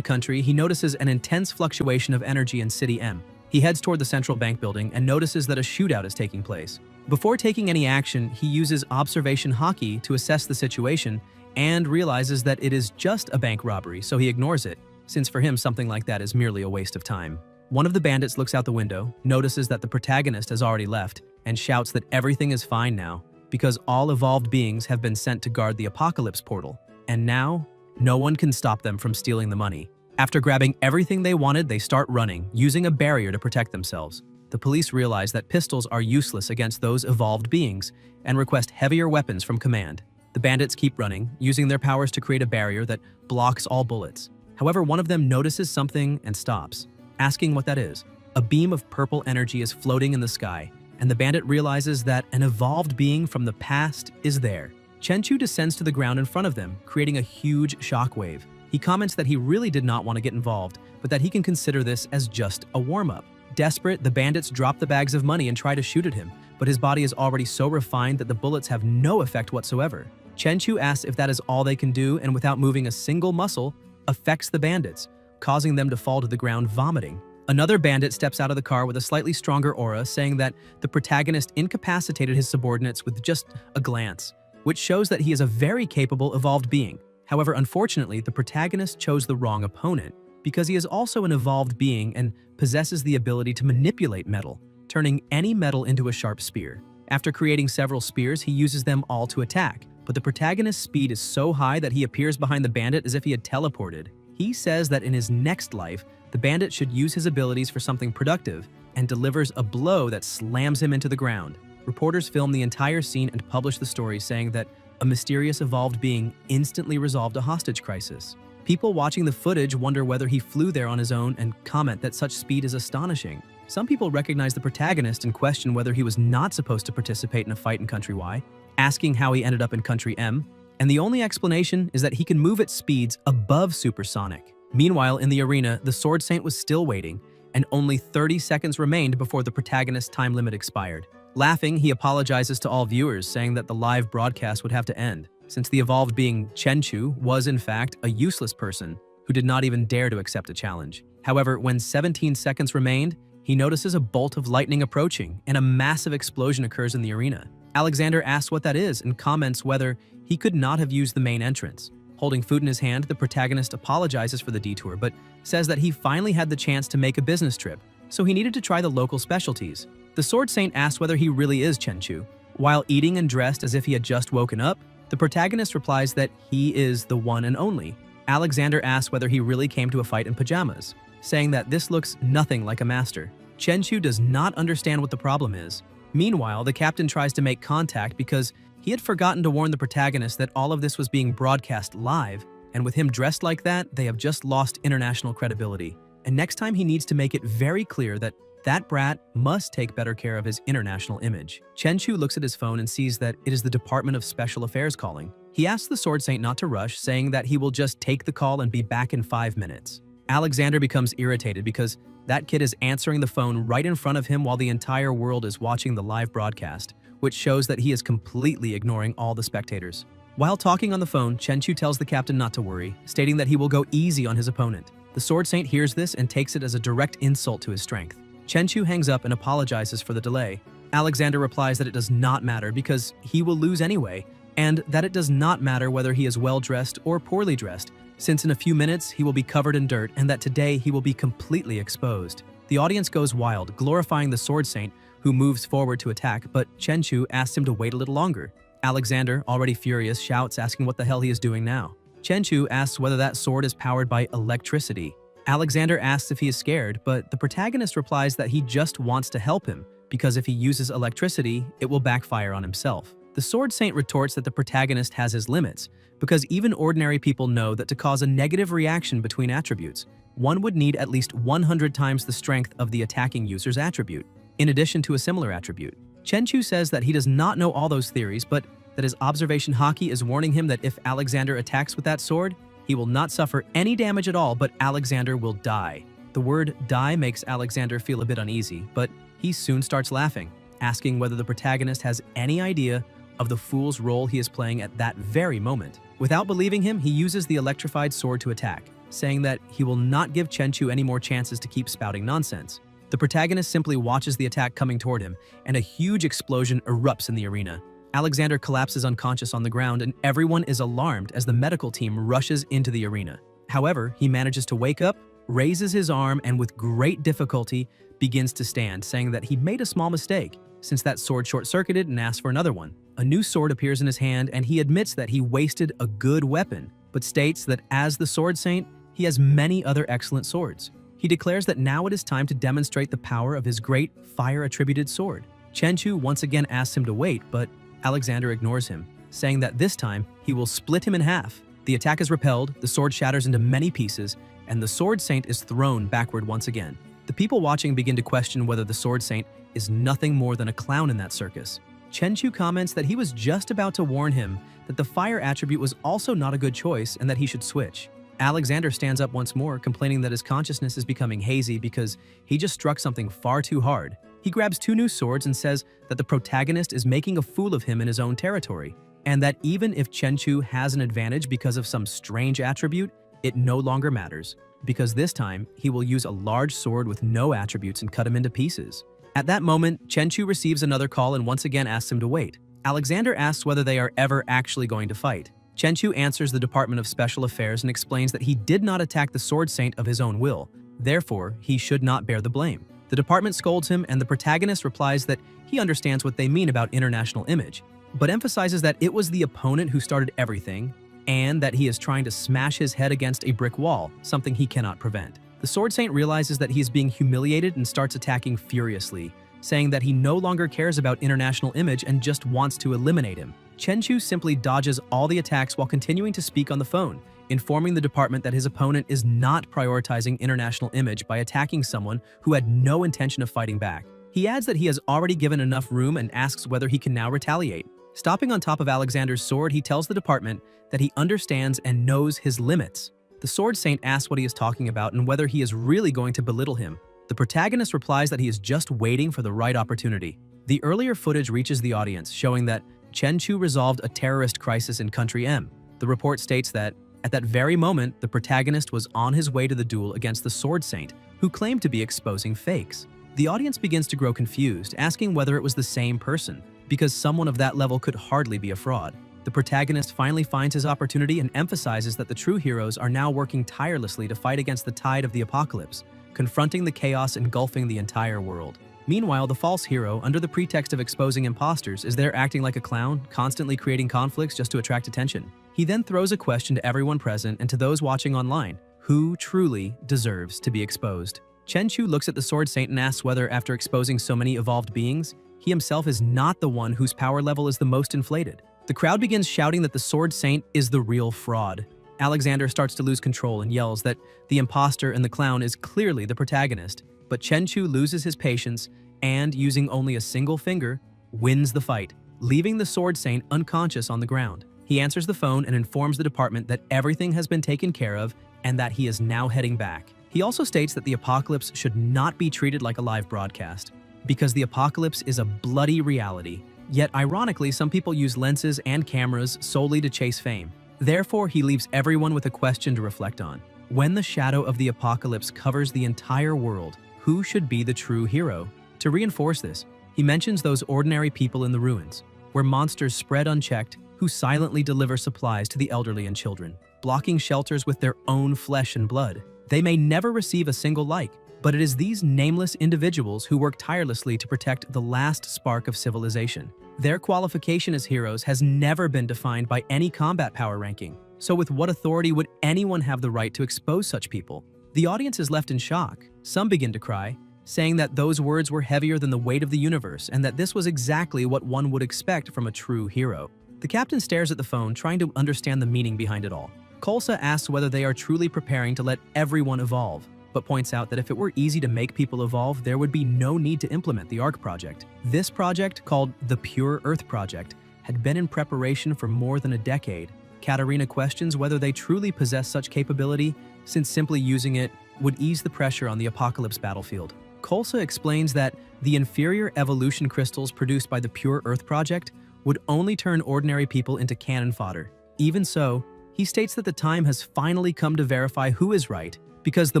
country, he notices an intense fluctuation of energy in City M. He heads toward the central bank building and notices that a shootout is taking place. Before taking any action, he uses observation hockey to assess the situation and realizes that it is just a bank robbery, so he ignores it, since for him something like that is merely a waste of time. One of the bandits looks out the window, notices that the protagonist has already left, and shouts that everything is fine now, because all evolved beings have been sent to guard the apocalypse portal. And now, no one can stop them from stealing the money. After grabbing everything they wanted, they start running, using a barrier to protect themselves. The police realize that pistols are useless against those evolved beings and request heavier weapons from command. The bandits keep running, using their powers to create a barrier that blocks all bullets. However, one of them notices something and stops, asking what that is. A beam of purple energy is floating in the sky, and the bandit realizes that an evolved being from the past is there. Chenchu descends to the ground in front of them, creating a huge shockwave. He comments that he really did not want to get involved, but that he can consider this as just a warm-up. Desperate, the bandits drop the bags of money and try to shoot at him, but his body is already so refined that the bullets have no effect whatsoever. Chenchu asks if that is all they can do, and without moving a single muscle, affects the bandits, causing them to fall to the ground vomiting. Another bandit steps out of the car with a slightly stronger aura, saying that the protagonist incapacitated his subordinates with just a glance, which shows that he is a very capable evolved being. However, unfortunately, the protagonist chose the wrong opponent, because he is also an evolved being and possesses the ability to manipulate metal, turning any metal into a sharp spear. After creating several spears, he uses them all to attack, but the protagonist's speed is so high that he appears behind the bandit as if he had teleported. He says that in his next life, the bandit should use his abilities for something productive and delivers a blow that slams him into the ground. Reporters film the entire scene and publish the story, saying that a mysterious evolved being instantly resolved a hostage crisis. People watching the footage wonder whether he flew there on his own and comment that such speed is astonishing. Some people recognize the protagonist and question whether he was not supposed to participate in a fight in Country Y, asking how he ended up in Country M, and the only explanation is that he can move at speeds above supersonic. Meanwhile, in the arena, the Sword Saint was still waiting, and only 30 seconds remained before the protagonist's time limit expired. Laughing, he apologizes to all viewers, saying that the live broadcast would have to end, since the evolved being Chenchu was in fact a useless person who did not even dare to accept a challenge. However, when 17 seconds remained, he notices a bolt of lightning approaching, and a massive explosion occurs in the arena. Alexander asks what that is and comments whether he could not have used the main entrance. Holding food in his hand, the protagonist apologizes for the detour, but says that he finally had the chance to make a business trip, so he needed to try the local specialties. The Sword Saint asks whether he really is Chenchu. While eating and dressed as if he had just woken up, the protagonist replies that he is the one and only. Alexander asks whether he really came to a fight in pajamas, saying that this looks nothing like a master. Chenchu does not understand what the problem is. Meanwhile, the captain tries to make contact because he had forgotten to warn the protagonist that all of this was being broadcast live, and with him dressed like that, they have just lost international credibility. And next time he needs to make it very clear that that brat must take better care of his international image. Chenchu looks at his phone and sees that it is the Department of Special Affairs calling. He asks the Sword Saint not to rush, saying that he will just take the call and be back in 5 minutes. Alexander becomes irritated because that kid is answering the phone right in front of him while the entire world is watching the live broadcast, which shows that he is completely ignoring all the spectators. While talking on the phone, Chenchu tells the captain not to worry, stating that he will go easy on his opponent. The Sword Saint hears this and takes it as a direct insult to his strength. Chenchu hangs up and apologizes for the delay. Alexander replies that it does not matter because he will lose anyway, and that it does not matter whether he is well-dressed or poorly dressed, since in a few minutes he will be covered in dirt and that today he will be completely exposed. The audience goes wild, glorifying the Sword Saint, who moves forward to attack, but Chenchu asks him to wait a little longer. Alexander, already furious, shouts, asking what the hell he is doing now. Chenchu asks whether that sword is powered by electricity. Alexander asks if he is scared, but the protagonist replies that he just wants to help him, because if he uses electricity, it will backfire on himself. The Sword Saint retorts that the protagonist has his limits, because even ordinary people know that to cause a negative reaction between attributes, one would need at least 100 times the strength of the attacking user's attribute, in addition to a similar attribute. Chenchu says that he does not know all those theories, but that his observation haki is warning him that if Alexander attacks with that sword, he will not suffer any damage at all, but Alexander will die. The word die makes Alexander feel a bit uneasy, but he soon starts laughing, asking whether the protagonist has any idea of the fool's role he is playing at that very moment. Without believing him, he uses the electrified sword to attack, saying that he will not give Chenchu any more chances to keep spouting nonsense. The protagonist simply watches the attack coming toward him, and a huge explosion erupts in the arena. Alexander collapses unconscious on the ground, and everyone is alarmed as the medical team rushes into the arena. However, he manages to wake up, raises his arm, and with great difficulty begins to stand, saying that he made a small mistake, since that sword short-circuited and asked for another one. A new sword appears in his hand and he admits that he wasted a good weapon, but states that as the Sword Saint, he has many other excellent swords. He declares that now it is time to demonstrate the power of his great fire-attributed sword. Chenchu once again asks him to wait, but Alexander ignores him, saying that this time he will split him in half. The attack is repelled, the sword shatters into many pieces, and the Sword Saint is thrown backward once again. The people watching begin to question whether the Sword Saint is nothing more than a clown in that circus. Chenchu comments that he was just about to warn him that the fire attribute was also not a good choice and that he should switch. Alexander stands up once more, complaining that his consciousness is becoming hazy because he just struck something far too hard. He grabs two new swords and says that the protagonist is making a fool of him in his own territory, and that even if Chenchu has an advantage because of some strange attribute, it no longer matters, because this time he will use a large sword with no attributes and cut him into pieces. At that moment, Chenchu receives another call and once again asks him to wait. Alexander asks whether they are ever actually going to fight. Chenchu answers the Department of Special Affairs and explains that he did not attack the Sword Saint of his own will, therefore he should not bear the blame. The department scolds him and the protagonist replies that he understands what they mean about international image, but emphasizes that it was the opponent who started everything and that he is trying to smash his head against a brick wall, something he cannot prevent. The Sword Saint realizes that he is being humiliated and starts attacking furiously, saying that he no longer cares about international image and just wants to eliminate him. Chenchu simply dodges all the attacks while continuing to speak on the phone, informing the department that his opponent is not prioritizing international image by attacking someone who had no intention of fighting back. He adds that he has already given enough room and asks whether he can now retaliate. Stopping on top of Alexander's sword, he tells the department that he understands and knows his limits. The Sword Saint asks what he is talking about and whether he is really going to belittle him. The protagonist replies that he is just waiting for the right opportunity. The earlier footage reaches the audience, showing that Chenchu resolved a terrorist crisis in Country M. The report states that, at that very moment, the protagonist was on his way to the duel against the Sword Saint, who claimed to be exposing fakes. The audience begins to grow confused, asking whether it was the same person, because someone of that level could hardly be a fraud. The protagonist finally finds his opportunity and emphasizes that the true heroes are now working tirelessly to fight against the tide of the apocalypse, confronting the chaos engulfing the entire world. Meanwhile, the false hero, under the pretext of exposing imposters, is there acting like a clown, constantly creating conflicts just to attract attention. He then throws a question to everyone present and to those watching online: who truly deserves to be exposed? Chenchu looks at the Sword Saint and asks whether, after exposing so many evolved beings, he himself is not the one whose power level is the most inflated. The crowd begins shouting that the Sword Saint is the real fraud. Alexander starts to lose control and yells that the imposter and the clown is clearly the protagonist, but Chenchu loses his patience and, using only a single finger, wins the fight, leaving the Sword Saint unconscious on the ground. He answers the phone and informs the department that everything has been taken care of and that he is now heading back. He also states that the apocalypse should not be treated like a live broadcast, because the apocalypse is a bloody reality. Yet, ironically, some people use lenses and cameras solely to chase fame. Therefore, he leaves everyone with a question to reflect on. When the shadow of the apocalypse covers the entire world, who should be the true hero? To reinforce this, he mentions those ordinary people in the ruins, where monsters spread unchecked, who silently deliver supplies to the elderly and children, blocking shelters with their own flesh and blood. They may never receive a single like, but it is these nameless individuals who work tirelessly to protect the last spark of civilization. Their qualification as heroes has never been defined by any combat power ranking. So with what authority would anyone have the right to expose such people? The audience is left in shock. Some begin to cry, saying that those words were heavier than the weight of the universe and that this was exactly what one would expect from a true hero. The captain stares at the phone, trying to understand the meaning behind it all. Kolsa asks whether they are truly preparing to let everyone evolve, but points out that if it were easy to make people evolve, there would be no need to implement the ARC project. This project, called the Pure Earth Project, had been in preparation for more than a decade. Katarina questions whether they truly possess such capability, since simply using it would ease the pressure on the apocalypse battlefield. Kolsa explains that the inferior evolution crystals produced by the Pure Earth Project would only turn ordinary people into cannon fodder. Even so, he states that the time has finally come to verify who is right, because the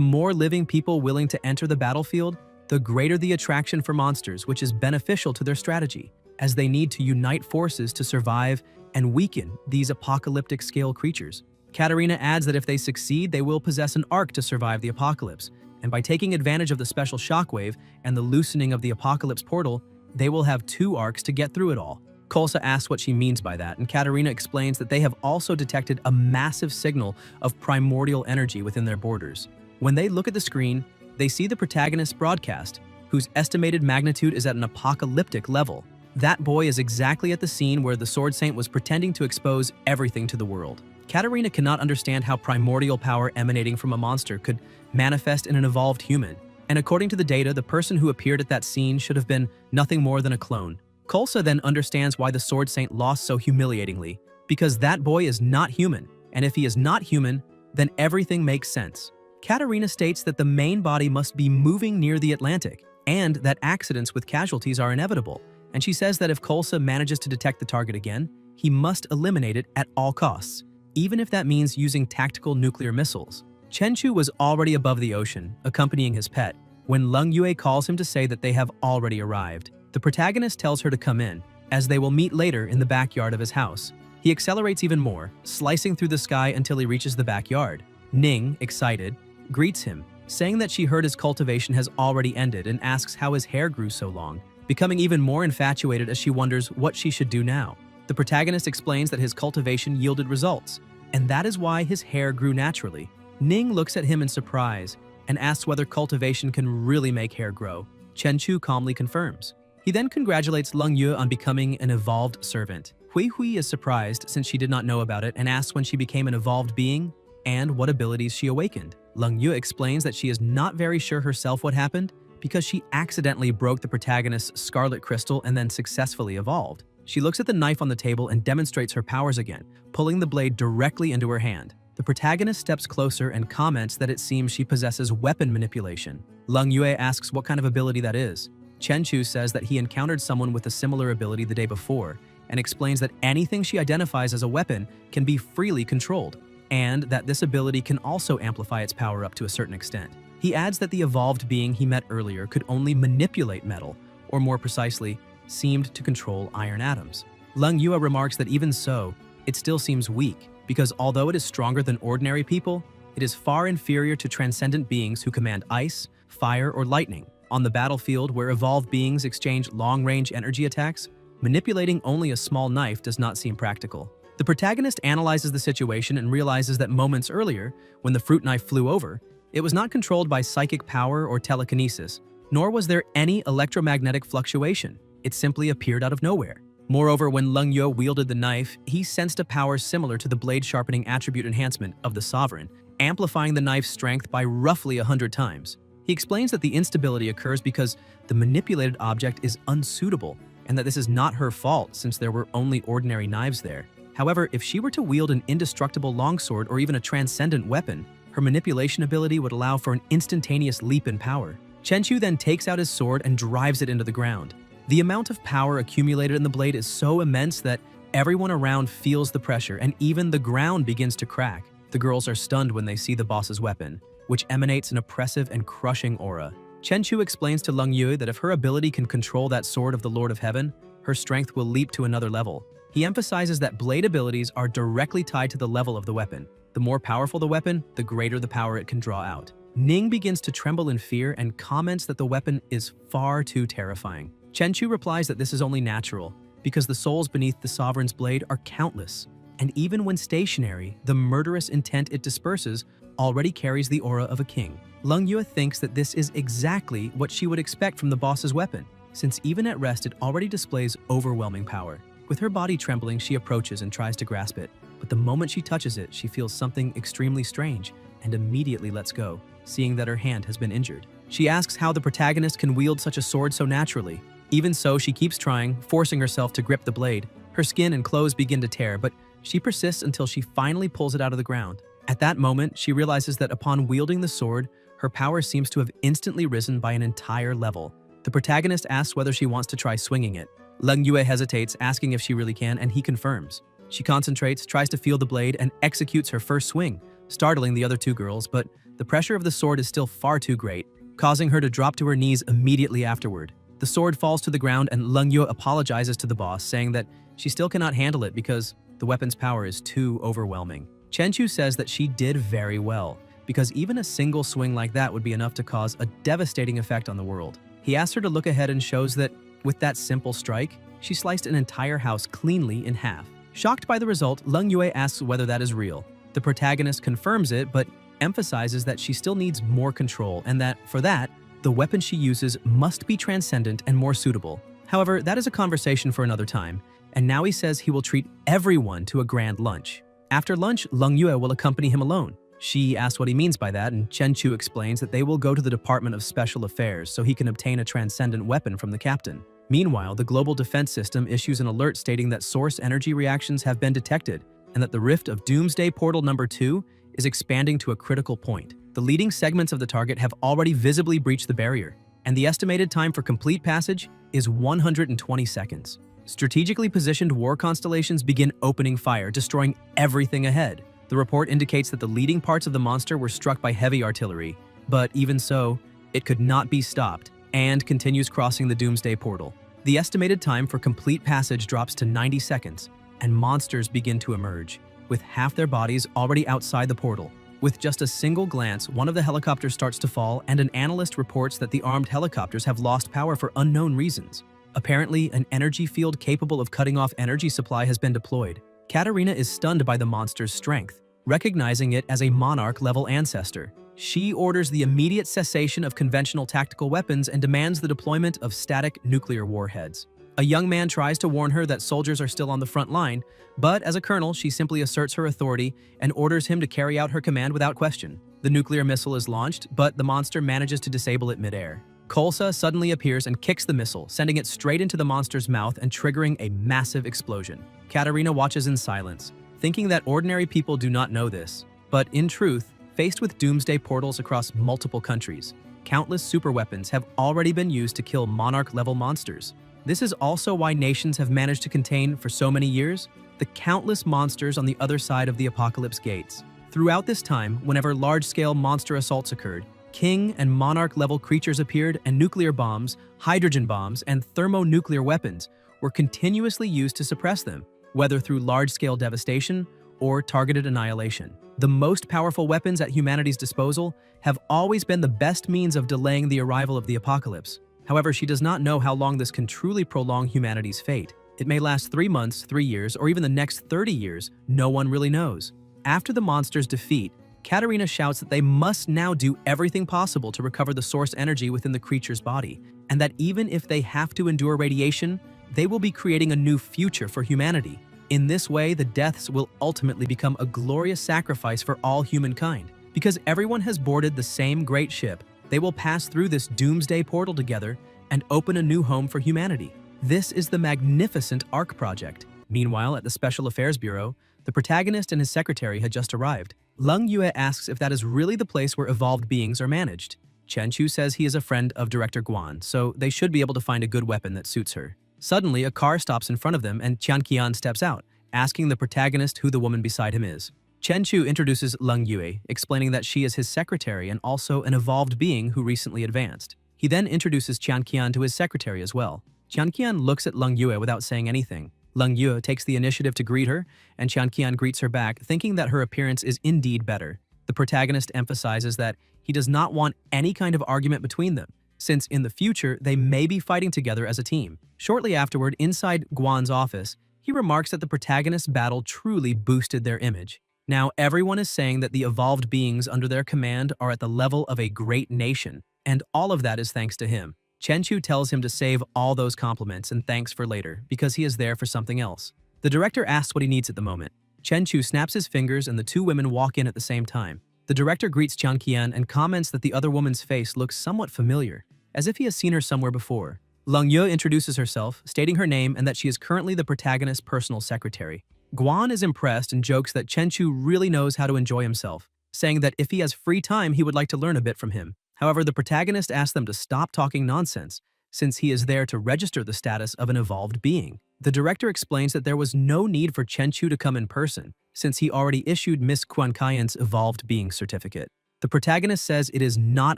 more living people willing to enter the battlefield, the greater the attraction for monsters, which is beneficial to their strategy, as they need to unite forces to survive and weaken these apocalyptic-scale creatures. Katarina adds that if they succeed, they will possess an arc to survive the apocalypse, and by taking advantage of the special shockwave and the loosening of the apocalypse portal, they will have 2 arcs to get through it all. Kolsa asks what she means by that, and Katarina explains that they have also detected a massive signal of primordial energy within their borders. When they look at the screen, they see the protagonist's broadcast, whose estimated magnitude is at an apocalyptic level. That boy is exactly at the scene where the Sword Saint was pretending to expose everything to the world. Katarina cannot understand how primordial power emanating from a monster could manifest in an evolved human, and according to the data, the person who appeared at that scene should have been nothing more than a clone. Kolsa then understands why the Sword Saint lost so humiliatingly, because that boy is not human, and if he is not human, then everything makes sense. Katarina states that the main body must be moving near the Atlantic, and that accidents with casualties are inevitable, and she says that if Kolsa manages to detect the target again, he must eliminate it at all costs, even if that means using tactical nuclear missiles. Chenchu was already above the ocean, accompanying his pet, when Leng Yue calls him to say that they have already arrived. The protagonist tells her to come in, as they will meet later in the backyard of his house. He accelerates even more, slicing through the sky until he reaches the backyard. Ning, excited, greets him, saying that she heard his cultivation has already ended and asks how his hair grew so long, becoming even more infatuated as she wonders what she should do now. The protagonist explains that his cultivation yielded results, and that is why his hair grew naturally. Ning looks at him in surprise and asks whether cultivation can really make hair grow. Chenchu calmly confirms. He then congratulates Leng Yue on becoming an evolved servant. Hui Hui is surprised since she did not know about it and asks when she became an evolved being and what abilities she awakened. Leng Yue explains that she is not very sure herself what happened because she accidentally broke the protagonist's scarlet crystal and then successfully evolved. She looks at the knife on the table and demonstrates her powers again, pulling the blade directly into her hand. The protagonist steps closer and comments that it seems she possesses weapon manipulation. Leng Yue asks what kind of ability that is. Chenchu says that he encountered someone with a similar ability the day before and explains that anything she identifies as a weapon can be freely controlled, and that this ability can also amplify its power up to a certain extent. He adds that the evolved being he met earlier could only manipulate metal, or more precisely, seemed to control iron atoms. Leng Yue remarks that even so, it still seems weak, because although it is stronger than ordinary people, it is far inferior to transcendent beings who command ice, fire, or lightning. On the battlefield, where evolved beings exchange long-range energy attacks, manipulating only a small knife does not seem practical. The protagonist analyzes the situation and realizes that moments earlier, when the fruit knife flew over, it was not controlled by psychic power or telekinesis, nor was there any electromagnetic fluctuation. It simply appeared out of nowhere. Moreover, when Leng Yue wielded the knife, he sensed a power similar to the blade sharpening attribute enhancement of the Sovereign, amplifying the knife's strength by roughly 100 times. He explains that the instability occurs because the manipulated object is unsuitable, and that this is not her fault since there were only ordinary knives there. However, if she were to wield an indestructible longsword or even a transcendent weapon, her manipulation ability would allow for an instantaneous leap in power. Chenchu then takes out his sword and drives it into the ground. The amount of power accumulated in the blade is so immense that everyone around feels the pressure, and even the ground begins to crack. The girls are stunned when they see the boss's weapon, which emanates an oppressive and crushing aura. Chenchu explains to Leng Yue that if her ability can control that sword of the Lord of Heaven, her strength will leap to another level. He emphasizes that blade abilities are directly tied to the level of the weapon. The more powerful the weapon, the greater the power it can draw out. Ning begins to tremble in fear and comments that the weapon is far too terrifying. Chenchu replies that this is only natural, because the souls beneath the Sovereign's blade are countless, and even when stationary, the murderous intent it disperses already carries the aura of a king. Leng Yue thinks that this is exactly what she would expect from the boss's weapon, since even at rest it already displays overwhelming power. With her body trembling, she approaches and tries to grasp it, but the moment she touches it, she feels something extremely strange and immediately lets go, seeing that her hand has been injured. She asks how the protagonist can wield such a sword so naturally. Even so, she keeps trying, forcing herself to grip the blade. Her skin and clothes begin to tear, but she persists until she finally pulls it out of the ground. At that moment, she realizes that upon wielding the sword, her power seems to have instantly risen by an entire level. The protagonist asks whether she wants to try swinging it. Leng Yue hesitates, asking if she really can, and he confirms. She concentrates, tries to feel the blade, and executes her first swing, startling the other two girls, but the pressure of the sword is still far too great, causing her to drop to her knees immediately afterward. The sword falls to the ground and Leng Yue apologizes to the boss, saying that she still cannot handle it because the weapon's power is too overwhelming. Chenchu says that she did very well, because even a single swing like that would be enough to cause a devastating effect on the world. He asks her to look ahead and shows that, with that simple strike, she sliced an entire house cleanly in half. Shocked by the result, Lung Yue asks whether that is real. The protagonist confirms it, but emphasizes that she still needs more control and that, for that, the weapon she uses must be transcendent and more suitable. However, that is a conversation for another time, and now he says he will treat everyone to a grand lunch. After lunch, Lung Yue will accompany him alone. She asks what he means by that, and Chen Chu explains that they will go to the Department of Special Affairs so he can obtain a transcendent weapon from the captain. Meanwhile, the global defense system issues an alert stating that source energy reactions have been detected and that the rift of Doomsday Portal number 2 is expanding to a critical point. The leading segments of the target have already visibly breached the barrier, and the estimated time for complete passage is 120 seconds. Strategically positioned war constellations begin opening fire, destroying everything ahead. The report indicates that the leading parts of the monster were struck by heavy artillery, but even so, it could not be stopped and continues crossing the Doomsday Portal. The estimated time for complete passage drops to 90 seconds, and monsters begin to emerge, with half their bodies already outside the portal. With just a single glance, one of the helicopters starts to fall, and an analyst reports that the armed helicopters have lost power for unknown reasons. Apparently, an energy field capable of cutting off energy supply has been deployed. Katarina is stunned by the monster's strength, recognizing it as a monarch-level ancestor. She orders the immediate cessation of conventional tactical weapons and demands the deployment of static nuclear warheads. A young man tries to warn her that soldiers are still on the front line, but as a colonel, she simply asserts her authority and orders him to carry out her command without question. The nuclear missile is launched, but the monster manages to disable it midair. Kolsa suddenly appears and kicks the missile, sending it straight into the monster's mouth and triggering a massive explosion. Katarina watches in silence, thinking that ordinary people do not know this. But in truth, faced with doomsday portals across multiple countries, countless superweapons have already been used to kill monarch-level monsters. This is also why nations have managed to contain, for so many years, the countless monsters on the other side of the apocalypse gates. Throughout this time, whenever large-scale monster assaults occurred, king and monarch-level creatures appeared, and nuclear bombs, hydrogen bombs, and thermonuclear weapons were continuously used to suppress them, whether through large-scale devastation or targeted annihilation. The most powerful weapons at humanity's disposal have always been the best means of delaying the arrival of the apocalypse. However, she does not know how long this can truly prolong humanity's fate. It may last 3 months, 3 years, or even the next 30 years, no one really knows. After the monster's defeat, Katarina shouts that they must now do everything possible to recover the source energy within the creature's body, and that even if they have to endure radiation, they will be creating a new future for humanity. In this way, the deaths will ultimately become a glorious sacrifice for all humankind. Because everyone has boarded the same great ship, they will pass through this doomsday portal together and open a new home for humanity. This is the magnificent ARC project. Meanwhile, at the Special Affairs Bureau, the protagonist and his secretary had just arrived. Lung Yue asks if that is really the place where evolved beings are managed. Chen Chu says he is a friend of Director Guan, so they should be able to find a good weapon that suits her. Suddenly, a car stops in front of them and Qian Qian steps out, asking the protagonist who the woman beside him is. Chen Chu introduces Lung Yue, explaining that she is his secretary and also an evolved being who recently advanced. He then introduces Qian Qian to his secretary as well. Qian Qian looks at Lung Yue without saying anything. Lung Yue takes the initiative to greet her, and Qian Qian greets her back, thinking that her appearance is indeed better. The protagonist emphasizes that he does not want any kind of argument between them, since in the future they may be fighting together as a team. Shortly afterward, inside Guan's office, he remarks that the protagonist's battle truly boosted their image. Now everyone is saying that the evolved beings under their command are at the level of a great nation, and all of that is thanks to him. Chen Chu tells him to save all those compliments and thanks for later, because he is there for something else. The director asks what he needs at the moment. Chen Chu snaps his fingers and the two women walk in at the same time. The director greets Qian Qian and comments that the other woman's face looks somewhat familiar, as if he has seen her somewhere before. Lung Yue introduces herself, stating her name and that she is currently the protagonist's personal secretary. Guan is impressed and jokes that Chen Chu really knows how to enjoy himself, saying that if he has free time, he would like to learn a bit from him. However, the protagonist asks them to stop talking nonsense, since he is there to register the status of an evolved being. The director explains that there was no need for Chen Chu to come in person, since he already issued Miss Quan Kaiyan's evolved being certificate. The protagonist says it is not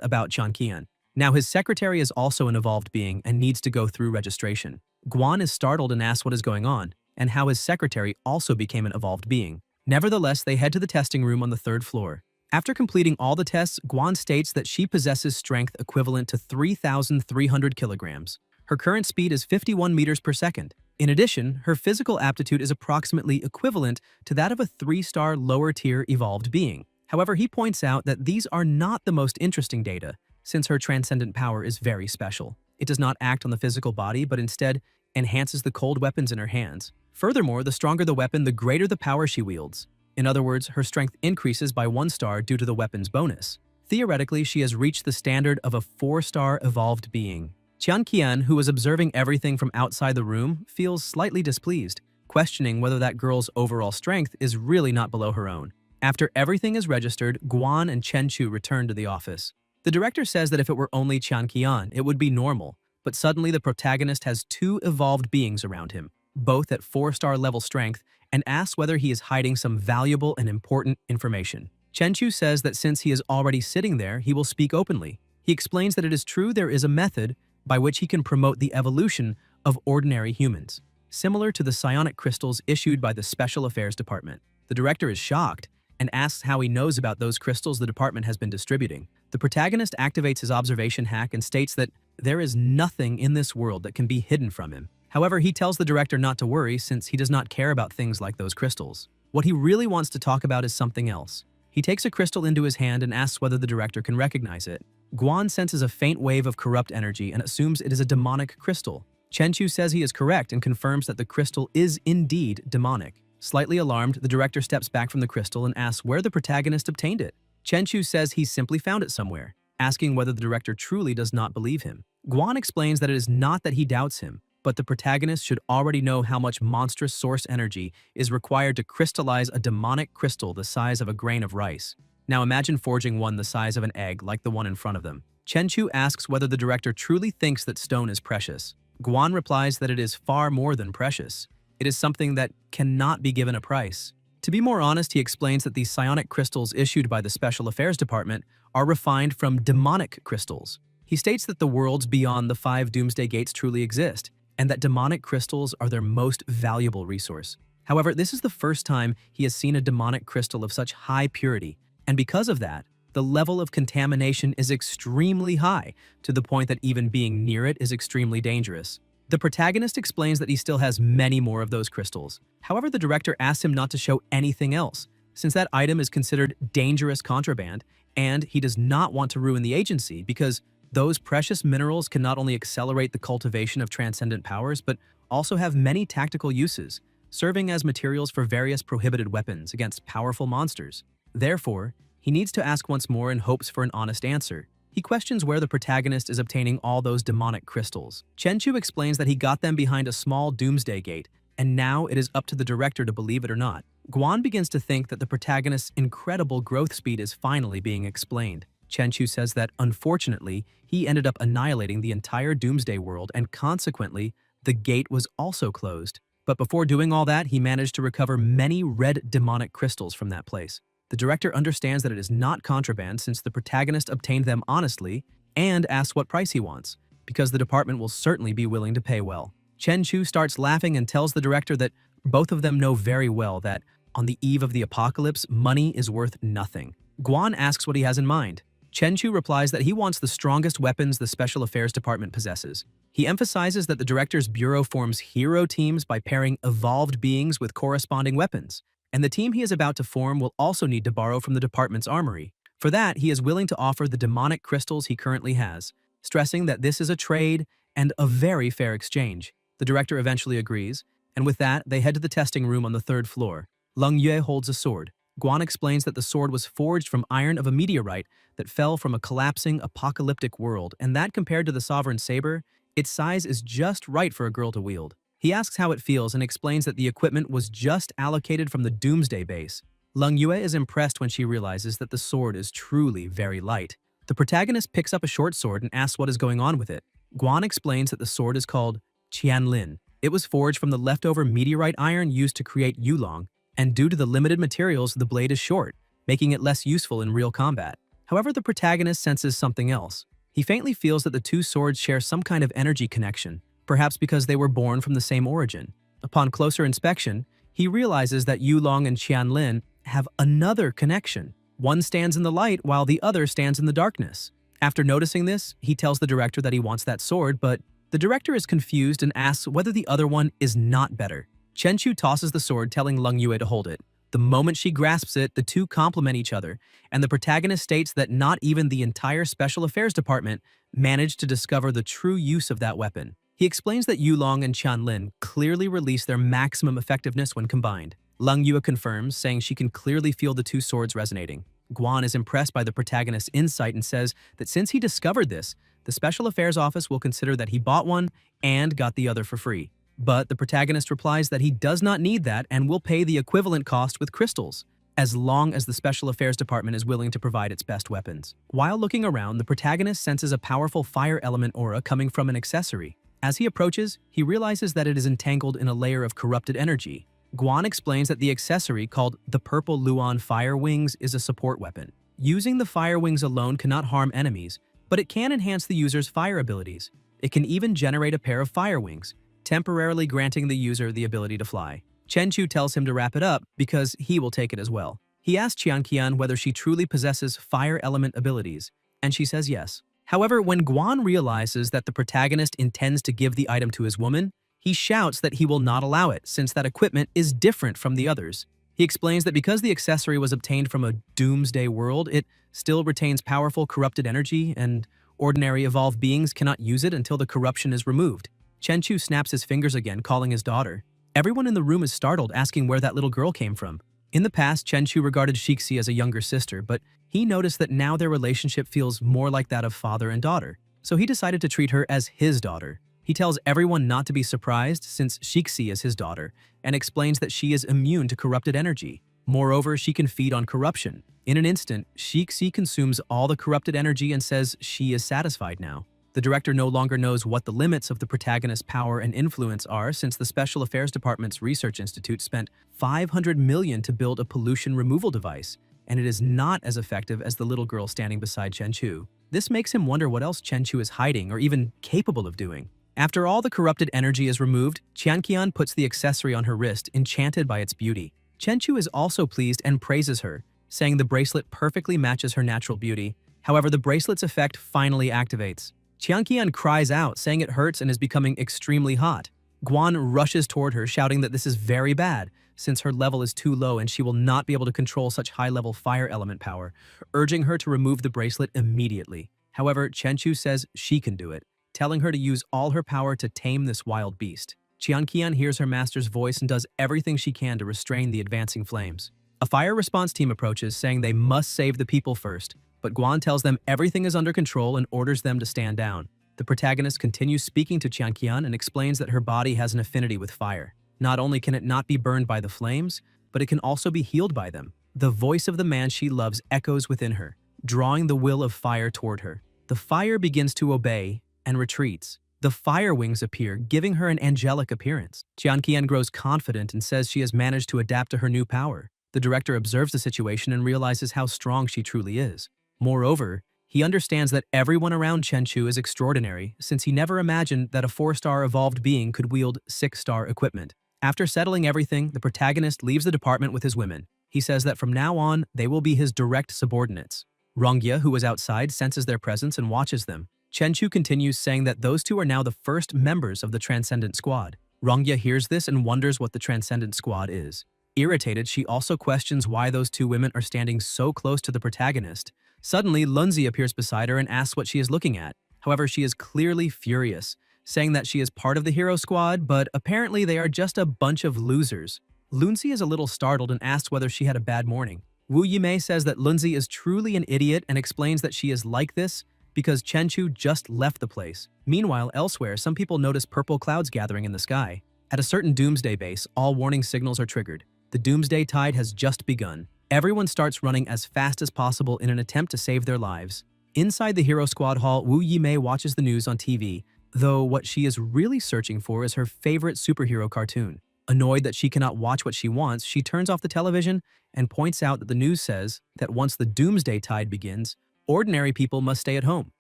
about Qian Qian. Now his secretary is also an evolved being and needs to go through registration. Guan is startled and asks what is going on, and how his secretary also became an evolved being. Nevertheless, they head to the testing room on the 3rd floor. After completing all the tests, Guan states that she possesses strength equivalent to 3,300 kilograms. Her current speed is 51 meters per second. In addition, her physical aptitude is approximately equivalent to that of a 3-star lower-tier evolved being. However, he points out that these are not the most interesting data, since her transcendent power is very special. It does not act on the physical body, but instead enhances the cold weapons in her hands. Furthermore, the stronger the weapon, the greater the power she wields. In other words, her strength increases by 1 star due to the weapon's bonus. Theoretically, she has reached the standard of a 4-star evolved being. Qian Qian, who was observing everything from outside the room, feels slightly displeased, questioning whether that girl's overall strength is really not below her own. After everything is registered, Guan and Chen Chu return to the office. The director says that if it were only Qian Qian, it would be normal, but suddenly the protagonist has 2 evolved beings around him, both at 4-star level strength, and asks whether he is hiding some valuable and important information. Chen Chu says that since he is already sitting there, he will speak openly. He explains that it is true there is a method by which he can promote the evolution of ordinary humans, similar to the psionic crystals issued by the Special Affairs Department. The director is shocked and asks how he knows about those crystals the department has been distributing. The protagonist activates his observation hack and states that there is nothing in this world that can be hidden from him. However, he tells the director not to worry since he does not care about things like those crystals. What he really wants to talk about is something else. He takes a crystal into his hand and asks whether the director can recognize it. Guan senses a faint wave of corrupt energy and assumes it is a demonic crystal. Chen Chu says he is correct and confirms that the crystal is indeed demonic. Slightly alarmed, the director steps back from the crystal and asks where the protagonist obtained it. Chen Chu says he simply found it somewhere, asking whether the director truly does not believe him. Guan explains that it is not that he doubts him, but the protagonist should already know how much monstrous source energy is required to crystallize a demonic crystal the size of a grain of rice. Now imagine forging one the size of an egg like the one in front of them. Chen Chu asks whether the director truly thinks that stone is precious. Guan replies that it is far more than precious. It is something that cannot be given a price. To be more honest, he explains that these psionic crystals issued by the Special Affairs Department are refined from demonic crystals. He states that the worlds beyond the 5 Doomsday Gates truly exist, and that demonic crystals are their most valuable resource. However, this is the first time he has seen a demonic crystal of such high purity, and because of that, the level of contamination is extremely high, to the point that even being near it is extremely dangerous. The protagonist explains that he still has many more of those crystals. However, the director asks him not to show anything else, since that item is considered dangerous contraband, and he does not want to ruin the agency because those precious minerals can not only accelerate the cultivation of transcendent powers, but also have many tactical uses, serving as materials for various prohibited weapons against powerful monsters. Therefore, he needs to ask once more in hopes for an honest answer. He questions where the protagonist is obtaining all those demonic crystals. Chen Chu explains that he got them behind a small doomsday gate, and now it is up to the director to believe it or not. Guan begins to think that the protagonist's incredible growth speed is finally being explained. Chen Chu says that, unfortunately, he ended up annihilating the entire Doomsday world and consequently, the gate was also closed. But before doing all that, he managed to recover many red demonic crystals from that place. The director understands that it is not contraband since the protagonist obtained them honestly and asks what price he wants, because the department will certainly be willing to pay well. Chen Chu starts laughing and tells the director that both of them know very well that, on the eve of the apocalypse, money is worth nothing. Guan asks what he has in mind. Chen Chu replies that he wants the strongest weapons the Special Affairs Department possesses. He emphasizes that the director's bureau forms hero teams by pairing evolved beings with corresponding weapons, and the team he is about to form will also need to borrow from the department's armory. For that, he is willing to offer the demonic crystals he currently has, stressing that this is a trade and a very fair exchange. The director eventually agrees, and with that, they head to the testing room on the 3rd floor. Leng Yue holds a sword. Guan explains that the sword was forged from iron of a meteorite that fell from a collapsing, apocalyptic world, and that compared to the Sovereign Saber, its size is just right for a girl to wield. He asks how it feels and explains that the equipment was just allocated from the Doomsday base. Leng Yue is impressed when she realizes that the sword is truly very light. The protagonist picks up a short sword and asks what is going on with it. Guan explains that the sword is called Qianlin. It was forged from the leftover meteorite iron used to create Yulong, and due to the limited materials, the blade is short, making it less useful in real combat. However, the protagonist senses something else. He faintly feels that the two swords share some kind of energy connection, perhaps because they were born from the same origin. Upon closer inspection, he realizes that Yulong and Qianlin have another connection. One stands in the light while the other stands in the darkness. After noticing this, he tells the director that he wants that sword, but the The director is confused and asks whether the other one is not better. Chenchu tosses the sword, telling Lung Yue to hold it. The moment she grasps it, the two complement each other, and the protagonist states that not even the entire Special Affairs Department managed to discover the true use of that weapon. He explains that Yulong and Qianlin clearly release their maximum effectiveness when combined. Lung Yue confirms, saying she can clearly feel the two swords resonating. Guan is impressed by the protagonist's insight and says that since he discovered this, the Special Affairs Office will consider that he bought one and got the other for free. But the protagonist replies that he does not need that and will pay the equivalent cost with crystals, as long as the Special Affairs Department is willing to provide its best weapons. While looking around, the protagonist senses a powerful fire element aura coming from an accessory. As he approaches, he realizes that it is entangled in a layer of corrupted energy. Guan explains that the accessory, called the Purple Luan Fire Wings, is a support weapon. Using the fire wings alone cannot harm enemies, but it can enhance the user's fire abilities. It can even generate a pair of fire wings, temporarily granting the user the ability to fly. Chenchu tells him to wrap it up because he will take it as well. He asks Qianqian whether she truly possesses fire element abilities, and she says yes. However, when Guan realizes that the protagonist intends to give the item to his woman, he shouts that he will not allow it since that equipment is different from the others. He explains that because the accessory was obtained from a doomsday world, it still retains powerful corrupted energy, and ordinary evolved beings cannot use it until the corruption is removed. Chenchu snaps his fingers again, calling his daughter. Everyone in the room is startled, asking where that little girl came from. In the past, Chenchu regarded Shixi as a younger sister, but he noticed that now their relationship feels more like that of father and daughter, so he decided to treat her as his daughter. He tells everyone not to be surprised since Shixi is his daughter, and explains that she is immune to corrupted energy. Moreover, she can feed on corruption. In an instant, Shixi consumes all the corrupted energy and says she is satisfied now. The director no longer knows what the limits of the protagonist's power and influence are since the Special Affairs Department's Research Institute spent $500 million to build a pollution removal device, and it is not as effective as the little girl standing beside Chenchu. This makes him wonder what else Chenchu is hiding or even capable of doing. After all the corrupted energy is removed, Qianqian puts the accessory on her wrist, enchanted by its beauty. Chenchu is also pleased and praises her, saying the bracelet perfectly matches her natural beauty. However, the bracelet's effect finally activates. Qianqian cries out, saying it hurts and is becoming extremely hot. Guan rushes toward her, shouting that this is very bad, since her level is too low and she will not be able to control such high-level fire element power, urging her to remove the bracelet immediately. However, Chenchu says she can do it, telling her to use all her power to tame this wild beast. Qianqian hears her master's voice and does everything she can to restrain the advancing flames. A fire response team approaches, saying they must save the people first, but Guan tells them everything is under control and orders them to stand down. The protagonist continues speaking to Qianqian and explains that her body has an affinity with fire. Not only can it not be burned by the flames, but it can also be healed by them. The voice of the man she loves echoes within her, drawing the will of fire toward her. The fire begins to obey and retreats. The fire wings appear, giving her an angelic appearance. Qianqian grows confident and says she has managed to adapt to her new power. The director observes the situation and realizes how strong she truly is. Moreover, he understands that everyone around Chenchu is extraordinary, since he never imagined that a 4-star evolved being could wield 6-star equipment. After settling everything, the protagonist leaves the department with his women. He says that from now on, they will be his direct subordinates. Rongya, who is outside, senses their presence and watches them. Chenchu continues, saying that those two are now the first members of the Transcendent Squad. Rongya hears this and wonders what the Transcendent Squad is. Irritated, she also questions why those two women are standing so close to the protagonist. Suddenly, Lunzi appears beside her and asks what she is looking at. However, she is clearly furious, saying that she is part of the hero squad, but apparently they are just a bunch of losers. Lunzi is a little startled and asks whether she had a bad morning. Wu Yimei says that Lunzi is truly an idiot and explains that she is like this because Chenchu just left the place. Meanwhile, elsewhere, some people notice purple clouds gathering in the sky. At a certain doomsday base, all warning signals are triggered. The doomsday tide has just begun. Everyone starts running as fast as possible in an attempt to save their lives. Inside the Hero Squad hall, Wu Yimei watches the news on TV, though what she is really searching for is her favorite superhero cartoon. Annoyed that she cannot watch what she wants, she turns off the television and points out that the news says that once the doomsday tide begins, ordinary people must stay at home.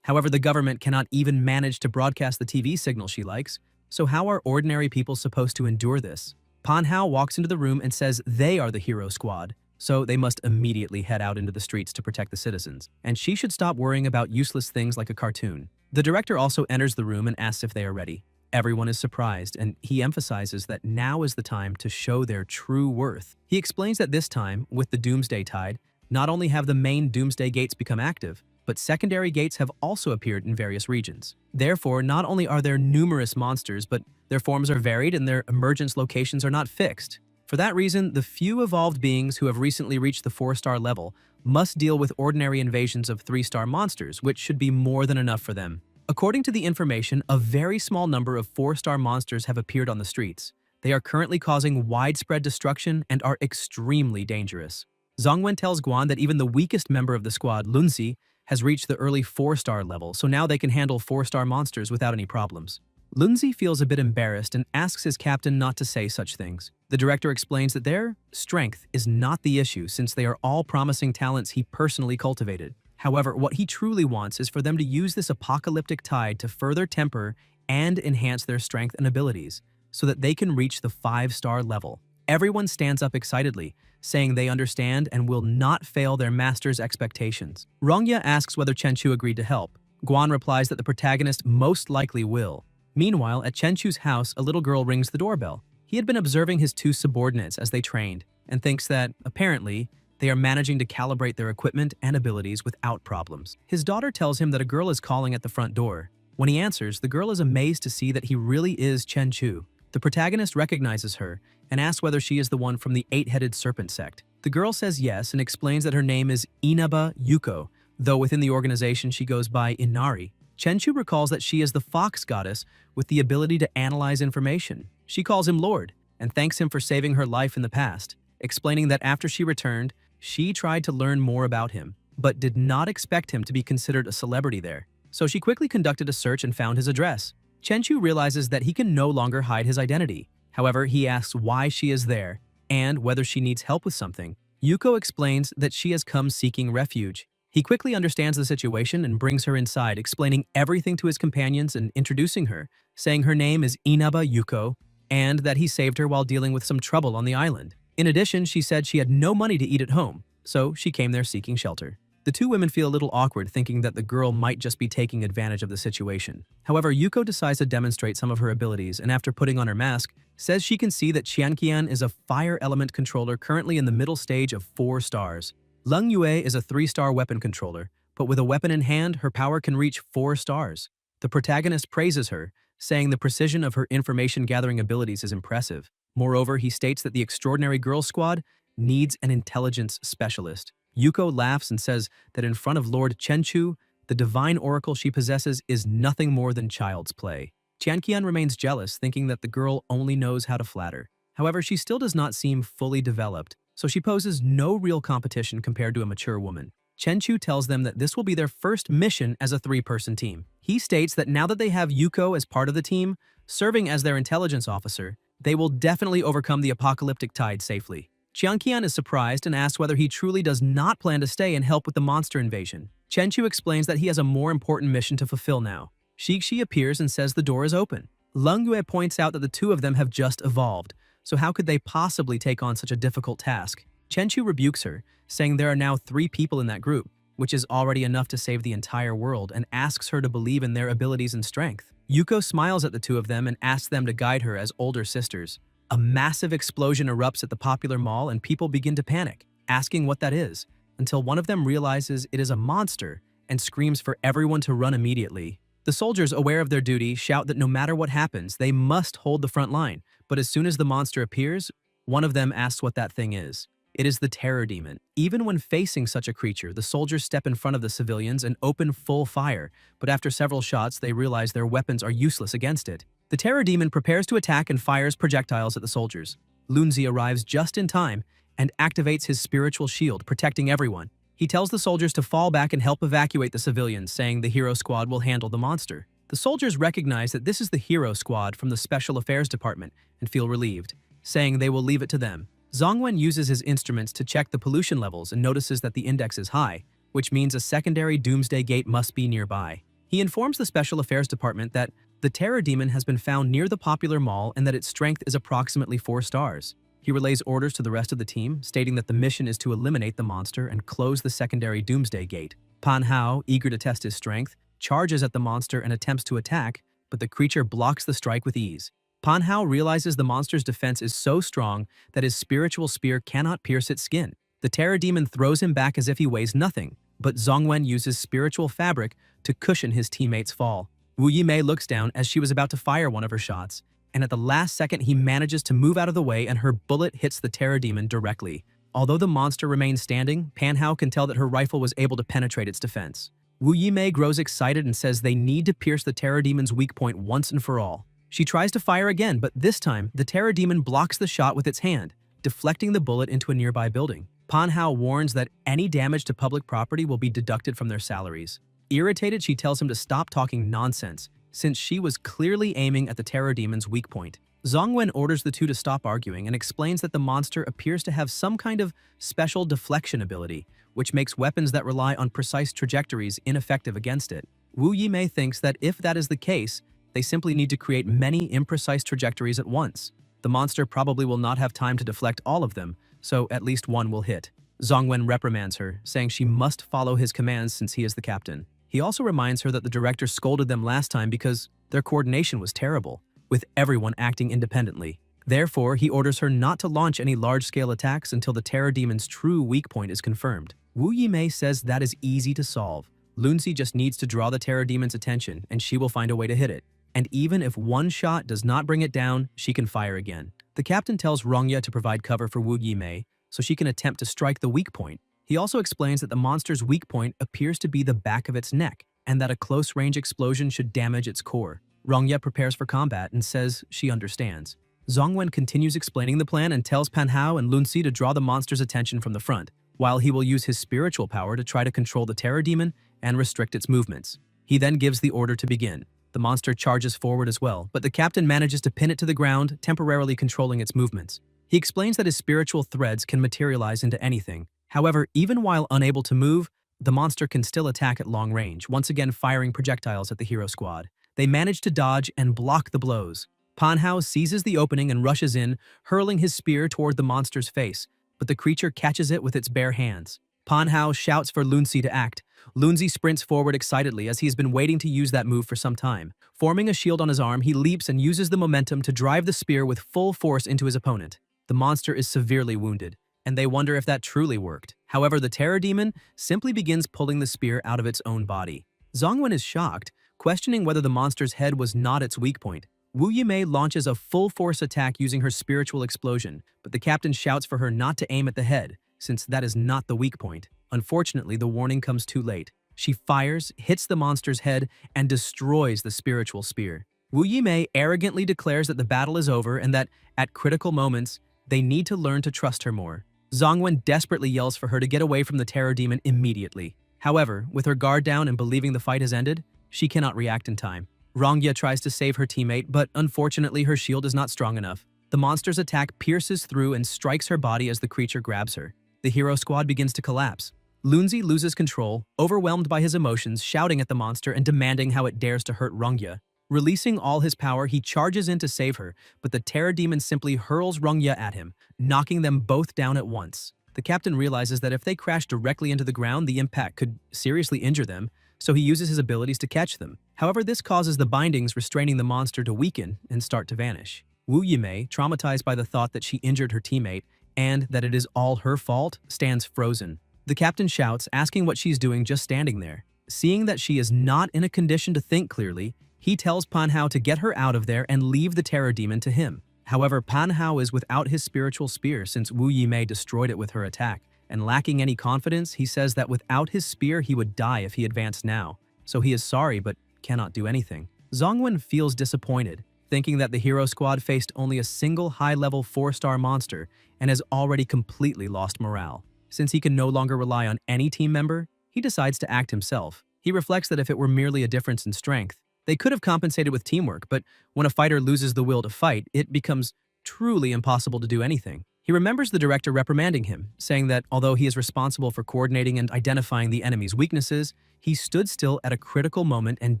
However, the government cannot even manage to broadcast the TV signal she likes, so how are ordinary people supposed to endure this? Pan Hao walks into the room and says they are the Hero Squad, so they must immediately head out into the streets to protect the citizens, and she should stop worrying about useless things like a cartoon. The director also enters the room and asks if they are ready. Everyone is surprised, and he emphasizes that now is the time to show their true worth. He explains that this time, with the Doomsday Tide, not only have the main Doomsday Gates become active, but secondary gates have also appeared in various regions. Therefore, not only are there numerous monsters, but their forms are varied and their emergence locations are not fixed. For that reason, the few evolved beings who have recently reached the 4-star level must deal with ordinary invasions of 3-star monsters, which should be more than enough for them. According to the information, a very small number of 4-star monsters have appeared on the streets. They are currently causing widespread destruction and are extremely dangerous. Zhongwen tells Guan that even the weakest member of the squad, Lunzi, has reached the early 4-star level, so now they can handle 4-star monsters without any problems. Lunzi feels a bit embarrassed and asks his captain not to say such things. The director explains that their strength is not the issue since they are all promising talents he personally cultivated. However, what he truly wants is for them to use this apocalyptic tide to further temper and enhance their strength and abilities so that they can reach the 5-star level. Everyone stands up excitedly, saying they understand and will not fail their master's expectations. Rongya asks whether Chenchu agreed to help. Guan replies that the protagonist most likely will. Meanwhile, at Chenchu's house, a little girl rings the doorbell. He had been observing his 2 subordinates as they trained and thinks that, apparently, they are managing to calibrate their equipment and abilities without problems. His daughter tells him that a girl is calling at the front door. When he answers, the girl is amazed to see that he really is Chenchu. The protagonist recognizes her and asks whether she is the one from the 8-headed serpent sect. The girl says yes and explains that her name is Inaba Yuko, though within the organization she goes by Inari. Chenchu recalls that she is the fox goddess with the ability to analyze information. She calls him Lord and thanks him for saving her life in the past, explaining that after she returned, she tried to learn more about him, but did not expect him to be considered a celebrity there. So she quickly conducted a search and found his address. Chenchu realizes that he can no longer hide his identity. However, he asks why she is there and whether she needs help with something. Yuko explains that she has come seeking refuge. He quickly understands the situation and brings her inside, explaining everything to his companions and introducing her, saying her name is Inaba Yuko and that he saved her while dealing with some trouble on the island. In addition, she said she had no money to eat at home, so she came there seeking shelter. The 2 women feel a little awkward, thinking that the girl might just be taking advantage of the situation. However, Yuko decides to demonstrate some of her abilities and after putting on her mask, says she can see that Qianqian is a fire element controller currently in the middle stage of 4 stars. Leng Yue is a 3-star weapon controller, but with a weapon in hand, her power can reach 4 stars. The protagonist praises her, saying the precision of her information-gathering abilities is impressive. Moreover, he states that the Extraordinary Girls Squad needs an intelligence specialist. Yuko laughs and says that in front of Lord Chenchu, the divine oracle she possesses is nothing more than child's play. Qianqian remains jealous, thinking that the girl only knows how to flatter. However, she still does not seem fully developed, so she poses no real competition compared to a mature woman. Chenchu tells them that this will be their first mission as a 3-person team. He states that now that they have Yuko as part of the team, serving as their intelligence officer, they will definitely overcome the apocalyptic tide safely. Qianqian is surprised and asks whether he truly does not plan to stay and help with the monster invasion. Chenchu explains that he has a more important mission to fulfill now. Shixi appears and says the door is open. Leng Yue points out that the 2 of them have just evolved, so how could they possibly take on such a difficult task? Chenchu rebukes her, saying there are now 3 people in that group, which is already enough to save the entire world, and asks her to believe in their abilities and strength. Yuko smiles at the 2 of them and asks them to guide her as older sisters. A massive explosion erupts at the popular mall and people begin to panic, asking what that is, until one of them realizes it is a monster and screams for everyone to run immediately. The soldiers, aware of their duty, shout that no matter what happens, they must hold the front line, but as soon as the monster appears, one of them asks what that thing is. It is the terror demon. Even when facing such a creature, the soldiers step in front of the civilians and open full fire, but after several shots, they realize their weapons are useless against it. The terror demon prepares to attack and fires projectiles at the soldiers. Lunzi arrives just in time and activates his spiritual shield, protecting everyone. He tells the soldiers to fall back and help evacuate the civilians, saying the hero squad will handle the monster. The soldiers recognize that this is the hero squad from the Special Affairs Department and feel relieved, saying they will leave it to them. Zhongwen uses his instruments to check the pollution levels and notices that the index is high, which means a secondary doomsday gate must be nearby. He informs the Special Affairs Department that the terror demon has been found near the popular mall and that its strength is approximately 4 stars. He relays orders to the rest of the team, stating that the mission is to eliminate the monster and close the secondary doomsday gate. Pan Hao, eager to test his strength, charges at the monster and attempts to attack, but the creature blocks the strike with ease. Panhao realizes the monster's defense is so strong that his spiritual spear cannot pierce its skin. The terror demon throws him back as if he weighs nothing, but Zongwen uses spiritual fabric to cushion his teammate's fall. Wu Yimei looks down as she was about to fire one of her shots, and at the last second he manages to move out of the way and her bullet hits the terror demon directly. Although the monster remains standing, Panhao can tell that her rifle was able to penetrate its defense. Wu Yimei grows excited and says they need to pierce the terror demon's weak point once and for all. She tries to fire again, but this time, the terror demon blocks the shot with its hand, deflecting the bullet into a nearby building. Panhao warns that any damage to public property will be deducted from their salaries. Irritated, she tells him to stop talking nonsense, since she was clearly aiming at the terror demon's weak point. Zongwen orders the two to stop arguing and explains that the monster appears to have some kind of special deflection ability, which makes weapons that rely on precise trajectories ineffective against it. Wu Yimei thinks that if that is the case, they simply need to create many imprecise trajectories at once. The monster probably will not have time to deflect all of them, so at least one will hit. Zongwen reprimands her, saying she must follow his commands since he is the captain. He also reminds her that the director scolded them last time because their coordination was terrible, with everyone acting independently. Therefore, he orders her not to launch any large-scale attacks until the terror demon's true weak point is confirmed. Wu Yimei says that is easy to solve. Lunzi just needs to draw the terror demon's attention and she will find a way to hit it. And even if one shot does not bring it down, she can fire again. The captain tells Rongya to provide cover for Wu Yimei so she can attempt to strike the weak point. He also explains that the monster's weak point appears to be the back of its neck and that a close-range explosion should damage its core. Rongya prepares for combat and says she understands. Zongwen continues explaining the plan and tells Panhao and Lunzi to draw the monster's attention from the front, while he will use his spiritual power to try to control the terror demon and restrict its movements. He then gives the order to begin. The monster charges forward as well, but the captain manages to pin it to the ground, temporarily controlling its movements. He explains that his spiritual threads can materialize into anything. However, even while unable to move, the monster can still attack at long range, once again firing projectiles at the hero squad. They manage to dodge and block the blows. Panhao seizes the opening and rushes in, hurling his spear toward the monster's face, but the creature catches it with its bare hands. Panhao shouts for Lunzi to act. Lunzi sprints forward excitedly as he has been waiting to use that move for some time. Forming a shield on his arm, he leaps and uses the momentum to drive the spear with full force into his opponent. The monster is severely wounded, and they wonder if that truly worked. However, the terror demon simply begins pulling the spear out of its own body. Zongwen is shocked, questioning whether the monster's head was not its weak point. Wu Yimei launches a full-force attack using her spiritual explosion, but the captain shouts for her not to aim at the head, since that is not the weak point. Unfortunately, the warning comes too late. She fires, hits the monster's head, and destroys the spiritual spear. Wu Yimei arrogantly declares that the battle is over and that, at critical moments, they need to learn to trust her more. Zongwen desperately yells for her to get away from the terror demon immediately. However, with her guard down and believing the fight has ended, she cannot react in time. Rongya tries to save her teammate, but unfortunately her shield is not strong enough. The monster's attack pierces through and strikes her body as the creature grabs her. The hero squad begins to collapse. Lunzi loses control, overwhelmed by his emotions, shouting at the monster and demanding how it dares to hurt Rongya. Releasing all his power, he charges in to save her, but the terror demon simply hurls Rongya at him, knocking them both down at once. The captain realizes that if they crash directly into the ground, the impact could seriously injure them, so he uses his abilities to catch them. However, this causes the bindings restraining the monster to weaken and start to vanish. Wu Yimei, traumatized by the thought that she injured her teammate and that it is all her fault, stands frozen. The captain shouts, asking what she's doing just standing there. Seeing that she is not in a condition to think clearly, he tells Panhao to get her out of there and leave the terror demon to him. However, Panhao is without his spiritual spear since Wu Yimei destroyed it with her attack, and lacking any confidence, he says that without his spear he would die if he advanced now, so he is sorry but cannot do anything. Zongwen feels disappointed, thinking that the hero squad faced only a single high-level 4-star monster and has already completely lost morale. Since he can no longer rely on any team member, he decides to act himself. He reflects that if it were merely a difference in strength, they could have compensated with teamwork, but when a fighter loses the will to fight, it becomes truly impossible to do anything. He remembers the director reprimanding him, saying that although he is responsible for coordinating and identifying the enemy's weaknesses, he stood still at a critical moment and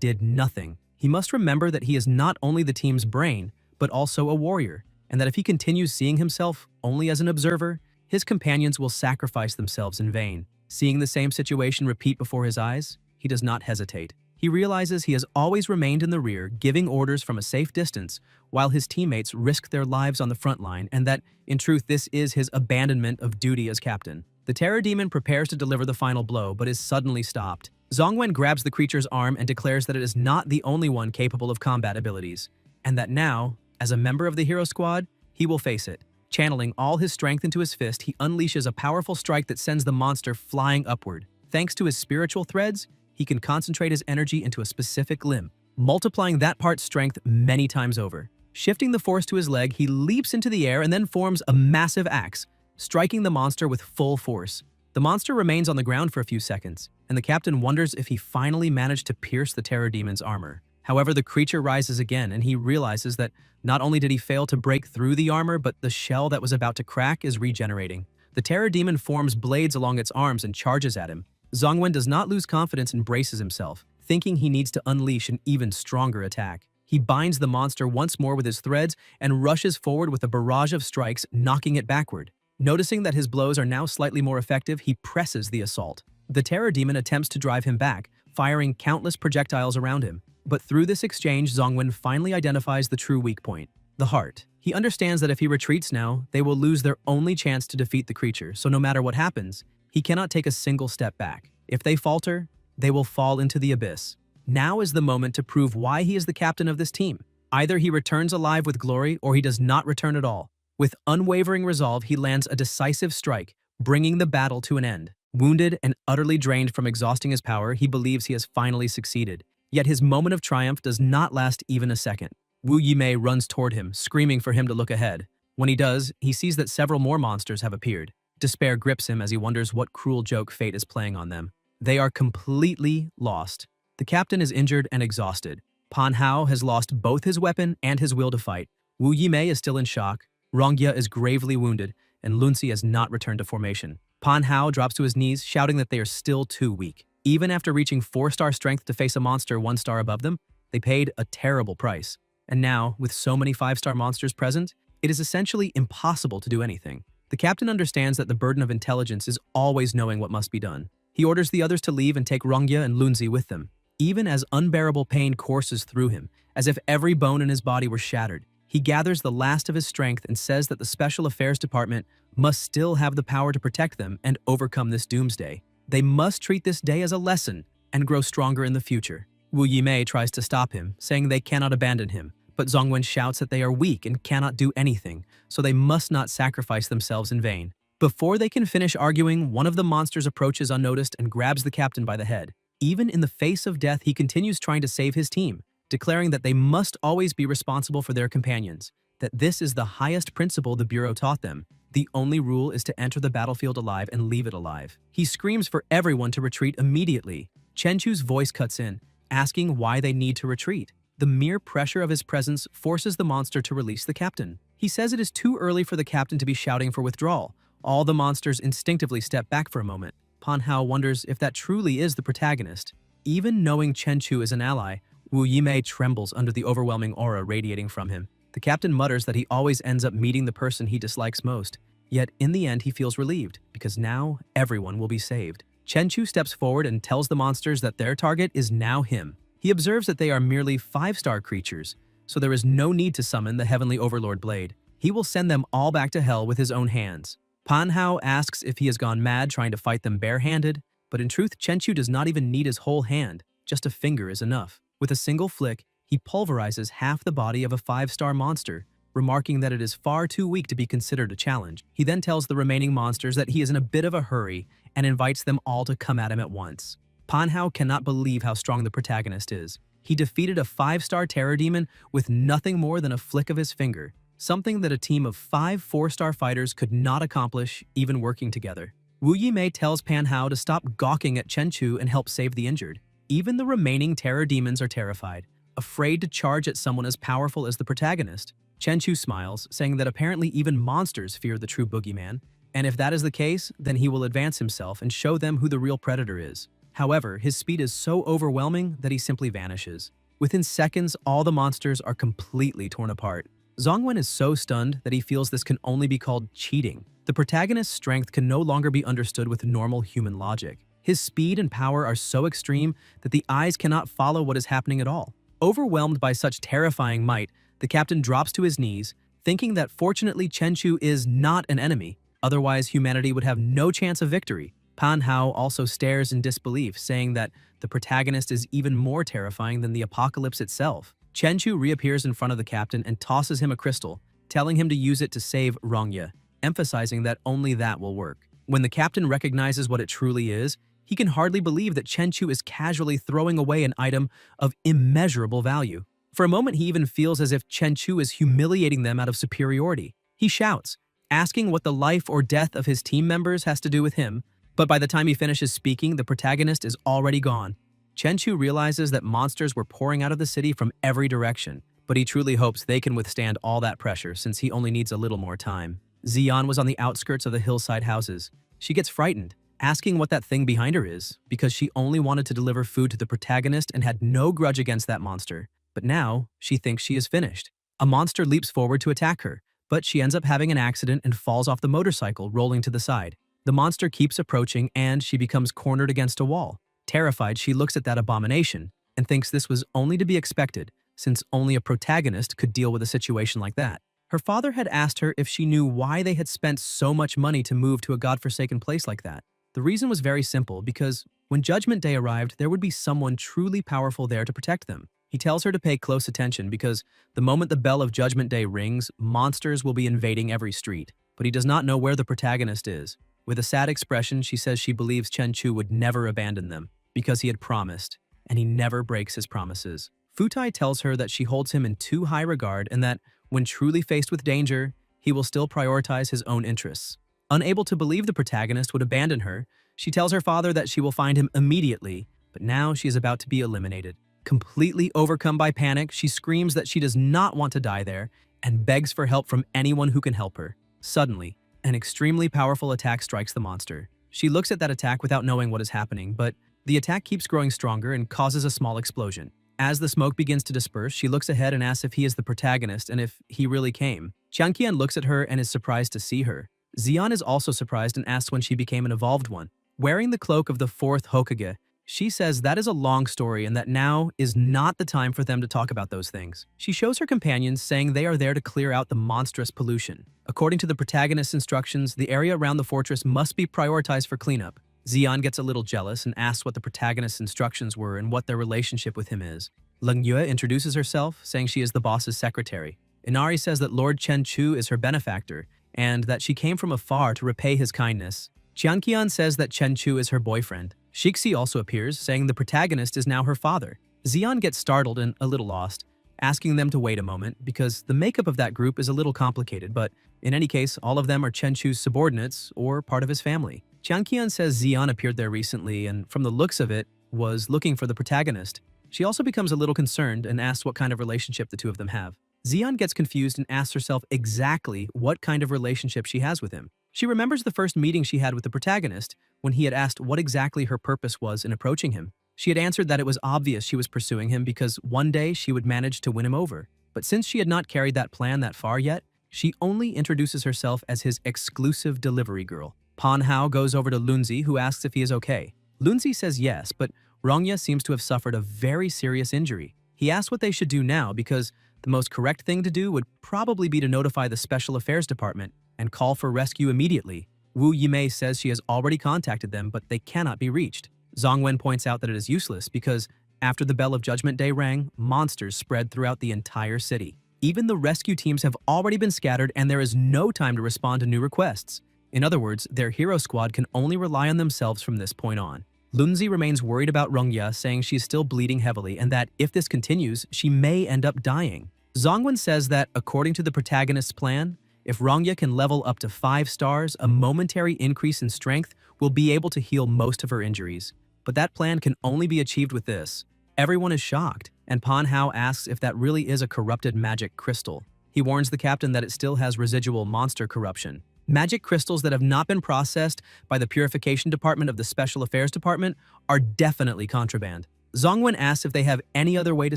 did nothing. He must remember that he is not only the team's brain, but also a warrior, and that if he continues seeing himself only as an observer, his companions will sacrifice themselves in vain. Seeing the same situation repeat before his eyes, he does not hesitate. He realizes he has always remained in the rear, giving orders from a safe distance, while his teammates risk their lives on the front line, and that, in truth, this is his abandonment of duty as captain. The Terror Demon prepares to deliver the final blow, but is suddenly stopped. Zongwen grabs the creature's arm and declares that it is not the only one capable of combat abilities, and that now, as a member of the hero squad, he will face it. Channeling all his strength into his fist, he unleashes a powerful strike that sends the monster flying upward. Thanks to his spiritual threads, he can concentrate his energy into a specific limb, multiplying that part's strength many times over. Shifting the force to his leg, he leaps into the air and then forms a massive axe, striking the monster with full force. The monster remains on the ground for a few seconds, and the captain wonders if he finally managed to pierce the Terror Demon's armor. However, the creature rises again, and he realizes that not only did he fail to break through the armor, but the shell that was about to crack is regenerating. The Terror Demon forms blades along its arms and charges at him. Zongwen does not lose confidence and braces himself, thinking he needs to unleash an even stronger attack. He binds the monster once more with his threads and rushes forward with a barrage of strikes, knocking it backward. Noticing that his blows are now slightly more effective, he presses the assault. The Terror Demon attempts to drive him back, firing countless projectiles around him. But through this exchange, Zongwen finally identifies the true weak point, the heart. He understands that if he retreats now, they will lose their only chance to defeat the creature, so no matter what happens, he cannot take a single step back. If they falter, they will fall into the abyss. Now is the moment to prove why he is the captain of this team. Either he returns alive with glory, or he does not return at all. With unwavering resolve, he lands a decisive strike, bringing the battle to an end. Wounded and utterly drained from exhausting his power, he believes he has finally succeeded. Yet his moment of triumph does not last even a second. Wu Yimei runs toward him, screaming for him to look ahead. When he does, he sees that several more monsters have appeared. Despair grips him as he wonders what cruel joke fate is playing on them. They are completely lost. The captain is injured and exhausted. Pan Hao has lost both his weapon and his will to fight. Wu Yimei is still in shock. Rongya is gravely wounded, and Lunzi has not returned to formation. Pan Hao drops to his knees, shouting that they are still too weak. Even after reaching 4-star strength to face a monster 1 star above them, they paid a terrible price. And now, with so many 5-star monsters present, it is essentially impossible to do anything. The captain understands that the burden of intelligence is always knowing what must be done. He orders the others to leave and take Rongya and Lunzi with them. Even as unbearable pain courses through him, as if every bone in his body were shattered, he gathers the last of his strength and says that the Special Affairs Department must still have the power to protect them and overcome this doomsday. They must treat this day as a lesson and grow stronger in the future. Wu Yimei tries to stop him, saying they cannot abandon him, but Zongwen shouts that they are weak and cannot do anything, so they must not sacrifice themselves in vain. Before they can finish arguing, one of the monsters approaches unnoticed and grabs the captain by the head. Even in the face of death, he continues trying to save his team, declaring that they must always be responsible for their companions, that this is the highest principle the Bureau taught them. The only rule is to enter the battlefield alive and leave it alive. He screams for everyone to retreat immediately. Chenchu's voice cuts in, asking why they need to retreat. The mere pressure of his presence forces the monster to release the captain. He says it is too early for the captain to be shouting for withdrawal. All the monsters instinctively step back for a moment. Pan Hao wonders if that truly is the protagonist. Even knowing Chenchu is an ally, Wu Yimei trembles under the overwhelming aura radiating from him. The captain mutters that he always ends up meeting the person he dislikes most. Yet in the end he feels relieved, because now everyone will be saved. Chenchu steps forward and tells the monsters that their target is now him. He observes that they are merely 5-star creatures, so there is no need to summon the Heavenly Overlord Blade. He will send them all back to hell with his own hands. Pan Hao asks if he has gone mad trying to fight them barehanded, but in truth Chenchu does not even need his whole hand, just a finger is enough. With a single flick, he pulverizes half the body of a 5-star monster, remarking that it is far too weak to be considered a challenge. He then tells the remaining monsters that he is in a bit of a hurry and invites them all to come at him at once. Pan Hao cannot believe how strong the protagonist is. He defeated a 5-star terror demon with nothing more than a flick of his finger, something that a team of 5 4-star fighters could not accomplish even working together. Wu Yimei tells Pan Hao to stop gawking at Chenchu and help save the injured. Even the remaining terror demons are terrified, afraid to charge at someone as powerful as the protagonist. Chenchu smiles, saying that apparently even monsters fear the true boogeyman, and if that is the case, then he will advance himself and show them who the real predator is. However, his speed is so overwhelming that he simply vanishes. Within seconds, all the monsters are completely torn apart. Zongwen is so stunned that he feels this can only be called cheating. The protagonist's strength can no longer be understood with normal human logic. His speed and power are so extreme that the eyes cannot follow what is happening at all. Overwhelmed by such terrifying might, the captain drops to his knees, thinking that fortunately Chenchu is not an enemy, otherwise humanity would have no chance of victory. Pan Hao also stares in disbelief, saying that the protagonist is even more terrifying than the apocalypse itself. Chenchu reappears in front of the captain and tosses him a crystal, telling him to use it to save Rongye, emphasizing that only that will work. When the captain recognizes what it truly is, he can hardly believe that Chenchu is casually throwing away an item of immeasurable value. For a moment, he even feels as if Chenchu is humiliating them out of superiority. He shouts, asking what the life or death of his team members has to do with him, but by the time he finishes speaking, the protagonist is already gone. Chenchu realizes that monsters were pouring out of the city from every direction, but he truly hopes they can withstand all that pressure since he only needs a little more time. Xian was on the outskirts of the hillside houses. She gets frightened, asking what that thing behind her is, because she only wanted to deliver food to the protagonist and had no grudge against that monster. But now, she thinks she is finished. A monster leaps forward to attack her, but she ends up having an accident and falls off the motorcycle, rolling to the side. The monster keeps approaching and she becomes cornered against a wall. Terrified, she looks at that abomination and thinks this was only to be expected, since only a protagonist could deal with a situation like that. Her father had asked her if she knew why they had spent so much money to move to a godforsaken place like that. The reason was very simple, because when Judgment Day arrived, there would be someone truly powerful there to protect them. He tells her to pay close attention because the moment the bell of Judgment Day rings, monsters will be invading every street. But he does not know where the protagonist is. With a sad expression, she says she believes Chenchu would never abandon them because he had promised, and he never breaks his promises. Futai tells her that she holds him in too high regard and that, when truly faced with danger, he will still prioritize his own interests. Unable to believe the protagonist would abandon her, she tells her father that she will find him immediately, but now she is about to be eliminated. Completely overcome by panic, she screams that she does not want to die there and begs for help from anyone who can help her. Suddenly, an extremely powerful attack strikes the monster. She looks at that attack without knowing what is happening, but the attack keeps growing stronger and causes a small explosion. As the smoke begins to disperse, she looks ahead and asks if he is the protagonist and if he really came. Changqian looks at her and is surprised to see her. Xian is also surprised and asks when she became an evolved one. Wearing the cloak of the fourth Hokage, she says that is a long story and that now is not the time for them to talk about those things. She shows her companions, saying they are there to clear out the monstrous pollution. According to the protagonist's instructions, the area around the fortress must be prioritized for cleanup. Xian gets a little jealous and asks what the protagonist's instructions were and what their relationship with him is. Leng Yue introduces herself, saying she is the boss's secretary. Inari says that Lord Chen Chu is her benefactor and that she came from afar to repay his kindness. Qianqian says that Chen Chu is her boyfriend. Shixi also appears, saying the protagonist is now her father. Xian gets startled and a little lost, asking them to wait a moment because the makeup of that group is a little complicated, but in any case, all of them are Chen Chu's subordinates or part of his family. Qianqian says Xian appeared there recently and, from the looks of it, was looking for the protagonist. She also becomes a little concerned and asks what kind of relationship the two of them have. Xian gets confused and asks herself exactly what kind of relationship she has with him. She remembers the first meeting she had with the protagonist when he had asked what exactly her purpose was in approaching him. She had answered that it was obvious she was pursuing him because one day she would manage to win him over. But since she had not carried that plan that far yet, she only introduces herself as his exclusive delivery girl. Pan Hao goes over to Lunzi, who asks if he is okay. Lunzi says yes, but Rongye seems to have suffered a very serious injury. He asks what they should do now because the most correct thing to do would probably be to notify the Special Affairs Department and call for rescue immediately. Wu Yimei says she has already contacted them, but they cannot be reached. Zhang Wen points out that it is useless because after the bell of Judgment Day rang, monsters spread throughout the entire city. Even the rescue teams have already been scattered and there is no time to respond to new requests. In other words, their hero squad can only rely on themselves from this point on. Lunzi remains worried about Rongye, saying she is still bleeding heavily and that if this continues, she may end up dying. Zhongwen says that, according to the protagonist's plan, if Rongye can level up to 5 stars, a momentary increase in strength will be able to heal most of her injuries. But that plan can only be achieved with this. Everyone is shocked, and Pan Hao asks if that really is a corrupted magic crystal. He warns the captain that it still has residual monster corruption. Magic crystals that have not been processed by the Purification Department of the Special Affairs Department are definitely contraband. Zhongwen asks if they have any other way to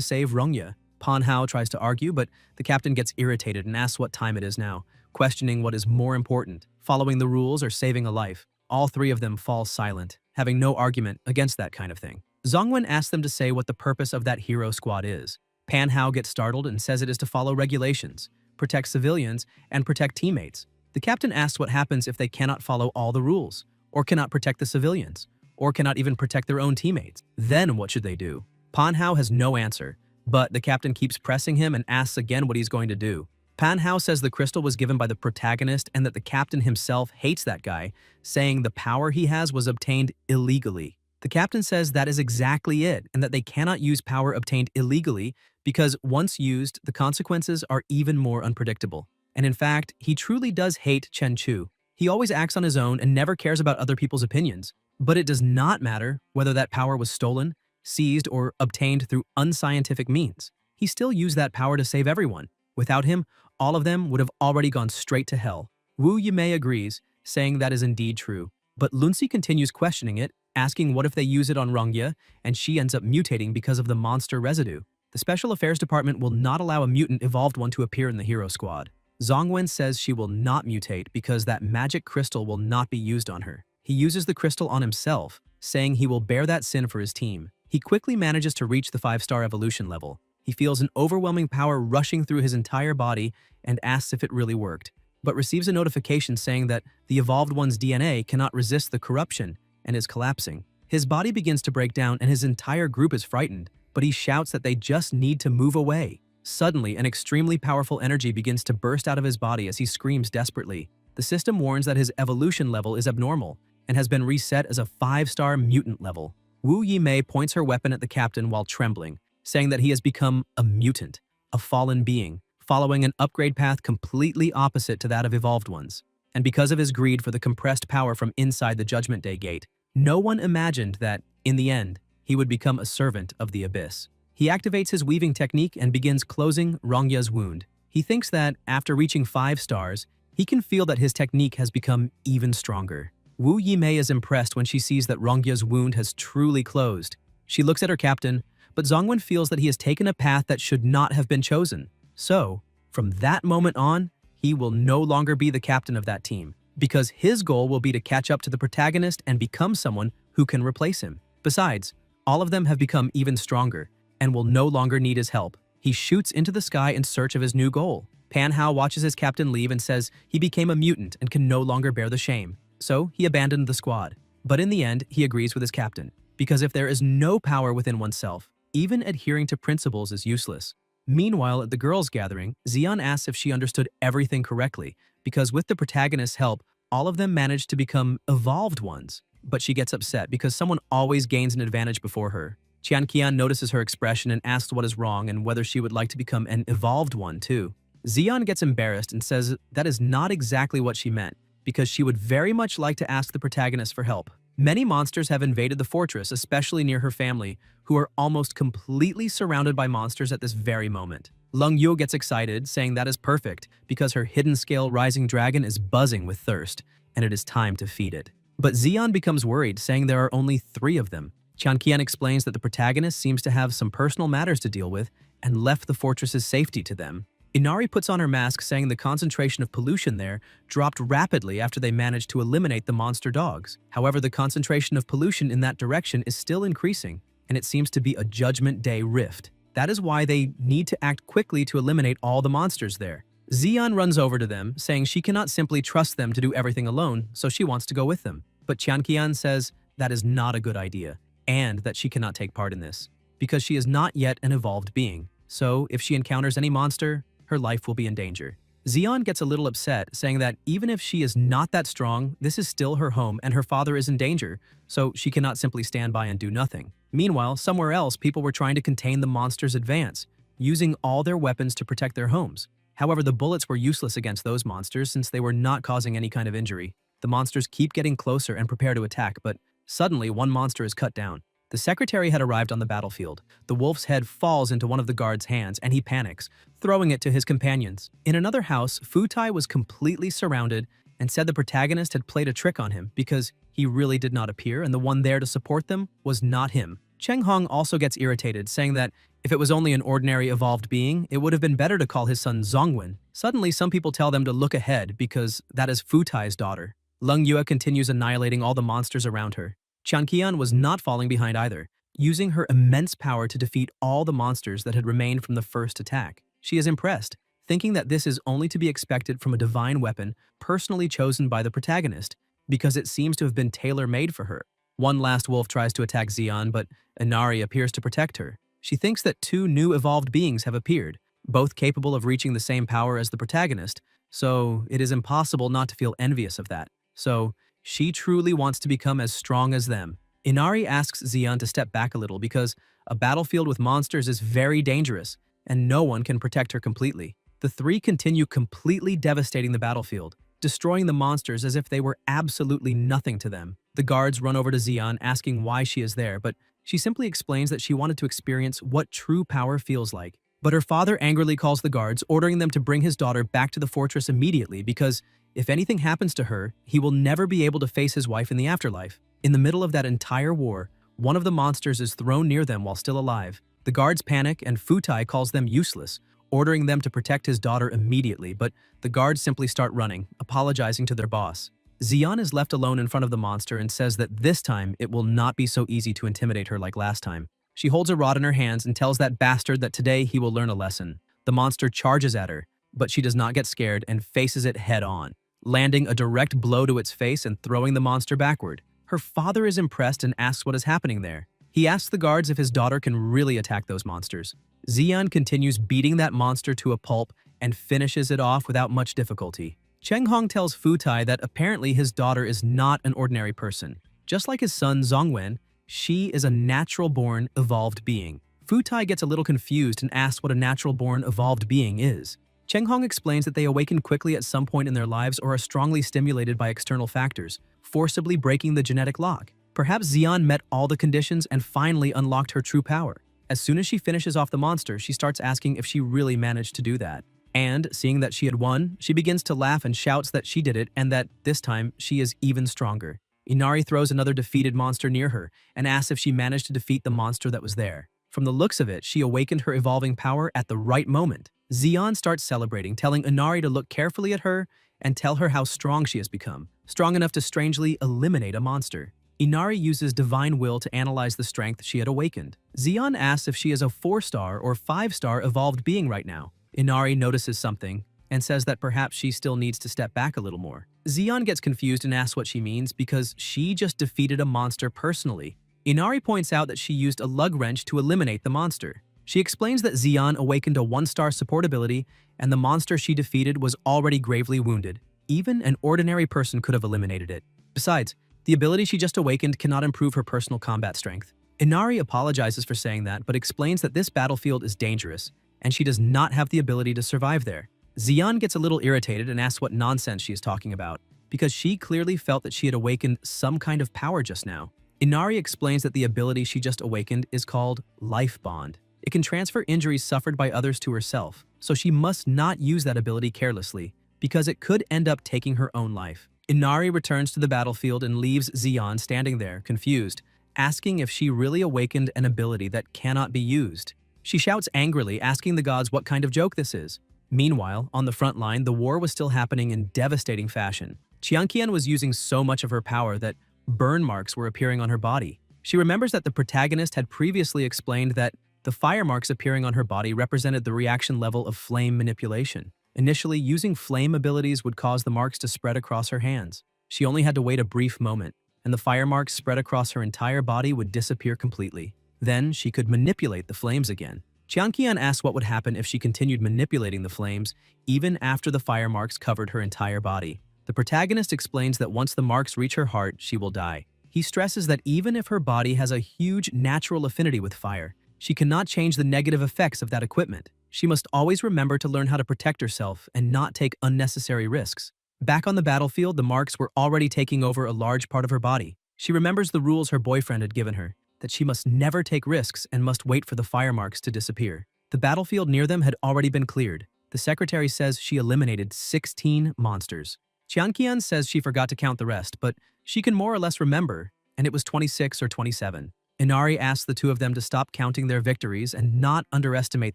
save Rongye. Pan Hao tries to argue, but the captain gets irritated and asks what time it is now, questioning what is more important, following the rules or saving a life. All three of them fall silent, having no argument against that kind of thing. Zongwen asks them to say what the purpose of that hero squad is. Pan Hao gets startled and says it is to follow regulations, protect civilians, and protect teammates. The captain asks what happens if they cannot follow all the rules, or cannot protect the civilians, or cannot even protect their own teammates. Then what should they do? Pan Hao has no answer, but the captain keeps pressing him and asks again what he's going to do. Pan Hao says the crystal was given by the protagonist and that the captain himself hates that guy, saying the power he has was obtained illegally. The captain says that is exactly it, and that they cannot use power obtained illegally because once used, the consequences are even more unpredictable. And in fact, he truly does hate Chen Chu. He always acts on his own and never cares about other people's opinions. But it does not matter whether that power was stolen, seized, or obtained through unscientific means. He still used that power to save everyone. Without him, all of them would have already gone straight to hell. Wu Yimei agrees, saying that is indeed true. But Lunci continues questioning it, asking what if they use it on Rongye, and she ends up mutating because of the monster residue. The Special Affairs Department will not allow a mutant evolved one to appear in the hero squad. Zongwen says she will not mutate because that magic crystal will not be used on her. He uses the crystal on himself, saying he will bear that sin for his team. He quickly manages to reach the 5-star evolution level. He feels an overwhelming power rushing through his entire body and asks if it really worked, but receives a notification saying that the evolved one's DNA cannot resist the corruption and is collapsing. His body begins to break down and his entire group is frightened, but he shouts that they just need to move away. Suddenly, an extremely powerful energy begins to burst out of his body as he screams desperately. The system warns that his evolution level is abnormal and has been reset as a 5-star mutant level. Wu Yimei points her weapon at the captain while trembling, saying that he has become a mutant, a fallen being, following an upgrade path completely opposite to that of evolved ones. And because of his greed for the compressed power from inside the Judgment Day Gate, no one imagined that, in the end, he would become a servant of the Abyss. He activates his weaving technique and begins closing Rongye's wound. He thinks that, after reaching 5 stars, he can feel that his technique has become even stronger. Wu Yimei is impressed when she sees that Rongye's wound has truly closed. She looks at her captain, but Zongwen feels that he has taken a path that should not have been chosen. So, from that moment on, he will no longer be the captain of that team, because his goal will be to catch up to the protagonist and become someone who can replace him. Besides, all of them have become even stronger and will no longer need his help. He shoots into the sky in search of his new goal. Pan Hao watches his captain leave and says he became a mutant and can no longer bear the shame. So he abandoned the squad. But in the end, he agrees with his captain, because if there is no power within oneself, even adhering to principles is useless. Meanwhile, at the girls' gathering, Xian asks if she understood everything correctly, because with the protagonist's help, all of them managed to become evolved ones. But she gets upset because someone always gains an advantage before her. Qian notices her expression and asks what is wrong and whether she would like to become an evolved one too. Xian gets embarrassed and says that is not exactly what she meant, because she would very much like to ask the protagonist for help. Many monsters have invaded the fortress, especially near her family, who are almost completely surrounded by monsters at this very moment. Lung Yu gets excited, saying that is perfect, because her hidden scale rising dragon is buzzing with thirst, and it is time to feed it. But Xian becomes worried, saying there are only 3 of them. Qian explains that the protagonist seems to have some personal matters to deal with, and left the fortress's safety to them. Inari puts on her mask, saying the concentration of pollution there dropped rapidly after they managed to eliminate the monster dogs. However, the concentration of pollution in that direction is still increasing, and it seems to be a Judgment Day rift. That is why they need to act quickly to eliminate all the monsters there. Xian runs over to them, saying she cannot simply trust them to do everything alone, so she wants to go with them. But Qian says that is not a good idea, and that she cannot take part in this, because she is not yet an evolved being. So, if she encounters any monster, her life will be in danger. Xian gets a little upset, saying that even if she is not that strong, this is still her home and her father is in danger, so she cannot simply stand by and do nothing. Meanwhile, somewhere else, people were trying to contain the monster's advance, using all their weapons to protect their homes. However, the bullets were useless against those monsters since they were not causing any kind of injury. The monsters keep getting closer and prepare to attack, but suddenly one monster is cut down. The secretary had arrived on the battlefield. The wolf's head falls into one of the guard's hands and he panics, throwing it to his companions. In another house, Futai was completely surrounded and said the protagonist had played a trick on him because he really did not appear and the one there to support them was not him. Cheng Hong also gets irritated, saying that if it was only an ordinary evolved being, it would have been better to call his son Zongwen. Suddenly, some people tell them to look ahead because that is Futai's daughter. Lung Yue continues annihilating all the monsters around her. Qian was not falling behind either, using her immense power to defeat all the monsters that had remained from the first attack. She is impressed, thinking that this is only to be expected from a divine weapon personally chosen by the protagonist, because it seems to have been tailor-made for her. One last wolf tries to attack Xian, but Inari appears to protect her. She thinks that two new evolved beings have appeared, both capable of reaching the same power as the protagonist, so it is impossible not to feel envious of that. So, she truly wants to become as strong as them. Inari asks Xian to step back a little because a battlefield with monsters is very dangerous, and no one can protect her completely. The three continue completely devastating the battlefield, destroying the monsters as if they were absolutely nothing to them. The guards run over to Xian asking why she is there, but she simply explains that she wanted to experience what true power feels like. But her father angrily calls the guards, ordering them to bring his daughter back to the fortress immediately because if anything happens to her, he will never be able to face his wife in the afterlife. In the middle of that entire war, one of the monsters is thrown near them while still alive. The guards panic and Futai calls them useless, ordering them to protect his daughter immediately, but the guards simply start running, apologizing to their boss. Xian is left alone in front of the monster and says that this time it will not be so easy to intimidate her like last time. She holds a rod in her hands and tells that bastard that today he will learn a lesson. The monster charges at her, but she does not get scared and faces it head-on, landing a direct blow to its face and throwing the monster backward. Her father is impressed and asks what is happening there. He asks the guards if his daughter can really attack those monsters. Xian continues beating that monster to a pulp and finishes it off without much difficulty. Cheng Hong tells Futai that apparently his daughter is not an ordinary person. Just like his son Zhongwen, she is a natural-born, evolved being. Futai gets a little confused and asks what a natural-born, evolved being is. Cheng Hong explains that they awaken quickly at some point in their lives or are strongly stimulated by external factors, forcibly breaking the genetic lock. Perhaps Xian met all the conditions and finally unlocked her true power. As soon as she finishes off the monster, she starts asking if she really managed to do that. And, seeing that she had won, she begins to laugh and shouts that she did it and that, this time, she is even stronger. Inari throws another defeated monster near her and asks if she managed to defeat the monster that was there. From the looks of it, she awakened her evolving power at the right moment. Xian starts celebrating, telling Inari to look carefully at her and tell her how strong she has become, strong enough to strangely eliminate a monster. Inari uses divine will to analyze the strength she had awakened. Xian asks if she is a 4-star or 5-star evolved being right now. Inari notices something and says that perhaps she still needs to step back a little more. Xian gets confused and asks what she means because she just defeated a monster personally. Inari points out that she used a lug wrench to eliminate the monster. She explains that Xian awakened a 1-star support ability and the monster she defeated was already gravely wounded. Even an ordinary person could have eliminated it. Besides, the ability she just awakened cannot improve her personal combat strength. Inari apologizes for saying that but explains that this battlefield is dangerous and she does not have the ability to survive there. Xian gets a little irritated and asks what nonsense she is talking about, because she clearly felt that she had awakened some kind of power just now. Inari explains that the ability she just awakened is called Life Bond. It can transfer injuries suffered by others to herself, so she must not use that ability carelessly, because it could end up taking her own life. Inari returns to the battlefield and leaves Xian standing there, confused, asking if she really awakened an ability that cannot be used. She shouts angrily, asking the gods what kind of joke this is. Meanwhile, on the front line, the war was still happening in devastating fashion. Qian was using so much of her power that burn marks were appearing on her body. She remembers that the protagonist had previously explained that the fire marks appearing on her body represented the reaction level of flame manipulation. Initially, using flame abilities would cause the marks to spread across her hands. She only had to wait a brief moment, and the fire marks spread across her entire body would disappear completely. Then, she could manipulate the flames again. Qian asks what would happen if she continued manipulating the flames, even after the fire marks covered her entire body. The protagonist explains that once the marks reach her heart, she will die. He stresses that even if her body has a huge natural affinity with fire, she cannot change the negative effects of that equipment. She must always remember to learn how to protect herself and not take unnecessary risks. Back on the battlefield, the marks were already taking over a large part of her body. She remembers the rules her boyfriend had given her, that she must never take risks and must wait for the fire marks to disappear. The battlefield near them had already been cleared. The secretary says she eliminated 16 monsters. Qian says she forgot to count the rest, but she can more or less remember, and it was 26 or 27. Inari asks the two of them to stop counting their victories and not underestimate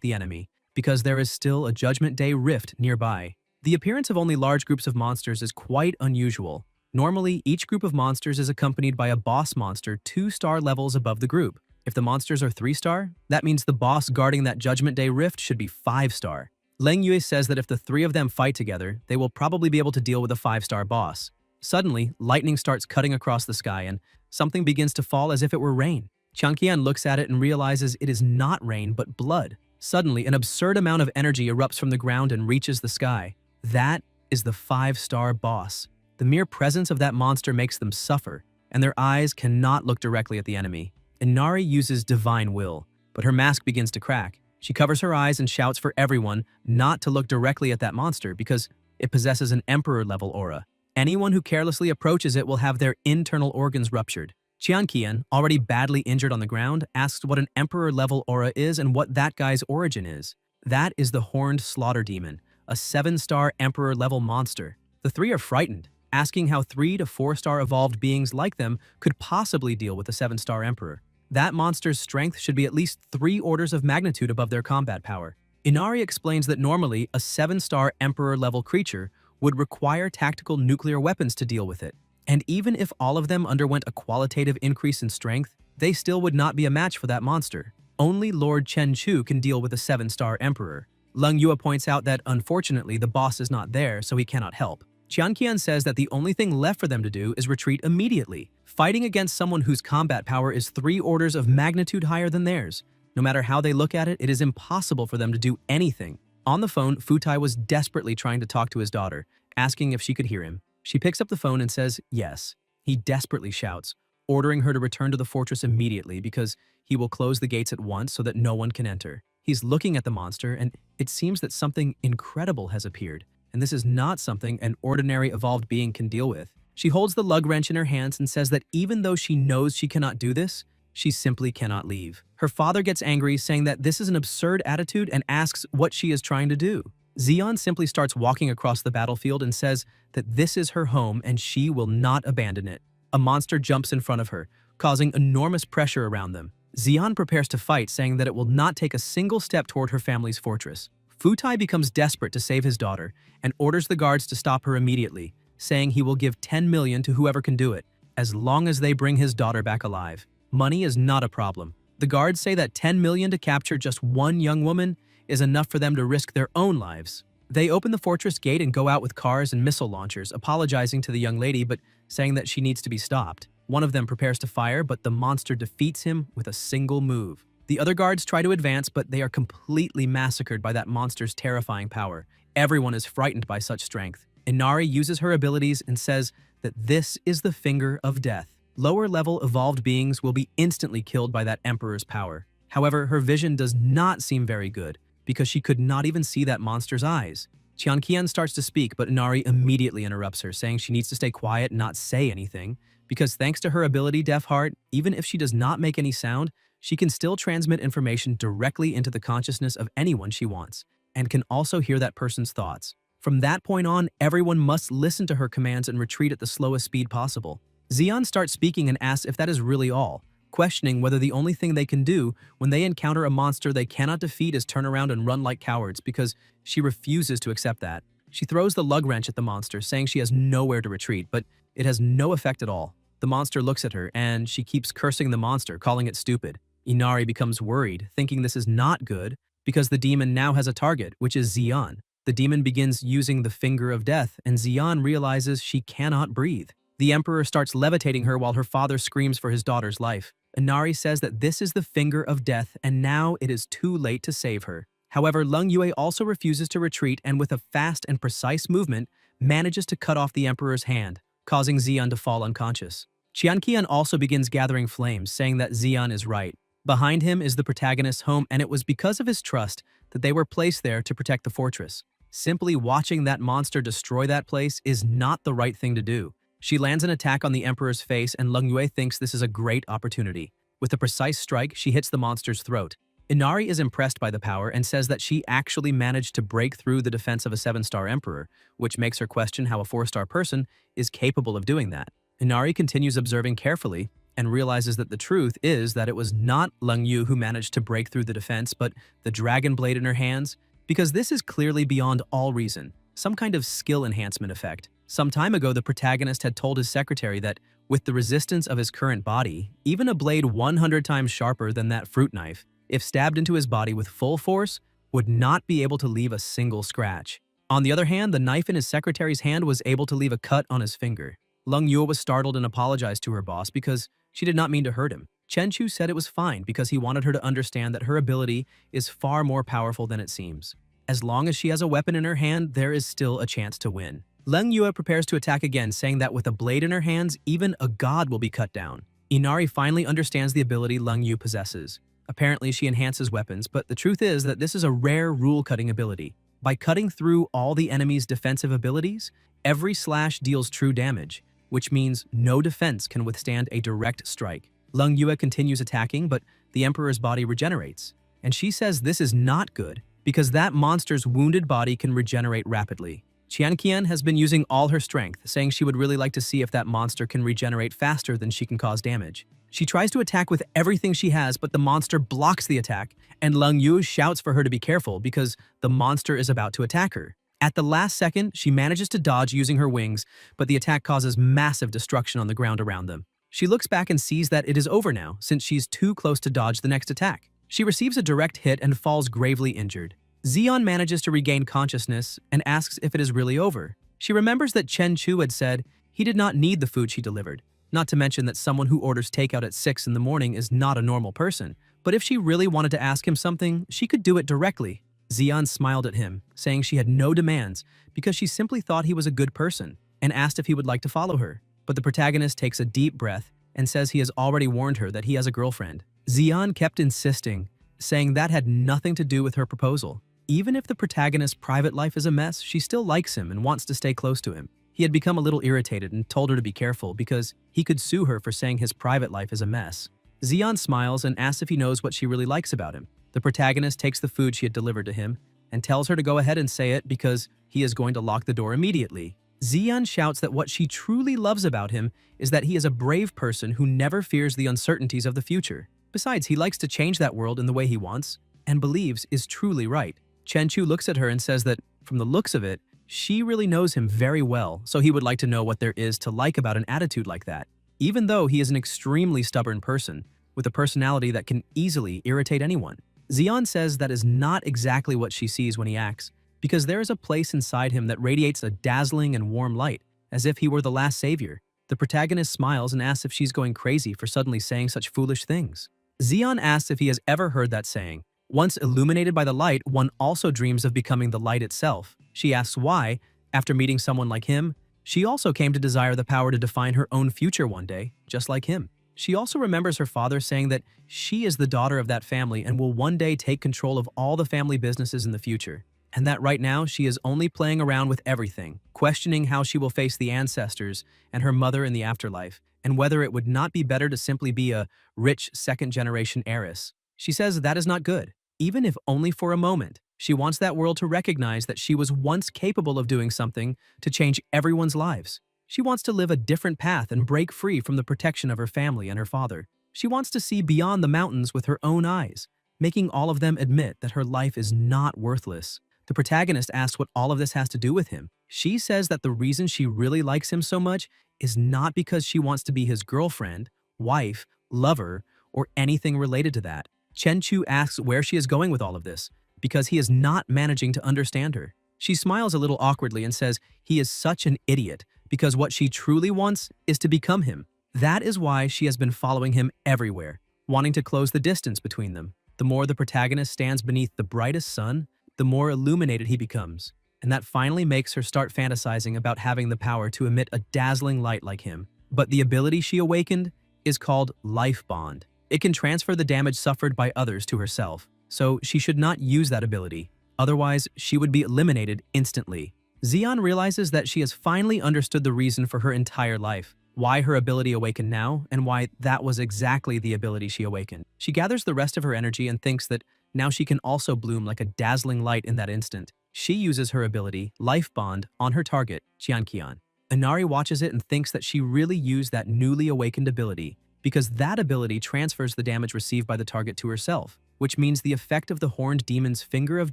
the enemy, because there is still a Judgment Day rift nearby. The appearance of only large groups of monsters is quite unusual. Normally, each group of monsters is accompanied by a boss monster 2-star levels above the group. If the monsters are 3-star, that means the boss guarding that Judgment Day rift should be 5-star. Leng Yue says that if the three of them fight together, they will probably be able to deal with a 5-star boss. Suddenly, lightning starts cutting across the sky and something begins to fall as if it were rain. Qian looks at it and realizes it is not rain but blood. Suddenly, an absurd amount of energy erupts from the ground and reaches the sky. That is the 5-star boss. The mere presence of that monster makes them suffer, and their eyes cannot look directly at the enemy. Inari uses divine will, but her mask begins to crack. She covers her eyes and shouts for everyone not to look directly at that monster because it possesses an emperor-level aura. Anyone who carelessly approaches it will have their internal organs ruptured. Qian, already badly injured on the ground, asks what an emperor-level aura is and what that guy's origin is. That is the Horned Slaughter Demon, a 7-star emperor-level monster. The three are frightened, asking how 3 to 4-star evolved beings like them could possibly deal with a 7-star emperor. That monster's strength should be at least 3 orders of magnitude above their combat power. Inari explains that normally a 7-star emperor-level creature would require tactical nuclear weapons to deal with it. And even if all of them underwent a qualitative increase in strength, they still would not be a match for that monster. Only Lord Chen Chu can deal with a 7-star emperor. Leng Yue points out that unfortunately the boss is not there, so he cannot help. Qian says that the only thing left for them to do is retreat immediately, fighting against someone whose combat power is 3 orders of magnitude higher than theirs. No matter how they look at it, it is impossible for them to do anything. On the phone, Futai was desperately trying to talk to his daughter, asking if she could hear him. She picks up the phone and says yes. He desperately shouts, ordering her to return to the fortress immediately because he will close the gates at once so that no one can enter. He's looking at the monster, and it seems that something incredible has appeared, and this is not something an ordinary evolved being can deal with. She holds the lug wrench in her hands and says that even though she knows she cannot do this, she simply cannot leave. Her father gets angry, saying that this is an absurd attitude and asks what she is trying to do. Xian simply starts walking across the battlefield and says that this is her home and she will not abandon it. A monster jumps in front of her, causing enormous pressure around them. Xian prepares to fight, saying that it will not take a single step toward her family's fortress. Futai becomes desperate to save his daughter and orders the guards to stop her immediately, saying he will give 10 million to whoever can do it, as long as they bring his daughter back alive. Money is not a problem. The guards say that 10 million to capture just one young woman is enough for them to risk their own lives. They open the fortress gate and go out with cars and missile launchers, apologizing to the young lady but saying that she needs to be stopped. One of them prepares to fire, but the monster defeats him with a single move. The other guards try to advance, but they are completely massacred by that monster's terrifying power. Everyone is frightened by such strength. Inari uses her abilities and says that this is the finger of death. Lower-level evolved beings will be instantly killed by that emperor's power. However, her vision does not seem very good, because she could not even see that monster's eyes. Qian starts to speak, but Inari immediately interrupts her, saying she needs to stay quiet and not say anything, because thanks to her ability Deaf Heart, even if she does not make any sound, she can still transmit information directly into the consciousness of anyone she wants, and can also hear that person's thoughts. From that point on, everyone must listen to her commands and retreat at the slowest speed possible. Xian starts speaking and asks if that is really all, questioning whether the only thing they can do when they encounter a monster they cannot defeat is turn around and run like cowards, because she refuses to accept that. She throws the lug wrench at the monster, saying she has nowhere to retreat, but it has no effect at all. The monster looks at her, and she keeps cursing the monster, calling it stupid. Inari becomes worried, thinking this is not good, because the demon now has a target, which is Xian. The demon begins using the finger of death, and Xian realizes she cannot breathe. The emperor starts levitating her while her father screams for his daughter's life. Inari says that this is the finger of death, and now it is too late to save her. However, Leng Yue also refuses to retreat, and with a fast and precise movement, manages to cut off the emperor's hand, causing Xian to fall unconscious. Qian also begins gathering flames, saying that Xian is right. Behind him is the protagonist's home, and it was because of his trust that they were placed there to protect the fortress. Simply watching that monster destroy that place is not the right thing to do. She lands an attack on the emperor's face, and Leng Yue thinks this is a great opportunity. With a precise strike, she hits the monster's throat. Inari is impressed by the power and says that she actually managed to break through the defense of a 7-star emperor, which makes her question how a 4-star person is capable of doing that. Inari continues observing carefully and realizes that the truth is that it was not Leng Yue who managed to break through the defense, but the dragon blade in her hands, because this is clearly beyond all reason, some kind of skill enhancement effect. Some time ago, the protagonist had told his secretary that, with the resistance of his current body, even a blade 100 times sharper than that fruit knife, if stabbed into his body with full force, would not be able to leave a single scratch. On the other hand, the knife in his secretary's hand was able to leave a cut on his finger. Lung Yue was startled and apologized to her boss because she did not mean to hurt him. Chen Chu said it was fine because he wanted her to understand that her ability is far more powerful than it seems. As long as she has a weapon in her hand, there is still a chance to win. Lung Yue prepares to attack again, saying that with a blade in her hands, even a god will be cut down. Inari finally understands the ability Lung Yue possesses. Apparently, she enhances weapons, but the truth is that this is a rare rule-cutting ability. By cutting through all the enemy's defensive abilities, every slash deals true damage, which means no defense can withstand a direct strike. Lung Yue continues attacking, but the Emperor's body regenerates. And she says this is not good, because that monster's wounded body can regenerate rapidly. Qianqian has been using all her strength, saying she would really like to see if that monster can regenerate faster than she can cause damage. She tries to attack with everything she has, but the monster blocks the attack, and Lung Yue shouts for her to be careful because the monster is about to attack her. At the last second, she manages to dodge using her wings, but the attack causes massive destruction on the ground around them. She looks back and sees that it is over now, since she's too close to dodge the next attack. She receives a direct hit and falls gravely injured. Xian manages to regain consciousness and asks if it is really over. She remembers that Chen Chu had said he did not need the food she delivered, not to mention that someone who orders takeout at 6 in the morning is not a normal person. But if she really wanted to ask him something, she could do it directly. Xian smiled at him, saying she had no demands because she simply thought he was a good person, and asked if he would like to follow her. But the protagonist takes a deep breath and says he has already warned her that he has a girlfriend. Xian kept insisting, saying that had nothing to do with her proposal. Even if the protagonist's private life is a mess, she still likes him and wants to stay close to him. He had become a little irritated and told her to be careful because he could sue her for saying his private life is a mess. Xian smiles and asks if he knows what she really likes about him. The protagonist takes the food she had delivered to him and tells her to go ahead and say it because he is going to lock the door immediately. Xian shouts that what she truly loves about him is that he is a brave person who never fears the uncertainties of the future. Besides, he likes to change that world in the way he wants and believes is truly right. Chen Chu looks at her and says that, from the looks of it, she really knows him very well, so he would like to know what there is to like about an attitude like that. Even though he is an extremely stubborn person, with a personality that can easily irritate anyone. Xian says that is not exactly what she sees when he acts, because there is a place inside him that radiates a dazzling and warm light, as if he were the last savior. The protagonist smiles and asks if she's going crazy for suddenly saying such foolish things. Xian asks if he has ever heard that saying. Once illuminated by the light, one also dreams of becoming the light itself. She asks why, after meeting someone like him, she also came to desire the power to define her own future one day, just like him. She also remembers her father saying that she is the daughter of that family and will one day take control of all the family businesses in the future, and that right now she is only playing around with everything, questioning how she will face the ancestors and her mother in the afterlife, and whether it would not be better to simply be a rich second-generation heiress. She says that is not good, even if only for a moment. She wants that world to recognize that she was once capable of doing something to change everyone's lives. She wants to live a different path and break free from the protection of her family and her father. She wants to see beyond the mountains with her own eyes, making all of them admit that her life is not worthless. The protagonist asks what all of this has to do with him. She says that the reason she really likes him so much is not because she wants to be his girlfriend, wife, lover, or anything related to that. Chen Chu asks where she is going with all of this, because he is not managing to understand her. She smiles a little awkwardly and says he is such an idiot because what she truly wants is to become him. That is why she has been following him everywhere, wanting to close the distance between them. The more the protagonist stands beneath the brightest sun, the more illuminated he becomes, and that finally makes her start fantasizing about having the power to emit a dazzling light like him. But the ability she awakened is called Life Bond. It can transfer the damage suffered by others to herself, so she should not use that ability. Otherwise, she would be eliminated instantly. Xian realizes that she has finally understood the reason for her entire life, why her ability awakened now, and why that was exactly the ability she awakened. She gathers the rest of her energy and thinks that now she can also bloom like a dazzling light in that instant. She uses her ability, Life Bond, on her target, Qianqian. Inari watches it and thinks that she really used that newly awakened ability, because that ability transfers the damage received by the target to herself, which means the effect of the horned demon's finger of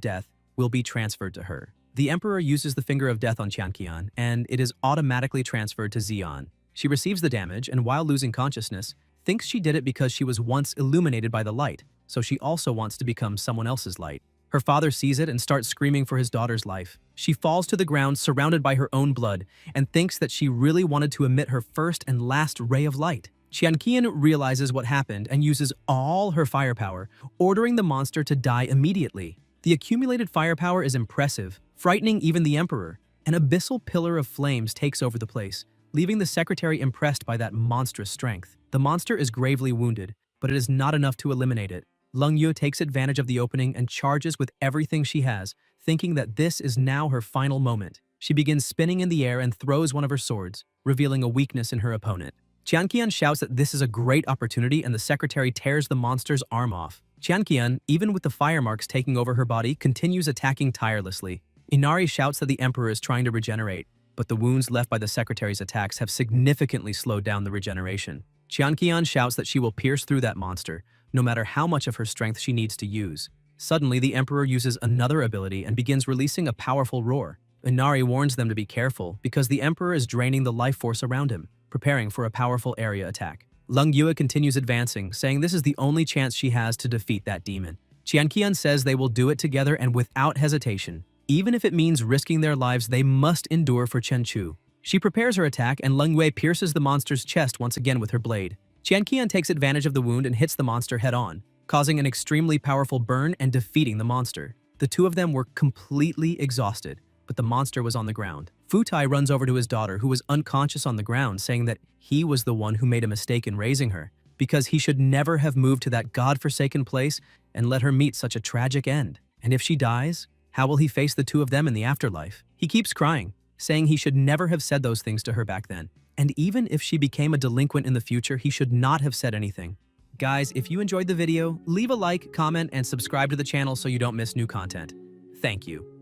death will be transferred to her. The Emperor uses the Finger of Death on Qianqian, and it is automatically transferred to Xian. She receives the damage, and while losing consciousness, thinks she did it because she was once illuminated by the light, so she also wants to become someone else's light. Her father sees it and starts screaming for his daughter's life. She falls to the ground surrounded by her own blood and thinks that she really wanted to emit her first and last ray of light. Qianqian realizes what happened and uses all her firepower, ordering the monster to die immediately. The accumulated firepower is impressive, frightening even the Emperor. An abyssal pillar of flames takes over the place, leaving the secretary impressed by that monstrous strength. The monster is gravely wounded, but it is not enough to eliminate it. Leng Yu takes advantage of the opening and charges with everything she has, thinking that this is now her final moment. She begins spinning in the air and throws one of her swords, revealing a weakness in her opponent. Qianqian shouts that this is a great opportunity, and the secretary tears the monster's arm off. Qianqian, even with the fire marks taking over her body, continues attacking tirelessly. Inari shouts that the Emperor is trying to regenerate, but the wounds left by the secretary's attacks have significantly slowed down the regeneration. Qianqian shouts that she will pierce through that monster, no matter how much of her strength she needs to use. Suddenly, the Emperor uses another ability and begins releasing a powerful roar. Inari warns them to be careful because the Emperor is draining the life force around him, preparing for a powerful area attack. Leng Yue continues advancing, saying this is the only chance she has to defeat that demon. Qianqian says they will do it together and without hesitation. Even if it means risking their lives, they must endure for Chen Chu. She prepares her attack, and Leng Yue pierces the monster's chest once again with her blade. Qianqian takes advantage of the wound and hits the monster head-on, causing an extremely powerful burn and defeating the monster. The two of them were completely exhausted, but the monster was on the ground. Futai runs over to his daughter, who was unconscious on the ground, saying that he was the one who made a mistake in raising her, because he should never have moved to that godforsaken place and let her meet such a tragic end. And if she dies, how will he face the two of them in the afterlife? He keeps crying, saying he should never have said those things to her back then. And even if she became a delinquent in the future, he should not have said anything. Guys, if you enjoyed the video, leave a like, comment, and subscribe to the channel so you don't miss new content. Thank you.